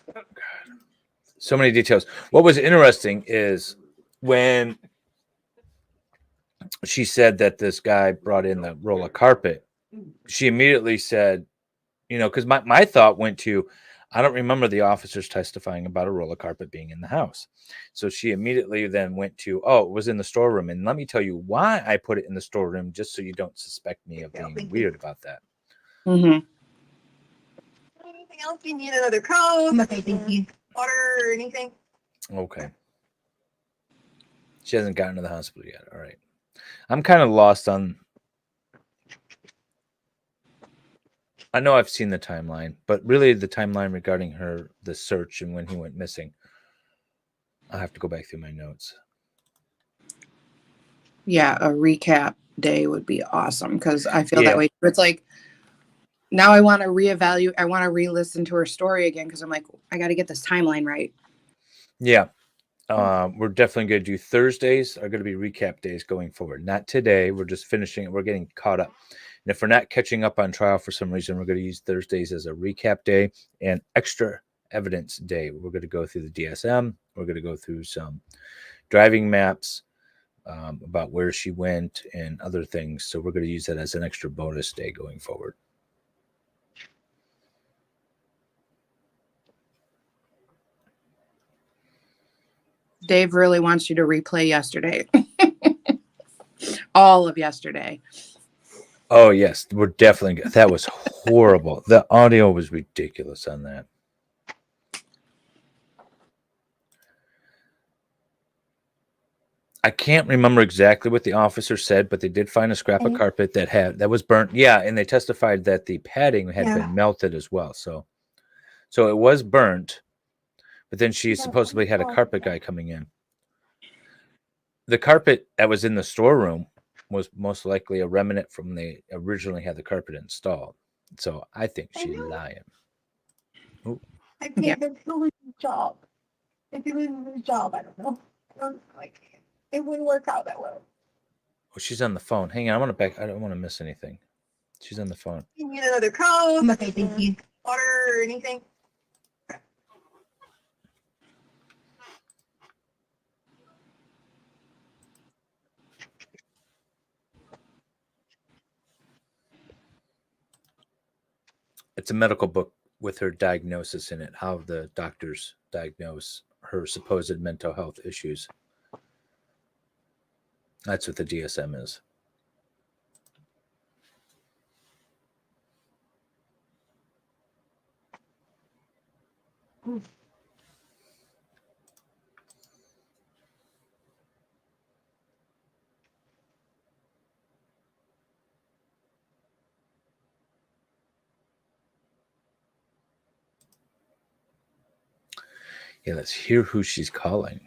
so many details. What was interesting is when she said that this guy brought in the roll of carpet, she immediately said, you know, because my thought went to, I don't remember the officers testifying about a roll of carpet being in the house. So she immediately then went to, oh, it was in the storeroom. And let me tell you why I put it in the storeroom, just so you don't suspect me of being weird about that. Mm-hmm. Anything else? You need another coat? Okay, thank you. Water or anything? Okay. She hasn't gotten to the hospital yet. All right. I'm kind of lost on. I know I've seen the timeline, but really the timeline regarding the search and when he went missing. I'll have to go back through my notes. Yeah, a recap day would be awesome because I feel that way. It's like now I want to reevaluate. I want to re-listen to her story again because I'm like, I got to get this timeline right. Yeah. We're definitely going to do Thursdays are going to be recap days going forward. Not today. We're just finishing it. We're getting caught up. And if we're not catching up on trial for some reason, we're going to use Thursdays as a recap day and extra evidence day. We're going to go through the DSM. We're going to go through some driving maps about where she went and other things. So we're going to use that as an extra bonus day going forward. Dave really wants you to replay yesterday. All of yesterday. Oh, yes. We're definitely. That was horrible. The audio was ridiculous on that. I can't remember exactly what the officer said, but they did find a scrap of carpet that was burnt. Yeah, and they testified that the padding had been melted as well. So it was burnt, but then she supposedly had a carpet guy coming in. The carpet that was in the storeroom was most likely a remnant from when they originally had the carpet installed. So I think she's lying. Ooh. I can't do his job. If he loses his job, I don't know. It wouldn't work out that well. Oh, she's on the phone. Hang on, I want to back. I don't want to miss anything. She's on the phone. You need another coat? Okay, thank you. Water or anything? it's a medical book with her diagnosis in it, how the doctors diagnose her supposed mental health issues. That's what the DSM is. Yeah, let's hear who she's calling.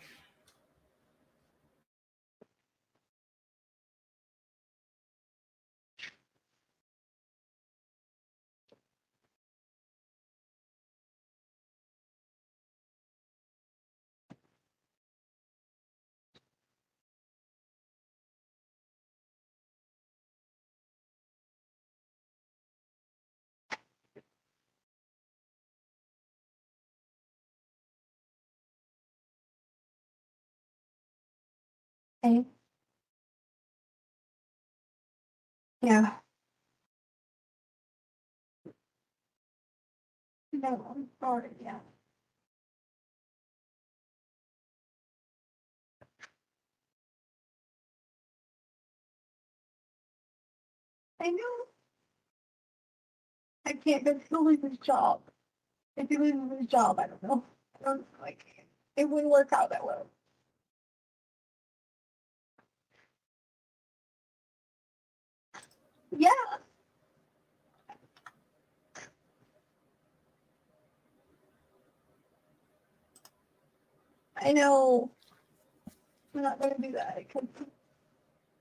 Hey. Yeah. No, I'm sorry. Yeah. I know. I can't, but he'll lose his job. If he loses his job, I don't know. I don't like it wouldn't work out that well. Yeah. I know. I'm not gonna do that because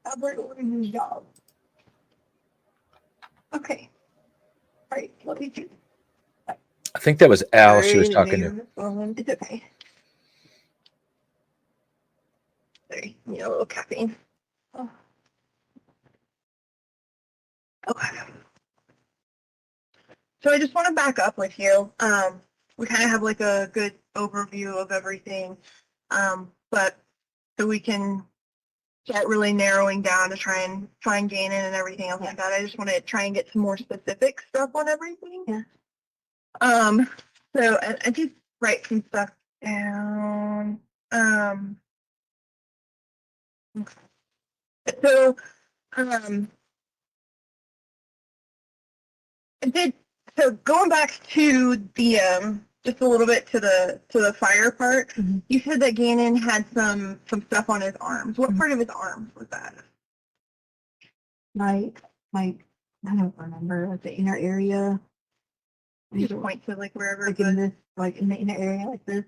Albert will lose his job. Okay. All right. Let me do. I think that was Al she was Sorry, talking to. It's okay. Sorry, you know, a little caffeine. Oh. Okay. So I just want to back up with you. We kind of have like a good overview of everything, but so we can start really narrowing down to try and gain in and everything else like that. I just want to try and get some more specific stuff on everything. Yeah. So I did write some stuff down. So I did. So going back to the just a little bit to the fire part, you said that Gannon had some stuff on his arms. What part of his arms was that? Like I don't remember, like the inner area. You just point to like wherever, like in this, like in the inner area, like this.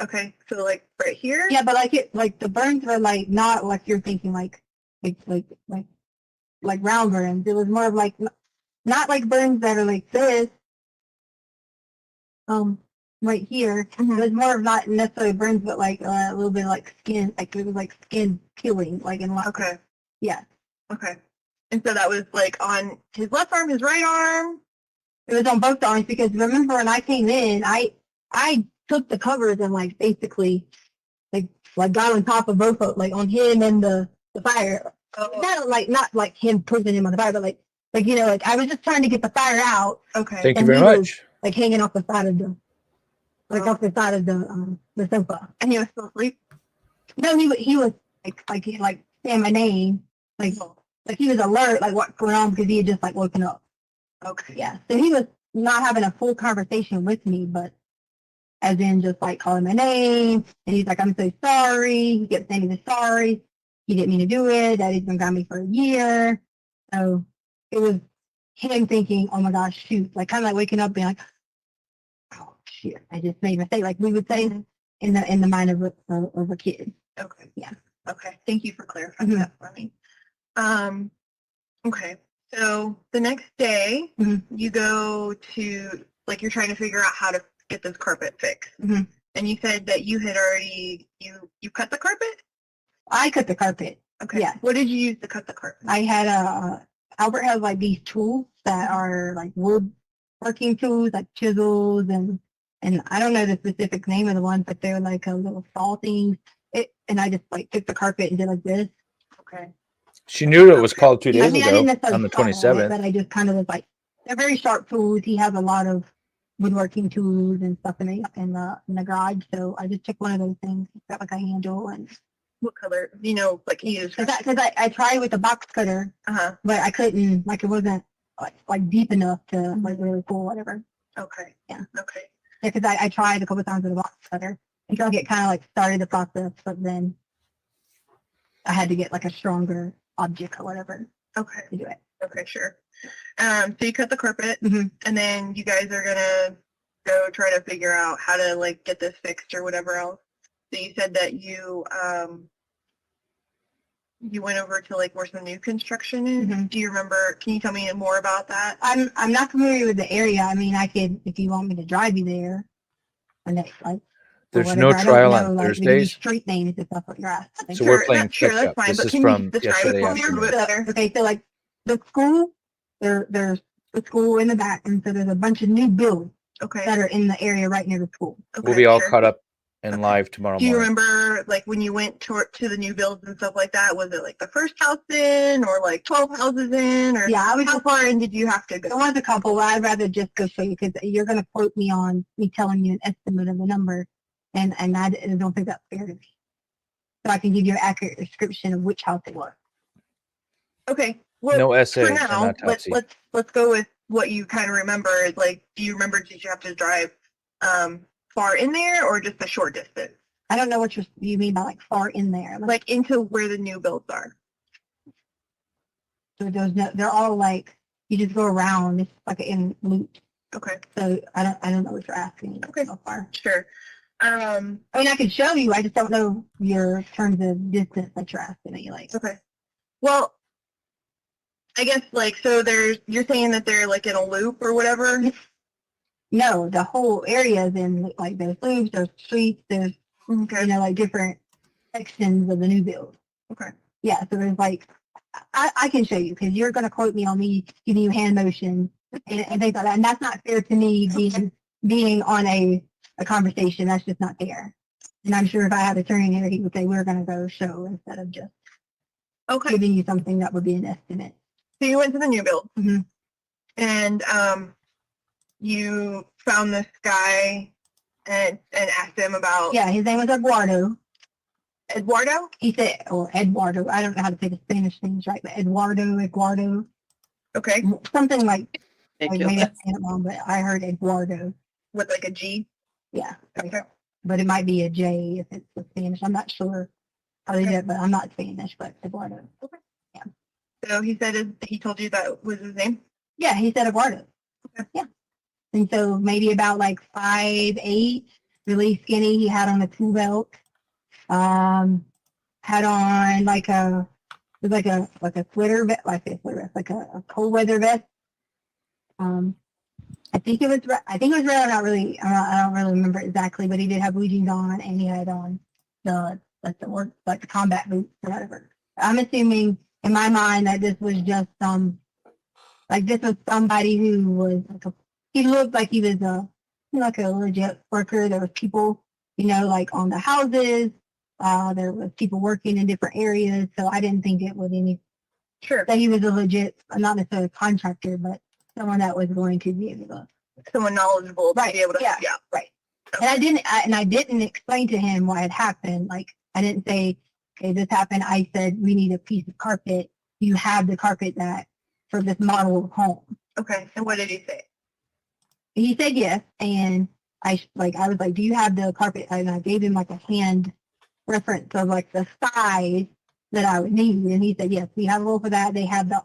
Okay, so like right here. Yeah, but like the burns were like not like you're thinking like round burns. It was more of like not like burns that are like this. Right here. It was more of not necessarily burns, but like a little bit like skin, like it was like skin peeling, like in left. Okay. Yeah. Okay. And so that was like on his left arm, his right arm. It was on both arms because remember when I came in, I took the covers and like basically like got on top of both of like on him and the fire. Not like him pushing him on the fire, but like you know, like I was just trying to get the fire out. Okay. Thank you very much. Like hanging off the side of the off the side of the sofa. And he was still asleep? No, he was like saying my name. Like he was alert, like what's going on because he had just like woken up. Okay. Yeah. So he was not having a full conversation with me, but as in just like calling my name. And he's like, I'm so sorry. He kept saying he's sorry. He didn't mean to do it. Daddy's been got me for a year. So it was him thinking, oh my gosh, shoot. Like kind of like waking up being like, oh shit, I just made a mistake. Like we would say in the mind of a kid. Okay. Yeah. Okay. Thank you for clarifying that for me. Okay. So the next day you go to like you're trying to figure out how to get this carpet fixed. And you said that you had already you cut the carpet? I cut the carpet. Okay. Yeah. What did you use to cut the carpet? I had Albert has like these tools that are like wood working tools, like chisels and I don't know the specific name of the ones, but they're like a little saw things. And I just like took the carpet and did like this. Okay. She knew it was called 2 days ago on the 27th. But I just kind of was like they're very sharp tools. He has a lot of woodworking tools and stuff in the garage. So I just took one of those things. It's got like a handle and. What color? You know, like he is. Because I tried with the box cutter, but I couldn't. Like it wasn't like deep enough to like really pull whatever. Okay. Yeah. Okay. Yeah, because I tried a couple times with the box cutter until it kind of like started the process, but then I had to get like a stronger object or whatever. Okay. To do it. Okay, sure. So you cut the carpet, and then you guys are gonna go try to figure out how to like get this fixed or whatever else. So you said that you went over to like where some new construction is. Do you remember? Can you tell me more about that? I'm not familiar with the area. I mean, I could if you want me to drive you there. And that's like. There's no trial on Thursdays. Street names if that's what you're asking. So we're playing Sure, catch that's up. fine. This But is can from you describe yesterday it for me a little afternoon. bit better? Okay, so like the school, there's the school in the back, and so there's a bunch of new builds that are in the area right near the school. We'll be all caught up and live tomorrow Do you morning. remember like when you went to the new builds and stuff like that? Was it like the first house in or like 12 houses in? Or Yeah, I was how far in did you have to go? There was a couple. I'd rather just go show you because you're going to quote me on me telling you an estimate of the number, and I don't think that's fair to me. So I can give you an accurate description of which house it was. Okay. Well, No essay for and now, autopsy. let's go with what you kind of remember. Like, do you remember? Did you have to drive far in there or just a short distance? I don't know what you mean by like far in there. Like into where the new builds are. So they're all like you just go around. It's like in loops. Okay. So I don't know what you're asking. Okay. So far. Sure. I mean, I can show you. I just don't know your terms of distance that you're asking me. Like. Okay. Well, I guess like so. You're saying that they're like in a loop or whatever. No, the whole area is in like there's loops, there's streets, there's like different sections of the new build. Okay. Yeah, so there's like I can show you because you're gonna quote me on me giving you hand motions and things like that, and that's not fair to me being on a conversation. That's just not fair. And I'm sure if I had a attorney here, he would say we're gonna go show instead of just giving you something that would be an estimate. So you went to the new build, and you found this guy and asked him about. Yeah, his name was Eduardo. Eduardo? He said, or Eduardo. I don't know how to say the Spanish names right, but Eduardo. Okay. Something like. Maybe I'm saying it wrong, but I heard Eduardo. With like a G? Yeah. Okay. But it might be a J if it's the Spanish. I'm not sure how they did it, but I'm not Spanish, but Eduardo. Okay. Yeah. So he said he told you that was his name? Yeah, he said Eduardo. Okay. Yeah. And so maybe about like 5'8", really skinny. He had on a tool belt. Had on like a sweater vest, like a cold weather vest. I think it was red. I don't really remember exactly, but he did have blue jeans on, and he had on the combat boots or whatever. I'm assuming in my mind that this was just this was somebody who was he looked like he was like a legit worker. There was people, like on the houses. There was people working in different areas, so I didn't think it was that he was a legit, not necessarily a contractor, but someone that was going to be able to. Someone knowledgeable to be able to. Yeah, right. And I didn't explain to him what had happened. Like, I didn't say, okay, this happened. I said, we need a piece of carpet. You have the carpet for this model of home. Okay. And what did he say? He said yes. And I was like, do you have the carpet? And I gave him like a hand reference of like the size that I would need. And he said, yes, we have a roll for that. They have I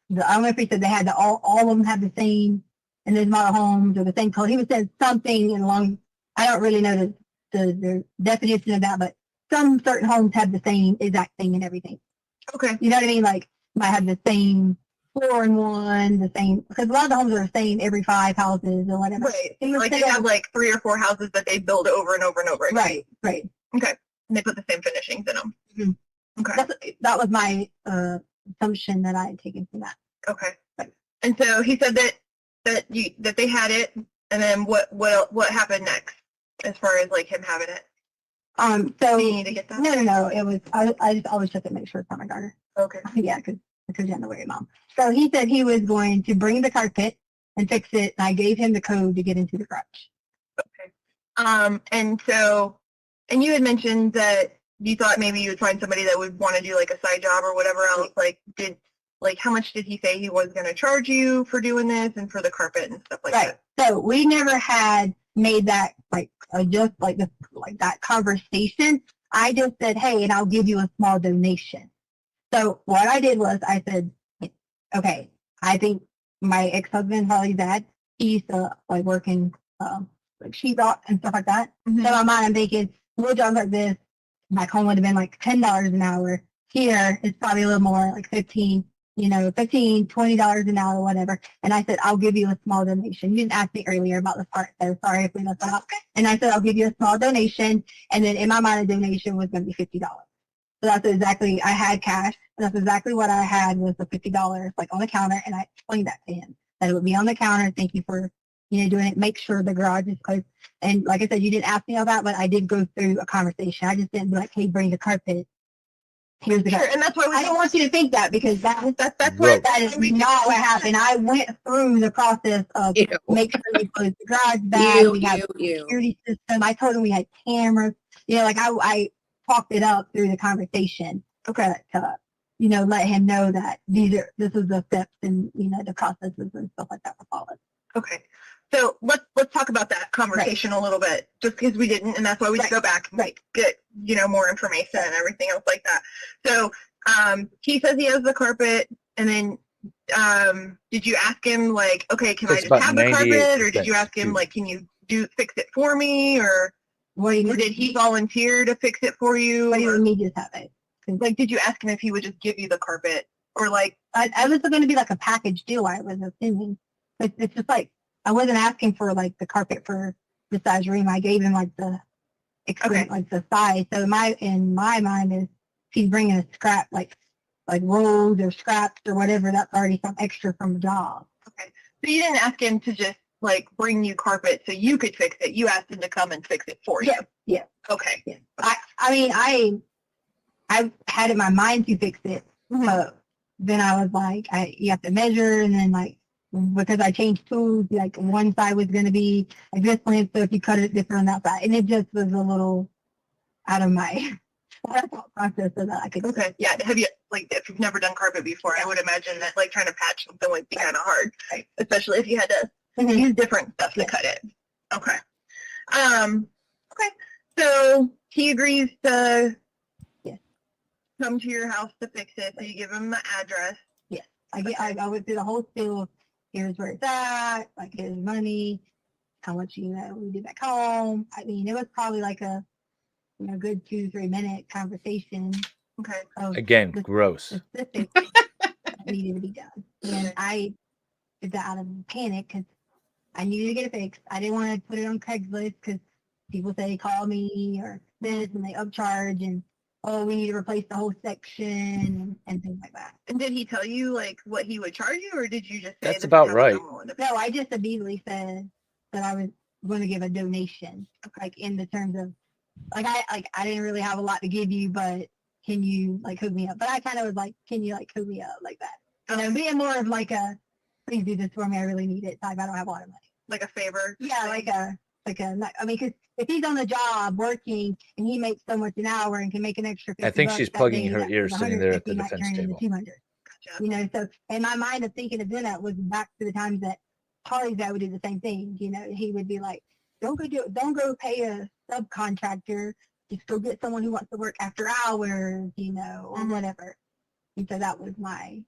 don't know if he said they had all of them have the same, and there's model homes or the same color. He was saying something along, I don't really know the definition of that, but some certain homes have the same exact thing and everything. Okay. You know what I mean? Like, might have the same floor in one, the same, because a lot of the homes are the same every 5 houses or whatever. Right. Like they have like 3 or 4 houses that they build over and over and over again. Right. Okay. And they put the same finishings in them. Mm-hmm. Okay. That was my assumption that I had taken from that. Okay. And so he said that they had it, and then what happened next as far as like him having it? So do you need to get that? No. It was I just always check to make sure it's not my daughter. Okay. Yeah, because because you have to wear your mom. So he said he was going to bring the carpet and fix it. And I gave him the code to get into the garage. Okay. And so, and you had mentioned that you thought maybe you would find somebody that would want to do like a side job or whatever else. Like, how much did he say he was going to charge you for doing this and for the carpet and stuff like that? So we never had made that just like that conversation. I just said, hey, and I'll give you a small donation. So what I did was I said, okay, I think my ex-husband, Holly's dad, he used to like work in like sheetrock and stuff like that. So in my mind, I'm thinking, little jobs like this, back home would have been like $10 an hour. Here, it's probably a little more, like $15, $20 an hour, whatever. And I said, I'll give you a small donation. You didn't ask me earlier about this part, so sorry if we left that out. And I said, I'll give you a small donation. And then in my mind, a donation was going to be $50. So that's exactly, I had cash. That's exactly what I had was the $50 like on the counter. And I explained that to him, that it would be on the counter. Thank you for, doing it. Make sure the garage is closed. And like I said, you didn't ask me all that, but I did go through a conversation. I just didn't be like, hey, bring the carpet. Here's the Sure, and that's why I don't want you to think that because that's why that is not what happened. I went through the process of make sure we closed the garage bag. We had a security system. I told him we had cameras. I talked it up through the conversation. Okay. To, let him know that this is the steps and the processes and stuff like that were followed. Okay. So let's talk about that conversation a little bit, just because we didn't, and that's why we should go back and get more information and everything else like that. So he says he has the carpet, and then did you ask him like, okay, can I just have the carpet, or did you ask him like, can you fix it for me, or did he volunteer to fix it for you? What do you mean just have it? Like, did you ask him if he would just give you the carpet, or like I was going to be like a package deal. I was assuming, but it's just like. I wasn't asking for like the carpet for the size room. I gave him like the like the size. So in my mind is he's bringing a scrap like rolls or scraps or whatever. That's already some extra from the job. Okay. So you didn't ask him to just like bring you carpet so you could fix it. You asked him to come and fix it for you. Yeah. Okay. Yeah. I had in my mind to fix it. But then I was like, you have to measure and then like. Because I changed tools, like one side was going to be like this length, so if you cut it different on that side, and it just was a little out of my thought process so that I could. Okay, yeah. Have you if you've never done carpet before, I would imagine that like trying to patch something would be kind of hard, especially if you had to use different stuff to cut it. Okay. Okay. So he agrees to come to your house to fix it. So you give him the address. Yes, I went through the whole spiel. Here's where it's at, like here's money, how much we do back home. I mean, it was probably like a good 2-3 minute conversation. Okay. Again, gross. Specific that needed to be done. And I did that out of panic because I needed to get it fixed. I didn't want to put it on Craigslist because people say call me or this and they upcharge and we need to replace the whole section and things like that. And did he tell you like what he would charge you, or did you just say that's about right? No, I just immediately said that I was going to give a donation, like in the terms of I didn't really have a lot to give you, but can you like hook me up? But I kind of was like, can you like hook me up like that? Being more of like a please do this for me, I really need it. Like I don't have a lot of money. Like a favor. Yeah, because if he's on the job working and he makes so much an hour and can make an extra $50, I think she's plugging her ears sitting there at the defense table. 200. Gotcha. So in my mind of thinking of doing that was back to the times that Holly's dad would do the same thing. He would be like, don't go pay a subcontractor. Just go get someone who wants to work after hours, or whatever. And so that was my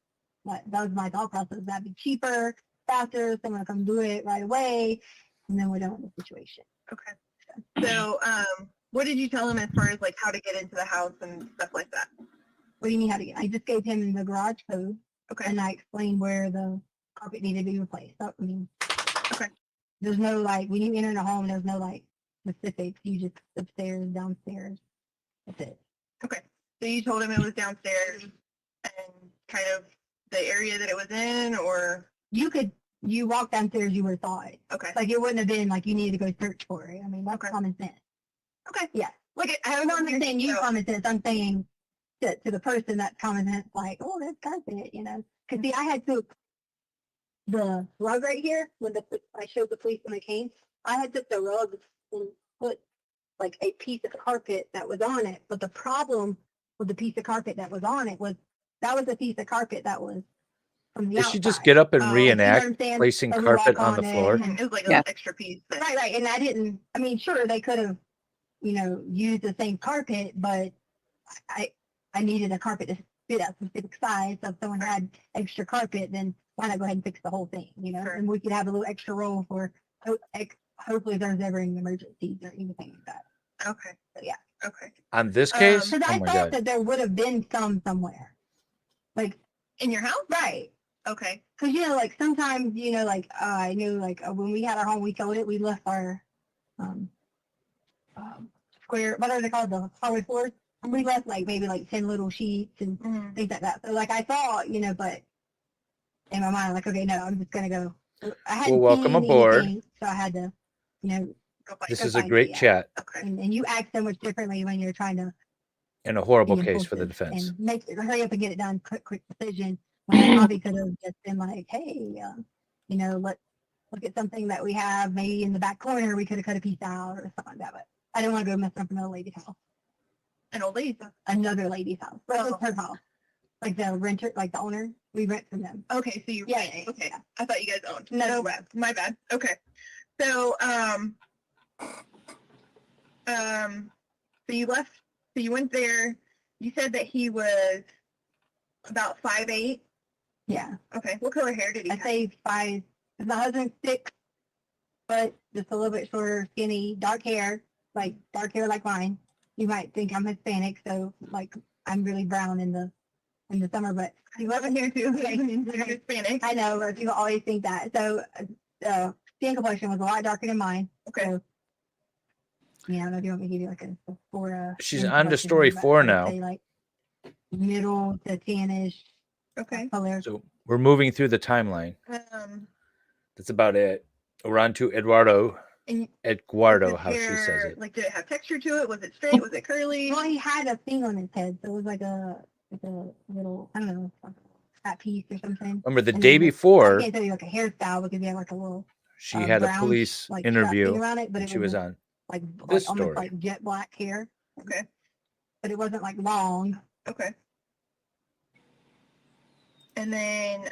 thought process. That'd be cheaper, faster. Someone will come do it right away. And then we're done with the situation. Okay. So, what did you tell him as far as like how to get into the house and stuff like that? What do you mean how to get? I just gave him the garage code. Okay. And I explained where the carpet needed to be replaced. Okay. There's no when you enter the home, there's no specifics. You just upstairs, downstairs. That's it. Okay. So you told him it was downstairs and kind of the area that it was in, or you walk downstairs, you would have saw it. Okay. It wouldn't have been you needed to go search for it. I mean, that's common sense. Okay. Yeah. I'm not saying you common sense. I'm saying to the person that commented like, oh, that's carpet, you know, because see, I had took the rug right here when I showed the police when I came. I had took the rug and put like a piece of carpet that was on it, but the problem with the piece of carpet that was on it was that was a piece of carpet that was from the Did outside. she just get up and You know reenact what I'm saying? placing So we carpet walk on the floor? and it was like an extra piece. Right. And I didn't, I mean, sure, they could have, you know, used the same carpet, but I needed a carpet to fit a specific size. So if someone had extra carpet, then why not go ahead and fix the whole thing, you know? And we could have a little extra roll for, hopefully if there's ever any emergencies or anything like that. Okay. So yeah. Okay. On this case? Because Oh I my thought God. that there would have been some somewhere. Like In your house? right. Okay. Because, you know, like sometimes, you know, like I knew like when we had our home, we sold it, we left our square, what are they called? The hardwood floors. And we left like maybe like 10 little sheets and things like that. So like I thought, you know, but in my mind, like, okay, no, I'm just going to go. I hadn't Well, welcome seen aboard. anything, so I had to, you know, This go is a find great it, chat And you act so much differently when you're trying to and a horrible be case for the impulsive defense. and make hurry up and get it done, quick decision. When I probably could have just been like, hey, you know, let's look at something that we have maybe in the back corner. We could have cut a piece out or something like that. But I didn't want to go mess up another lady's house. An old lady's house? Another lady's house. That was her house. Like the renter, like the owner. We rent from them. Okay, so you rent. Okay. I thought you guys owned. No, my bad. Okay. So so you left, so you went there, you said that he was about 5'8". Yeah. Okay. What color hair did he I have? say 5. My husband's 6, but just a little bit shorter, skinny, dark hair like mine. You might think I'm Hispanic, so like I'm really brown in the summer, but he wasn't here too. You're Hispanic. I know, but people always think that. So skin complexion was a lot darker than mine. Okay. So, yeah, I don't know if you want me to give you like a before. She's on to story 4 now. Say like middle to tannish. Okay. Color. So we're moving through the timeline. That's about it. We're on to Eduardo, how she says it. Like, did it have texture to it? Was it straight? Was it curly? Well, he had a thing on his head, so it was like a little, I don't know, fat piece or something. Remember the day before, I can't tell you like a hairstyle because he had like a little. she had a brown, police like, interview thing around it, but and it she was was on like this almost story. like jet black hair. Okay. But it wasn't like long. Okay. And then,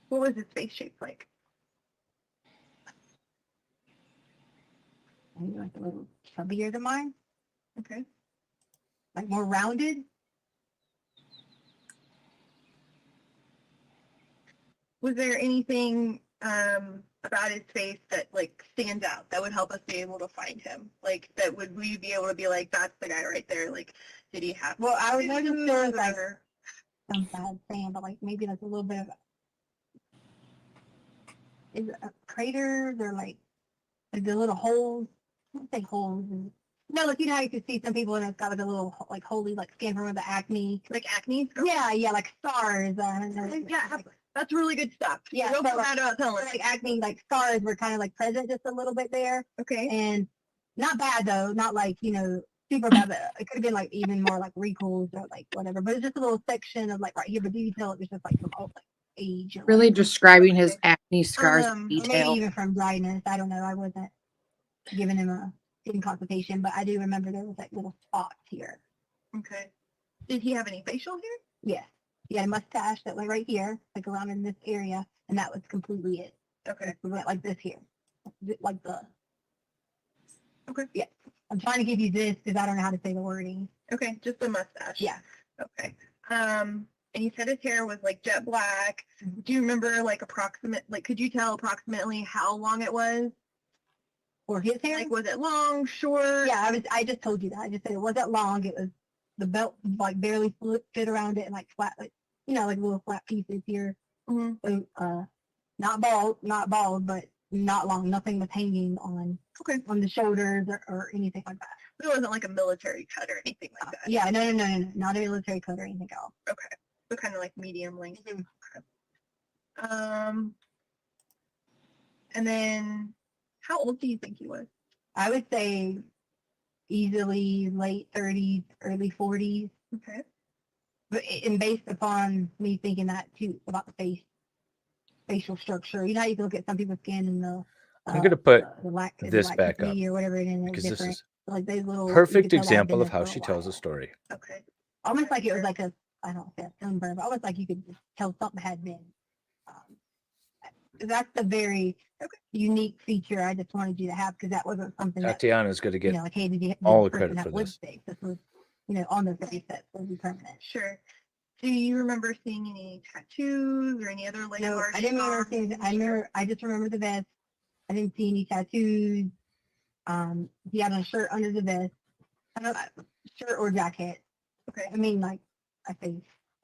what was his face shape like? Maybe like a little chubbier than mine. Okay. Like more rounded. Was there anything about his face that like stands out that would help us be able to find him? Like that would we be able to be like, that's the guy right there? Like, did he have? Well, I was noticing there was like some bad saying, but like maybe like a little bit of is it craters or like the little holes. I don't say holes. No, like you know how you can see some people and it's got like a little like holy like skin from the acne. Like acne? Yeah, like scars. Yeah, that's really good stuff. Yeah, Don't but feel bad about telling us. like acne, like scars were kind of like present just a little bit there. Okay. And not bad though, not like, you know, super bad, but it could have been like even more like wrinkles or like whatever. But it's just a little section of like right here, but do you tell it was just like from age? Or Really whatever. describing his acne scars in Or maybe detail. even from dryness. I don't know. I wasn't giving him a skin consultation, but I do remember there was like little spots here. Okay. Did he have any facial hair? Yes. He had a mustache that went right here, like around in this area, and that was completely it. Okay. It went like this here. Like the. Okay. Yeah. I'm trying to give you this because I don't know how to say the wording. Okay, just the mustache. Yeah. Okay. And you said his hair was like jet black. Do you remember like could you tell approximately how long it was? Or his hair? Like, was it long, short? Yeah, I just told you that. I just said it wasn't long. It was the belt like barely fit around it and like flat, like, you know, like little flat pieces here. Mm-hmm. So, not bald, but not long. Nothing was hanging on. Okay. On the shoulders or anything like that. It wasn't like a military cut or anything like that. Yeah, no, not a military cut or anything else. Okay. So kind of like medium length. Mm-hmm. Okay. And then how old do you think he was? I would say easily late 30s, early 40s. Okay. But and based upon me thinking that too about the facial structure, you know how you can look at some people's skin and the I'm going to put the this back up or whatever it is because different. this is Like those little perfect example of how she tells a story. Okay. Almost like it was like I don't know if that's sunburn, but almost like you could just tell something had been. That's a very unique feature I just wanted you to have because that wasn't something that, Tatiana's going to get like, hey, did all the the person credit have for this. lipstick? This was, on their face that would be permanent. Sure. Do you remember seeing any tattoos or any other like No, large I didn't remember scars? seeing. I just remember the vest. I didn't see any tattoos. He had a shirt under the vest. I don't know, shirt or jacket. Okay. I mean, like, I say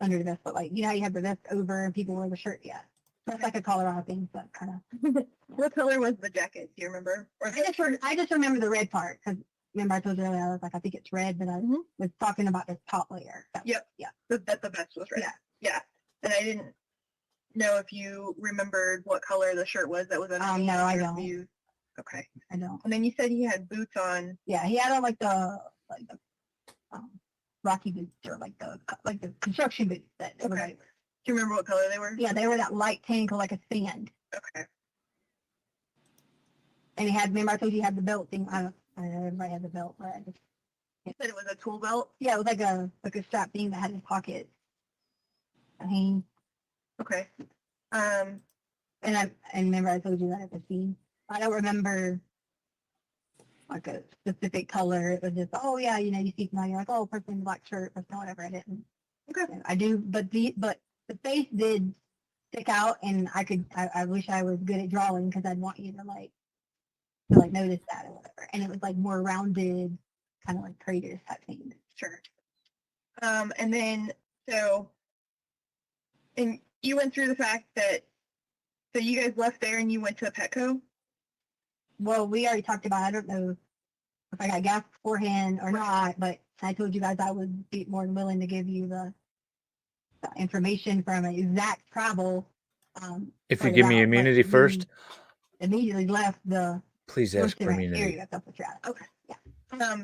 under the vest, but like, you know how you have the vest over and people wear the shirt? Yeah. That's like a Colorado thing, but kind of. What color was the jacket? Do you remember? Or I just remember the red part because remember I told you earlier I was like, I think it's red, but I was talking about this top layer. Yep. Yeah. That the vest was red. Yeah. And I didn't know if you remembered what color the shirt was that was underneath. No, I or if don't. you- Okay. I don't. And then you said he had boots on. Yeah, he had on like the Rocky boots or like the construction boots that Okay. everybody wears. Do you remember what color they were? Yeah, they were that light pink or like a sand. Okay. And he had, remember I told you he had the belt thing. I don't know, everybody had the belt, but I just, You said it was a tool belt? yeah, it was like a strap thing that had his pocket. I mean, Okay. and remember I told you that at the scene. I don't remember like a specific color. It was just, oh yeah, you see somebody, you're like, oh, person in a black shirt, person, whatever. I didn't. Okay. I do, but the face did stick out, and I wish I was good at drawing because I'd want you to notice that or whatever. And it was like more rounded, kind of like craters type thing. Sure. And then and you went through the fact that so you guys left there and you went to Petco? Well, we already talked about, I don't know if I got gas beforehand or not, but I told you guys I would be more than willing to give you the information from an exact travel. If you give me immunity first, immediately left the please ask for immunity. area. That's what you're at. Okay. Yeah.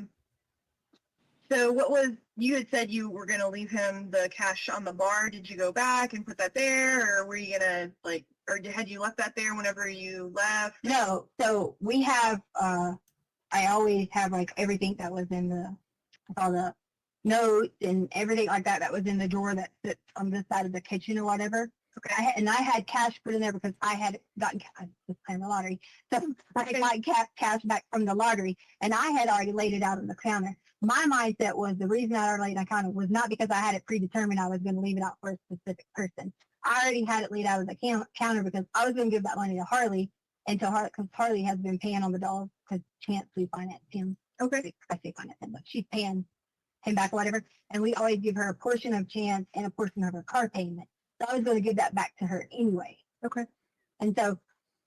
So what was, you had said you were going to leave him the cash on the bar. Did you go back and put that there, or were you going to or had you left that there whenever you left? No. So we have, I always have like everything that was in all the notes and everything like that was in the drawer that sits on this side of the kitchen or whatever. Okay. I had cash put in there because I had gotten, I was playing the lottery. So I had gotten cash back from the lottery and I had already laid it out on the counter. My mindset was the reason I already laid it on the counter was not because I had it predetermined I was going to leave it out for a specific person. I already had it laid out on the counter because I was going to give that money to Harley because Harley has been paying on the dolls because Chance, we finance him. Okay. I say finance him, but she's paying him back or whatever. And we always give her a portion of Chance and a portion of her car payment. So I was going to give that back to her anyway. Okay. And so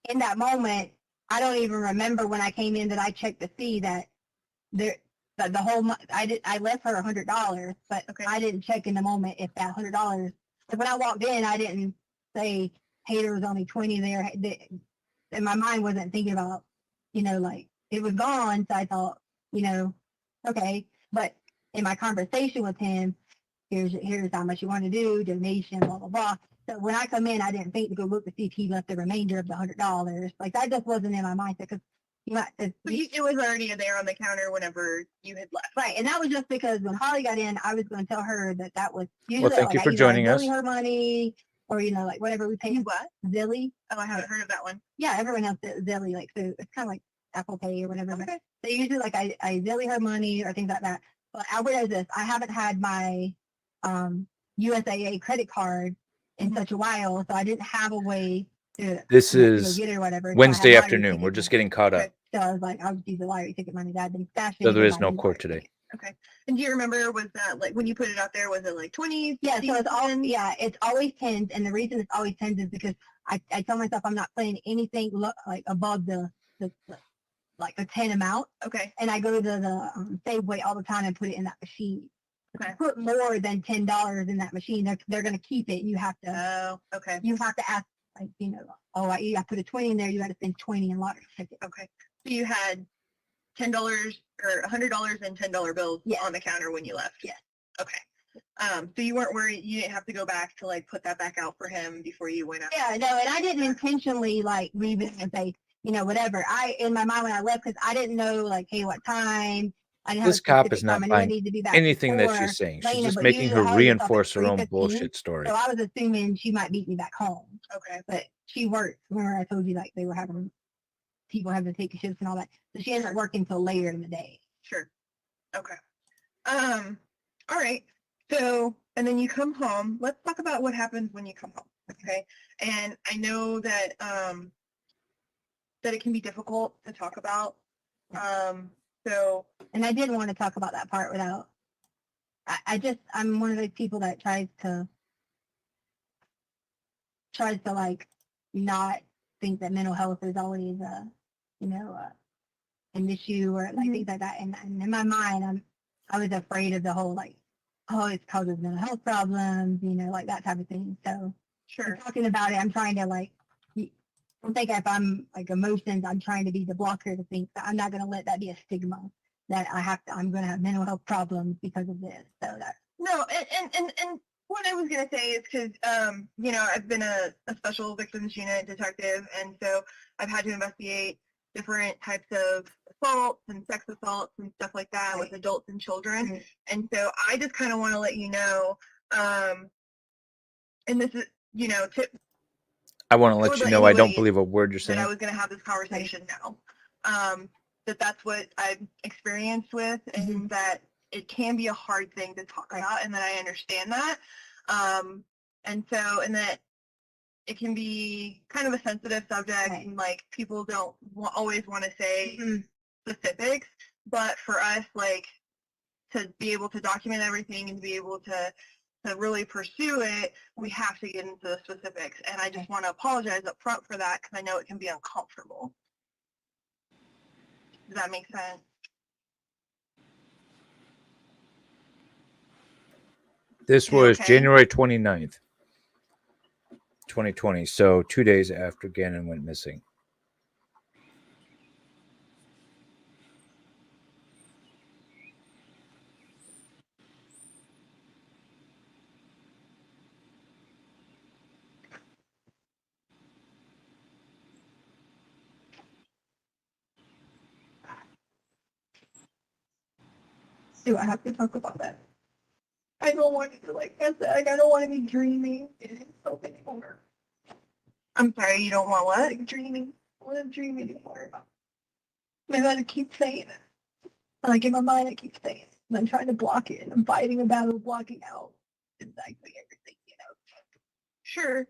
in that moment, I don't even remember when I came in that I checked to see that the whole month I left her $100, but I didn't check in the moment if that $100. Like when I walked in, I didn't say, hey, there was only 20 there. And my mind wasn't thinking about, it was gone. So I thought, okay. But in my conversation with him, here's how much you want to do, donation, blah, blah, blah. So when I come in, I didn't think to go look to see if he left the remainder of the $100. Like that just wasn't in my mindset because it was already there on the counter whenever you had left. Right. And that was just because when Harley got in, I was going to tell her that was usually well, thank you for joining us. Her money or, whatever we pay. What? Zilly. Oh, I haven't heard of that one. Yeah, everyone else Zilly. So it's kind of like Apple Pay or whatever. Okay. They usually I Zilly her money or things like that. But I would this. I haven't had my USAA credit card in such a while, so I didn't have a way to this to is get it or whatever. Wednesday afternoon. We're just getting caught up. So I was like, I would use the lottery ticket money that I'd been stashing. So there is no court today. Okay. And do you remember, was that when you put it out there, was it 20s? Yeah, so it's always 10s. And the reason it's always 10s is because I tell myself I'm not playing anything above the 10 amount. Okay. And I go to the Safeway all the time and put it in that machine. Okay. Put more than $10 in that machine, they're going to keep it. You have to. Oh, okay. You have to ask, I put a 20 in there. You got to spend 20 in lottery ticket. Okay. So you had $10 or $100 and $10 bills on the counter when you left. Yeah. Okay. So you weren't worried, you didn't have to go back to like put that back out for him before you went out? Yeah, no, and I didn't intentionally like leave it and say, you know, whatever. In my mind when I left, because I didn't know like, hey, what time. I didn't have This a cop specific is not time. I knew I buying needed to be back anything that before she's saying. She's Lena, just but making usually her I always stop at reinforce her own 3:15, bullshit story. So I was assuming she might meet me back home. Okay. But she worked. Remember I told you like they were having people having to take shifts and all that. So she ended up working till later in the day. Sure. Okay. All right. So, and then you come home. Let's talk about what happens when you come home. Okay. And I know that, that it can be difficult to talk about. So, and I didn't want to talk about that part without, I'm one of those people that tries to like not think that mental health is always an issue or like things like that. And in my mind, I was afraid of the whole like, oh, it's causes mental health problems, you know, like that type of thing. So sure. Talking about it, I'm trying to like, I think if I'm like emotions, I'm trying to be the blocker to think that I'm not going to let that be a stigma that I'm going to have mental health problems because of this. So that. No, and what I was going to say is because, you know, I've been a special victims unit detective, and so I've had to investigate different types of assaults and sex assaults and stuff like that with adults and children. And so I just kind of want to let you know, and this is, you know, I want to let you know I don't believe a word you're saying. That I was going to have this conversation now. That's what I've experienced with, and that it can be a hard thing to talk about, and that I understand that. And that it can be kind of a sensitive subject, and like people don't always want to say specifics, but for us, like, to be able to document everything and to be able to really pursue it, we have to get into the specifics. And I just want to apologize up front for that because I know it can be uncomfortable. Does that make sense? This was January 29th, 2020. So 2 days after Gannon went missing. Do I have to talk about that? I don't want to, like I said, I don't want to be dreaming. So anymore. I'm sorry, you don't want what? Like dreaming. I want to dream anymore. Maybe I keep saying it. Like in my mind, I keep saying it. And I'm trying to block it. And I'm fighting a battle, blocking out exactly everything, you know. Sure.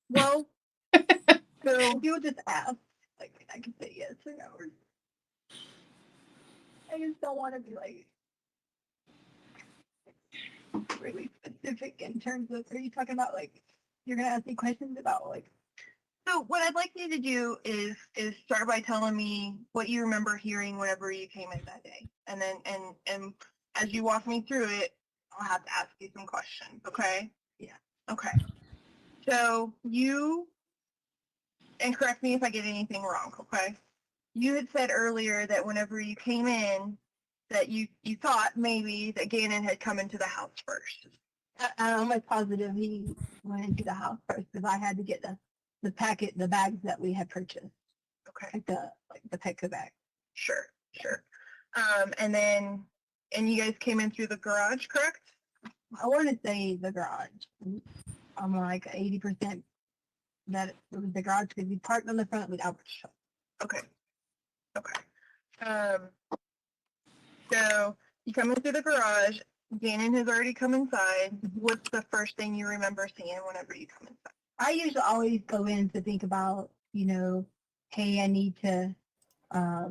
Well, so if you would just ask, like I can say yes or no. Or I just don't want to be like really specific in terms of, are you talking about like, you're going to ask me questions about like, so what I'd like you to do is start by telling me what you remember hearing whenever you came in that day. And then, and as you walk me through it, I'll have to ask you some questions. Okay? Yeah. Okay. So you, and correct me if I get anything wrong. Okay? You had said earlier that whenever you came in, that you thought maybe that Gannon had come into the house first. I'm almost positive he went into the house first because I had to get the bags that we had purchased. Okay. Like the Petco bag. Sure. And you guys came in through the garage, correct? I want to say the garage. I'm like 80% that it was the garage because we parked on the front without the shop. Okay. So you come in through the garage. Gannon has already come inside. What's the first thing you remember seeing whenever you come inside? I usually always go in to think about, you know, hey, I need to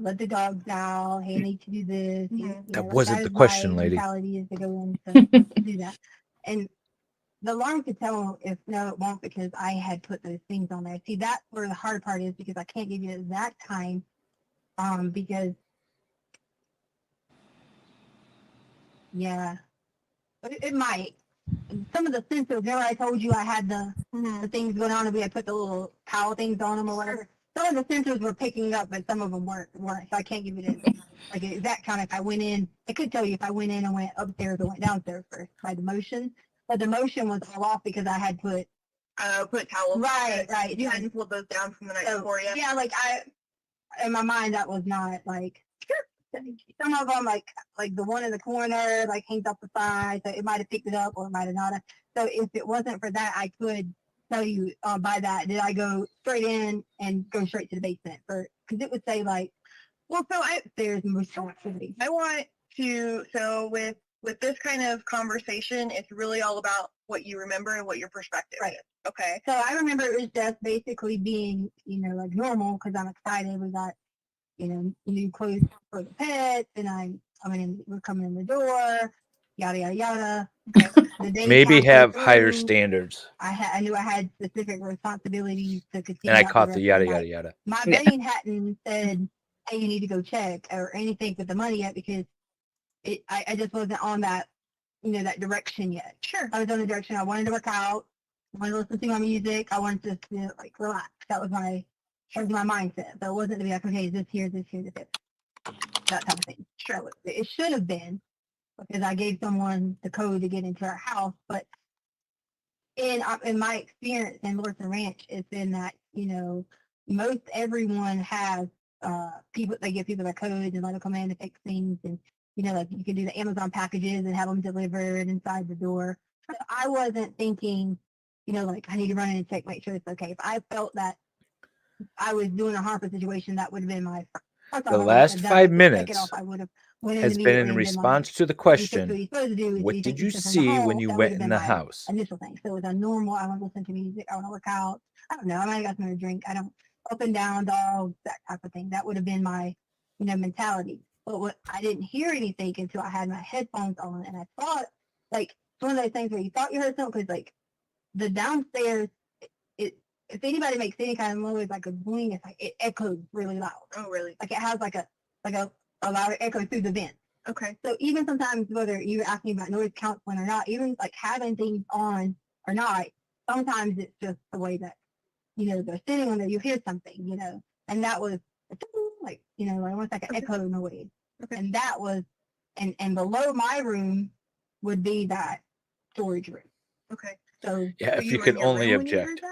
let the dogs out. Hey, I need to do this. That wasn't the question, lady. Mentality is to go in to do that. And the alarm could tell if no, it won't because I had put those things on there. See, that's where the hard part is because I can't give you the exact time because, yeah, but it might. And some of the sensors, remember I told you I had the things going on and we had put the little towel things on them or whatever. some of the sensors were picking up, but some of them weren't. So I can't give you the like an exact count. If I went in, I could tell you if I went in and went upstairs or went downstairs first by the motion. But the motion was all off because I had put towels. Right. You hadn't pulled those down from the night before yet. Yeah, like in my mind, that was not like. Some of them, like the one in the corner, like hangs up the side, so it might have picked it up or it might have not. So if it wasn't for that, I could tell you by that, did I go straight in and go straight to the basement? Because it would say like, well, so there's responsibility. I want to, so with this kind of conversation, it's really all about what you remember and what your perspective is. Okay. So I remember it was just basically being, like normal because I'm excited. We got, new clothes for the pets, and we're coming in the door, yada, yada, yada. Okay. The day Maybe halfway have through, higher standards. I knew I had specific responsibilities to continue. And I that caught the yada, direction. yada, yada. My brain hadn't said, hey, you need to go check or anything with the money yet because I just wasn't on that, that direction yet. Sure. I was on the direction I wanted to work out, I wanted to listen to my music, I wanted to like relax. That was my mindset. So it wasn't to be like, okay, this here, that type of thing. Sure. It should have been because I gave someone the code to get into our house, but in my experience in Lorton Ranch, it's been that, most everyone has people, they give people their codes and let them come in to fix things. And, like you can do the Amazon packages and have them delivered inside the door. So I wasn't thinking, like I need to run in and check, make sure it's okay. If I felt that I was doing a harmful situation, that would have been my The last 5 minutes has been in like, response to the question, what did you see when you went in the house? Initial thing. So it was a normal, I want to listen to music, I want to work out. I don't know, I might have got something to drink. I don't, up and down dogs, that type of thing. That would have been my, mentality. But what I didn't hear anything until I had my headphones on and I thought, like, it's one of those things where you thought you heard something because, like, the downstairs, if anybody makes any kind of noise like a boing, it's like it echoes really loud. Oh, really? Like it has like a louder echo through the vent. Okay. So even sometimes whether you're asking about noise counseling or not, even like having things on or not, sometimes it's just the way that, they're sitting on there, you hear something, and that was like, almost like an echo noise. Okay. And that was, and below my room would be that storage room. Okay. So yeah, if you could only object.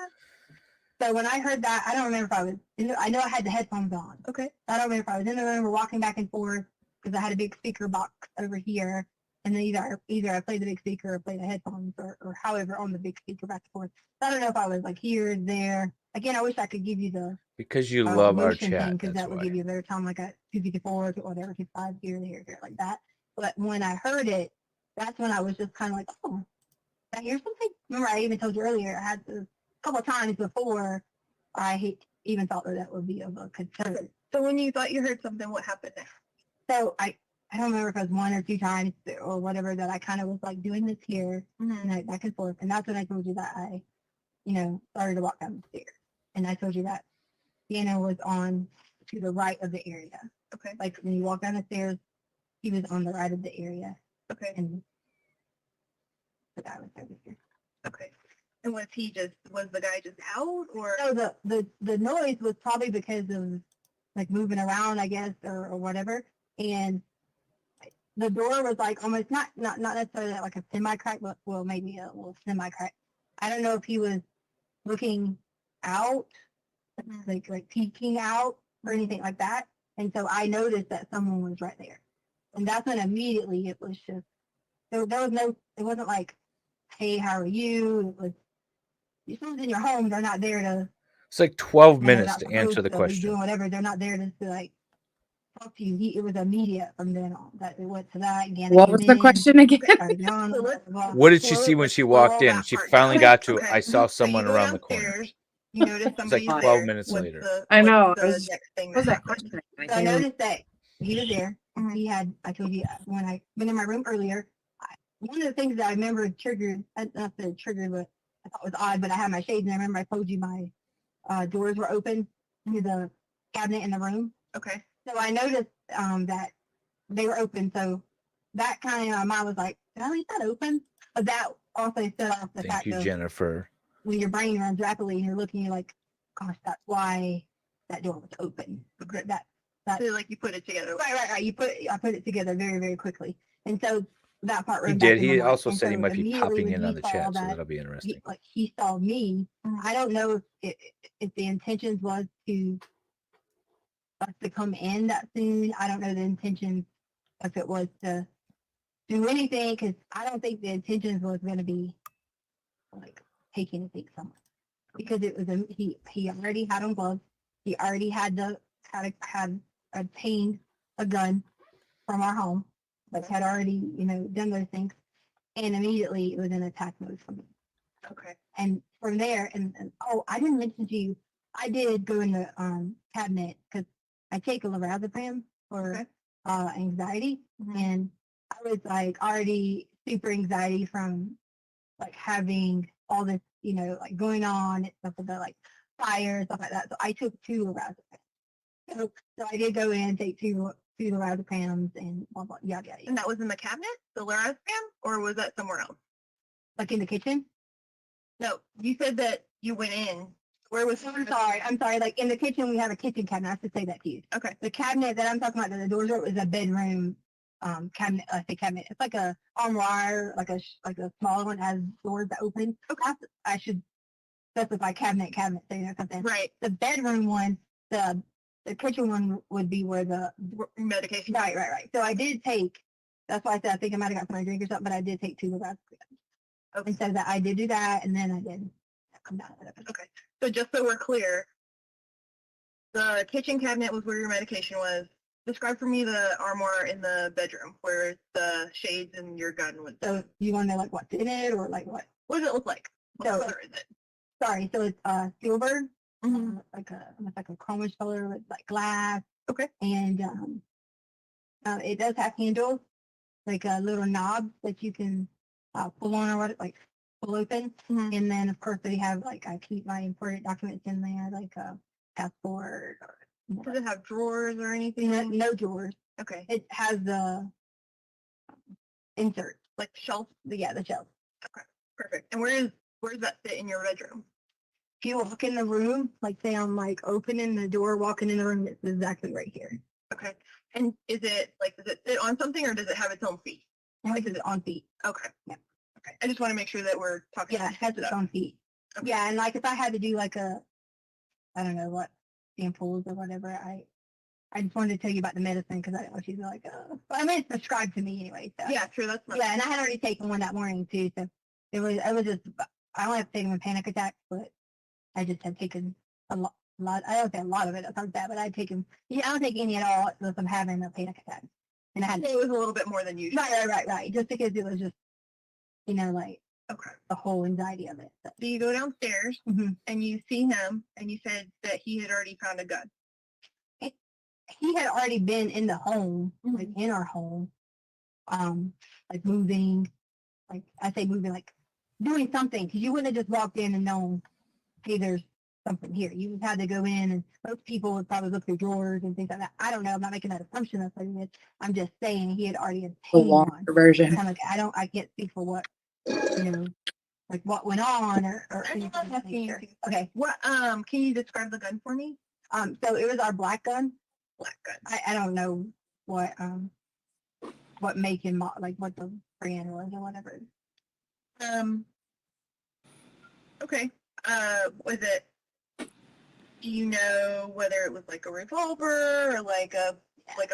So when I heard that, I don't remember if I was, I know I had the headphones on. Okay. I don't remember if I was in the room or walking back and forth because I had a big speaker box over here. And then either I played the big speaker or played the headphones or however on the big speaker back and forth. So I don't know if I was like here, there. Again, I wish I could give you the because you love our chat. Because that would give you a better time, like a 254 or whatever, 25 here, like that. But when I heard it, that's when I was just kind of like, oh, I hear something. Remember, I even told you earlier, I had to couple of times before I even thought that would be of a concern. So when you thought you heard something, what happened next? So I don't remember if it was one or two times or whatever that I kind of was like doing this here and like back and forth. And that's when I told you that I, started to walk down the stairs. And I told you that piano was on to the right of the area. Okay. Like when you walk down the stairs, he was on the right of the area. Okay. And the guy was over here. Okay. And was the guy just out or? No, the noise was probably because of like moving around, I guess, or whatever. And the door was like almost not necessarily like a semi-crack, but well, maybe a little semi-crack. I don't know if he was looking out, like peeking out or anything like that. And so I noticed that someone was right there. And that's when immediately it was just, there was no, it wasn't like, hey, how are you? It was, if someone's in your home, they're not there to. It's like 12 minutes to answer the question. Doing whatever, they're not there to like talk to you. It was immediate from then on. That it went to that again. What was the question again? What did she see when she walked in? She finally got to. I saw someone around the corner. You noticed somebody. It's like 12 minutes later. I know. What was that question? So I noticed that he was there. He had. I told you when I went in my room earlier. One of the things that I remember triggered, not the trigger, but I thought was odd, but I had my shades and I remember I told you my doors were open to the cabinet in the room. Okay. So I noticed that they were open. So that kind of, my mind was like, did I leave that open? But that also set off the fact Thank you, Jennifer. when your brain runs rapidly and you're looking, you're like, gosh, that's why that door was open. Okay. That So like you put it together. right. I put it together very, very quickly. And so that part He ran back did. in my He mind. also And said he so might be immediately popping when in he on the saw chat, so that, that'll be interesting. he saw me. I don't know if the intentions was to us to come in that soon. I don't know the intentions if it was to do anything, because I don't think the intentions was going to be like take anything somewhere, because it was he already had on gloves. He already had obtained a gun from our home, like had already done those things, and immediately it was in attack mode for me. Okay. And from there, and oh, I didn't mention to you, I did go in the cabinet because I take a lorazepam for anxiety, and I was like already super anxiety from like having all this, like going on and stuff with the like fire, stuff like that. So I took 2 lorazepams. So I did go in, take two lorazepams and blah, blah, yada, yada. And that was in the cabinet, the lorazepam, or was that somewhere else? Like in the kitchen? No, you said that you went in. Where was? I'm sorry. Like in the kitchen, we have a kitchen cabinet. I should say that to you. Okay. The cabinet that I'm talking about, that the doors are, was a bedroom cabinet. I say cabinet. It's like a armoire, like a smaller one has doors that open. Okay. I should specify cabinet, so you know something. Right. The bedroom one, the kitchen one would be where the medication. Right. So I did take. That's why I said I think I might have got some drink or something, but I did take 2 of that. Okay. And so that I did do that, and then I did come down with it. Okay. So just so we're clear, the kitchen cabinet was where your medication was. Describe for me the armoire in the bedroom where the shades and your gun was. So you want to know like what's in it, or like what? What does it look like? What color is it? Sorry, so it's silver, like a chromish color with like glass. Okay. And it does have handles, like a little knob that you can pull on or what, like pull open. And then of course they have like, I keep my important documents in there, like a passport. Does it have drawers or anything? No drawers. Okay. It has the insert, like shelf. Yeah, the shelf. Okay. Perfect. And where does that fit in your bedroom? If you walk in the room, like say I'm like opening the door, walking in the room, it's exactly right here. Okay. And does it sit on something, or does it have its own feet? Like is it on feet? Okay. Yeah. Okay. I just want to make sure that we're talking. Yeah, it has its own feet. Okay. Yeah, and like if I had to do like I don't know what samples or whatever, I just wanted to tell you about the medicine because I don't want you to like, I mean, it's prescribed to me anyway. So. Yeah, true. That's yeah, and I had already taken one that morning too, so it was just, I only have taken a panic attack, but I just had taken a lot. I don't say a lot of it. That sounds bad, but I'd taken. Yeah, I don't take any at all unless I'm having a panic attack, and I had. It was a little bit more than usual. Right. Just because it was just, like the whole anxiety of it. So you go downstairs and you see him, and you said that he had already found a gun. He had already been in the home, like in our home, like moving, like I say moving, like doing something, because you wouldn't have just walked in and known, hey, there's something here. You had to go in, and most people would probably look through drawers and things like that. I don't know. I'm not making that assumption. That's what it is. I'm just saying he had already obtained one. Version. Kind of, I can't speak for what, like what went on or anything of that nature. Okay. What can you describe the gun for me? So it was our black gun. Black gun. I don't know what make and like what the brand was or whatever. Okay. Was it? Do you know whether it was like a revolver or like a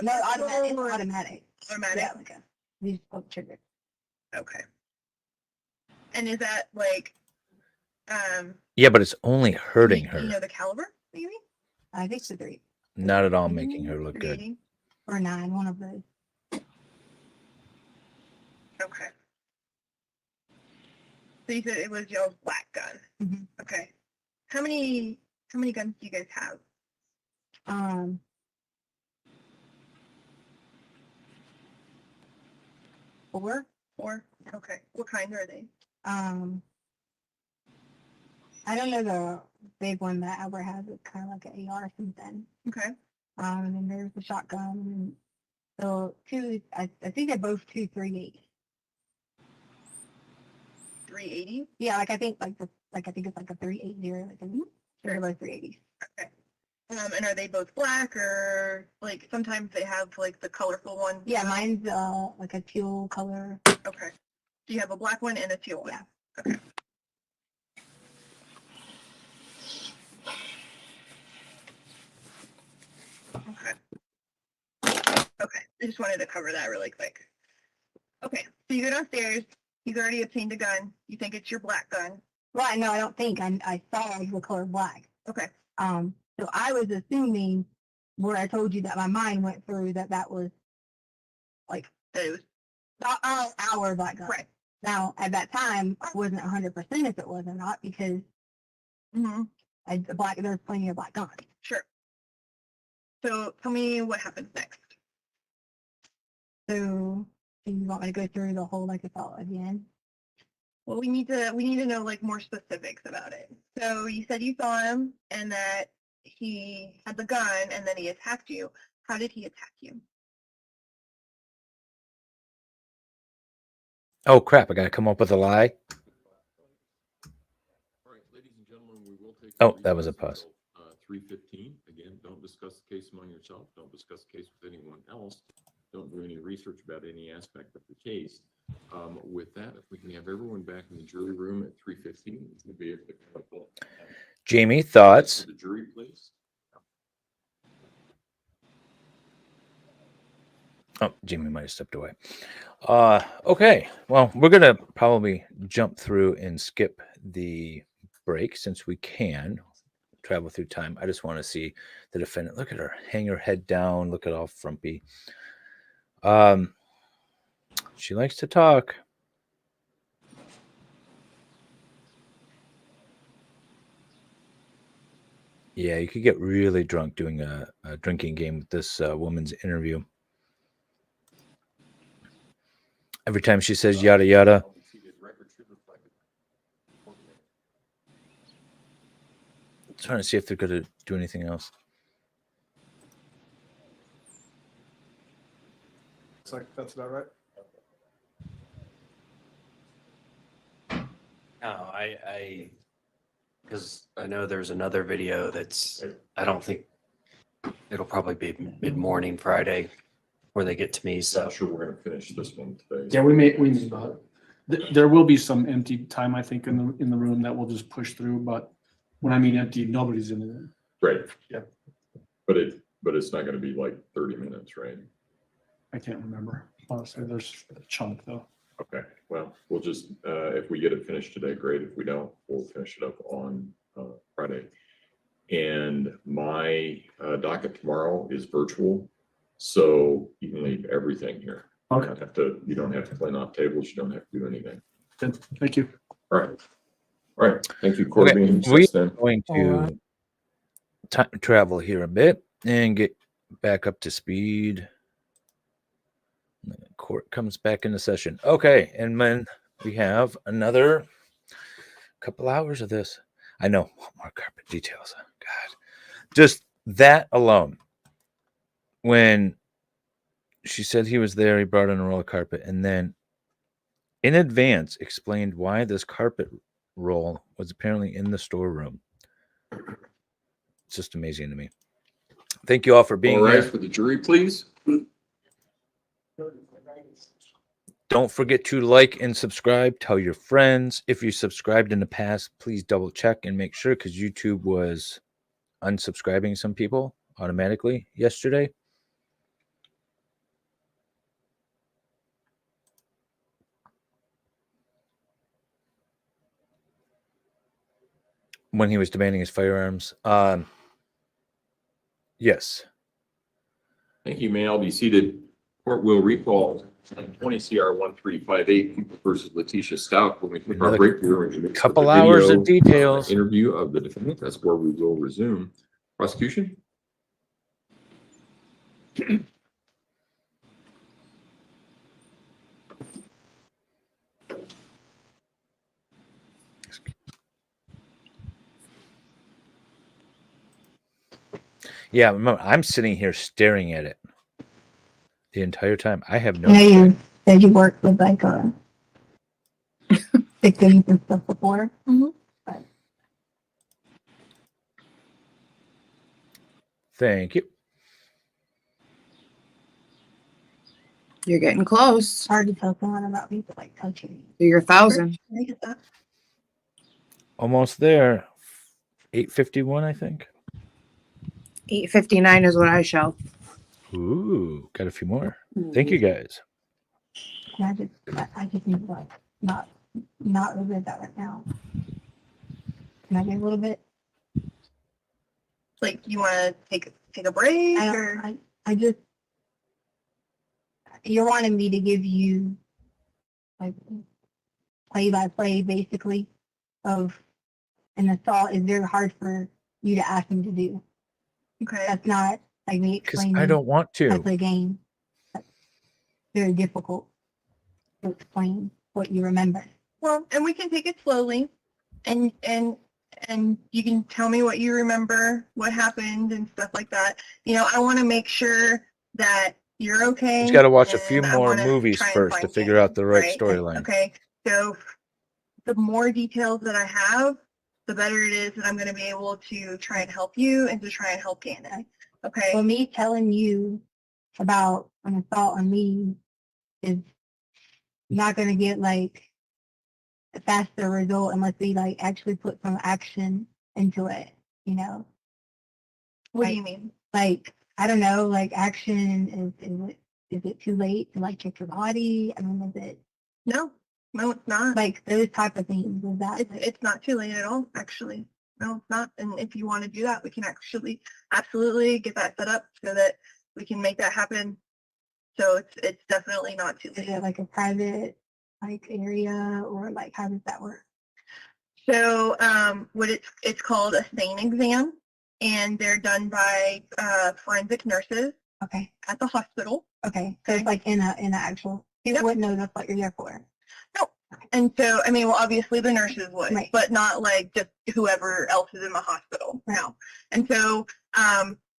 no automatic? Automatic. Automatic. Yeah, like you just pull the trigger. Okay. And is that like? Yeah, but it's only hurting Do her. you know the caliber? Maybe. I think it's a 3. Not at all making her look good. 380? Or 9, one of those. Okay. So you said it was your black gun. Okay. How many guns do you guys have? 4. 4. Okay. What kind are they? I don't know the big one that Albert has. It's kind of like an AR or something. Okay. And then there's the shotgun. And so 2. I think they're both 2 380. 380? Yeah, like I think it's like a 380. Like they're both 380s. Okay. And are they both black or like sometimes they have like the colorful ones? Yeah, mine's like a teal color. Okay. So you have a black one and a teal one? Yeah. Okay. Okay. I just wanted to cover that really quick. Okay. So you go downstairs. You've already obtained a gun. You think it's your black gun. Well, no, I don't think. I saw the color black. Okay. So I was assuming where I told you that my mind went through that was like That it was our black gun. right. Now, at that time, I wasn't 100% if it was or not because there's plenty of black guns. Sure. So tell me what happens next. So, do you want me to go through the whole like assault again? Well, we need to know like more specifics about it. So you said you saw him and that he had the gun and then he attacked you. How did he attack you? Oh crap! I gotta come up with a lie. All right, ladies and gentlemen, we will take. Oh, that was a pause. 3:15. Again, don't discuss the case among yourself. Don't discuss the case with anyone else. Don't do any research about any aspect of the case. With that, if we can have everyone back in the jury room at 3:15, we'll be able to. Jamie, thoughts? The jury, please. Oh, Jamie might have stepped away. Okay, well, we're gonna probably jump through and skip the break since we can travel through time. I just want to see the defendant. Look at her, hang her head down, look at all frumpy. She likes to talk. Yeah, you could get really drunk doing a drinking game with this woman's interview. Every time she says yada yada. Trying to see if they're going to do anything else. Looks like that's about right. No, because I know there's another video that's, I don't think, it'll probably be mid-morning Friday where they get to me, so. Not sure we're gonna finish this one today. Yeah, we may not. There will be some empty time, I think, in the room that we'll just push through, but when I mean empty, nobody's in the room. Right. Yeah. But it's not gonna be like 30 minutes, right? I can't remember. Honestly, there's a chunk though. Okay, well, we'll just, if we get it finished today, great. If we don't, we'll finish it up on Friday. And my docket tomorrow is virtual, so you can leave everything here. Okay. You don't have to clean off tables, you don't have to do anything. Good. Thank you. All right. All right, thank you, Corbin. Okay. We're going to time travel here a bit and get back up to speed. Court comes back into session. Okay, and then we have another couple hours of this. I know, more carpet details. God, just that alone. When she said he was there, he brought in a roll of carpet, and then in advance explained why this carpet roll was apparently in the storeroom. It's just amazing to me. Thank you all for being here. For the jury, please. Don't forget to like and subscribe. Tell your friends. If you subscribed in the past, please double check and make sure, because YouTube was unsubscribing some people automatically yesterday. When he was demanding his firearms. Yes. Thank you. May all be seated. Court will recall 20 CR 1358 versus Letecia Stauch. When we take our break, we're going to couple hours of details. Interview of the defendant. That's where we will resume. Prosecution. Yeah, remember, I'm sitting here staring at it the entire time. I have no. I know you said you worked with like victims and stuff before. Mm-hmm. Thank you. You're getting close. Hard to tell someone about people like touching. You're 1,000. I get that. Almost there. 851, I think. 859 is what I show. Ooh, got a few more. Thank you guys. I just need to like not regret that right now. Can I get a little bit? Like, you want to take a break, I just, you're wanting me to give you like play by play basically of an assault is very hard for you to ask me to do. Okay. That's not like me Because explaining. I don't want to. That's a game. That's very difficult to explain what you remember. Well, and we can take it slowly, and you can tell me what you remember, what happened, and stuff like that. You know, I want to make sure that you're okay. He's got to watch a few and I more wanna movies try and first to find figure out the right right? storyline. Okay, so the more details that I have, the better it is that I'm going to be able to try and help you and to try and help Gannon. Okay. Well, me telling you about an assault on me is not going to get like a faster result unless we like actually put some action into it, you know? What do you mean? Like, I don't know, like action, is it too late to like check your body? I mean, is it? No, it's not. Like those type of things, is that? It's not too late at all, actually. No, it's not. And if you want to do that, we can actually absolutely get that set up so that we can make that happen. So it's definitely not too late. Is it like a private like area, or like how does that work? So what it's called a SANE exam, and they're done by forensic nurses. Okay. At the hospital. Okay. So it's like in a actual, people wouldn't know that's what you're there for. No. And so, I mean, well, obviously the nurses would, Right. but not like just whoever else is in the hospital. Right. No. And so,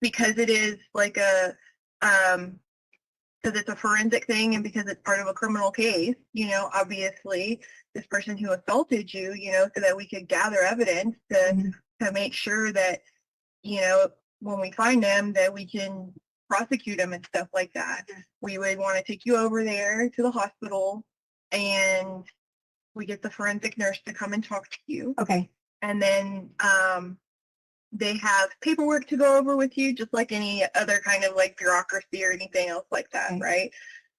because it is like because it's a forensic thing and because it's part of a criminal case, you know, obviously this person who assaulted you, you know, so that we could gather evidence to make sure that, you know, when we find them, that we can prosecute them and stuff like that. We would want to take you over there to the hospital, and we get the forensic nurse to come and talk to you. Okay. And then they have paperwork to go over with you, just like any other kind of like bureaucracy or anything else like that, right?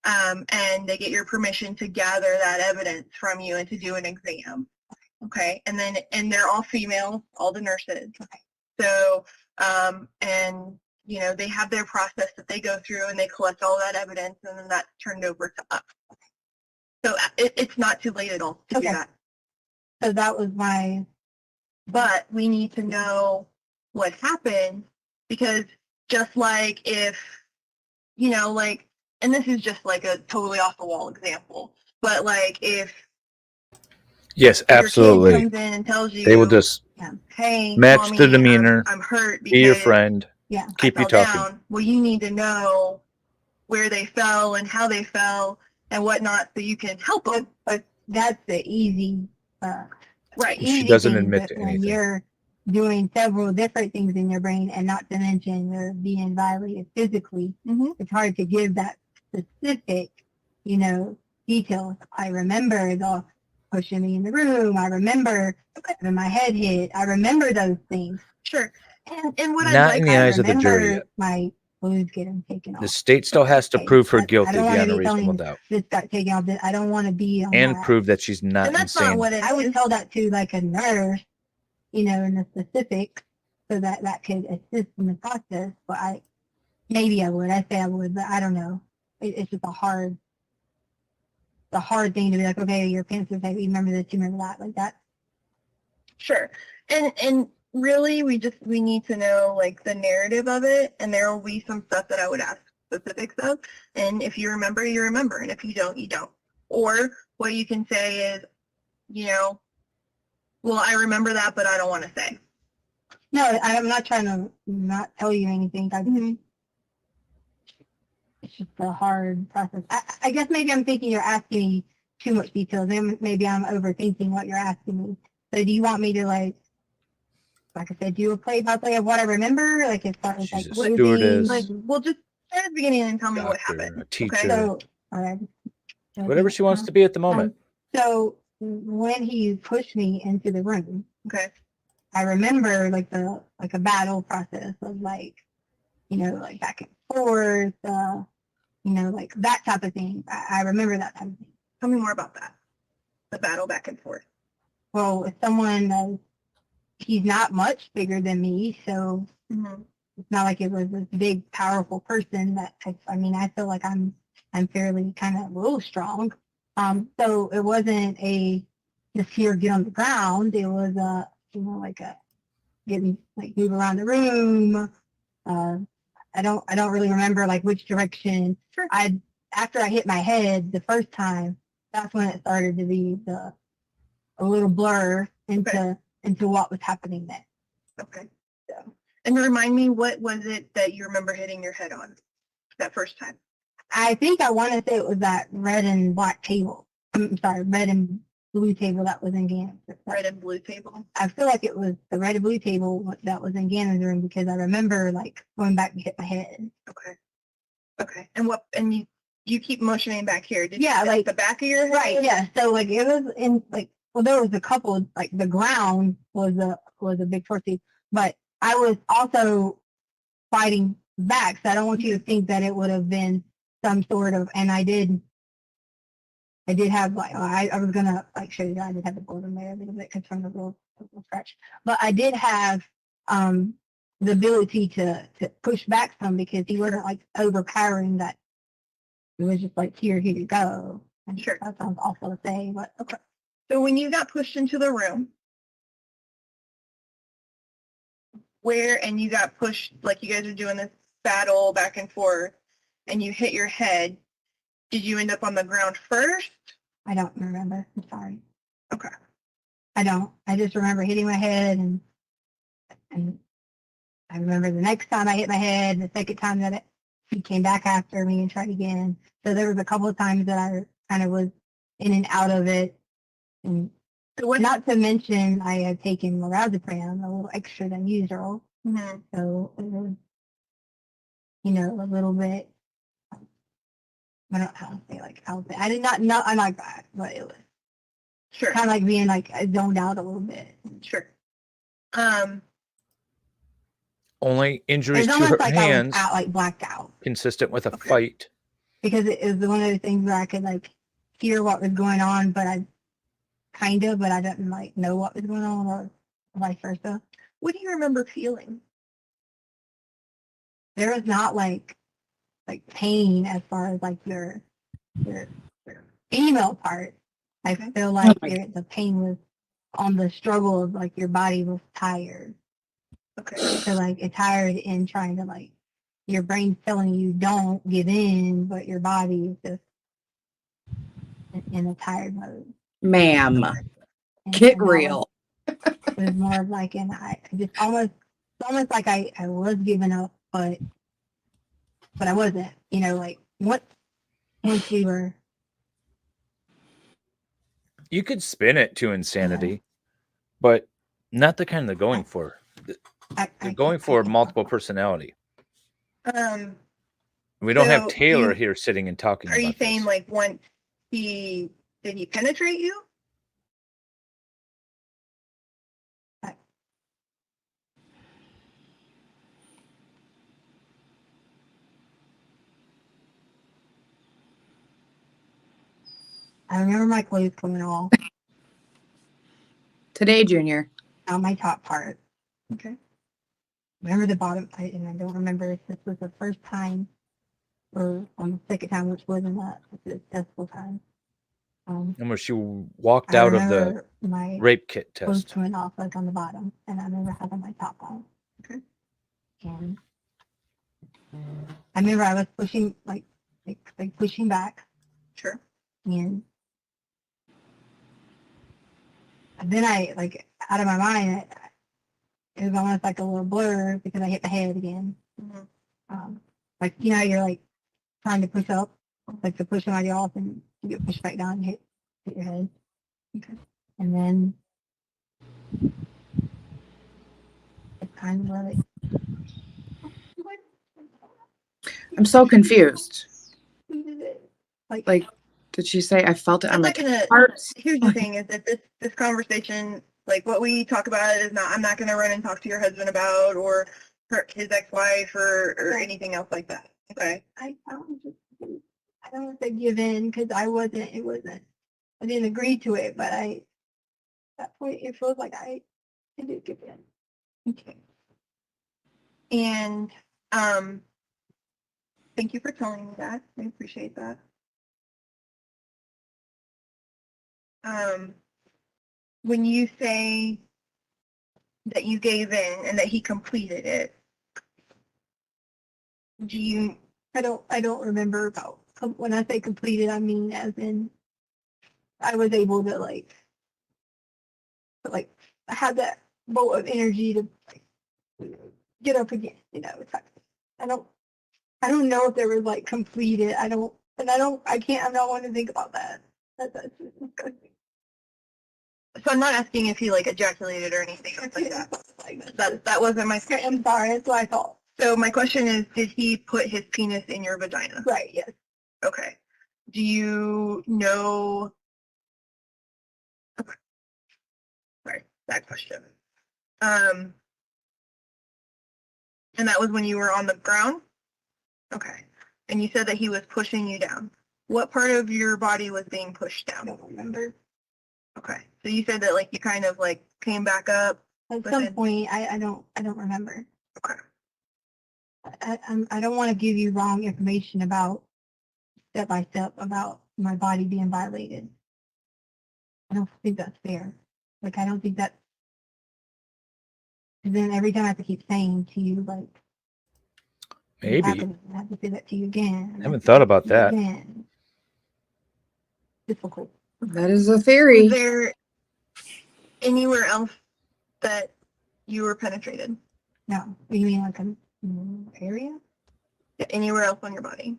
And they get your permission to gather that evidence from you and to do an exam. Okay. And they're all female, all the nurses. Okay. So, and you know, they have their process that they go through, and they collect all that evidence, and then that's turned over to us. So it's not too late at all to do that. So that was my. But we need to know what happened, because just like if, you know, like, and this is just like a totally off the wall example, but like if Yes, your kid absolutely. comes in and tells you, They will just hey, match mommy, the demeanor, I'm hurt be your because friend, keep I you fell talking. down. Well, you need to know where they fell and how they fell and whatnot, so you can help them. But that's the easy, right? She doesn't admit to when anything. you're doing several different things in your brain, and not to mention you're being violated physically. It's hard to give that specific, you know, details. I remember the pushing me in the room. I remember when my head hit. I remember those things. Sure. And what Not in the eyes of the jury yet. My clothes getting taken off. The state still has to prove her guilty I don't want beyond to a be reasonable telling doubt, this got taken off. I don't want to be on and that. prove that she's not And that's insane. not what it I would tell that to like a nurse, you know, in the specifics, so that that could assist in the process. But maybe I would. I say I would, but I don't know. It's just a hard thing to be like, okay, your pants are tight. You remember this, you remember that, like that. Sure. And really, we need to know like the narrative of it, and there will be some stuff that I would ask specifics of. And if you remember, you remember, and if you don't, you don't. Or what you can say is, you know, well, I remember that, but I don't want to say. No, I'm not trying to not tell you anything. It's just a hard process. I guess maybe I'm thinking you're asking me too much detail. Then maybe I'm overthinking what you're asking me. So do you want me to like like I said, do a play-by-play of what I remember, like as far as like She's a clothing. stewardess. Like, well, just start at the beginning and tell me what Doctor, happened. a teacher. So, all right. Whatever she wants to be at the moment. So when he pushed me into the room, Okay. I remember like a battle process of like, like back and forth, like that type of thing. I remember that type of thing. Tell me more about that. The battle back and forth. Well, if someone, he's not much bigger than me, so it's not like it was this big, powerful person that, I feel like I'm fairly kind of a little strong. So it wasn't just here, get on the ground. It was, like getting, like move around the room. I don't really remember like which direction. Sure. After I hit my head the first time, that's when it started to be a little blur into what was happening then. Okay. So, and remind me, what was it that you remember hitting your head on that first time? I think I want to say it was that red and black table. I'm sorry, red and blue table that was in Gannon's. Red and blue table. I feel like it was the red and blue table that was in Gannon's room because I remember like going back to hit my head. Okay. Okay. And you keep motioning back here. Did Yeah, you like the back of your head? Right. Yeah. So like it was in like, well, there was a couple, like the ground was a big forty, but I was also fighting back. So I don't want you to think that it would have been some sort of, and I did have like, I was gonna like show you that I did have the board in there a little bit because from the little scratch, but I did have the ability to push back some because he wasn't like overpowering that. It was just like, here you go. And sure. That sounds awful to say, but okay. So when you got pushed into the room, and you got pushed, like you guys are doing this battle back and forth, and you hit your head, did you end up on the ground first? I don't remember. I'm sorry. Okay. I don't. I just remember hitting my head, and I remember the next time I hit my head, the second time that he came back after me and tried again. So there was a couple of times that I kind of was in and out of it. And not to mention, I had taken lorazepam, a little extra than usual. Mm-hmm. So it was, a little bit. I don't say like I did not know. I'm like that, but it was sure kind of like being like zoned out a little bit. Sure. Only injuries to her like hands, I was out, like blacked out, consistent with a fight. Because it was one of those things where I could like hear what was going on, but I didn't like know what was going on, or vice versa. What do you remember feeling? There was not like pain as far as like your female part. I feel like the pain was on the struggle of like your body was tired. Okay. So like it's tired in trying to like your brain's telling you don't give in, but your body is just in a tired mode. Ma'am, get real. It was more of like I just almost like I was giving up, but I wasn't. Like once we were. You could spin it to insanity, but not the kind they're going for. They're going for multiple personality. We don't have Taylor here sitting and talking. Are you saying like once did he penetrate you? I remember my clothes coming off. Today, Junior. On my top part. Okay. Remember the bottom part, and I don't remember if this was the first time or on the second time, which wasn't a successful time. And when she walked out of the rape kit test. Clothes coming off like on the bottom, and I remember having my top on. Okay. And I remember I was pushing like pushing back. Sure. And then I like out of my mind, it was almost like a little blur because I hit the head again. Mm-hmm. Like you're like trying to push up, like to push somebody off, and you get pushed back down and hit your head. Okay. And then kind of like. I'm so confused. Like, Did she say I felt it on I'm my not gonna. heart? Here's the thing: is that this conversation, like what we talk about, is not. I'm not gonna run and talk to your husband about or his ex-wife or anything else like that. Okay. I don't want to give in because I didn't agree to it, but at that point it feels like I did give in. Okay. And thank you for telling me that. I appreciate that. When you say that you gave in and that he completed it, I don't remember about when I say completed. I mean as in I was able to like I had that bolt of energy to get up again. You know, I don't know if there was like completed. I don't want to think about that. That's disgusting. so I'm not asking if he like ejaculated or anything else like that. That wasn't my question. I'm sorry, that's what I thought. So my question is, did he put his penis in your vagina? Right, yes. Okay. Do you know? Okay. Sorry, that question. And that was when you were on the ground? Okay. And you said that he was pushing you down. What part of your body was being pushed down? I don't remember. Okay. So you said that like you kind of like came back up. At some point, I don't remember. Okay. I don't want to give you wrong information about step by step about my body being violated. I don't think that's fair. Like I don't think that. And then every time I have to keep saying to you like. Maybe. I have to say that to you again. I haven't thought about that. Again. Difficult. That is a theory. Was there anywhere else that you were penetrated? No. You mean like an area? Yeah, anywhere else on your body?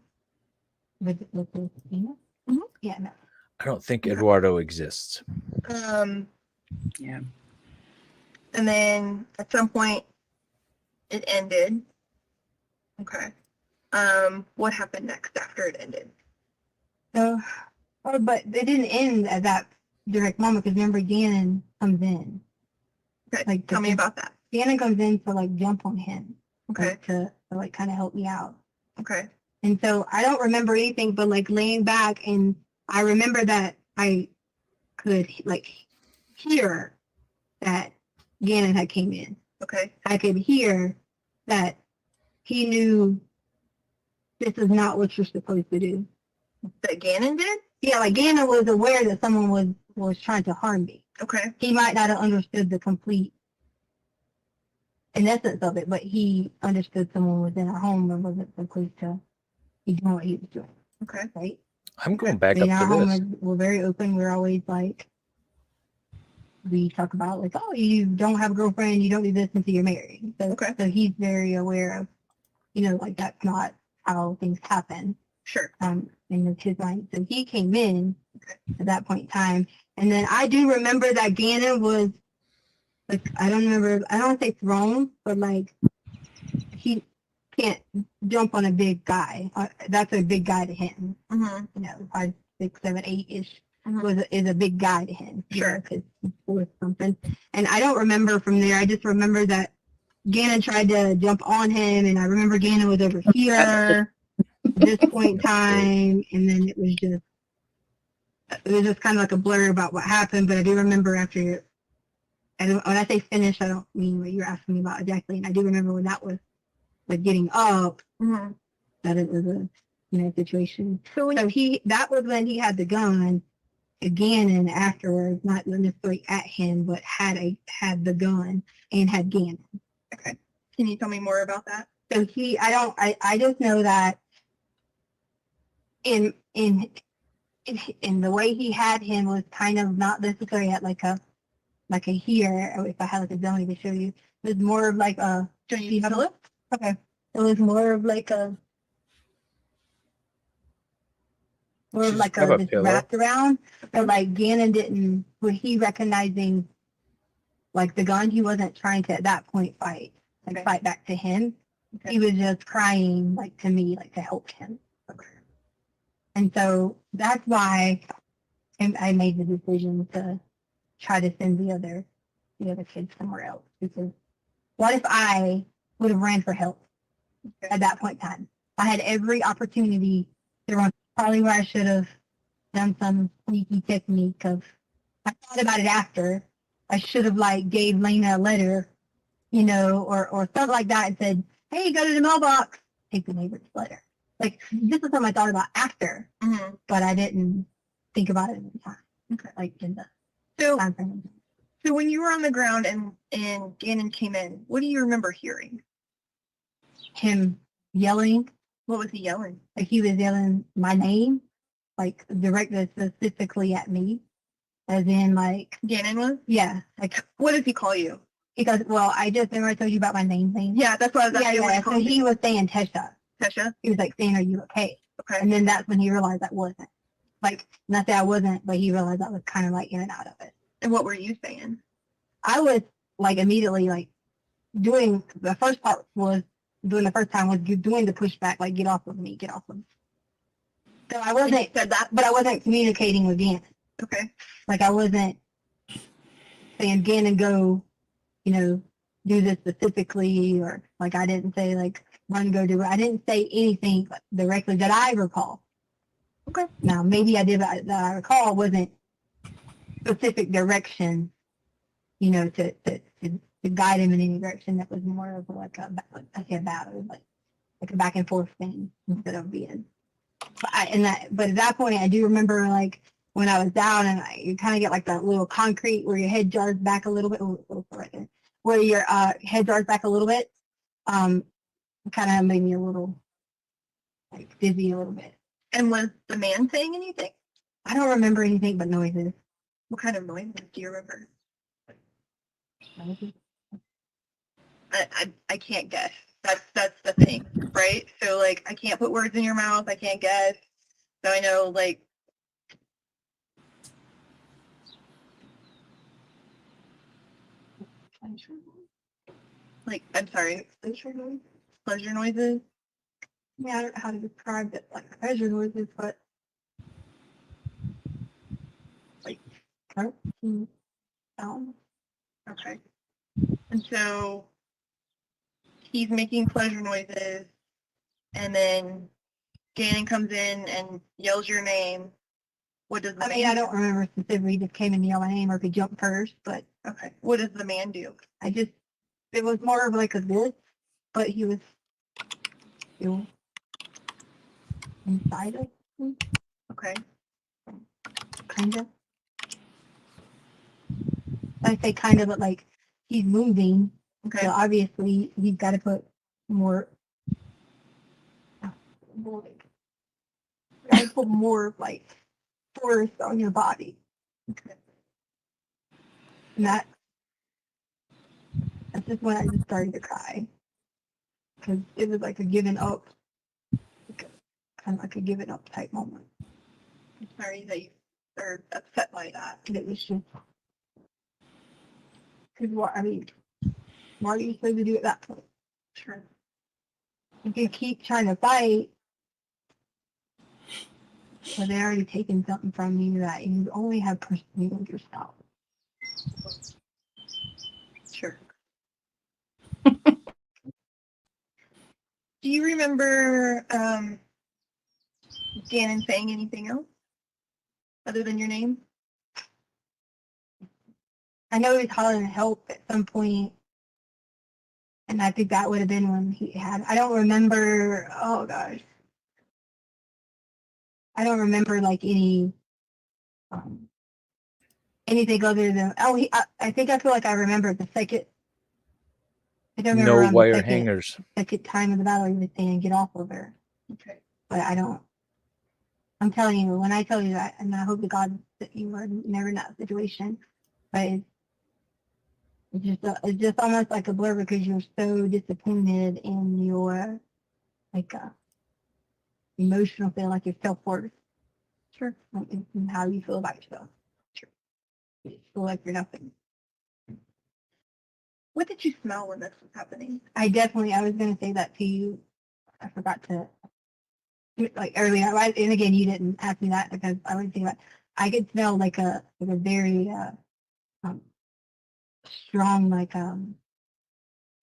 With the penis? Mm-hmm. Yeah, no. I don't think Eduardo exists. Yeah. And then at some point it ended. Okay. What happened next after it ended? So, but it didn't end at that direct moment because remember Gannon comes in. Okay. Like tell me about that. Gannon comes in to like jump on him. Okay. Like, to like kind of help me out. Okay. And so I don't remember anything but like laying back, and I remember that I could like hear that Gannon had came in. Okay. I could hear that he knew this is not what you're supposed to do. That Gannon did? Yeah, like Gannon was aware that someone was trying to harm me. Okay. He might not have understood the complete in essence of it, but he understood someone was in our home and wasn't supposed to be doing what he was doing. Okay. Right? I'm going back In our up to home, this. we're very open. We're always like, we talk about like, oh, you don't have a girlfriend, you don't do this until you're married. So, Okay. So he's very aware of, like that's not how things happen. Sure. In his mind. So he came in at that point in time. And then I do remember that Gannon was like, I don't want to say thrown, but like he can't jump on a big guy. That's a big guy to him. Mm-hmm. 5, 6, 7, 8-ish is a big guy to him. Sure. Because he's or something. And I don't remember from there. I just remember that Gannon tried to jump on him, and I remember Gannon was over here at this point in time, and then it was just kind of like a blur about what happened. But I do remember after. And when I say finish, I don't mean what you're asking me about ejaculating. I do remember when that was like getting up, that it was a situation. So that was when he had the gun again, and afterwards, not necessarily at him, but had the gun and had Gannon. Okay. Can you tell me more about that? So I just know that in the way he had him was kind of not necessarily at like a here, or if I had like a dummy to show you, it was more of like a. Do you have a look? Okay. It was more of like a. More of like a just wrapped around, but like Gannon was he recognizing like the gun? He wasn't trying to at that point fight. and fight back to him. He was just crying like to me, like to help him. And so that's why I made the decision to try to send the other kids somewhere else. Because what if I would have ran for help at that point in time? I had every opportunity to run. Probably where I should have done some sneaky technique of, I thought about it after. I should have like gave Lena a letter, or something like that and said, hey, go to the mailbox, take the neighbor's letter. Like, this is something I thought about after, but I didn't think about it in the time. Okay. Like in the time frame. So when you were on the ground and Gannon came in, what do you remember hearing? Him yelling. What was he yelling? Like he was yelling my name, like directed specifically at me, as in like Gannon was? Yeah. Like, what does he call you? He goes, well, I just remember I told you about my name thing. Yeah, that's what I was asking. Yeah. So he was saying Tesha. Tesha? He was like saying, are you okay? Okay. And then that's when he realized I wasn't. Like, not that I wasn't, but he realized I was kind of like in and out of it. And what were you saying? I was like immediately like doing the first part was doing the first time was doing the pushback, like get off of me, get off of me. So I wasn't said that, but I wasn't communicating with Gannon. Okay. Like I wasn't saying Gannon go, do this specifically, or like I didn't say like run go do it. I didn't say anything directly that I recall. Okay. Now maybe I did, but that I recall wasn't specific direction, to guide him in any direction. That was more of like a battle, like a back and forth thing instead of being. But at that point, I do remember like when I was down and you kind of get like that little concrete where your head jars back a little bit, right there, where your head jars back a little bit. Kind of made me a little like dizzy a little bit. And was the man saying anything? I don't remember anything but noises. What kind of noises do you remember? Noises? I can't guess. That's the thing, right? So like I can't put words in your mouth. I can't guess. So I know like I'm sorry, pleasure noises. Yeah, I don't know how to describe it, like pleasure noises, but like sound. Okay. And so he's making pleasure noises, and then Gannon comes in and yells your name. What does the man I don't remember specifically. He just came and yelled my name, or if he jumped first, but okay. What does the man do? It was more of like a this, but he was still inside of me. Okay. Kind of. I say kind of, but like he's moving. Okay. So obviously he's got to put more like force on your body. Okay. And that's just when I just started to cry. Because it was like a giving up, kind of like a giving up type moment. I'm sorry that you are upset by that. And it was just, because why are you supposed to do at that point? Sure. You can keep trying to fight, but they're already taking something from you that you only have personally with yourself. Sure. Do you remember Gannon saying anything else other than your name? I know he was hollering help at some point, and I think that would have been when he had. I don't remember. Oh gosh, I don't remember like any anything other than I think I feel like I remember the second. I don't remember No wire hangers. Second time of the battle, he was saying, "Get off of her." Okay. But I don't. I'm telling you, when I tell you that, and I hope to God that you are never in that situation, but it's just almost like a blur because you're so disappointed in your like emotional feeling, like your self-worth. Sure. And how you feel about yourself. Sure. You feel like you're nothing. What did you smell when this was happening? I was going to say that to you. I forgot to, like earlier, and again, you didn't ask me that because I was thinking about, I could smell like a very um, strong, like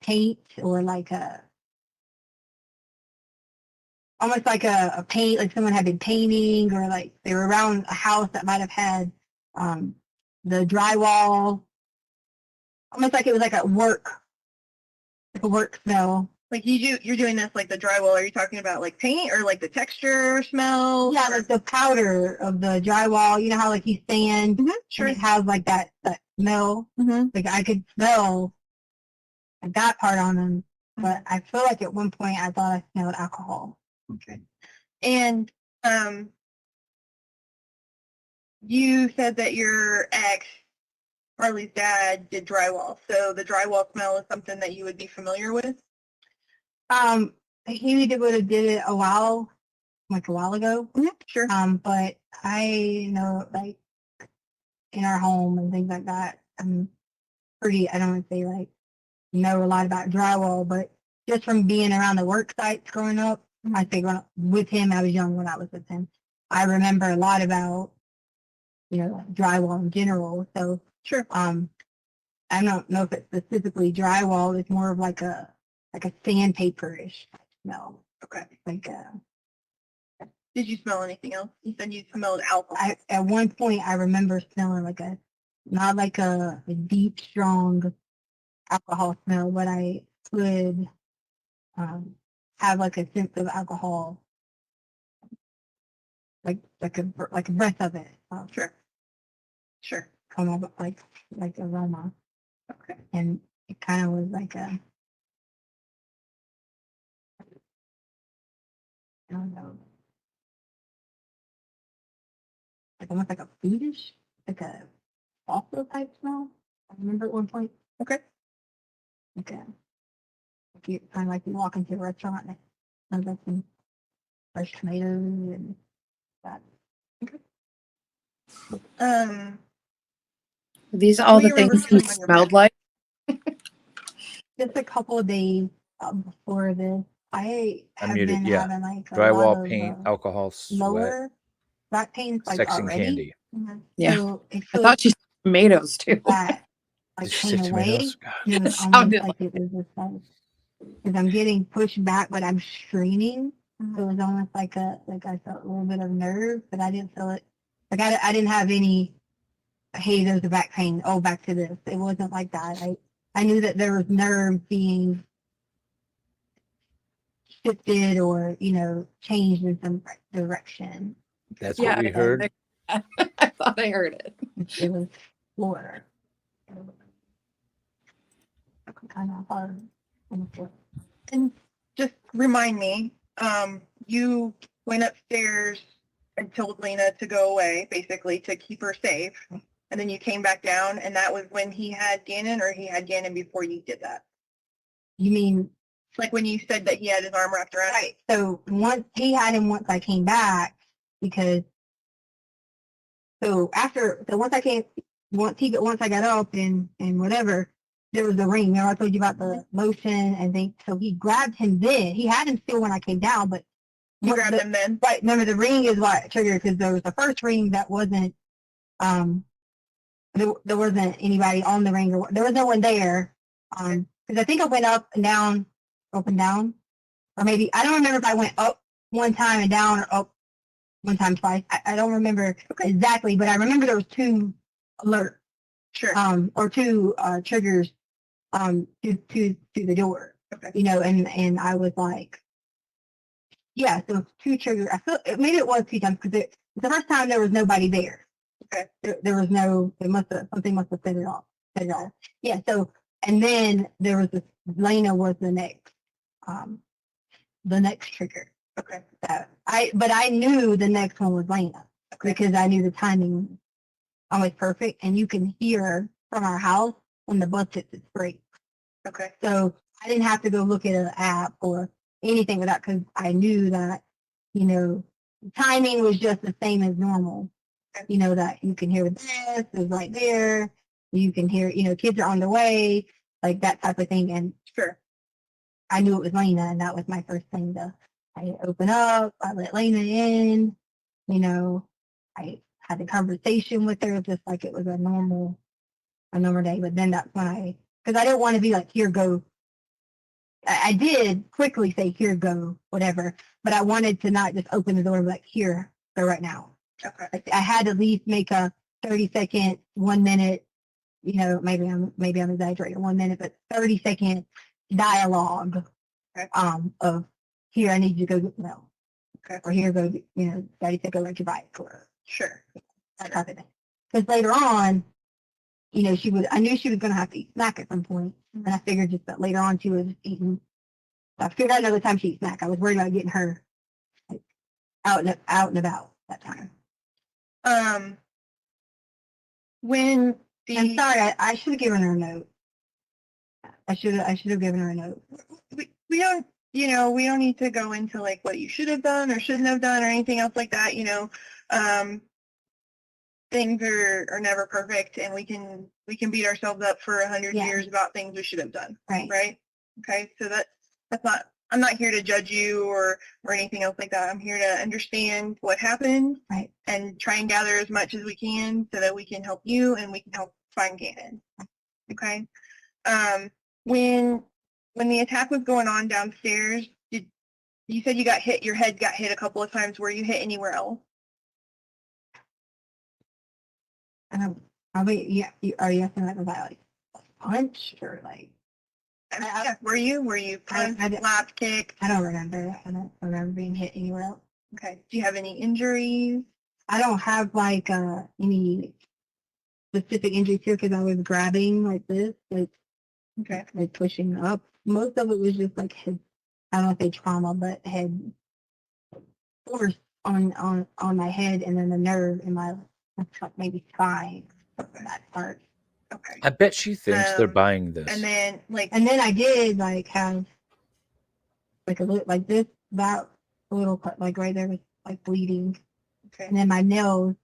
paint or like almost like a paint, like someone had been painting or like they were around a house that might have had the drywall, almost like it was like a work smell. Like you're doing this like the drywall. Are you talking about like paint or like the texture smell? Yeah, like the powder of the drywall. You know how like you sand, sure. and it has like that smell. Like I could smell that part on them, but I feel like at one point I thought I smelled alcohol. Okay. And you said that your ex, Harley's dad, did drywall. So the drywall smell is something that you would be familiar with? He would have did it a while ago. Sure. But I know like in our home and things like that, I'm pretty, I don't want to say like know a lot about drywall, but just from being around the work sites growing up, I think with him, I was young when I was with him. I remember a lot about, drywall in general. So sure. I don't know if it's specifically drywall. It's more of like a sandpaper-ish smell. Okay. Like did you smell anything else? You said you smelled alcohol. At one point, I remember smelling not like a deep, strong alcohol smell, but I could have like a sense of alcohol, like a breath of it. Sure. Sure. Come up like aroma. Okay. And it kind of was like I don't know, like almost like a foodish, like a also type smell. I remember at one point. Okay. Okay. If you kind of like you walk into a restaurant and there's like some fresh tomatoes and that. Okay. Are these all the things you smelled like? Just a couple of days before this, I have muted, been yeah. having like a Drywall, lot of paint, alcohol, sweat, lower back pains like sex and already. candy. Yeah. So it I thought you said tomatoes too. that like Did you came say away. tomatoes? It was almost sounded like it was just like because I'm getting pushed back, but I'm straining. So it was almost like I felt a little bit of nerve, but I didn't feel it. Like I didn't have any. Hey, there's a back pain. Oh, back to this. It wasn't like that. I knew that there was nerves being shifted or changed in some direction. That's what we heard. I thought I heard it. It was Florida. Kind of hard. And just remind me, you went upstairs and told Lena to go away, basically to keep her safe. And then you came back down, and that was when he had Gannon, or he had Gannon before you did that? You mean like when you said that he had his arm wrapped around? Right. So once he had him, once I came back, because once I got up and whatever, there was a ring. Remember I told you about the lotion and so he grabbed him then. He had him still when I came down, but you grabbed him then? Right. Remember the ring is what triggered because there was the first ring that wasn't there wasn't anybody on the ring or there was no one there. Because I think I went up and down, or maybe I don't remember if I went up one time and down or up one time twice. I don't remember exactly, but I remember there was two alerts, or two triggers to the door. Okay. And I was like, yeah, so two triggers. I feel maybe it was two times because the first time there was nobody there. Okay. There was no. Something must have set it off. Yeah. So and then there was Lena was the next trigger. Okay. But I knew the next one was Lena because I knew the timing always perfect, and you can hear from our house when the bus hits its brake. Okay. So I didn't have to go look at an app or anything like that because I knew that timing was just the same as normal. That you can hear the bus is right there. You can hear kids are on the way. like that type of thing. And Sure. I knew it was Lena, and that was my first thing to, I open up, I let Lena in, you know, I had a conversation with her just like it was a normal day. But then that's when because I didn't want to be like, here, go. I did quickly say, here, go, whatever. But I wanted to not just open the door and be like, here, go right now. Okay. I had to at least make a 30-second, 1 minute, you know, maybe I'm exaggerating 1 minute, but 30-second dialogue of here, I need you to go get milk. Okay. Or here, go, you know, Daddy said go ride your bike, or Sure. that type of thing. Because later on, you know, I knew she was going to have to eat snack at some point, and I figured just that later on she was eating. I figured out another time she eat snack. I was worried about getting her like, out and about that time. When I'm sorry, I should have given her a note. I should have given her a note. we don't, you know, we don't need to go into like what you should have done or shouldn't have done or anything else like that. You know, things are never perfect, and we can beat ourselves up for 100 years about things we should have done. Right. Okay. So that's not. I'm not here to judge you or anything else like that. I'm here to understand what happened and try and gather as much as we can so that we can help you and we can help find Gannon. Okay. When the attack was going on downstairs, you said you got hit? Your head got hit a couple of times. Were you hit anywhere else? Are you asking like about like punch or like? Yeah, were you punched, slapped, kicked? I don't remember. I don't remember being hit anywhere else. Okay. Do you have any injuries? I don't have like any specific injuries here because I was grabbing like this, like pushing up. Most of it was just like head. I don't want to say trauma, but head force on my head, and then the nerve in my maybe spine. That part. Okay. I bet she thinks they're buying this. And then I did like have like a little like this about a little cut like right there was like bleeding. Okay. And then my nails,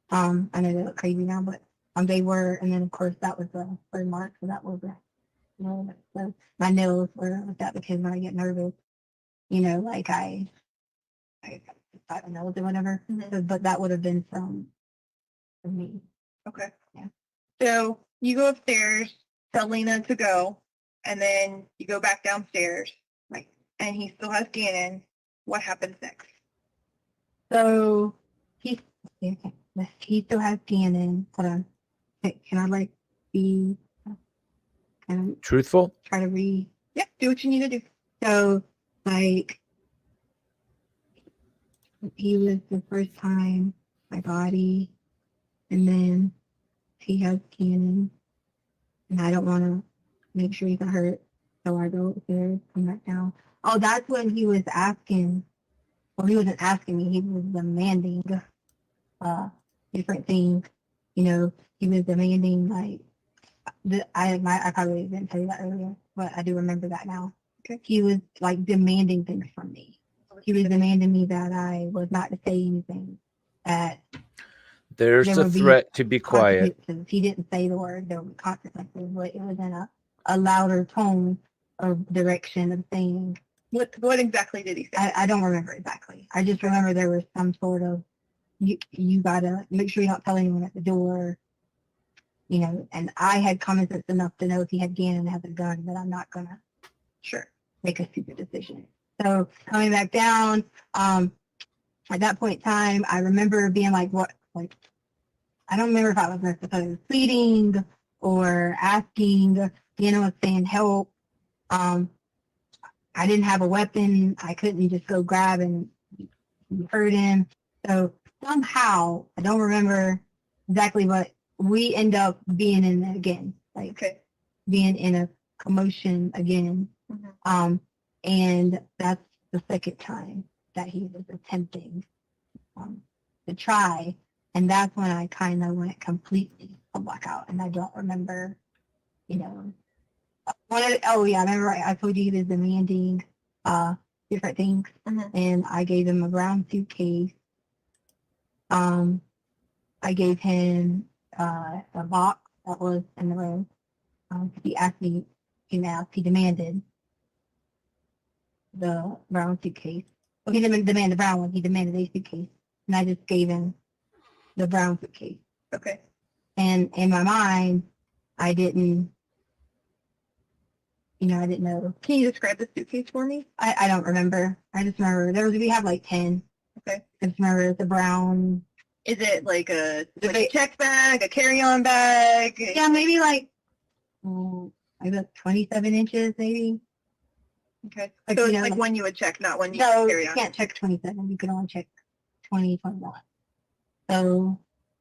I know they look crazy now, but they were, and then of course that was the burn mark, so that was so my nails were like that because when I get nervous, you know, like I don't know or whatever. But that would have been from me. Okay. Yeah. So you go upstairs, tell Lena to go, and then you go back downstairs, and he still has Gannon. What happens next? So he still has Gannon. Hold on. Can I like be truthful? Try to read. Yeah, do what you need to do. So like he was the first time my body, and then he has Gannon, and I don't want to make sure he's not hurt, so I go upstairs, come back down. Oh, that's when he was asking. Well, he wasn't asking me. He was demanding different things. You know, he was demanding like I probably didn't tell you that earlier, but I do remember that now. Okay. He was like demanding things from me. He was demanding me that I was not to say anything. That there's there a would be threat to be quiet. consequences. He didn't say the word. There would be consequences, but it was in a louder tone of direction of saying. What exactly did he say? I don't remember exactly. I just remember there was some sort of you gotta make sure you don't tell anyone at the door. You know, and I had common sense enough to know if he had Gannon and has a gun that I'm not gonna make a stupid decision. So coming back down, at that point in time, I remember being like, what, like, I don't remember if I was necessarily pleading or asking, Gannon was saying help. I didn't have a weapon. I couldn't just go grab and hurt him. So somehow, I don't remember exactly what, we end up being in it again, like being in a commotion again. And that's the second time that he was attempting to try. And that's when I kind of went completely a blackout, and I don't remember, you know, I remember I told you he was demanding different things, and I gave him a brown suitcase. I gave him a box that was in the room. He asked me he demanded the brown suitcase. Well, he didn't demand the brown one, he demanded a suitcase. And I just gave him the brown suitcase. Okay. And in my mind, I didn't know. Can you describe the suitcase for me? I don't remember. I just remember we have like 10. Okay. I just remember the brown. Is it like a check bag, a carry-on bag? Yeah, maybe like 27 inches, maybe. Okay. Like, So it's like one you would check, not one you No, carry you on. can't check 27. You can only check 20, 21. So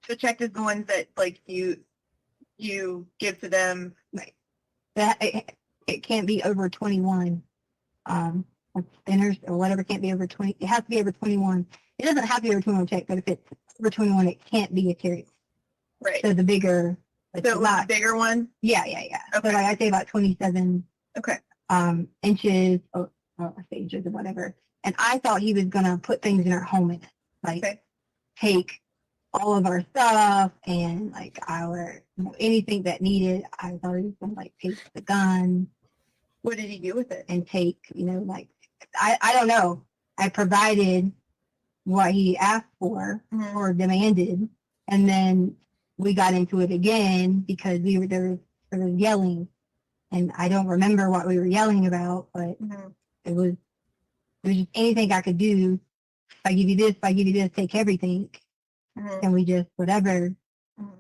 the check is the ones that like you give to them. Right. That it can't be over 21. Like spinners or whatever can't be over 20. It has to be over 21. It doesn't have to be over 21 check, but if it's over 21, it can't be a carry. Right. So the bigger. So it was a bigger one? Yeah. Okay. So like I say about 27 Okay. inches or inches or whatever. And I thought he was gonna put things in our home in it. Like take all of our stuff and like our anything that needed. I thought he was gonna like take the gun. What did he do with it? And take, like I don't know. I provided what he asked for or demanded, and then we got into it again because there was yelling, and I don't remember what we were yelling about, but it was just anything I could do. If I give you this, take everything, and we just whatever,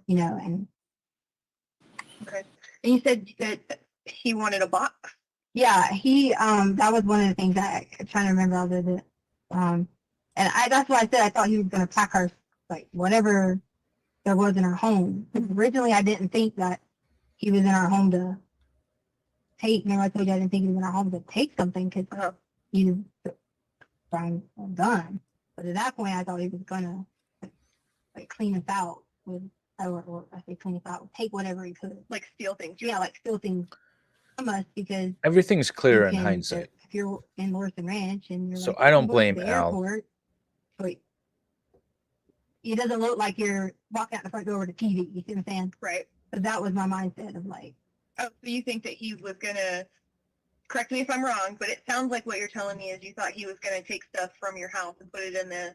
and okay. And you said that he wanted a box. Yeah, he that was one of the things that I'm trying to remember all the and that's why I said I thought he was gonna pack our like whatever there was in our home. Originally I didn't think that he was in our home to take. Remember I told you I didn't think he was in our home to take something because he was trying a gun. But at that point I thought he was gonna like clean us out with or I say clean us out, take whatever he could. Like steal things. Yeah, like steal things from us because everything's clear you in can- hindsight. If you're in Morrison Ranch and you're So like, I don't I'm going to blame the Al. airport, but it doesn't look like you're walking out the front door with a TV. You see what I'm saying? Right. But that was my mindset of like, oh, so you think that he was gonna, correct me if I'm wrong, but it sounds like what you're telling me is you thought he was gonna take stuff from your house and put it in the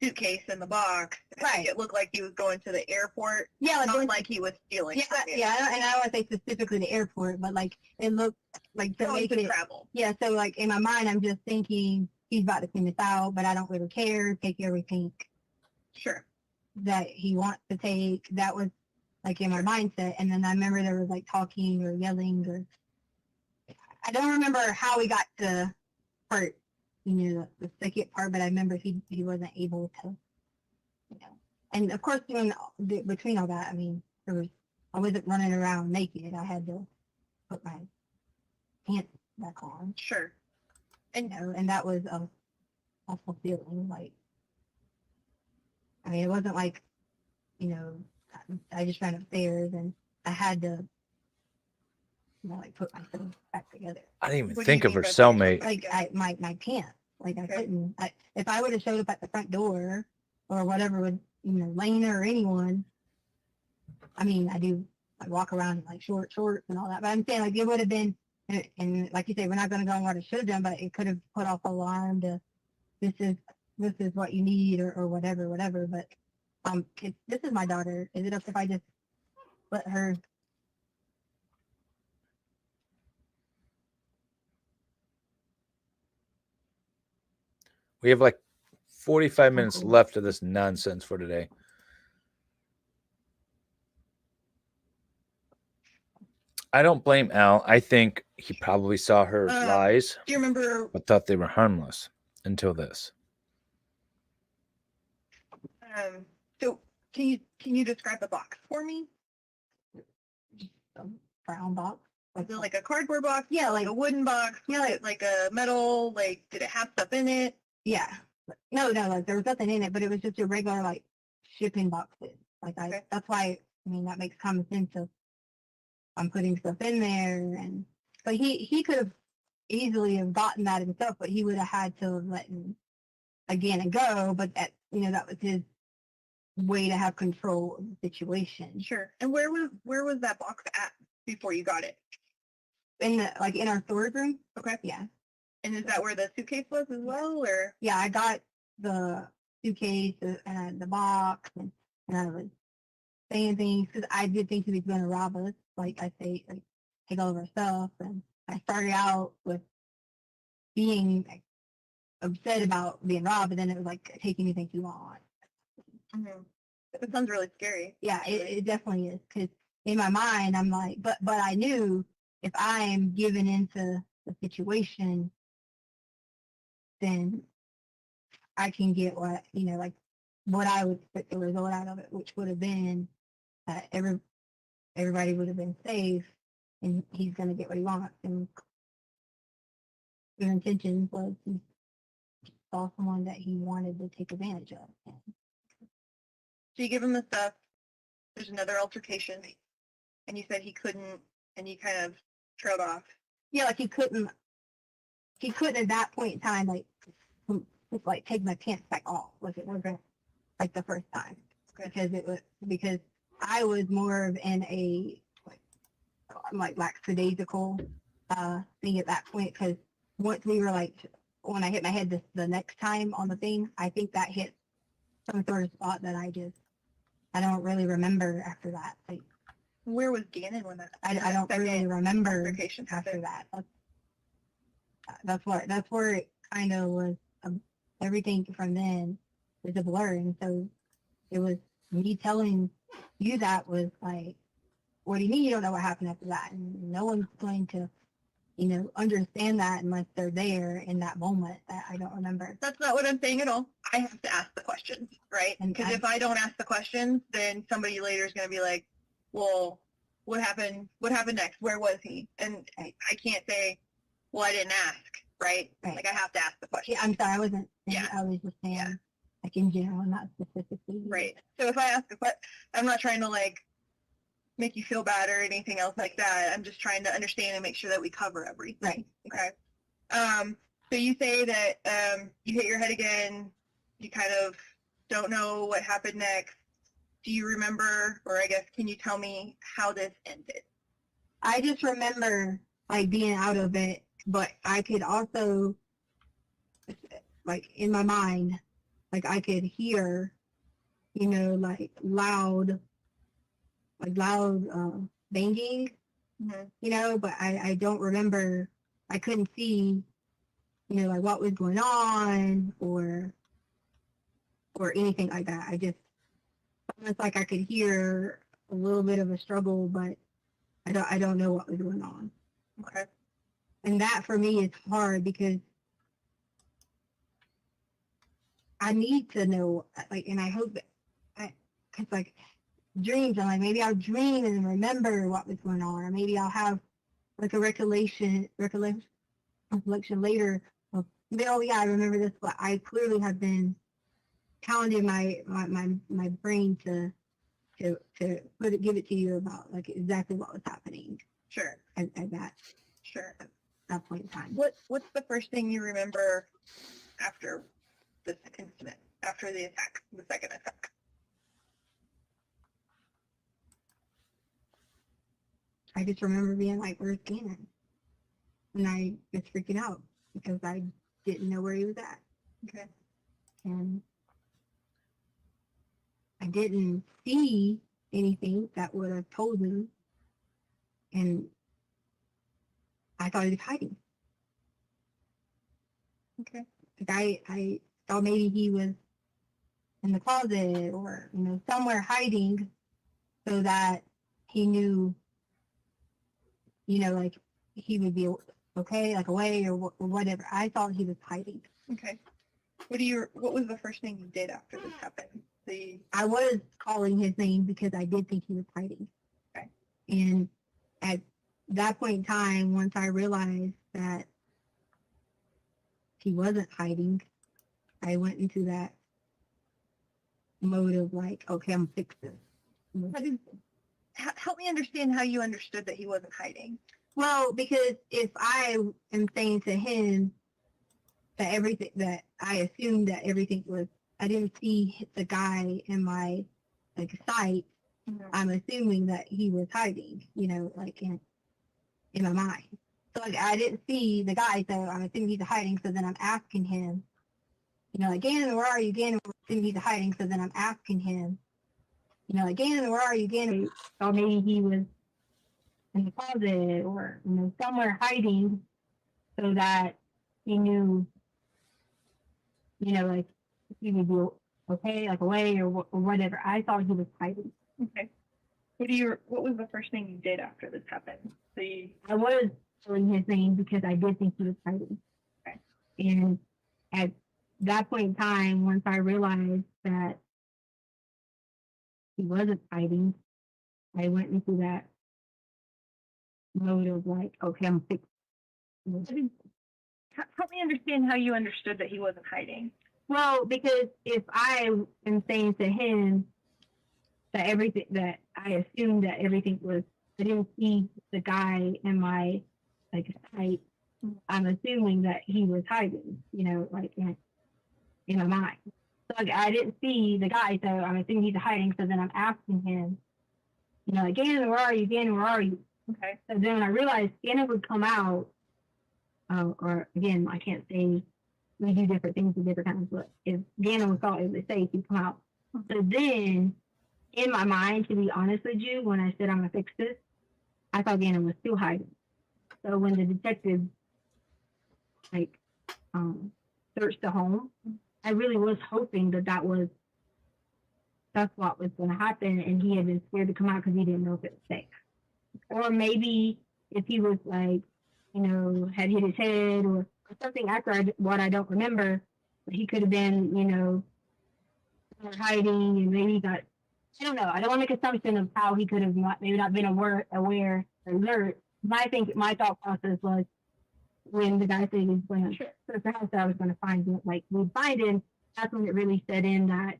suitcase in the box. Right. It looked like he was going to the airport. Yeah, not like he was stealing. yeah, from you. yeah, and I don't want to say specifically the airport, but like it looked like to Going make to it travel. Yeah, so like in my mind, I'm just thinking he's about to clean this out, but I don't really care. Take everything Sure. that he wants to take. That was like in my mindset. And then I remember there was like talking or yelling or I don't remember how we got to part, the second part, but I remember he wasn't able to, and of course between all that, I mean, I wasn't running around naked. I had to put my pants back on. Sure. And and that was a awful feeling. Like, I mean, it wasn't like, I just ran upstairs and I had to, like put myself back together. I didn't even think of her cellmate. Like my pants. Like I couldn't. If I would have showed up at the front door or whatever with Lena or anyone. I mean, I walk around in like shorts and all that. But I'm saying like it would have been, and like you say, we're not going to go on what it should have done, but it could have put off alarm to this is what you need or whatever. But this is my daughter. Is it up if I just let her? We have like 45 minutes left of this nonsense for today. I don't blame Al. I think he probably saw her lies. Do you remember? But thought they were harmless until this. So can you describe the box for me? Brown box. Was it like a cardboard box? Yeah, like a wooden box. Yeah, like a metal. Like, did it have stuff in it? Yeah. No, like there was nothing in it, but it was just a regular like shipping boxes. Like that's why I mean that makes common sense of I'm putting stuff in there, and but he could have easily have gotten that himself, but he would have had to have let him again and go. But that that was his way to have control of the situation. Sure. And where was that box at before you got it? in the, like in our storage room. Okay. Yeah. And is that where the suitcase was as well, or? Yeah, I got the suitcase and the box, and I was saying things because I did think he was going to rob us. Like I say, like take all of our stuff, and I started out with being like, upset about being robbed, and then it was like take anything you want. Mm-hmm. That sounds really scary. Yeah, it definitely is, because in my mind I'm like, but I knew if I am given into the situation, then I can get what, you know, like what I would expect the result out of it, which would have been that everybody would have been safe, and he's going to get what he wants. And your intention was he saw someone that he wanted to take advantage of. So you give him the stuff. There's another altercation, and you said he couldn't, and you kind of trailed off. Yeah, like he couldn't at that point in time, just like take my pants back off, like it wasn't like the first time, because I was more of in a like lackadaisical thing at that point, because once we were like, when I hit my head the next time on the thing, I think that hit some sort of spot that I don't really remember after that. Like, where was Gannon when that? I don't really remember after that. That's where it kind of was. Everything from then was a blur, and so it was me telling you that was like, what do you mean you don't know what happened after that? And no one's going to, understand that unless they're there in that moment that I don't remember. That's not what I'm saying at all. I have to ask the questions, right? Because if I don't ask the questions, then somebody later is going to be like, well, what happened? What happened next? Where was he? And I can't say, well, I didn't ask, right? Like I have to ask the question. Yeah, I'm sorry, I wasn't. Yeah. I was just saying, like in general, not specifically. Right. So if I ask a question, I'm not trying to like make you feel bad or anything else like that. I'm just trying to understand and make sure that we cover everything. Right. Okay. So you say that you hit your head again. You kind of don't know what happened next. Do you remember, or I guess, can you tell me how this ended? I just remember like being out of it, but I could also, like in my mind, like I could hear, like loud banging, but I don't remember. I couldn't see, like what was going on or anything like that. I just, almost like I could hear a little bit of a struggle, but I don't know what was going on. Okay. And that for me is hard because I need to know, like, and I hope that, because like dreams, I'm like, maybe I'll dream and remember what was going on, or maybe I'll have like a recollection later of, oh yeah, I remember this, but I clearly have been pounding my brain to give it to you about like exactly what was happening. Sure. At that. Sure. At that point in time. What's the first thing you remember after this incident, after the attack, the second attack? I just remember being like, where's Gannon? And I was freaking out because I didn't know where he was at. Okay. And I didn't see anything that would have told me. And I thought he was hiding. Okay. Like I thought maybe he was in the closet or, somewhere hiding so that he knew, like he would be okay, like away or whatever. I thought he was hiding. Okay. What was the first thing you did after this happened? I was calling his name because I did think he was hiding. Okay. And at that point in time, once I realized that he wasn't hiding, I went into that mode of like, okay, I'm fixing this. Help me understand how you understood that he wasn't hiding. Well, because if I am saying to him that I assumed that everything was, I didn't see the guy in my sight. Mm-hmm. I'm assuming that he was hiding, like in my mind. So like I didn't see the guy, so I'm assuming he's hiding. So then I'm asking him, you know, like Gannon, where are you? Gannon, I'm assuming he's hiding. So then I'm asking him, you know, like Gannon, where are you? Gannon, or maybe he was in the closet or you know somewhere hiding, so that he knew, you know, like he would be okay, like away or whatever. I thought he was hiding. Okay. What was the first thing you did after this happened? So I was telling his name because I did think he was hiding. Okay. And at that point in time, once I realized that he wasn't hiding, I went into that mode of like, okay, I'm fixed. help me understand how you understood that he wasn't hiding. Well, because if I am saying to him that everything that I assumed that everything was, I didn't see the guy in my like sight. I'm assuming that he was hiding, you know, like in my mind. So like, I didn't see the guy, so I'm assuming he's hiding. So then I'm asking him, you know, like, Gannon, where are you? Gannon, where are you? Okay. So then when I realized Gannon would come out, or again, I can't say we do different things at different times, but if Gannon was thought it was safe, he'd come out. So then in my mind, to be honest with you, when I said I'm gonna fix this, I thought Gannon was still hiding. So when the detective like searched the home, I really was hoping that that's what was going to happen, and he had been scared to come out because he didn't know if it was safe. Or maybe if he was like, you know, had hit his head or something after what I don't remember, he could have been, you know, hiding and maybe he got, I don't know. I don't want to make assumption of how he could have maybe not been aware or alert. But I think my thought process was when the guy said he was going to search the house that I was going to find him, like we'd find him, that's when it really set in that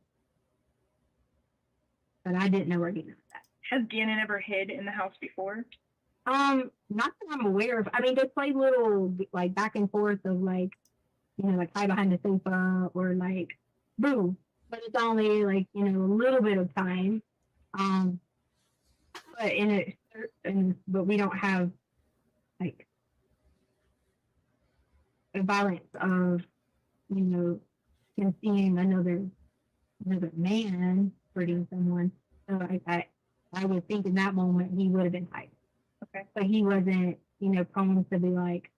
I didn't know where Gannon was at. Has Gannon ever hid in the house before? Not that I'm aware of. I mean, they play little like back and forth of like, you know, like hide behind the sofa or like boo, but it's only like, you know, a little bit of time. But but we don't have like a violence of, you know, him seeing another man hurting someone. So I would think in that moment he would have been hiding. Okay. But he wasn't, you know, prone to be like,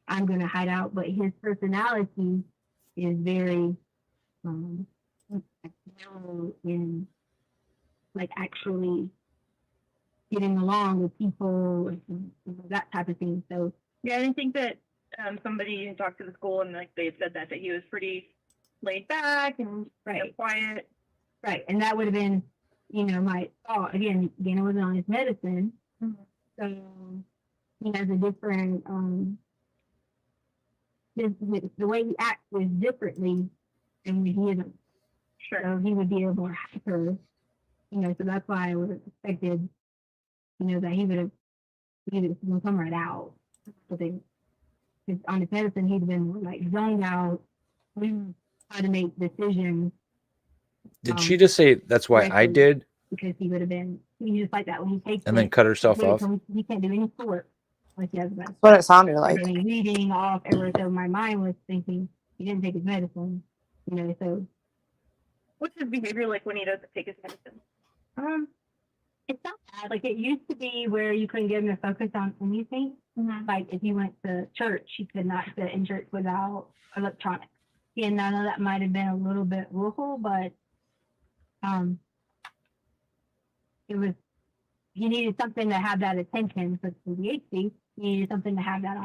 I'm gonna hide out. But his personality is very in like actually getting along with people and that type of thing. So yeah, I didn't think that somebody had talked to the school and like they had said that he was pretty laid back and quiet. Right. And that would have been, you know, my thought. Again, Gannon wasn't on his medicine. Mm-hmm. So he has a different, the way he acts is differently than when he isn't. Sure. So he would be a more hyper, you know, so that's why I would have expected, you know, that he would have come right out. But on his medicine, he'd been more like zoned out, how to make decisions. Did she just say that's why I did? Because he would have been, he just like that when he takes and then cut herself off. He can't do any sport. Like he has That's what it sounded like. Reading off everywhere. So my mind was thinking he didn't take his medicine, you know. So what's his behavior like when he doesn't take his medicine? It's not bad. Like it used to be where you couldn't get him to focus on anything. Mm-hmm. Like if you went to church, he could not sit in church without electronics. And I know that might have been a little bit willful, but it was, he needed something to have that attention. So for the HD, he needed something to have that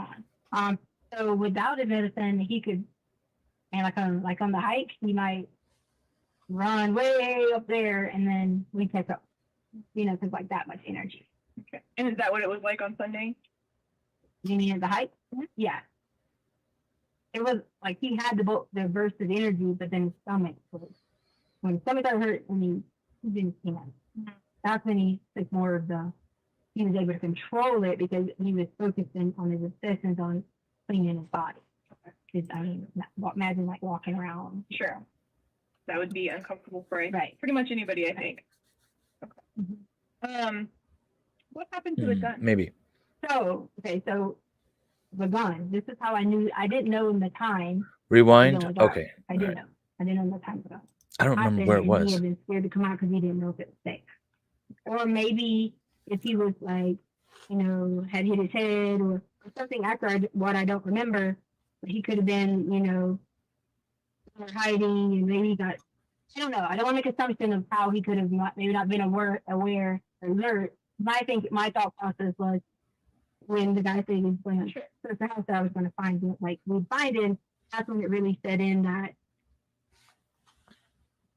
on. So without his medicine, he could, and like on the hike, he might run way up there, and then we take up, you know, because like that much energy. Okay. And is that what it was like on Sunday? You mean at the hike? Mm-hmm. Yeah. It was like he had the burst of energy, but then his stomach was, when his stomach got hurt, and he didn't stand. Mm-hmm. That's when he took more of he was able to control it because he was focusing on his obsessions on cleaning his body. Because I mean, imagine like walking around. Sure. That would be uncomfortable for pretty much anybody, I think. Okay. Mm-hmm. What happened to the gun? Maybe. So the gun. This is how I knew. I didn't know in the time. Rewind. The dark. Okay. I didn't know. I didn't know the time ago. I don't remember where it He was. had been scared to come out because he didn't know if it was safe. Or maybe if he was like, you know, had hit his head or something after what I don't remember, but he could have been, you know, hiding and maybe he got, I don't know. I don't want to make assumption of how he could have maybe not been aware or alert. But I think my thought process was when the guy said he was going to search the house that I was going to find it, like we'd find him, that's when it really set in that,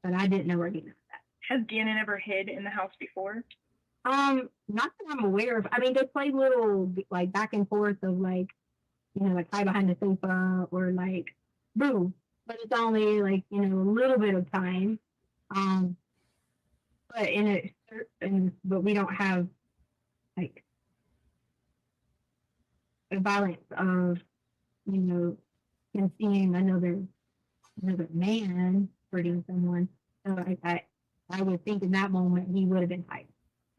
but I didn't know where he was at. Has Gannon ever hid in the house before? Not that I'm aware of. I mean, they play little like back and forth of like, you know, like hide behind the sofa or like boom, but it's only like, you know, a little bit of time. But but we don't have like a violence of, you know, him seeing another man hurting someone. So I would think in that moment he would have been hiding.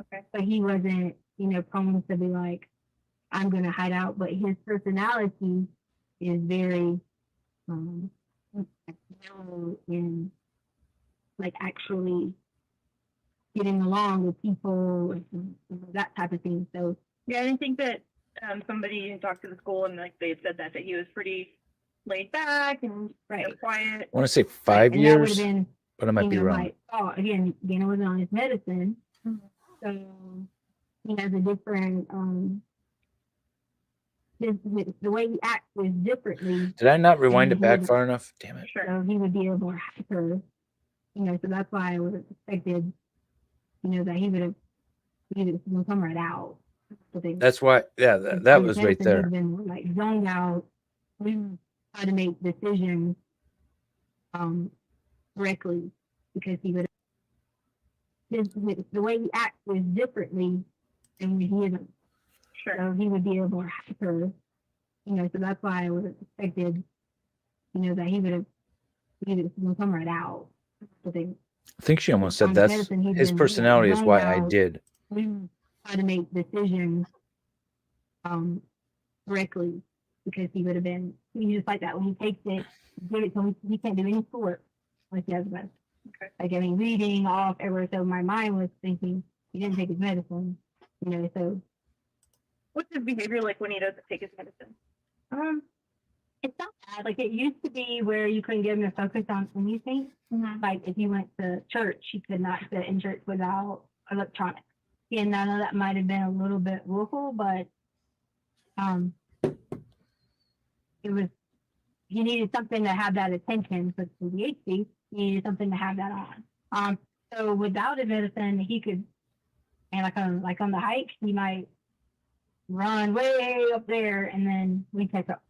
Okay. But he wasn't, you know, prone to be like, I'm gonna hide out. But his personality is very in like actually getting along with people and that type of thing. So yeah, I didn't think that somebody had talked to the school and like they had said that he was pretty laid back and you know, quiet. I want to say 5 and that would years, have been, but I might you be know, wrong. my thought. Again, Gannon was on his medicine, so he has a different the way he acts is differently. Did I not rewind and it back he- far enough? Damn it. So he would be a more hyper, you know. So that's why I would have expected, you know, that he would have come right out. That's why. Yeah, that was right there. Been like zoned out. We try to make decisions correctly because he would. The way he acts is differently, and he isn't. Sure. So he would be a more hyper, you know. So that's why I would have expected, you know, that he would have come right out. I think she almost said that's his personality is why I did. We try to make decisions correctly because he would have been. He's just like that when he takes it, give it to him. He can't do any sport like he has been. Okay. Like I mean, reading off everywhere. So my mind was thinking he didn't take his medicine, you know. So what's his behavior like when he doesn't take his medicine? It's not bad. Like it used to be where you couldn't get him to focus on anything. Like if you went to church, he could not sit in church without electronics. And I know that might have been a little bit willful, but it was, he needed something to have that attention because for the HD, he needed something to have that on. So without his medicine, he could, and like on the hike, he might run way up there and then we pick up,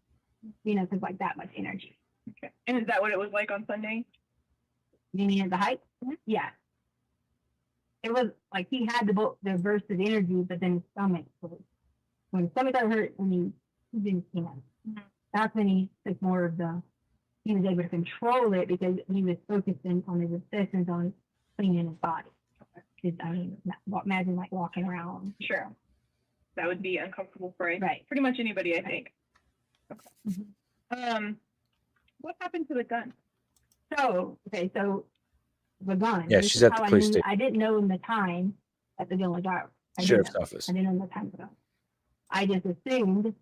you know, because like that much energy. Okay. And is that what it was like on Sunday? You mean at the hike? Yeah. It was like he had the burst of energy, but then his stomach, when his stomach got hurt, I mean, he didn't see him. That's when he took more of he was able to control it because he was focusing on his obsessions on cleaning his body. Because I mean, imagine like walking around. Sure. That would be uncomfortable for right. pretty much anybody, I think. Okay. What happened to the gun? So the gun. Yeah, she's at the police station. I didn't know in the time that the gun was out. Sheriff's office. I didn't know the time ago. I just assumed with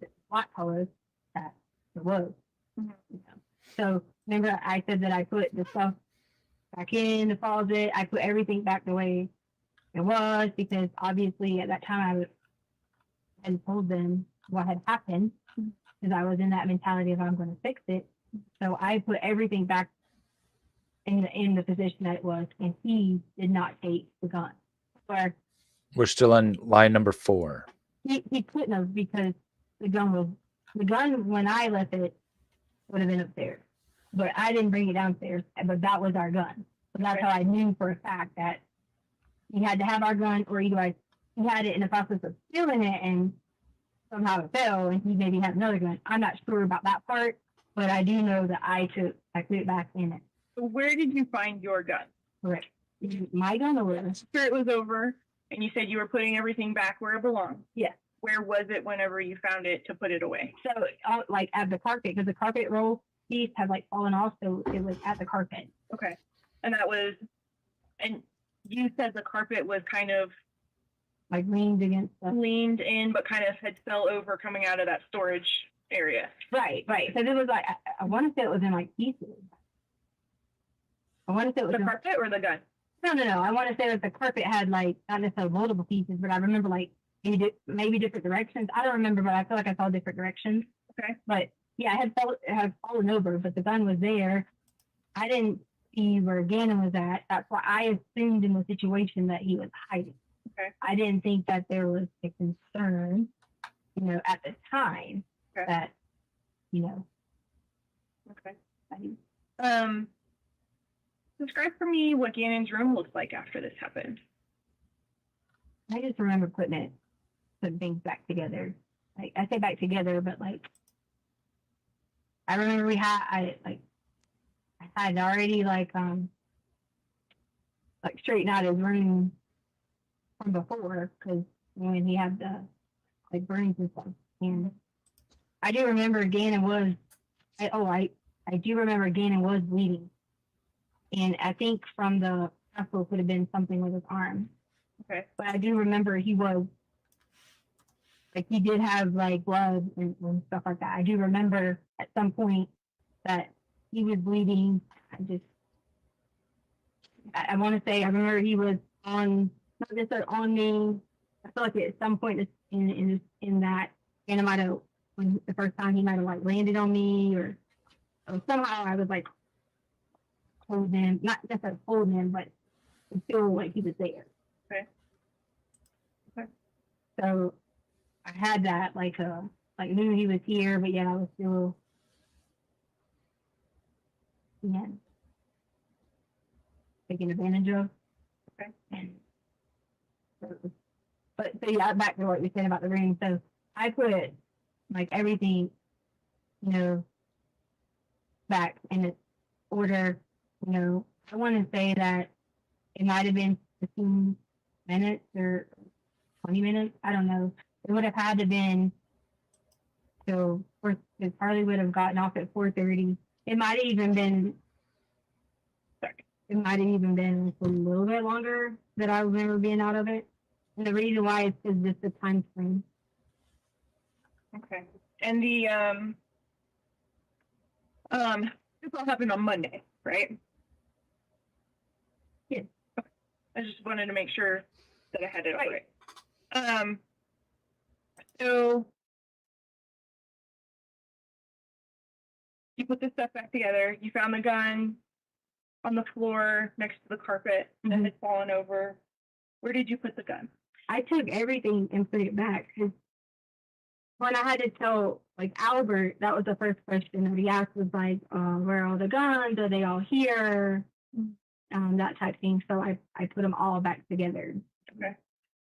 the black colors that it was. You know. So remember I said that I put the stuff back in the closet. I put everything back the way it was because obviously at that time I had told them what had happened because I was in that mentality of I'm going to fix it. So I put everything back in the position that it was, and he did not take the gun. We're still on line number 4. He couldn't have because the gun when I left it would have been upstairs, but I didn't bring it downstairs. But that was our gun, so that's how I knew for a fact that he had to have our gun, or either he had it in the process of stealing it and somehow it fell, and he maybe had another gun. I'm not sure about that part, but I do know that I put it back in it. So where did you find your gun? Correct. My gun or After it was over, and you said you were putting everything back where it belonged. Yes. where was it whenever you found it to put it away? So, like at the carpet, because the carpet roll piece had like fallen off, so it was at the carpet. Okay. And that was, and you said the carpet was kind of Like leaned against the. leaned in, but kind of had fell over coming out of that storage area. Right. So it was like, I want to say it was in like pieces. I want to say it was The carpet or the gun? No. I want to say that the carpet had like, not necessarily multiple pieces, but I remember like maybe different directions. I don't remember, but I feel like I saw different directions. Okay. But yeah, it had fallen over, but the gun was there. I didn't see where Gannon was at. That's why I assumed in the situation that he was hiding. Okay. I didn't think that there was a concern, at the time that, Okay. Describe for me what Gannon's room looks like after this happened. I just remember putting things back together. Like I say back together, but like I remember I had already like straightened out his room from before, because when he had the like burns and stuff. And I do remember Gannon was I do remember Gannon was bleeding. And I think from the hospital could have been something with his arm. Okay. But I do remember he did have like blood and stuff like that. I do remember at some point that he was bleeding. I want to say, I remember he was not necessarily on me. I feel like at some point in that, and it might have, when the first time he might have like landed on me or somehow I was like, hold him, not necessarily hold him, but feel like he was there. Okay. So I had that like knew he was here, but yeah, I was still taken advantage of. Okay. And but yeah, back to what you said about the ring. So I put like everything, back in its order. I want to say that it might have been 15 minutes or 20 minutes. I don't know. It would have had to been, so because Harley would have gotten off at 4:30. It might have even been a little bit longer that I remember being out of it. And the reason why is just the time frame. Okay. And the this all happened on Monday, right? Yeah. Okay. I just wanted to make sure that I had it all right. So you put this stuff back together. You found the gun on the floor next to the carpet that had fallen over. Where did you put the gun? I took everything and put it back. When I had to tell like Albert, that was the first question that he asked, was like, where are all the guns? Are they all here? That type of thing. So I put them all back together. Okay.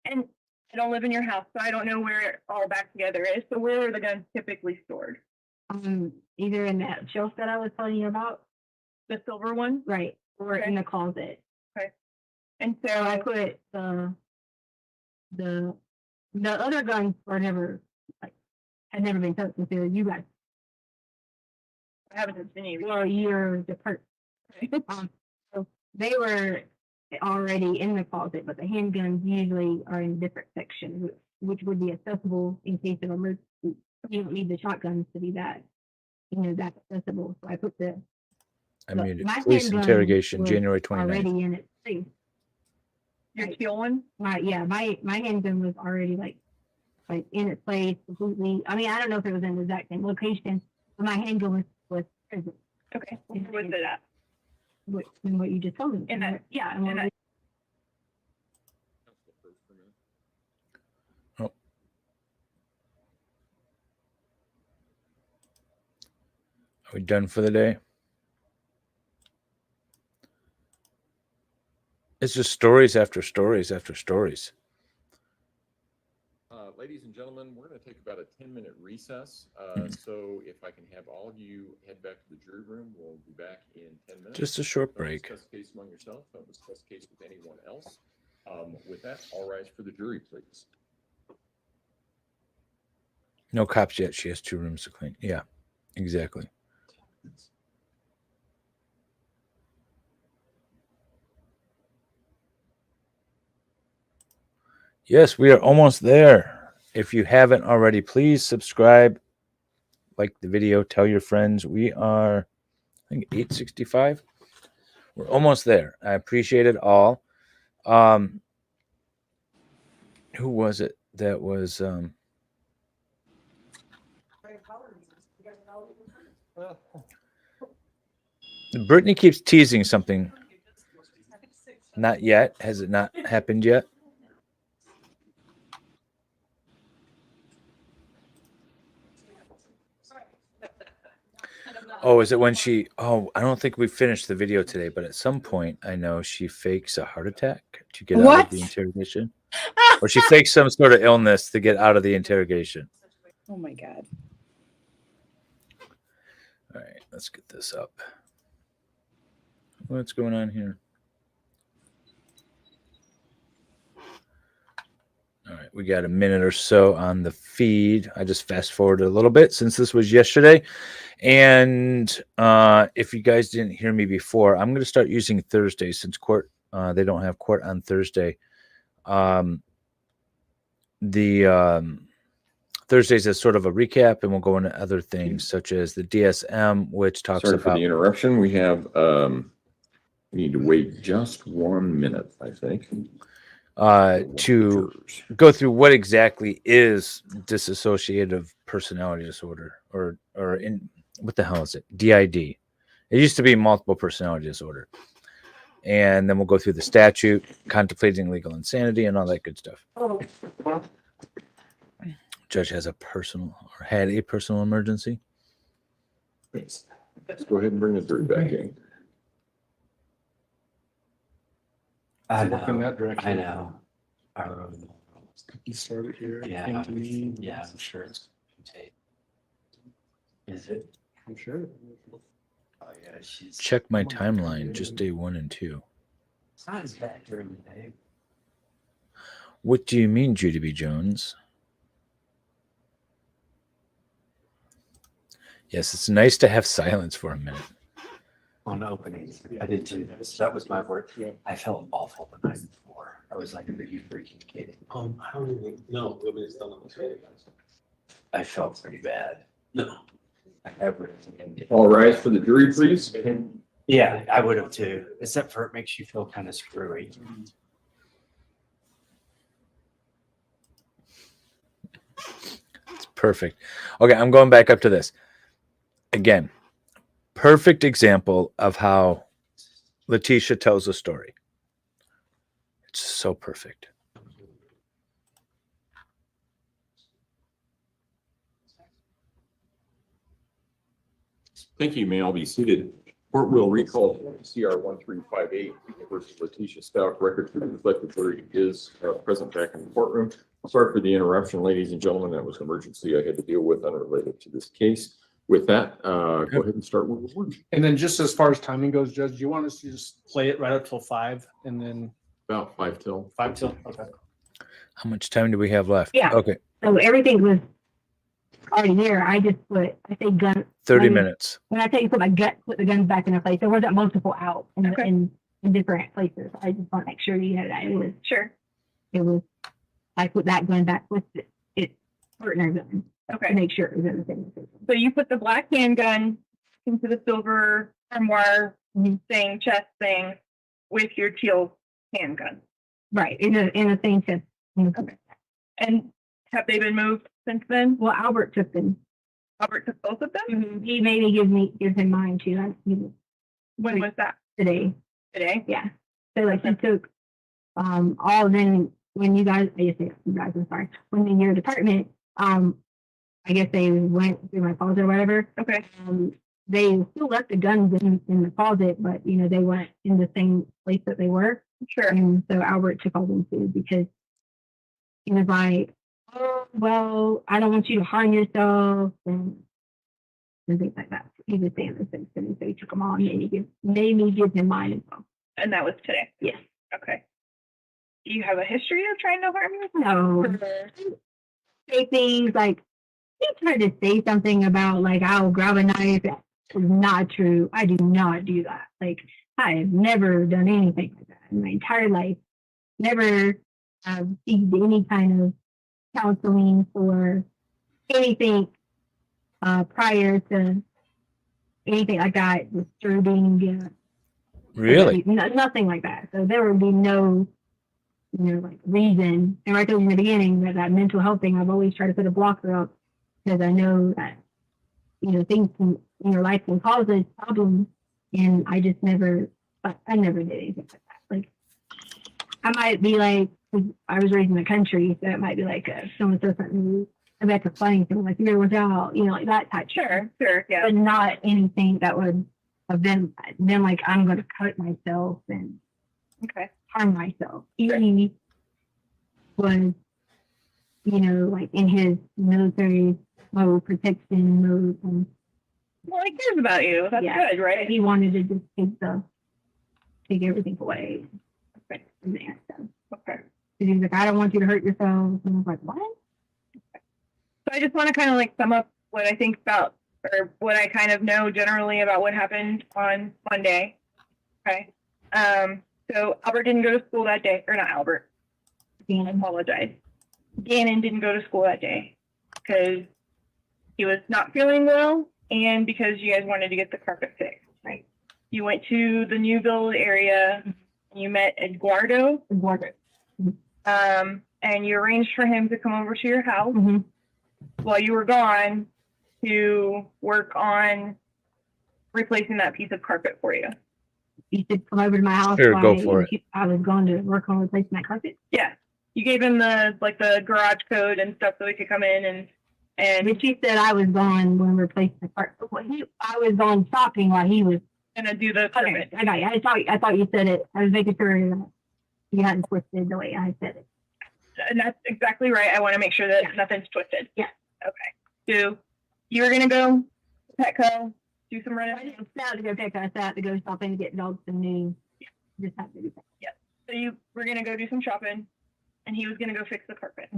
And I don't live in your house, so I don't know where it all back together is. So where are the guns typically stored? Either in that shelf that I was telling you about. The silver one? Right. Or in the closet. Okay. And so I put the other guns were never had never been touched until you guys. I haven't touched any. Well, you're the person. Okay. So they were already in the closet, but the handguns usually are in different sections, which would be accessible in case of emergency. You don't need the shotguns to be that, that accessible. So I put I muted. Police interrogation, January 29th. Already in its place. Your teal one? My handgun was already like in its place completely. I mean, I don't know if it was in the exact same location, but my handgun was present. Okay. Where was it at? In what you just told me. In that, yeah. In that. Oh. Are we done for the day? It's just stories after stories after stories. Ladies and gentlemen, we're going to take about a 10-minute recess. So if I can have all of you head back to the jury room, we'll be back in 10 minutes. Just a short Don't break. discuss the case among yourself. Don't discuss the case with anyone else. With that, all rise for the jury, please. No cops yet. She has 2 rooms to clean. Yeah, exactly. Yes, we are almost there. If you haven't already, please subscribe, like the video, tell your friends. We are, I think, 865. We're almost there. I appreciate it all. Who was it that was Brittany keeps teasing something. Not yet. Has it not happened yet? Oh, is it when she... Oh, I don't think we finished the video today, but at some point, I know she fakes a heart attack to get out of the interrogation. Or she fakes some sort of illness to get out of the interrogation. Oh my God. All right, let's get this up. What's going on here? All right, we got a minute or so on the feed. I just fast forwarded a little bit since this was yesterday. And if you guys didn't hear me before, I'm going to start using Thursday since court, they don't have court on Thursday. Thursdays is sort of a recap, and we'll go into other things such as the DSM, which talks Sorry about... for the interruption. We have, we need to wait just 1 minute, I think. To go through what exactly is dissociative personality disorder, or in what the hell is it? DID. It used to be multiple personality disorder. And then we'll go through the statute, contemplating legal insanity, and all that good stuff. Judge has a personal, or had a personal emergency. Let's go ahead and bring the jury back in. I know. Look in that direction. I know. You started here. Yeah. Came to me. Yeah, I'm sure it's tape. Is it? I'm sure. Oh yeah, she's. Check my timeline, just day 1 and 2. It's not as bad during the day. What do you mean, Judy B. Jones? Yes, it's nice to have silence for a minute. On openings, I did too. That was my word. I felt awful the night before. I was like, "Are you freaking kidding?" I don't even know. Nobody's done it. I felt pretty bad. No. I never. All rise for the jury, please. Yeah, I would have too. Except for it makes you feel kind of screwy. It's perfect. Okay, I'm going back up to this. Again, perfect example of how Letecia tells a story. It's so perfect. Thank you. May all be seated. Court will recall CR 1358 versus Letecia Stauch. Record to reflect the jury is present back in the courtroom. Sorry for the interruption, ladies and gentlemen. That was an emergency I had to deal with unrelated to this case. With that, go ahead and start with the word. And then just as far as timing goes, Judge, do you want us to just play it right up till 5 and then? About 5 till. 5 till, okay. How much time do we have left? Yeah. Okay. So everything was already there. I just put, I say gun. 30 minutes. When I tell you put the guns back in their place, there wasn't multiple out in different places. I just want to make sure you know that it was It was, I put that gun back with its partner gun. Okay. To make sure it was in the same place. So you put the black handgun into the silver armoire thing, chest thing, with your teal handgun. Right, in the same chest. Okay. And have they been moved since then? Well, Albert took them. Albert took both of them? Mm-hmm. He made me give him mine too. When was that? Today. Today? Yeah. So like he took all of them when you guys, I just say you guys, I'm sorry. When in your department, I guess they went through my closet or whatever. Okay. They still left the guns in the closet, but you know, they weren't in the same place that they were. Sure. And so Albert took all them too because he was like, oh, well, I don't want you to harm yourself and things like that. He was saying those things to me, so he took them all and made me give him mine as well. And that was today? Yes. Okay. Do you have a history of trying to harm yourself? No. Say things like, He tried to say something about like I'll grab a knife. That is not true. I do not do that. Like I have never done anything like that in my entire life. Never received any kind of counseling for anything prior to anything like that, disturbing. Really? Nothing like that. So there would be no, like reason. And right there in the beginning, that mental health thing, I've always tried to put a blocker up because I know that, things in your life can cause a problem. And I just never, I never did anything like that. Like, I might be like, 'cause I was raised in the country, so it might be like someone says something, I bet it's funny, something like, you're without, like that type. Sure, yeah. But not anything that would have been like, I'm going to cut myself and harm myself. He was, like in his military mode, protection mode. And, well, he cares about you. That's good, right? He wanted to just take everything away. From there. So. Okay. He was like, I don't want you to hurt yourself. And I was like, what? So I just want to kind of like sum up what I think about, or what I kind of know generally about what happened on Monday. Okay. So Albert didn't go to school that day, or not Albert. I apologize. Gannon didn't go to school that day because he was not feeling well and because you guys wanted to get the carpet fixed. Right. You went to the new build area. You met Eduardo. And you arranged for him to come over to your house while you were gone to work on replacing that piece of carpet for you. You should come over to my house. Here, go for it. I was going to work on replacing that carpet. Yeah. You gave him the garage code and stuff so he could come in and But she said I was gone when replacing the carpet. I was on shopping while he was gonna do the carpet. Okay. I thought you said it. I was making sure that you hadn't twisted the way I said it. And that's exactly right. I want to make sure that nothing's twisted. Yeah. Okay. So you were gonna go to Petco, do some running. I didn't start to go Petco. I started to go shopping to get dogs some new. Just have to do that. Yeah. So you were gonna go do some shopping, and he was gonna go fix the carpet.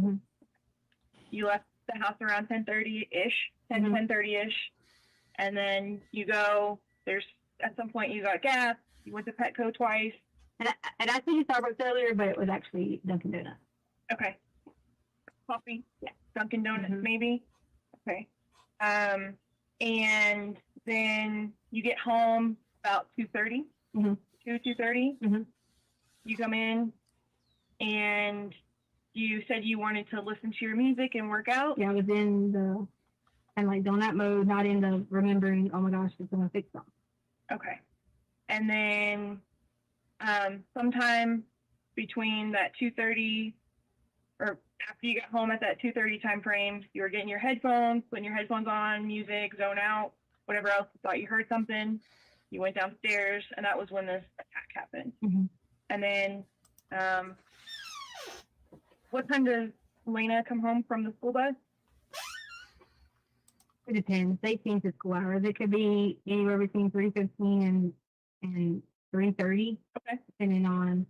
You left the house around 10:30-ish, 10:30-ish, and then you go. At some point you got gas. You went to Petco twice. And I think Starbucks earlier, but it was actually Dunkin' Donuts. Okay. Coffee. Yeah. Dunkin' Donuts, maybe. Okay. And then you get home about 2:30. 2:30. You come in, and you said you wanted to listen to your music and work out. Yeah, I was in the kind of like donut mode, not in the remembering. Oh my gosh, it's gonna fix something. Okay. And then sometime between that 2:30 or after you got home at that 2:30 time frame, you were getting your headphones, putting your headphones on, music, zone out, whatever else you thought you heard something. You went downstairs, and that was when this attack happened. And then what time does Lena come home from the school bus? It depends. They change the school hours. It could be anywhere between 3:15 and 3:30. Okay. Depending on.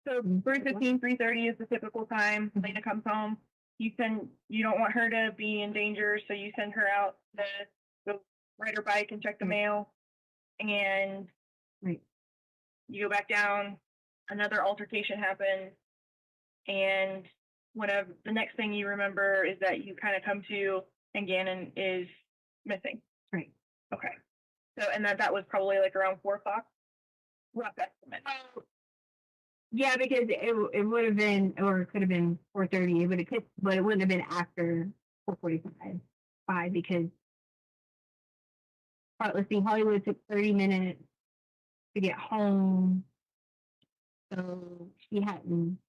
So 3:15, 3:30 is the typical time Lena comes home. You don't want her to be in danger, so you send her out to go ride her bike and check the mail. And you go back down, another altercation happens, and whatever the next thing you remember is that you kind of come to and Gannon is missing. Right. Okay. So and that was probably like around 4 o'clock. Rough estimate. Yeah, because it would have been, or it could have been 4:30. But it wouldn't have been after 4:45 because. All right, let's see. Hollywood took 30 minutes to get home, so she hadn't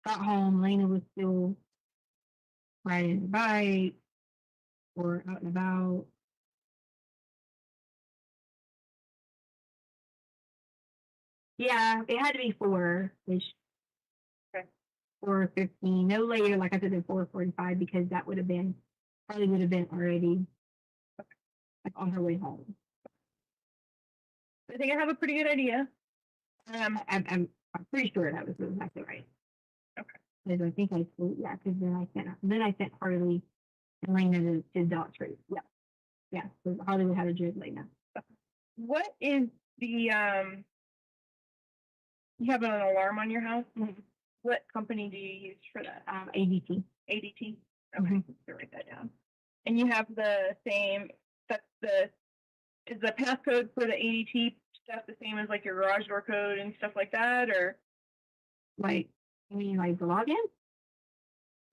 got home. Lena was still riding the bike or out and about. Yeah, it had to be 4-ish. Okay. 4:15, no later, like I said, than 4:45 because that would have been already like on her way home. I think I have a pretty good idea. I'm pretty sure that was exactly right. Okay. Because I think because then I sent Harley And Lena is Dot Street. Yeah. Yeah. So Hollywood had a jury Lena. What is the, you have an alarm on your house? What company do you use for that? ADT. ADT? Okay, so write that down. And you have the same, is the passcode for the ADT stuff the same as like your garage door code and stuff like that, or? Like, you mean like the login?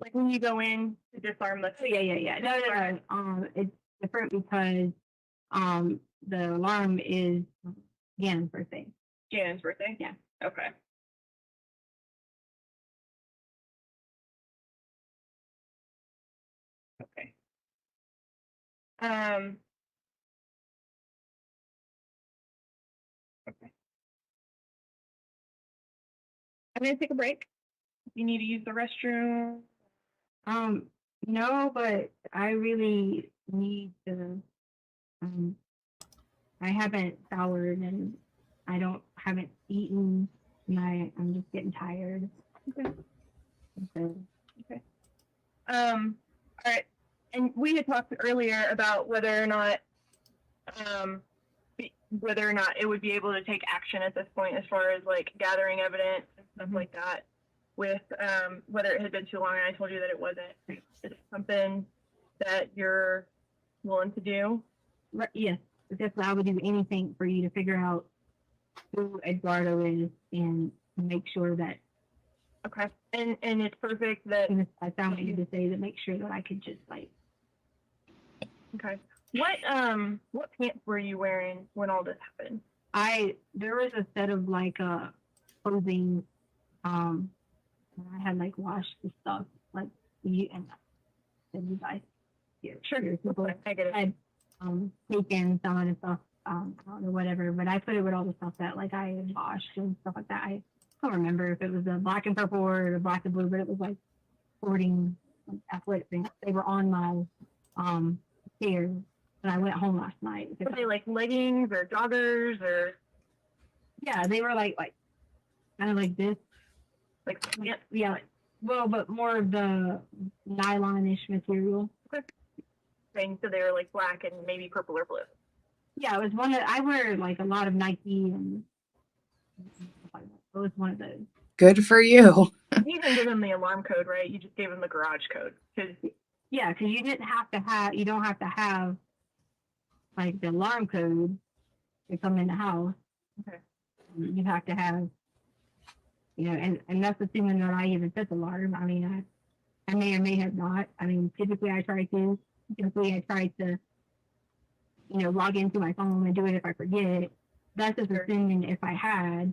Like when you go in to disarm the. Yeah. No. It's different because, the alarm is Gannon's birthday. Jan's birthday? Yeah. Okay. Okay. Okay. I'm gonna take a break. If you need to use the restroom. No, but I really need to, I haven't showered and haven't eaten and I'm just getting tired. Okay. So, Okay. All right. And we had talked earlier about whether or not it would be able to take action at this point as far as like gathering evidence and stuff like that with whether it had been too long, and I told you that it wasn't. Is it something that you're willing to do? right, yes, definitely I would do anything for you to figure out who Eduardo is and make sure that. Okay. And it's perfect that I found you to say that make sure that I could just like. Okay. What pants were you wearing when all this happened? There was a set of like clothing, I had like washed the stuff like you guys. Yeah, sure. I get it. I had taken some of the stuff out or whatever, but I put it with all the stuff that like I had washed and stuff like that. I don't remember if it was the black and purple or the black and blue, but it was like sporting athletic things. They were on my stairs when I went home last night. Were they like leggings or joggers or? Yeah, they were like kind of like this. Like yeah. Well, but more of the nylon-ish material. Okay. So they were like black and maybe purple or blue. Yeah, it was one that I wear like a lot of Nike and it was one of those. Good for you. You didn't give them the alarm code, right? You just gave them the garage code. Because you don't have to have like the alarm code to come in the house. Okay. You have to have, and that's assuming that I even set the alarm. I mean, I may or may have not. I mean, typically I try to log into my phone and do it if I forget. That's just assuming if I had,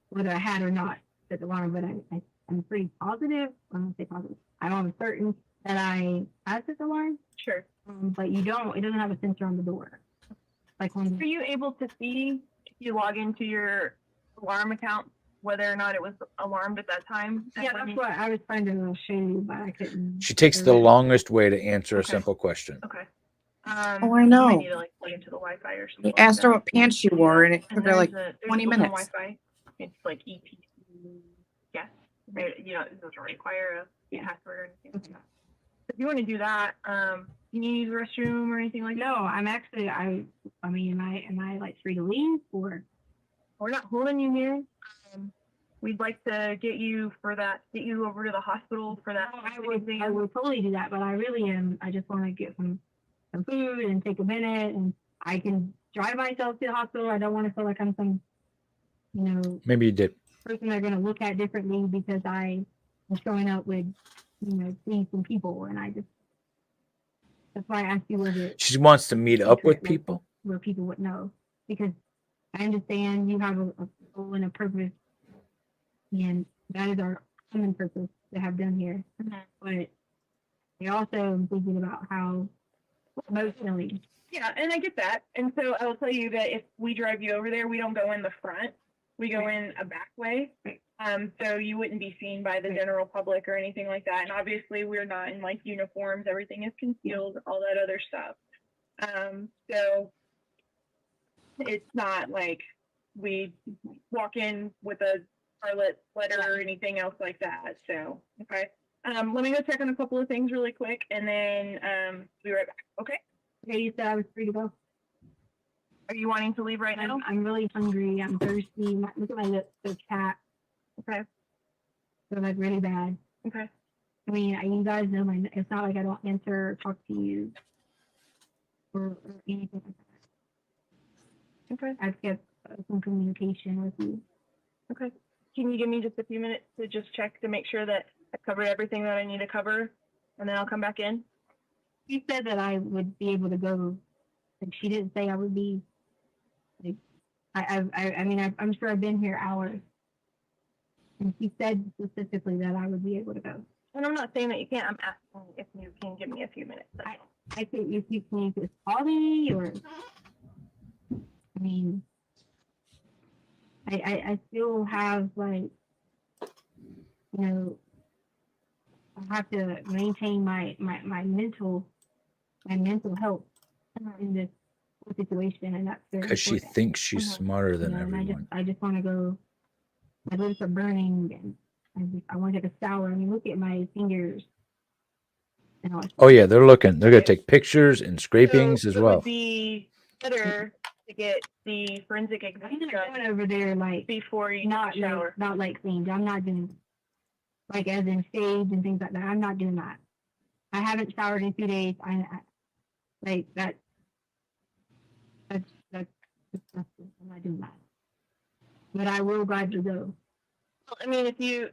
whether I had or not set the alarm, but I'm pretty positive. I don't say positive. I'm certain that I had set the alarm. Sure. But it doesn't have a sensor on the door. Like when. Are you able to see if you log into your alarm account whether or not it was alarmed at that time? Yeah, that's what I was trying to show you, but I couldn't. She takes the longest way to answer a simple question. Okay. I know. You might need to like plug into the Wi-Fi or something. You asked her what pants she wore, and it took her like 20 minutes. Wi-Fi. It's like EPC. Yeah. It doesn't require a password or anything like that. If you want to do that, you need to use the restroom or anything like that? No, I'm actually, am I like free to leave or? We're not holding you here. We'd like to get you over to the hospital for that. I would totally do that, but I really am. I just want to get some food and take a minute, and I can drive myself to the hospital. I don't want to feel like I'm some, Maybe you did. person they're going to look at differently because I am showing up with, seeing some people, and that's why I asked you whether She wants to meet up with people. where people would know, because I understand you have a goal and a purpose, and that is our common purpose to have done here. Mm-hmm. But I also am thinking about how emotionally. Yeah, and I get that. And so I'll tell you that if we drive you over there, we don't go in the front. We go in a back way. So you wouldn't be seen by the general public or anything like that. And obviously we're not in like uniforms. Everything is concealed, all that other stuff. So it's not like we walk in with a scarlet letter or anything else like that. So, okay. Let me go check on a couple of things really quick and then be right back. Okay? Okay, you said I was free to go. Are you wanting to leave right now? I'm really hungry. I'm thirsty. Look at my lips, they're chapped. Okay. They're like really bad. Okay. I mean, you guys know it's not like I don't answer or talk to you or anything like that. Okay. I've kept some communication with you. Okay. Can you give me just a few minutes to just check to make sure that I've covered everything that I need to cover, and then I'll come back in? She said that I would be able to go. Like, she didn't say I would be. Like, I mean, I'm sure I've been here hours. And she said specifically that I would be able to go. And I'm not saying that you can't. I'm asking if you can give me a few minutes. I think if you can just call me or, I mean, I still have like, you know, I have to maintain my mental health in this situation, and that's very Because she important. thinks she's smarter than And everyone. I just want to go. My lips are burning, and I want to take a shower. I mean, look at my fingers. And all. Oh yeah, they're looking. They're gonna take pictures and scrapings as It well. would be better to get the forensic exam going over there like before you not take a shower. not like cleaned. I'm not doing like as in shaved and things like that. I'm not doing that. I haven't showered in 2 days. I like that. That's disgusting. I'm not doing that. But I will gladly go. I mean, if you're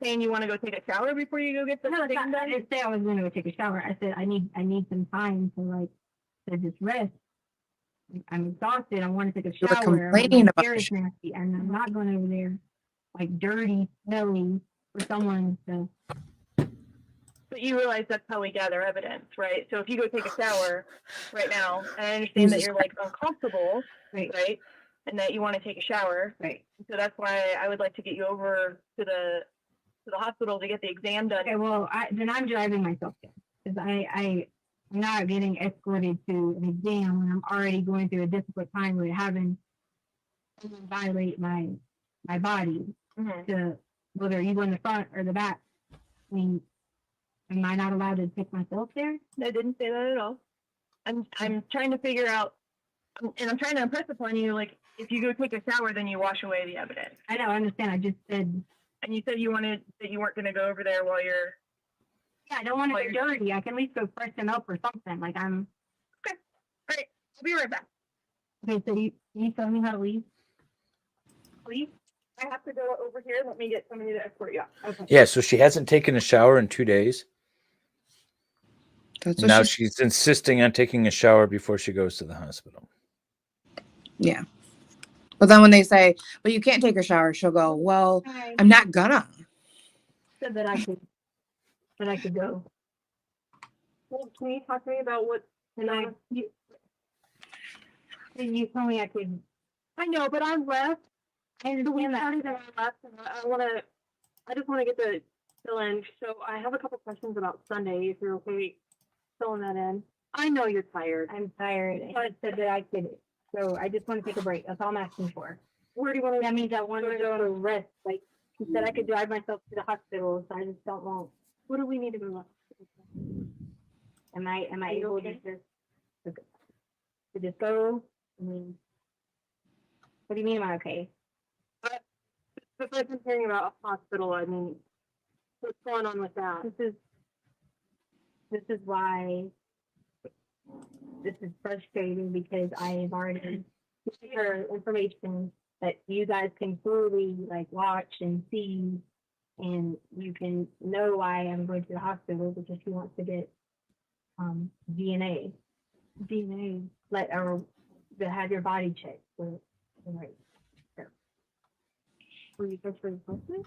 saying you want to go take a shower before you go get the thing done? I didn't say I was going to go take a shower. I said I need some time to just rest. I'm exhausted. I want to take a You were shower. complaining My about hair is nasty, and I'm not going over there like dirty, smelly for someone to. But you realize that's how we gather evidence, right? So if you go take a shower right now, and I understand that you're like uncomfortable, right? And that you want to take a shower, right? So that's why I would like to get you over to the hospital to get the exam done. Okay, well, then I'm driving myself there because I'm not getting escorted to an exam when I'm already going through a difficult time with having someone violate my body to whether you go in the front or the back. I mean, am I not allowed to take myself there? I didn't say that at all. I'm trying to figure out, and I'm trying to impress upon you, like, if you go take a shower, then you wash away the evidence. I know, I understand. I just said. And you said you weren't going to go over there while you're. Yeah, I don't want to get dirty. I can at least go freshen up or something. Like I'm. Okay. All right. I'll be right back. Okay, so you tell me how to leave? Please. I have to go over here. Let me get somebody to escort you out. Okay. Yeah, so she hasn't taken a shower in 2 days. That's Now she's insisting on taking a shower before she goes to the hospital. Yeah. But then when they say, "But you can't take a shower," she'll go, "Well, I'm not gonna." Said that I could go. Well, can you talk to me about what? You told me I could. I know, but I'm left. I understand that I'm left, and I just want to get the fill in. So I have a couple questions about Sunday, if you're okay filling that in. I know you're tired. I'm tired. I said that I could. So I just want to take a break. That's all I'm asking for. Where do you want to? That means I want to go to rest. Like he said, I could drive myself to the hospital, so I just don't want. What do we need to go? Am I able to just go? I mean, what do you mean? Am I okay? Besides from hearing about a hospital, I mean, what's going on with that? This is why this is frustrating because I've already given her information that you guys can fully like watch and see, and you can know why I'm going to the hospital because she wants to get DNA, let or to have your body checked. So, right. Were you supposed to report me?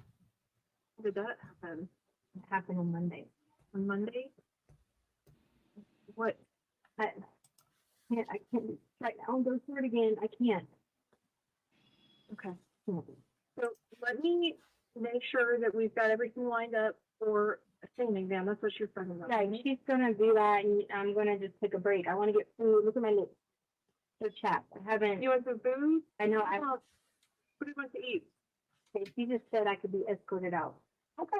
How did that happen? It happened on Monday. On Monday? What? I can't right now go through it again. I can't. Okay. So let me make sure that we've got everything lined up for a singing exam. That's what you're talking about. Yeah, she's gonna do that, and I'm gonna just take a break. I want to get food. Look at my lips. They're chapped. I haven't. You want some food? I know. What do you want to eat? Okay, she just said I could be escorted out. Okay.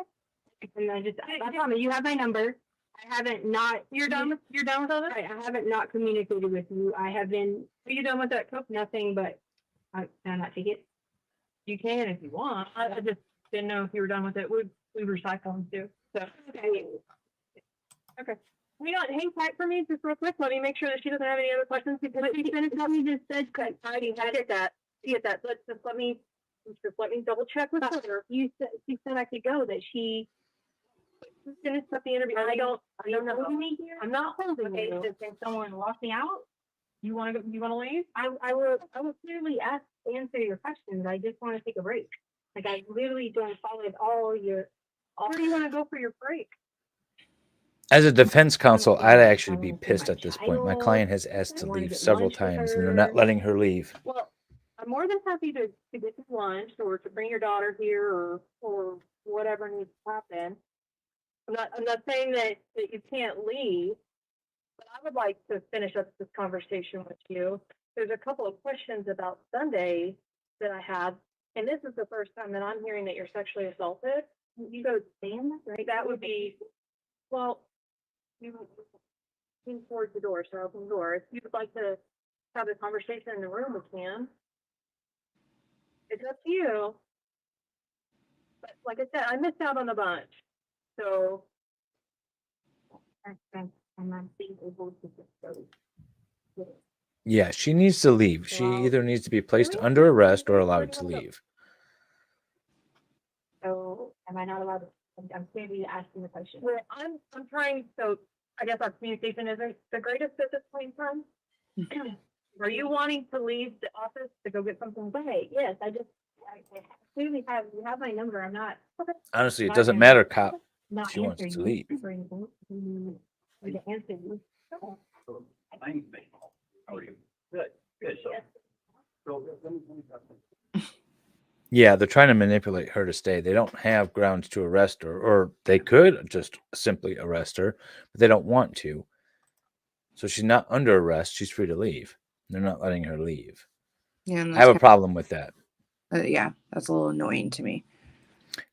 And I promise, you have my number. I haven't not. You're done with all this? I haven't not communicated with you. I have been. Are you done with that cup? Nothing, but can I not take it? You can if you want. I just didn't know if you were done with it. We recycle them too. So, okay. Okay. We don't hang tight for me just real quick. Let me make sure that she doesn't have any other questions because she finished what you just said. I already get that. Let's just let me double check with her. She said I could go, that she finished up the interview. I don't know. I'm not holding you. Can someone lock me out? You want to leave? I will clearly answer your questions. I just want to take a break. Like, I literally don't follow all your. Where do you want to go for your break? As a defense counsel, I'd actually be pissed at this point. My client has asked to leave several times, and they're not letting her leave. Well, I'm more than happy to get you lunch or to bring your daughter here or whatever needs to happen. I'm not saying that you can't leave, but I would like to finish up this conversation with you. There's a couple of questions about Sunday that I had, and this is the first time that I'm hearing that you're sexually assaulted. You go stand, right? That would be, well, you came towards the door, so open the door. If you would like to have a conversation in the room, we can. It's up to you. But like I said, I missed out on a bunch. So I'm not being able to just go. Yeah, she needs to leave. She either needs to be placed under arrest or allowed to leave. So am I not allowed to? I'm clearly asking the question. Well, I'm trying. So I guess our communication isn't the greatest at this point in time. Are you wanting to leave the office to go get something? Right. Yes. I clearly you have my number. I'm not. Honestly, it doesn't matter, cop. Not She wants to leave. for anything. To answer you. How are you? Good. So. Yeah, they're trying to manipulate her to stay. They don't have grounds to arrest her, or they could just simply arrest her, but they don't want to. So she's not under arrest. She's free to leave. They're not letting her leave. Yeah, I have a problem with that. Yeah, that's a little annoying to me.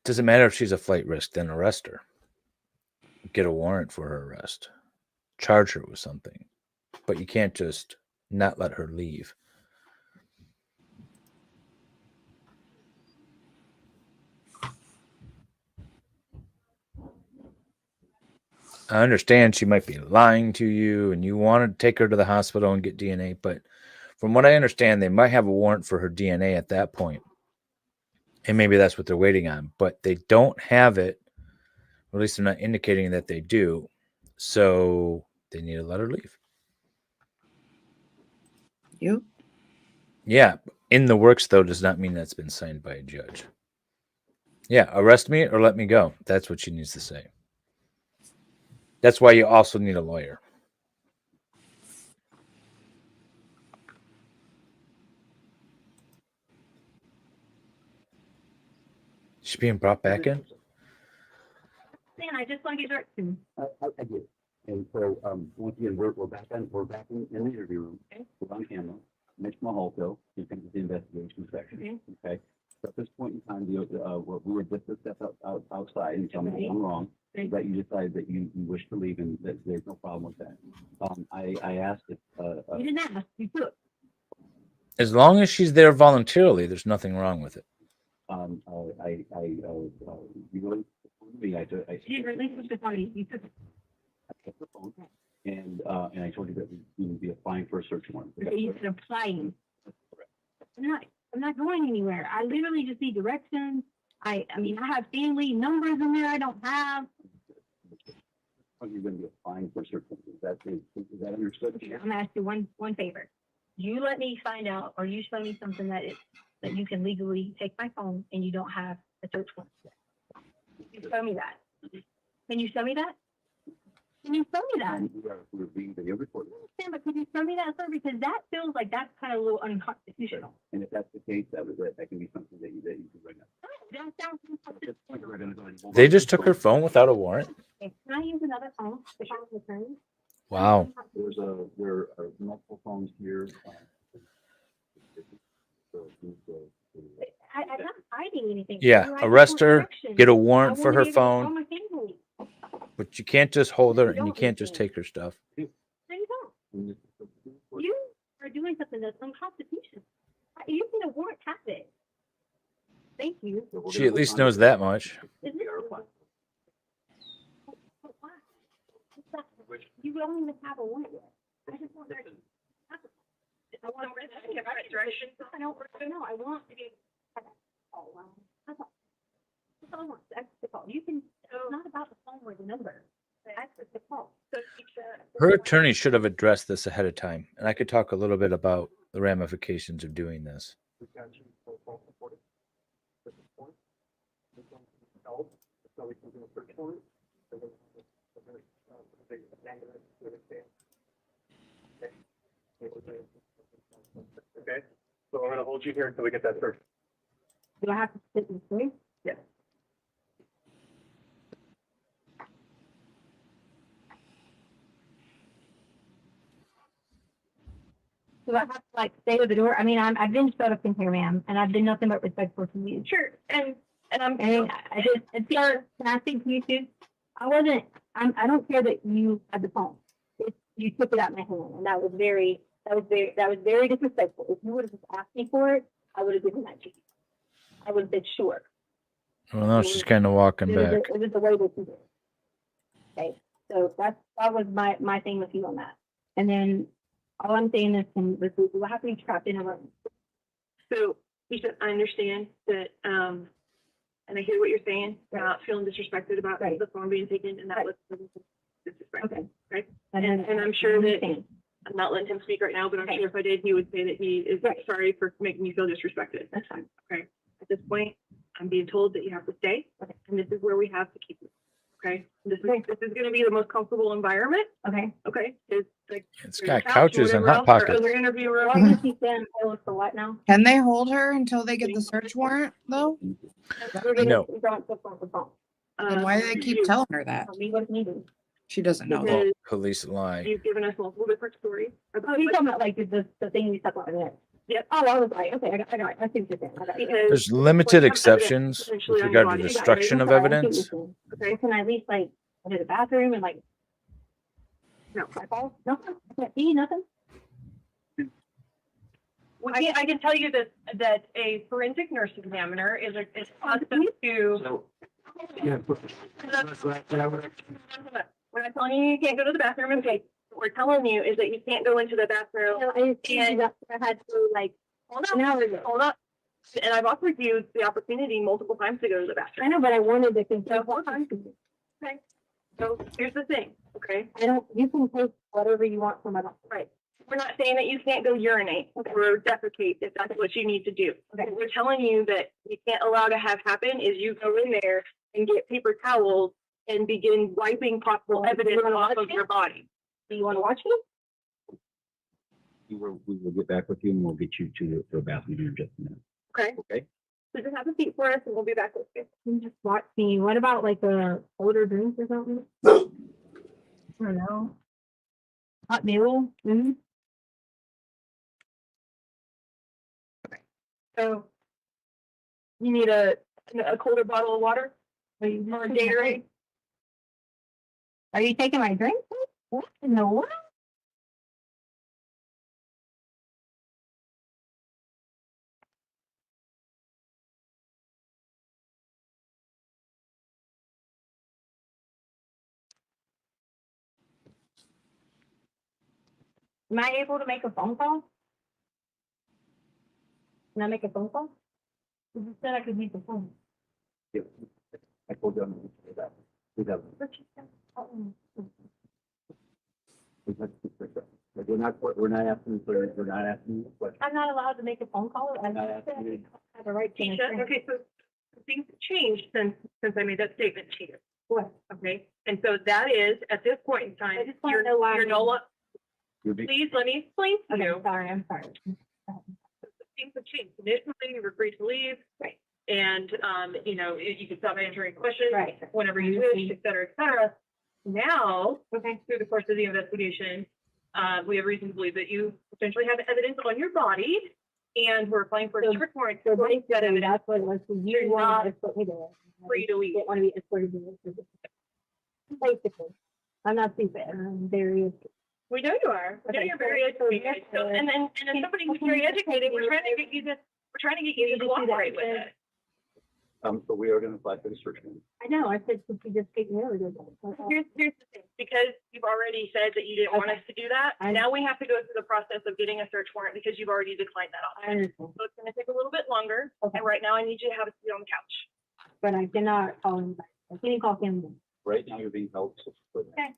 Doesn't matter if she's a flight risk, then arrest her. Get a warrant for her arrest. Charge her with something. But you can't just not let her leave. I understand she might be lying to you and you want to take her to the hospital and get DNA, but from what I understand, they might have a warrant for her DNA at that point. And maybe that's what they're waiting on, but they don't have it. Or at least they're not indicating that they do. So they need to let her leave. You? Yeah. In the works, though, does not mean that's been signed by a judge. Yeah. Arrest me or let me go. That's what she needs to say. That's why you also need a lawyer. She's being brought back in? Man, I just want to get directions. I did. And so, once again, we're back in the interview room. Okay. We're on camera. Mitch Mahalto, he comes with the investigation section. Okay. So at this point in time, we were just a step outside and tell me if I'm wrong. That you decided that you wish to leave and that there's no problem with that. I asked if, You didn't ask, you took. As long as she's there voluntarily, there's nothing wrong with it. You really, me, I You relinquished the party, you took. I kept the phone and I told you that we would be applying for a search warrant. You said applying. I'm not going anywhere. I literally just need directions. I mean, I have family numbers in there I don't have. You're going to be applying for a search warrant. Is that understood? I'm asking one favor. You let me find out, or you show me something that you can legally take my phone and you don't have a search warrant. You show me that. Can you show me that? Can you show me that? We're being video recorded. I understand, but can you show me that, sir? Because that feels like that's kind of a little unconstitutional. And if that's the case, that can be something that you can bring up. That sounds unconstitutional. They just took her phone without a warrant? Can I use another phone? If I'm an attorney? Wow. There are multiple phones here. I'm not hiding anything. Yeah, arrest her, get a warrant for her phone. But you can't just hold her and you can't just take her stuff. No, you don't. You are doing something that's unconstitutional. You can warrant have it. Thank you. She at least knows that much. Isn't it? You don't even have a warrant yet. I just want her to have it. I want her to get right direction. I don't know. I want to be. Oh, wow. That's all I want. That's the call. You can, it's not about the phone or the number. That's the call. So Her attorney should have addressed this ahead of time, and I could talk a little bit about the ramifications of doing this. Okay, so I'm gonna hold you here until we get that search. do I have to sit in three? Yes. Do I have to like stay with the door? I mean, I've been shut up in here, ma'am, and I've been nothing but respectful to you. Sure, and I just, it's your, can I speak to you too? I don't care that you had the phone. You took it out of my hand, and that was very disrespectful. If you would have just asked me for it, I would have given that to you. I would have said sure. Well, now she's kind of walking back. It was the way that you did. Okay, so that was my thing with you on that. And then all I'm saying is, we'll have to be trapped in a room. So, Keisha, I understand that, and I hear what you're saying about feeling disrespected about the phone being taken, and that was disrespect. Okay. Right? And I'm sure that, I'm not letting him speak right now, but I'm sure if I did, he would say that he is sorry for making you feel disrespected. That's fine. Okay. At this point, I'm being told that you have to stay, and this is where we have to keep you. Okay. This is going to be the most comfortable environment. Okay. Okay. It's like It's got couches and hot pockets. Other interview room. I guess he's saying for what now? Can they hold her until they get the search warrant, though? No. Then why do they keep telling her that? She doesn't know that. Police lie. You've given us multiple different stories. Oh, you're talking about like the thing you stuck on it. Yep. Oh, I was like, okay, I got it. I see what you're saying. I got it. There's limited exceptions with regard to destruction of evidence. Okay. Can I at least like go to the bathroom and like? No. Nothing. I can't see nothing. Well, I can tell you that a forensic nurse examiner is accustomed to. We're not telling you can't go to the bathroom. Okay, what we're telling you is that you can't go into the bathroom. No, I had to like hold up. And I've offered you the opportunity multiple times to go to the bathroom. I know, but I wanted to continue. Okay. So here's the thing. Okay. You can take whatever you want from my doctor. Right. We're not saying that you can't go urinate or defecate if that's what you need to do. Okay. What we're telling you that you can't allow to have happen is you go in there and get paper towels and begin wiping possible evidence off of your body. Do you want to watch me? We will get back with you and we'll get you to the bathroom here in just a minute. Okay. Okay. So just have a seat for us and we'll be back with you. You just watch me. What about like a older drink or something? I don't know. Hot meal. Mm-hmm. So you need a colder bottle of water or a Gatorade? Are you taking my drink? What in the world? Am I able to make a phone call? Can I make a phone call? You said I could use the phone. Yeah. I told you I'm going to do that. We're not asking you questions. I'm not allowed to make a phone call. I have a right to. Keisha, okay, so things have changed since I made that statement to you. What? Okay, and so that is, at this point in time, I just want to know why. you're no longer. Please let me explain to you. I'm sorry. Things have changed. Initially, you were free to leave. Right. And, you could stop answering questions. Right. Whenever you wish, et cetera, et cetera. Now, okay, through the course of the investigation, we have reason to believe that you potentially have evidence on your body, and we're applying for a search warrant. So that evidence. That's what it was. You want to put me there. Free to leave. Want to be escorted to Basically, I'm not stupid. I'm very. We know you are. We know you're very educated. So, and as somebody who's very educated, we're trying to get you to cooperate with it. So we are gonna apply for the search warrant. I know, I said, could you just take me over there? Here's the thing, because you've already said that you didn't want us to do that, now we have to go through the process of getting a search warrant because you've already declined that option. So it's gonna take a little bit longer, and right now I need you to have a seat on the couch. But I cannot call him back. I can't call him. Right now, you're being held. Okay.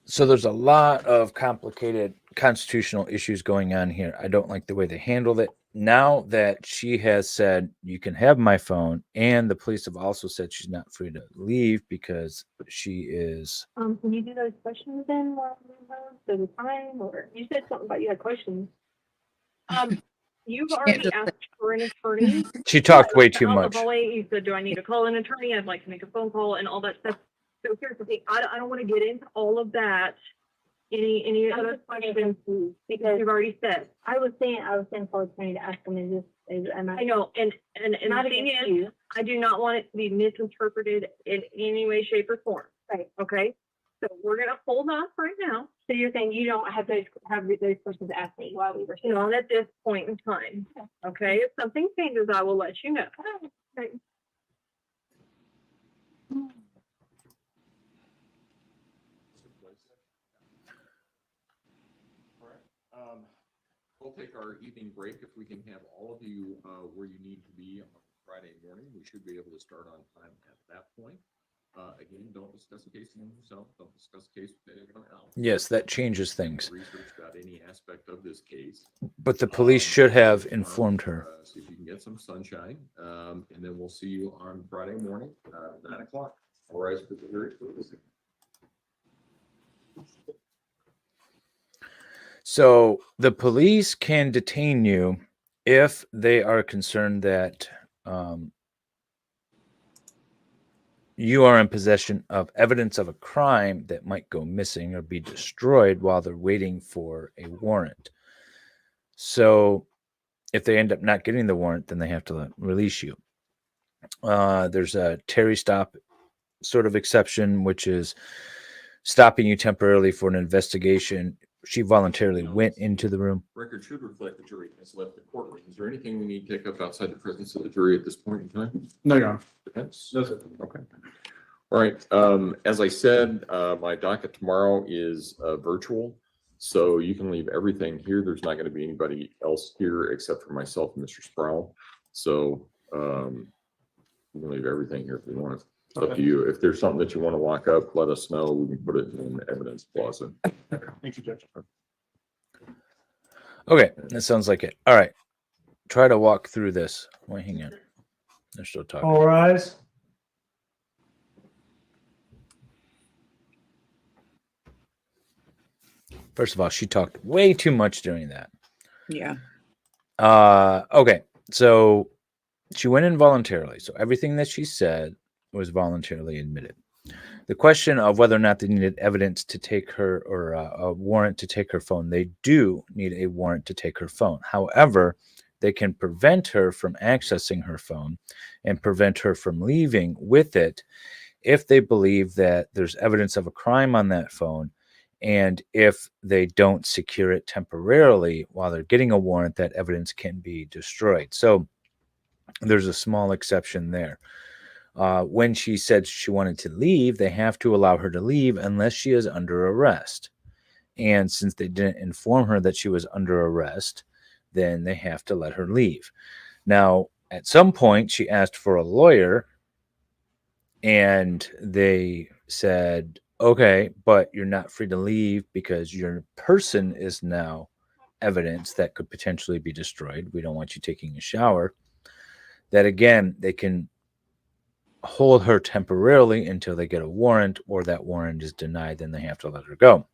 So there's a lot of complicated constitutional issues going on here. I don't like the way they handled it. Now that she has said you can have my phone, and the police have also said she's not free to leave because she is. Can you do those questions then while we have the time, or you said something about you had questions? You've already asked for an attorney. She talked way too Out much. of the way, you said, do I need to call an attorney? I'd like to make a phone call and all that stuff. So here's the thing, I don't want to get into all of that. Any other questions? Because you've already said. I was saying for attorney to ask him, I know, and the thing is, I do not want it to be misinterpreted in any way, shape, or form. Right. Okay? So we're gonna hold off right now. So you're saying you don't have those questions to ask me while we were You know, at this point in time. Okay? If something changes, I will let you know. Okay. We'll take our evening break. If we can have all of you where you need to be on Friday morning, we should be able to start on time at that point. Again, don't discuss the case among yourself. Don't discuss the case with anyone else. Yes, that changes things. Research about any aspect of this case. But the police should have informed her. See if you can get some sunshine, and then we'll see you on Friday morning, 9 o'clock. All right, for the hearing. So the police can detain you if they are concerned that you are in possession of evidence of a crime that might go missing or be destroyed while they're waiting for a warrant. So if they end up not getting the warrant, then they have to release you. There's a Terry stop sort of exception, which is stopping you temporarily for an investigation. She voluntarily went into the room. Record should reflect the jury has left the courtroom. Is there anything we need to take up outside the presence of the jury at this point in time? No, Your Honor. Defense? No, sir. Okay. All right. As I said, my docket tomorrow is virtual, so you can leave everything here. There's not going to be anybody else here except for myself and Mr. Sproul. So you can leave everything here if you want. It's up to you. If there's something that you want to walk up, let us know. We can put it in the evidence plaza. Thank you, Judge. Okay, that sounds like it. All right. Try to walk through this. Wait, hang on. They're still talking. All rise. First of all, she talked way too much during that. Yeah. Okay. So she went in voluntarily. So everything that she said was voluntarily admitted. The question of whether or not they needed evidence to take her or a warrant to take her phone, they do need a warrant to take her phone. However, they can prevent her from accessing her phone and prevent her from leaving with it if they believe that there's evidence of a crime on that phone, and if they don't secure it temporarily while they're getting a warrant, that evidence can be destroyed. So there's a small exception there. When she said she wanted to leave, they have to allow her to leave unless she is under arrest. And since they didn't inform her that she was under arrest, then they have to let her leave. Now, at some point, she asked for a lawyer, and they said, okay, but you're not free to leave because your person is now evidence that could potentially be destroyed. We don't want you taking a shower. That again, they can hold her temporarily until they get a warrant, or that warrant is denied, then they have to let her go.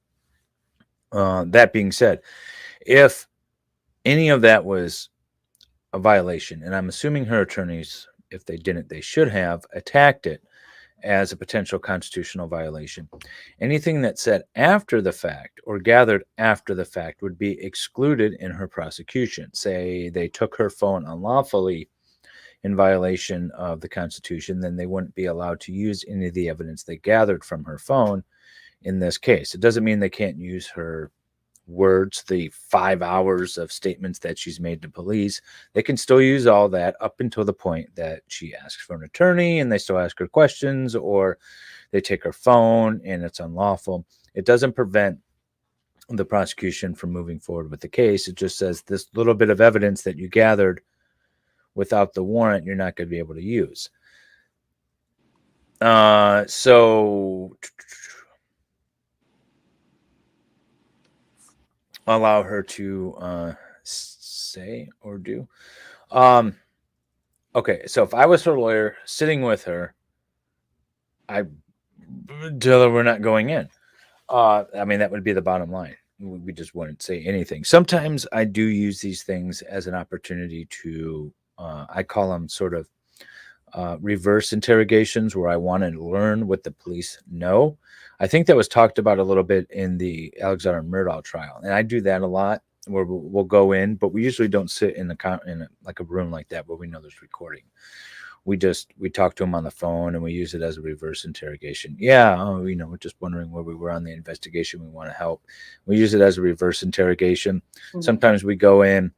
That being said, if any of that was a violation, and I'm assuming her attorneys, if they didn't, they should have attacked it as a potential constitutional violation. Anything that's said after the fact or gathered after the fact would be excluded in her prosecution. Say they took her phone unlawfully in violation of the Constitution, then they wouldn't be allowed to use any of the evidence they gathered from her phone in this case. It doesn't mean they can't use her words, the 5 hours of statements that she's made to police. They can still use all that up until the point that she asks for an attorney and they still ask her questions, or they take her phone and it's unlawful. It doesn't prevent the prosecution from moving forward with the case. It just says this little bit of evidence that you gathered without the warrant, you're not going to be able to use. So allow her to say or do. Okay, so if I was her lawyer sitting with her, I tell her we're not going in. I mean, that would be the bottom line. We just wouldn't say anything. Sometimes I do use these things as an opportunity to, I call them sort of reverse interrogations, where I want to learn what the police know. I think that was talked about a little bit in the Alexander Murdaugh trial, and I do that a lot, where we'll go in, but we usually don't sit in like a room like that where we know there's recording. We talk to them on the phone and we use it as a reverse interrogation. Yeah, we're just wondering where we were on the investigation. We want to help. We use it as a reverse interrogation. Mm-hmm. Sometimes we go in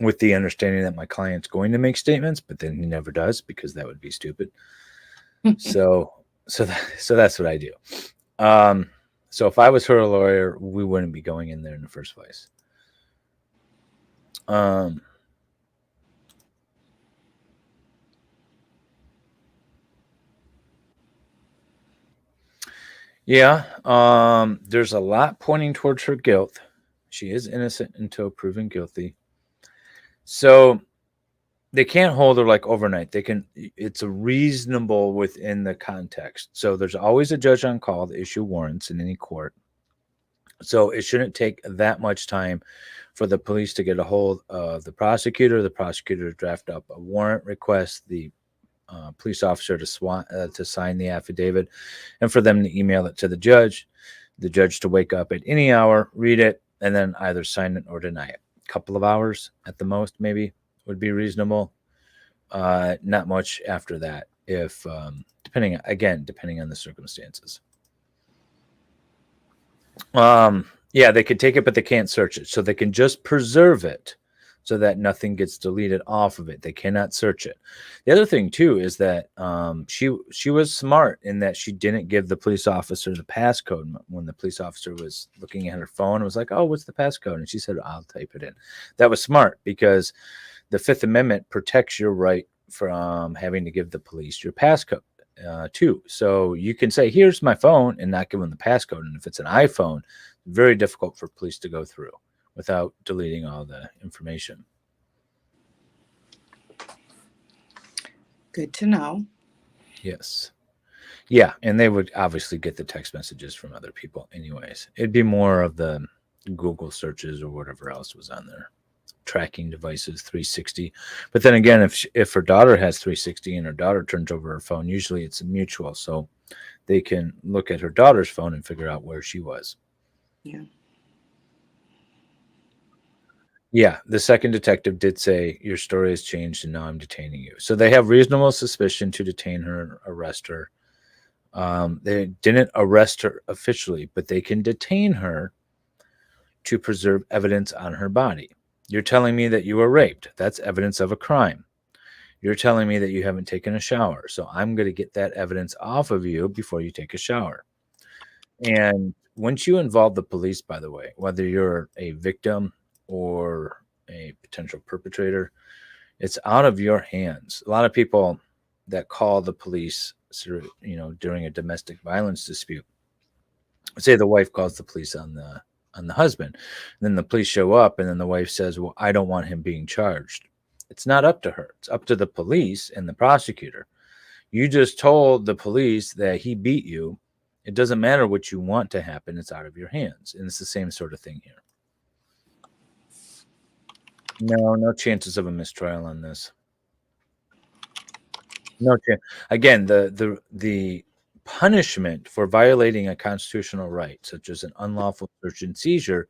with the understanding that my client's going to make statements, but then he never does, because that would be stupid. So that's what I do. So if I was her lawyer, we wouldn't be going in there in the first place. There's a lot pointing towards her guilt. She is innocent until proven guilty. So they can't hold her like overnight. It's a reasonable within the context. So there's always a judge on call to issue warrants in any court. So it shouldn't take that much time for the police to get a hold of the prosecutor to draft up a warrant request, the police officer to sign the affidavit, and for them to email it to the judge to wake up at any hour, read it, and then either sign it or deny it. A couple of hours at the most, maybe, would be reasonable. Not much after that, if depending on the circumstances. They could take it, but they can't search it. So they can just preserve it so that nothing gets deleted off of it. They cannot search it. The other thing too is that she was smart in that she didn't give the police officer the passcode when the police officer was looking at her phone. It was like, "Oh, what's the passcode?" And she said, "I'll type it in." That was smart, because the Fifth Amendment protects your right from having to give the police your passcode too. So you can say, "Here's my phone," and not give them the passcode. And if it's an iPhone, very difficult for police to go through without deleting all the information. Good to know. Yes. Yeah, and they would obviously get the text messages from other people anyways. It'd be more of the Google searches or whatever else was on there. Tracking devices, 360. But then again, if her daughter has 360 and her daughter turns over her phone, usually it's mutual, so they can look at her daughter's phone and figure out where she was. Yeah, the second detective did say, "Your story has changed and now I'm detaining you." So they have reasonable suspicion to detain her, arrest her. They didn't arrest her officially, but they can detain her to preserve evidence on her body. You're telling me that you were raped. That's evidence of a crime. You're telling me that you haven't taken a shower. So I'm going to get that evidence off of you before you take a shower. And once you involve the police, by the way, whether you're a victim or a potential perpetrator, it's out of your hands. A lot of people that call the police, during a domestic violence dispute, say the wife calls the police on the husband, and then the police show up, and then the wife says, "Well, I don't want him being charged." It's not up to her. It's up to the police and the prosecutor. You just told the police that he beat you. It doesn't matter what you want to happen. It's out of your hands. And it's the same sort of thing here. No chances of a mistrial on this. No chance. Again, the punishment for violating a constitutional right, such as an unlawful search and seizure,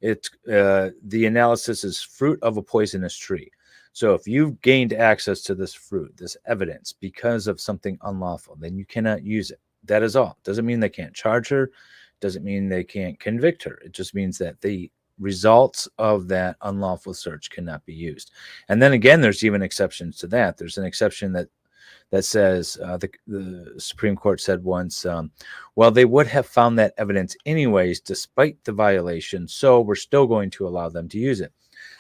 it's the analysis is fruit of a poisonous tree. So if you've gained access to this fruit, this evidence, because of something unlawful, then you cannot use it. That is all. Doesn't mean they can't charge her. Doesn't mean they can't convict her. It just means that the results of that unlawful search cannot be used. And then again, there's even exceptions to that. There's an exception that says the Supreme Court said once, well, they would have found that evidence anyways, despite the violation. So we're still going to allow them to use it.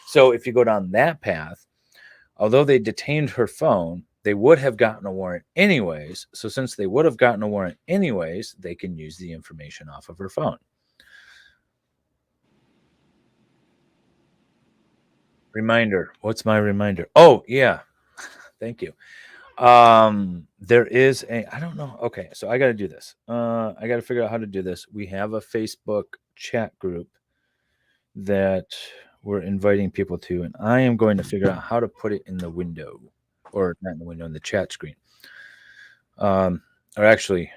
So if you go down that path, although they detained her phone, they would have gotten a warrant anyways. So since they would have gotten a warrant anyways, they can use the information off of her phone. Reminder. What's my reminder? Oh, yeah. Thank you. There is I don't know. Okay, so I got to do this. I got to figure out how to do this. We have a Facebook chat group that we're inviting people to, and I am going to figure out how to put it in the window, or not in the window, in the chat screen. Or actually,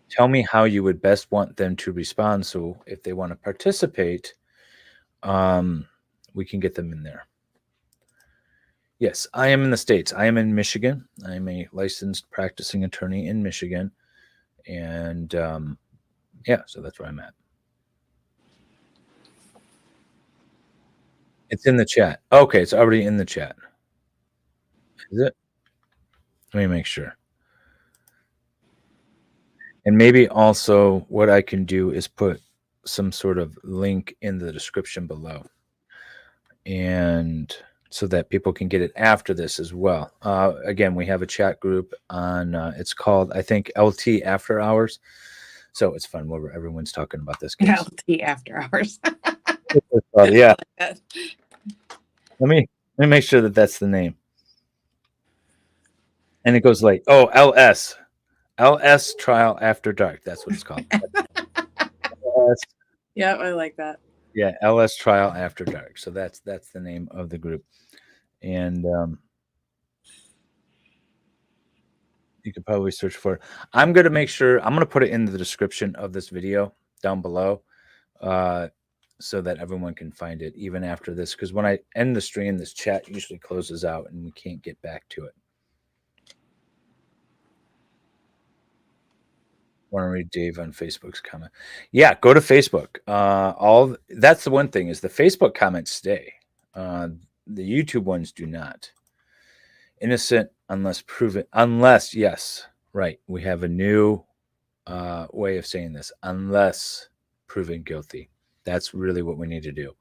tell me how you would best want them to respond. So if they want to participate, we can get them in there. Yes, I am in the States. I am in Michigan. I am a licensed practicing attorney in Michigan. And yeah, so that's where I'm at. It's in the chat. Okay, it's already in the chat. Is it? Let me make sure. And maybe also what I can do is put some sort of link in the description below. And so that people can get it after this as well. Again, we have a chat group on, it's called, I think, LT After Hours. So it's fun where everyone's talking about this case. LT After Hours. Yeah. Let me make sure that that's the name. And it goes like, oh, LS Trial After Dark. That's what it's called. LS. Yeah, I like that. Yeah, LS Trial After Dark. So that's the name of the group. And you could probably search for it. I'm going to make sure, I'm going to put it in the description of this video down below so that everyone can find it even after this. Because when I end the stream, this chat usually closes out and we can't get back to it. Want to read Dave on Facebook's comment? Yeah, go to Facebook. That's the one thing is the Facebook comments stay. The YouTube ones do not. Innocent unless proven, unless, yes, right. We have a new way of saying this, unless proven guilty. That's really what we need to do.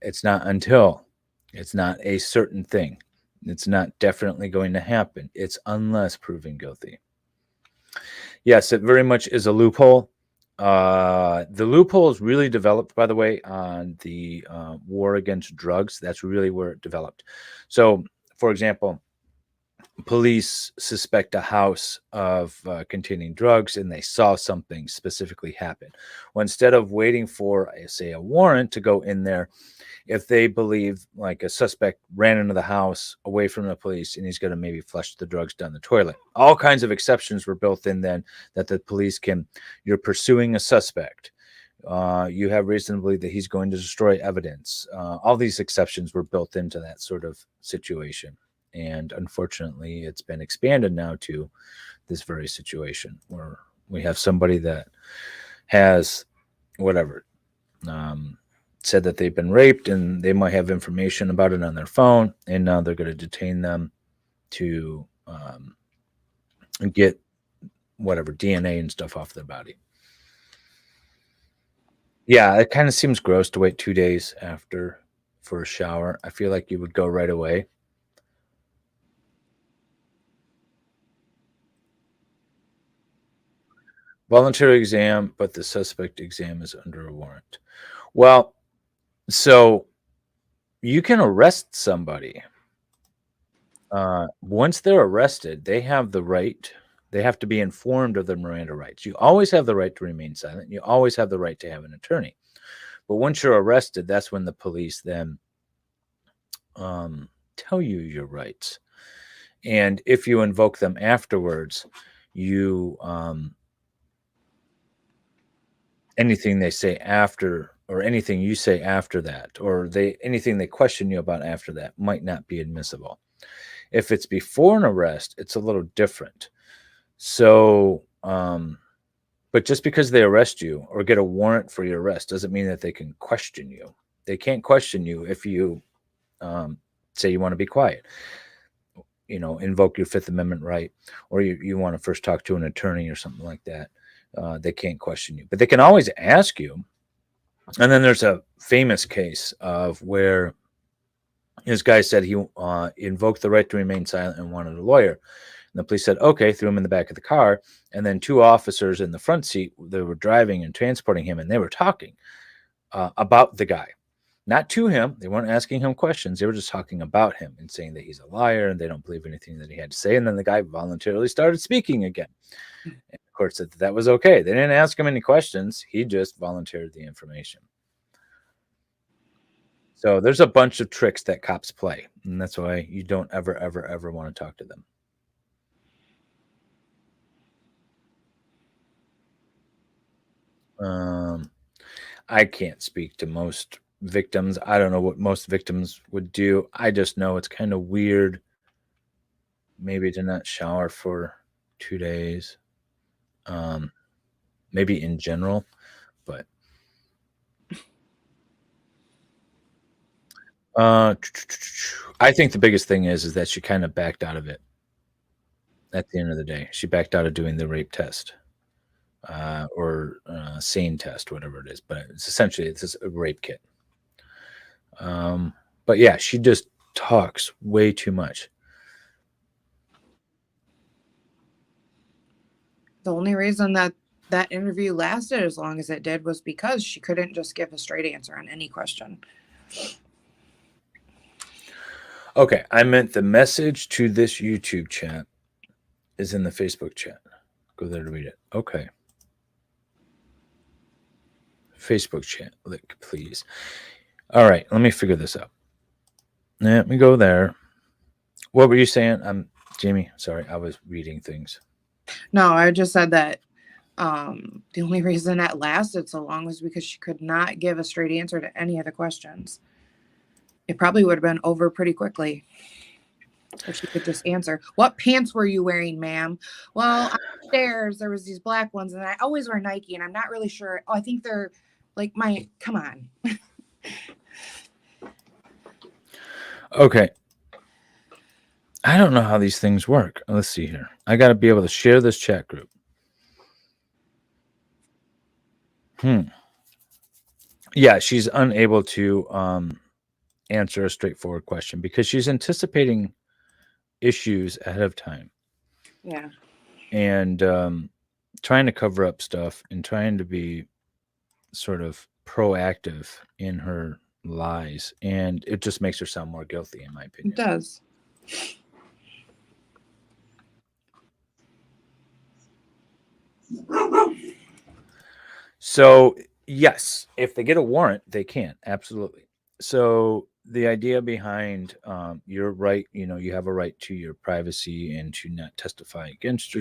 It's not until, it's not a certain thing. It's not definitely going to happen. It's unless proven guilty. Yes, it very much is a loophole. The loophole is really developed, by the way, on the war against drugs. That's really where it developed. So, for example, police suspect a house of containing drugs and they saw something specifically happen. Well, instead of waiting for, say, a warrant to go in there, if they believe like a suspect ran into the house away from the police and he's going to maybe flush the drugs down the toilet. All kinds of exceptions were built in then that the police can, you're pursuing a suspect. You have reason to believe that he's going to destroy evidence. All these exceptions were built into that sort of situation. And unfortunately, it's been expanded now to this very situation where we have somebody that has whatever, said that they've been raped and they might have information about it on their phone. And now they're going to detain them to get whatever DNA and stuff off their body. Yeah, it kind of seems gross to wait 2 days after for a shower. I feel like you would go right away. Voluntary exam, but the suspect exam is under a warrant. Well, so you can arrest somebody. Once they're arrested, they have the right. They have to be informed of their Miranda rights. You always have the right to remain silent. You always have the right to have an attorney. But once you're arrested, that's when the police then tell you your rights. And if you invoke them afterwards, you anything they say after, or anything you say after that, or anything they question you about after that might not be admissible. If it's before an arrest, it's a little different. So, but just because they arrest you or get a warrant for your arrest doesn't mean that they can question you. They can't question you if you say you want to be quiet, invoke your Fifth Amendment right, or you want to first talk to an attorney or something like that. They can't question you, but they can always ask you. And then there's a famous case of where this guy said he invoked the right to remain silent and wanted a lawyer. And the police said, okay, threw him in the back of the car. And then two officers in the front seat, they were driving and transporting him, and they were talking about the guy. Not to him. They weren't asking him questions. They were just talking about him and saying that he's a liar and they don't believe anything that he had to say. And then the guy voluntarily started speaking again. And the court said that was okay. They didn't ask him any questions. He just volunteered the information. So there's a bunch of tricks that cops play. And that's why you don't ever, ever, ever want to talk to them. I can't speak to most victims. I don't know what most victims would do. I just know it's kind of weird maybe to not shower for 2 days. Maybe in general, but I think the biggest thing is that she kind of backed out of it at the end of the day. She backed out of doing the rape test or SANE test, whatever it is, but it's essentially it's a rape kit. But yeah, she just talks way too much. The only reason that interview lasted as long as it did was because she couldn't just give a straight answer on any question. Okay, I meant the message to this YouTube chat is in the Facebook chat. Go there to read it. Okay. Facebook chat, link, please. All right, let me figure this out. Let me go there. What were you saying? Jamie, sorry, I was reading things. No, I just said that the only reason that lasted so long was because she could not give a straight answer to any of the questions. It probably would have been over pretty quickly if she could just answer. What pants were you wearing, ma'am? Well, upstairs there was these black ones, and I always wear Nike, and I'm not really sure. Oh, I think they're like come on. Okay. I don't know how these things work. Let's see here. I got to be able to share this chat group. Yeah, she's unable to answer a straightforward question because she's anticipating issues ahead of time. Yeah. And trying to cover up stuff and trying to be sort of proactive in her lies. And it just makes her sound more guilty, in my opinion. It does. So, yes, if they get a warrant, they can. Absolutely. So the idea behind your right, you have a right to your privacy and to not testify against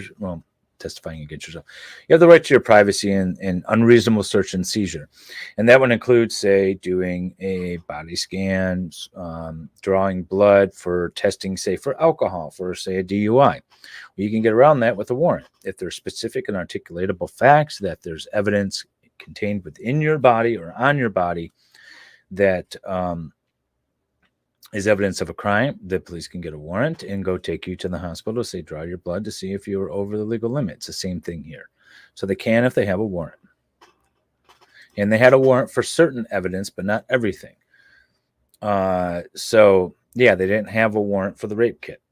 testifying against yourself. You have the right to your privacy and unreasonable search and seizure. And that would include, say, doing a body scan, drawing blood for testing, say, for alcohol, for, say, a DUI. You can get around that with a warrant. If there's specific and articulatable facts, that there's evidence contained within your body or on your body that is evidence of a crime, the police can get a warrant and go take you to the hospital, say, draw your blood to see if you were over the legal limit. It's the same thing here. So they can if they have a warrant. And they had a warrant for certain evidence, but not everything. So, yeah, they didn't have a warrant for the rape kit.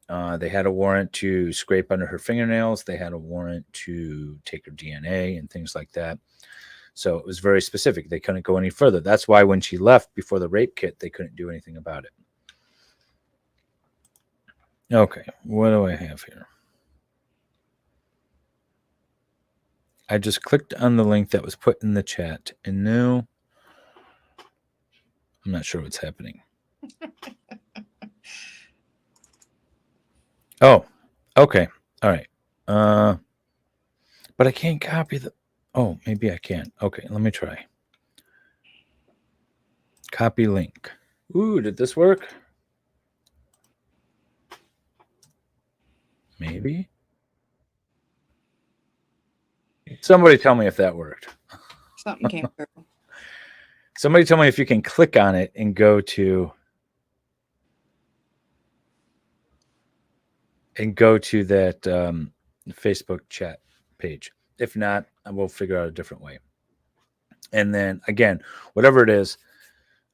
They had a warrant to scrape under her fingernails. They had a warrant to take her DNA and things like that. So it was very specific. They couldn't go any further. That's why when she left before the rape kit, they couldn't do anything about it. Okay, what do I have here? I just clicked on the link that was put in the chat, and now I'm not sure what's happening. Oh, okay. All right. But I can't copy the. Oh, maybe I can. Okay, let me try. Copy link. Ooh, did this work? Maybe. Somebody tell me if that worked. Something came through. Somebody tell me if you can click on it and go to that Facebook chat page. If not, I will figure out a different way. And then again, whatever it is,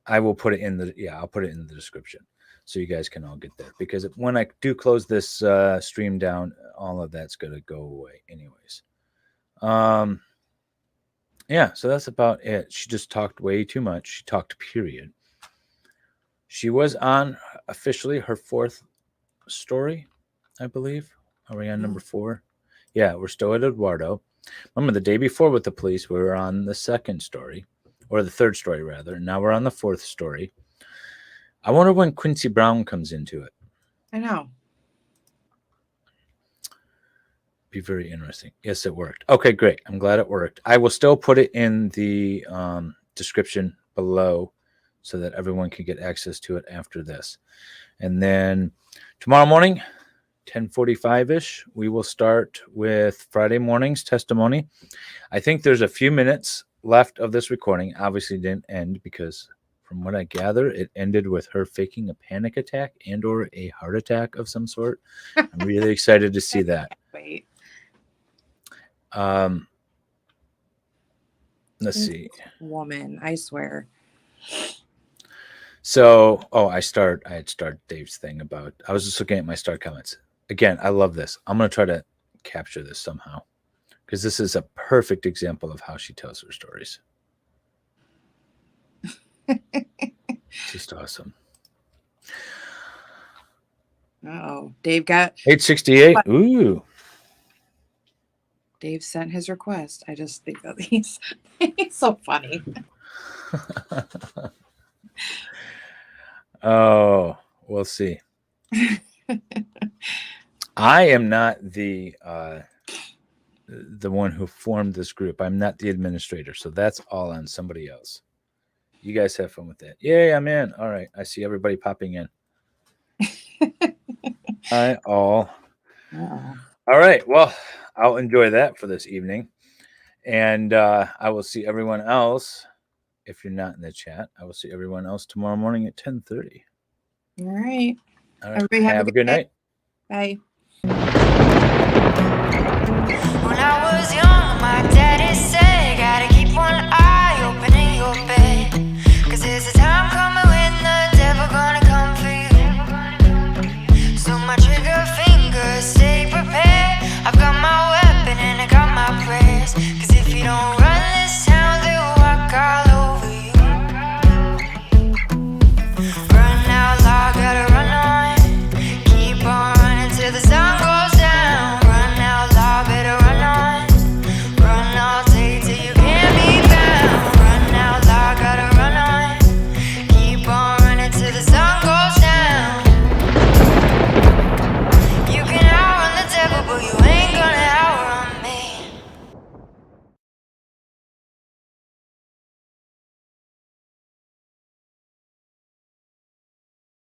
I will put it in I'll put it in the description so you guys can all get there. Because when I do close this stream down, all of that's going to go away anyways. Yeah, so that's about it. She just talked way too much. She talked, period. She was on officially her 4th story, I believe. Are we on number 4? Yeah, we're still at Eduardo. Remember, the day before with the police, we were on the 2nd story, or the 3rd story, rather. Now we're on the 4th story. I wonder when Quincy Brown comes into it. I know. Be very interesting. Yes, it worked. Okay, great. I'm glad it worked. I will still put it in the description below so that everyone can get access to it after this. And then tomorrow morning, 10:45-ish, we will start with Friday morning's testimony. I think there's a few minutes left of this recording. Obviously didn't end because from what I gather, it ended with her faking a panic attack and or a heart attack of some sort. I'm really excited to see that. Wait. Let's see. Woman, I swear. So, I had started Dave's thing about, I was just looking at my start comments. Again, I love this. I'm going to try to capture this somehow because this is a perfect example of how she tells her stories. Just awesome. Oh, Dave got 868. Ooh. Dave sent his request. I just think that he's so funny. Oh, we'll see. I am not the one who formed this group. I'm not the administrator, so that's all on somebody else. You guys have fun with that. Yay, I'm in. All right, I see everybody popping in. All right. Well, I'll enjoy that for this evening, and I will see everyone else. If you're not in the chat, I will see everyone else tomorrow morning at 10:30. All right. All right. Have a good night. Bye.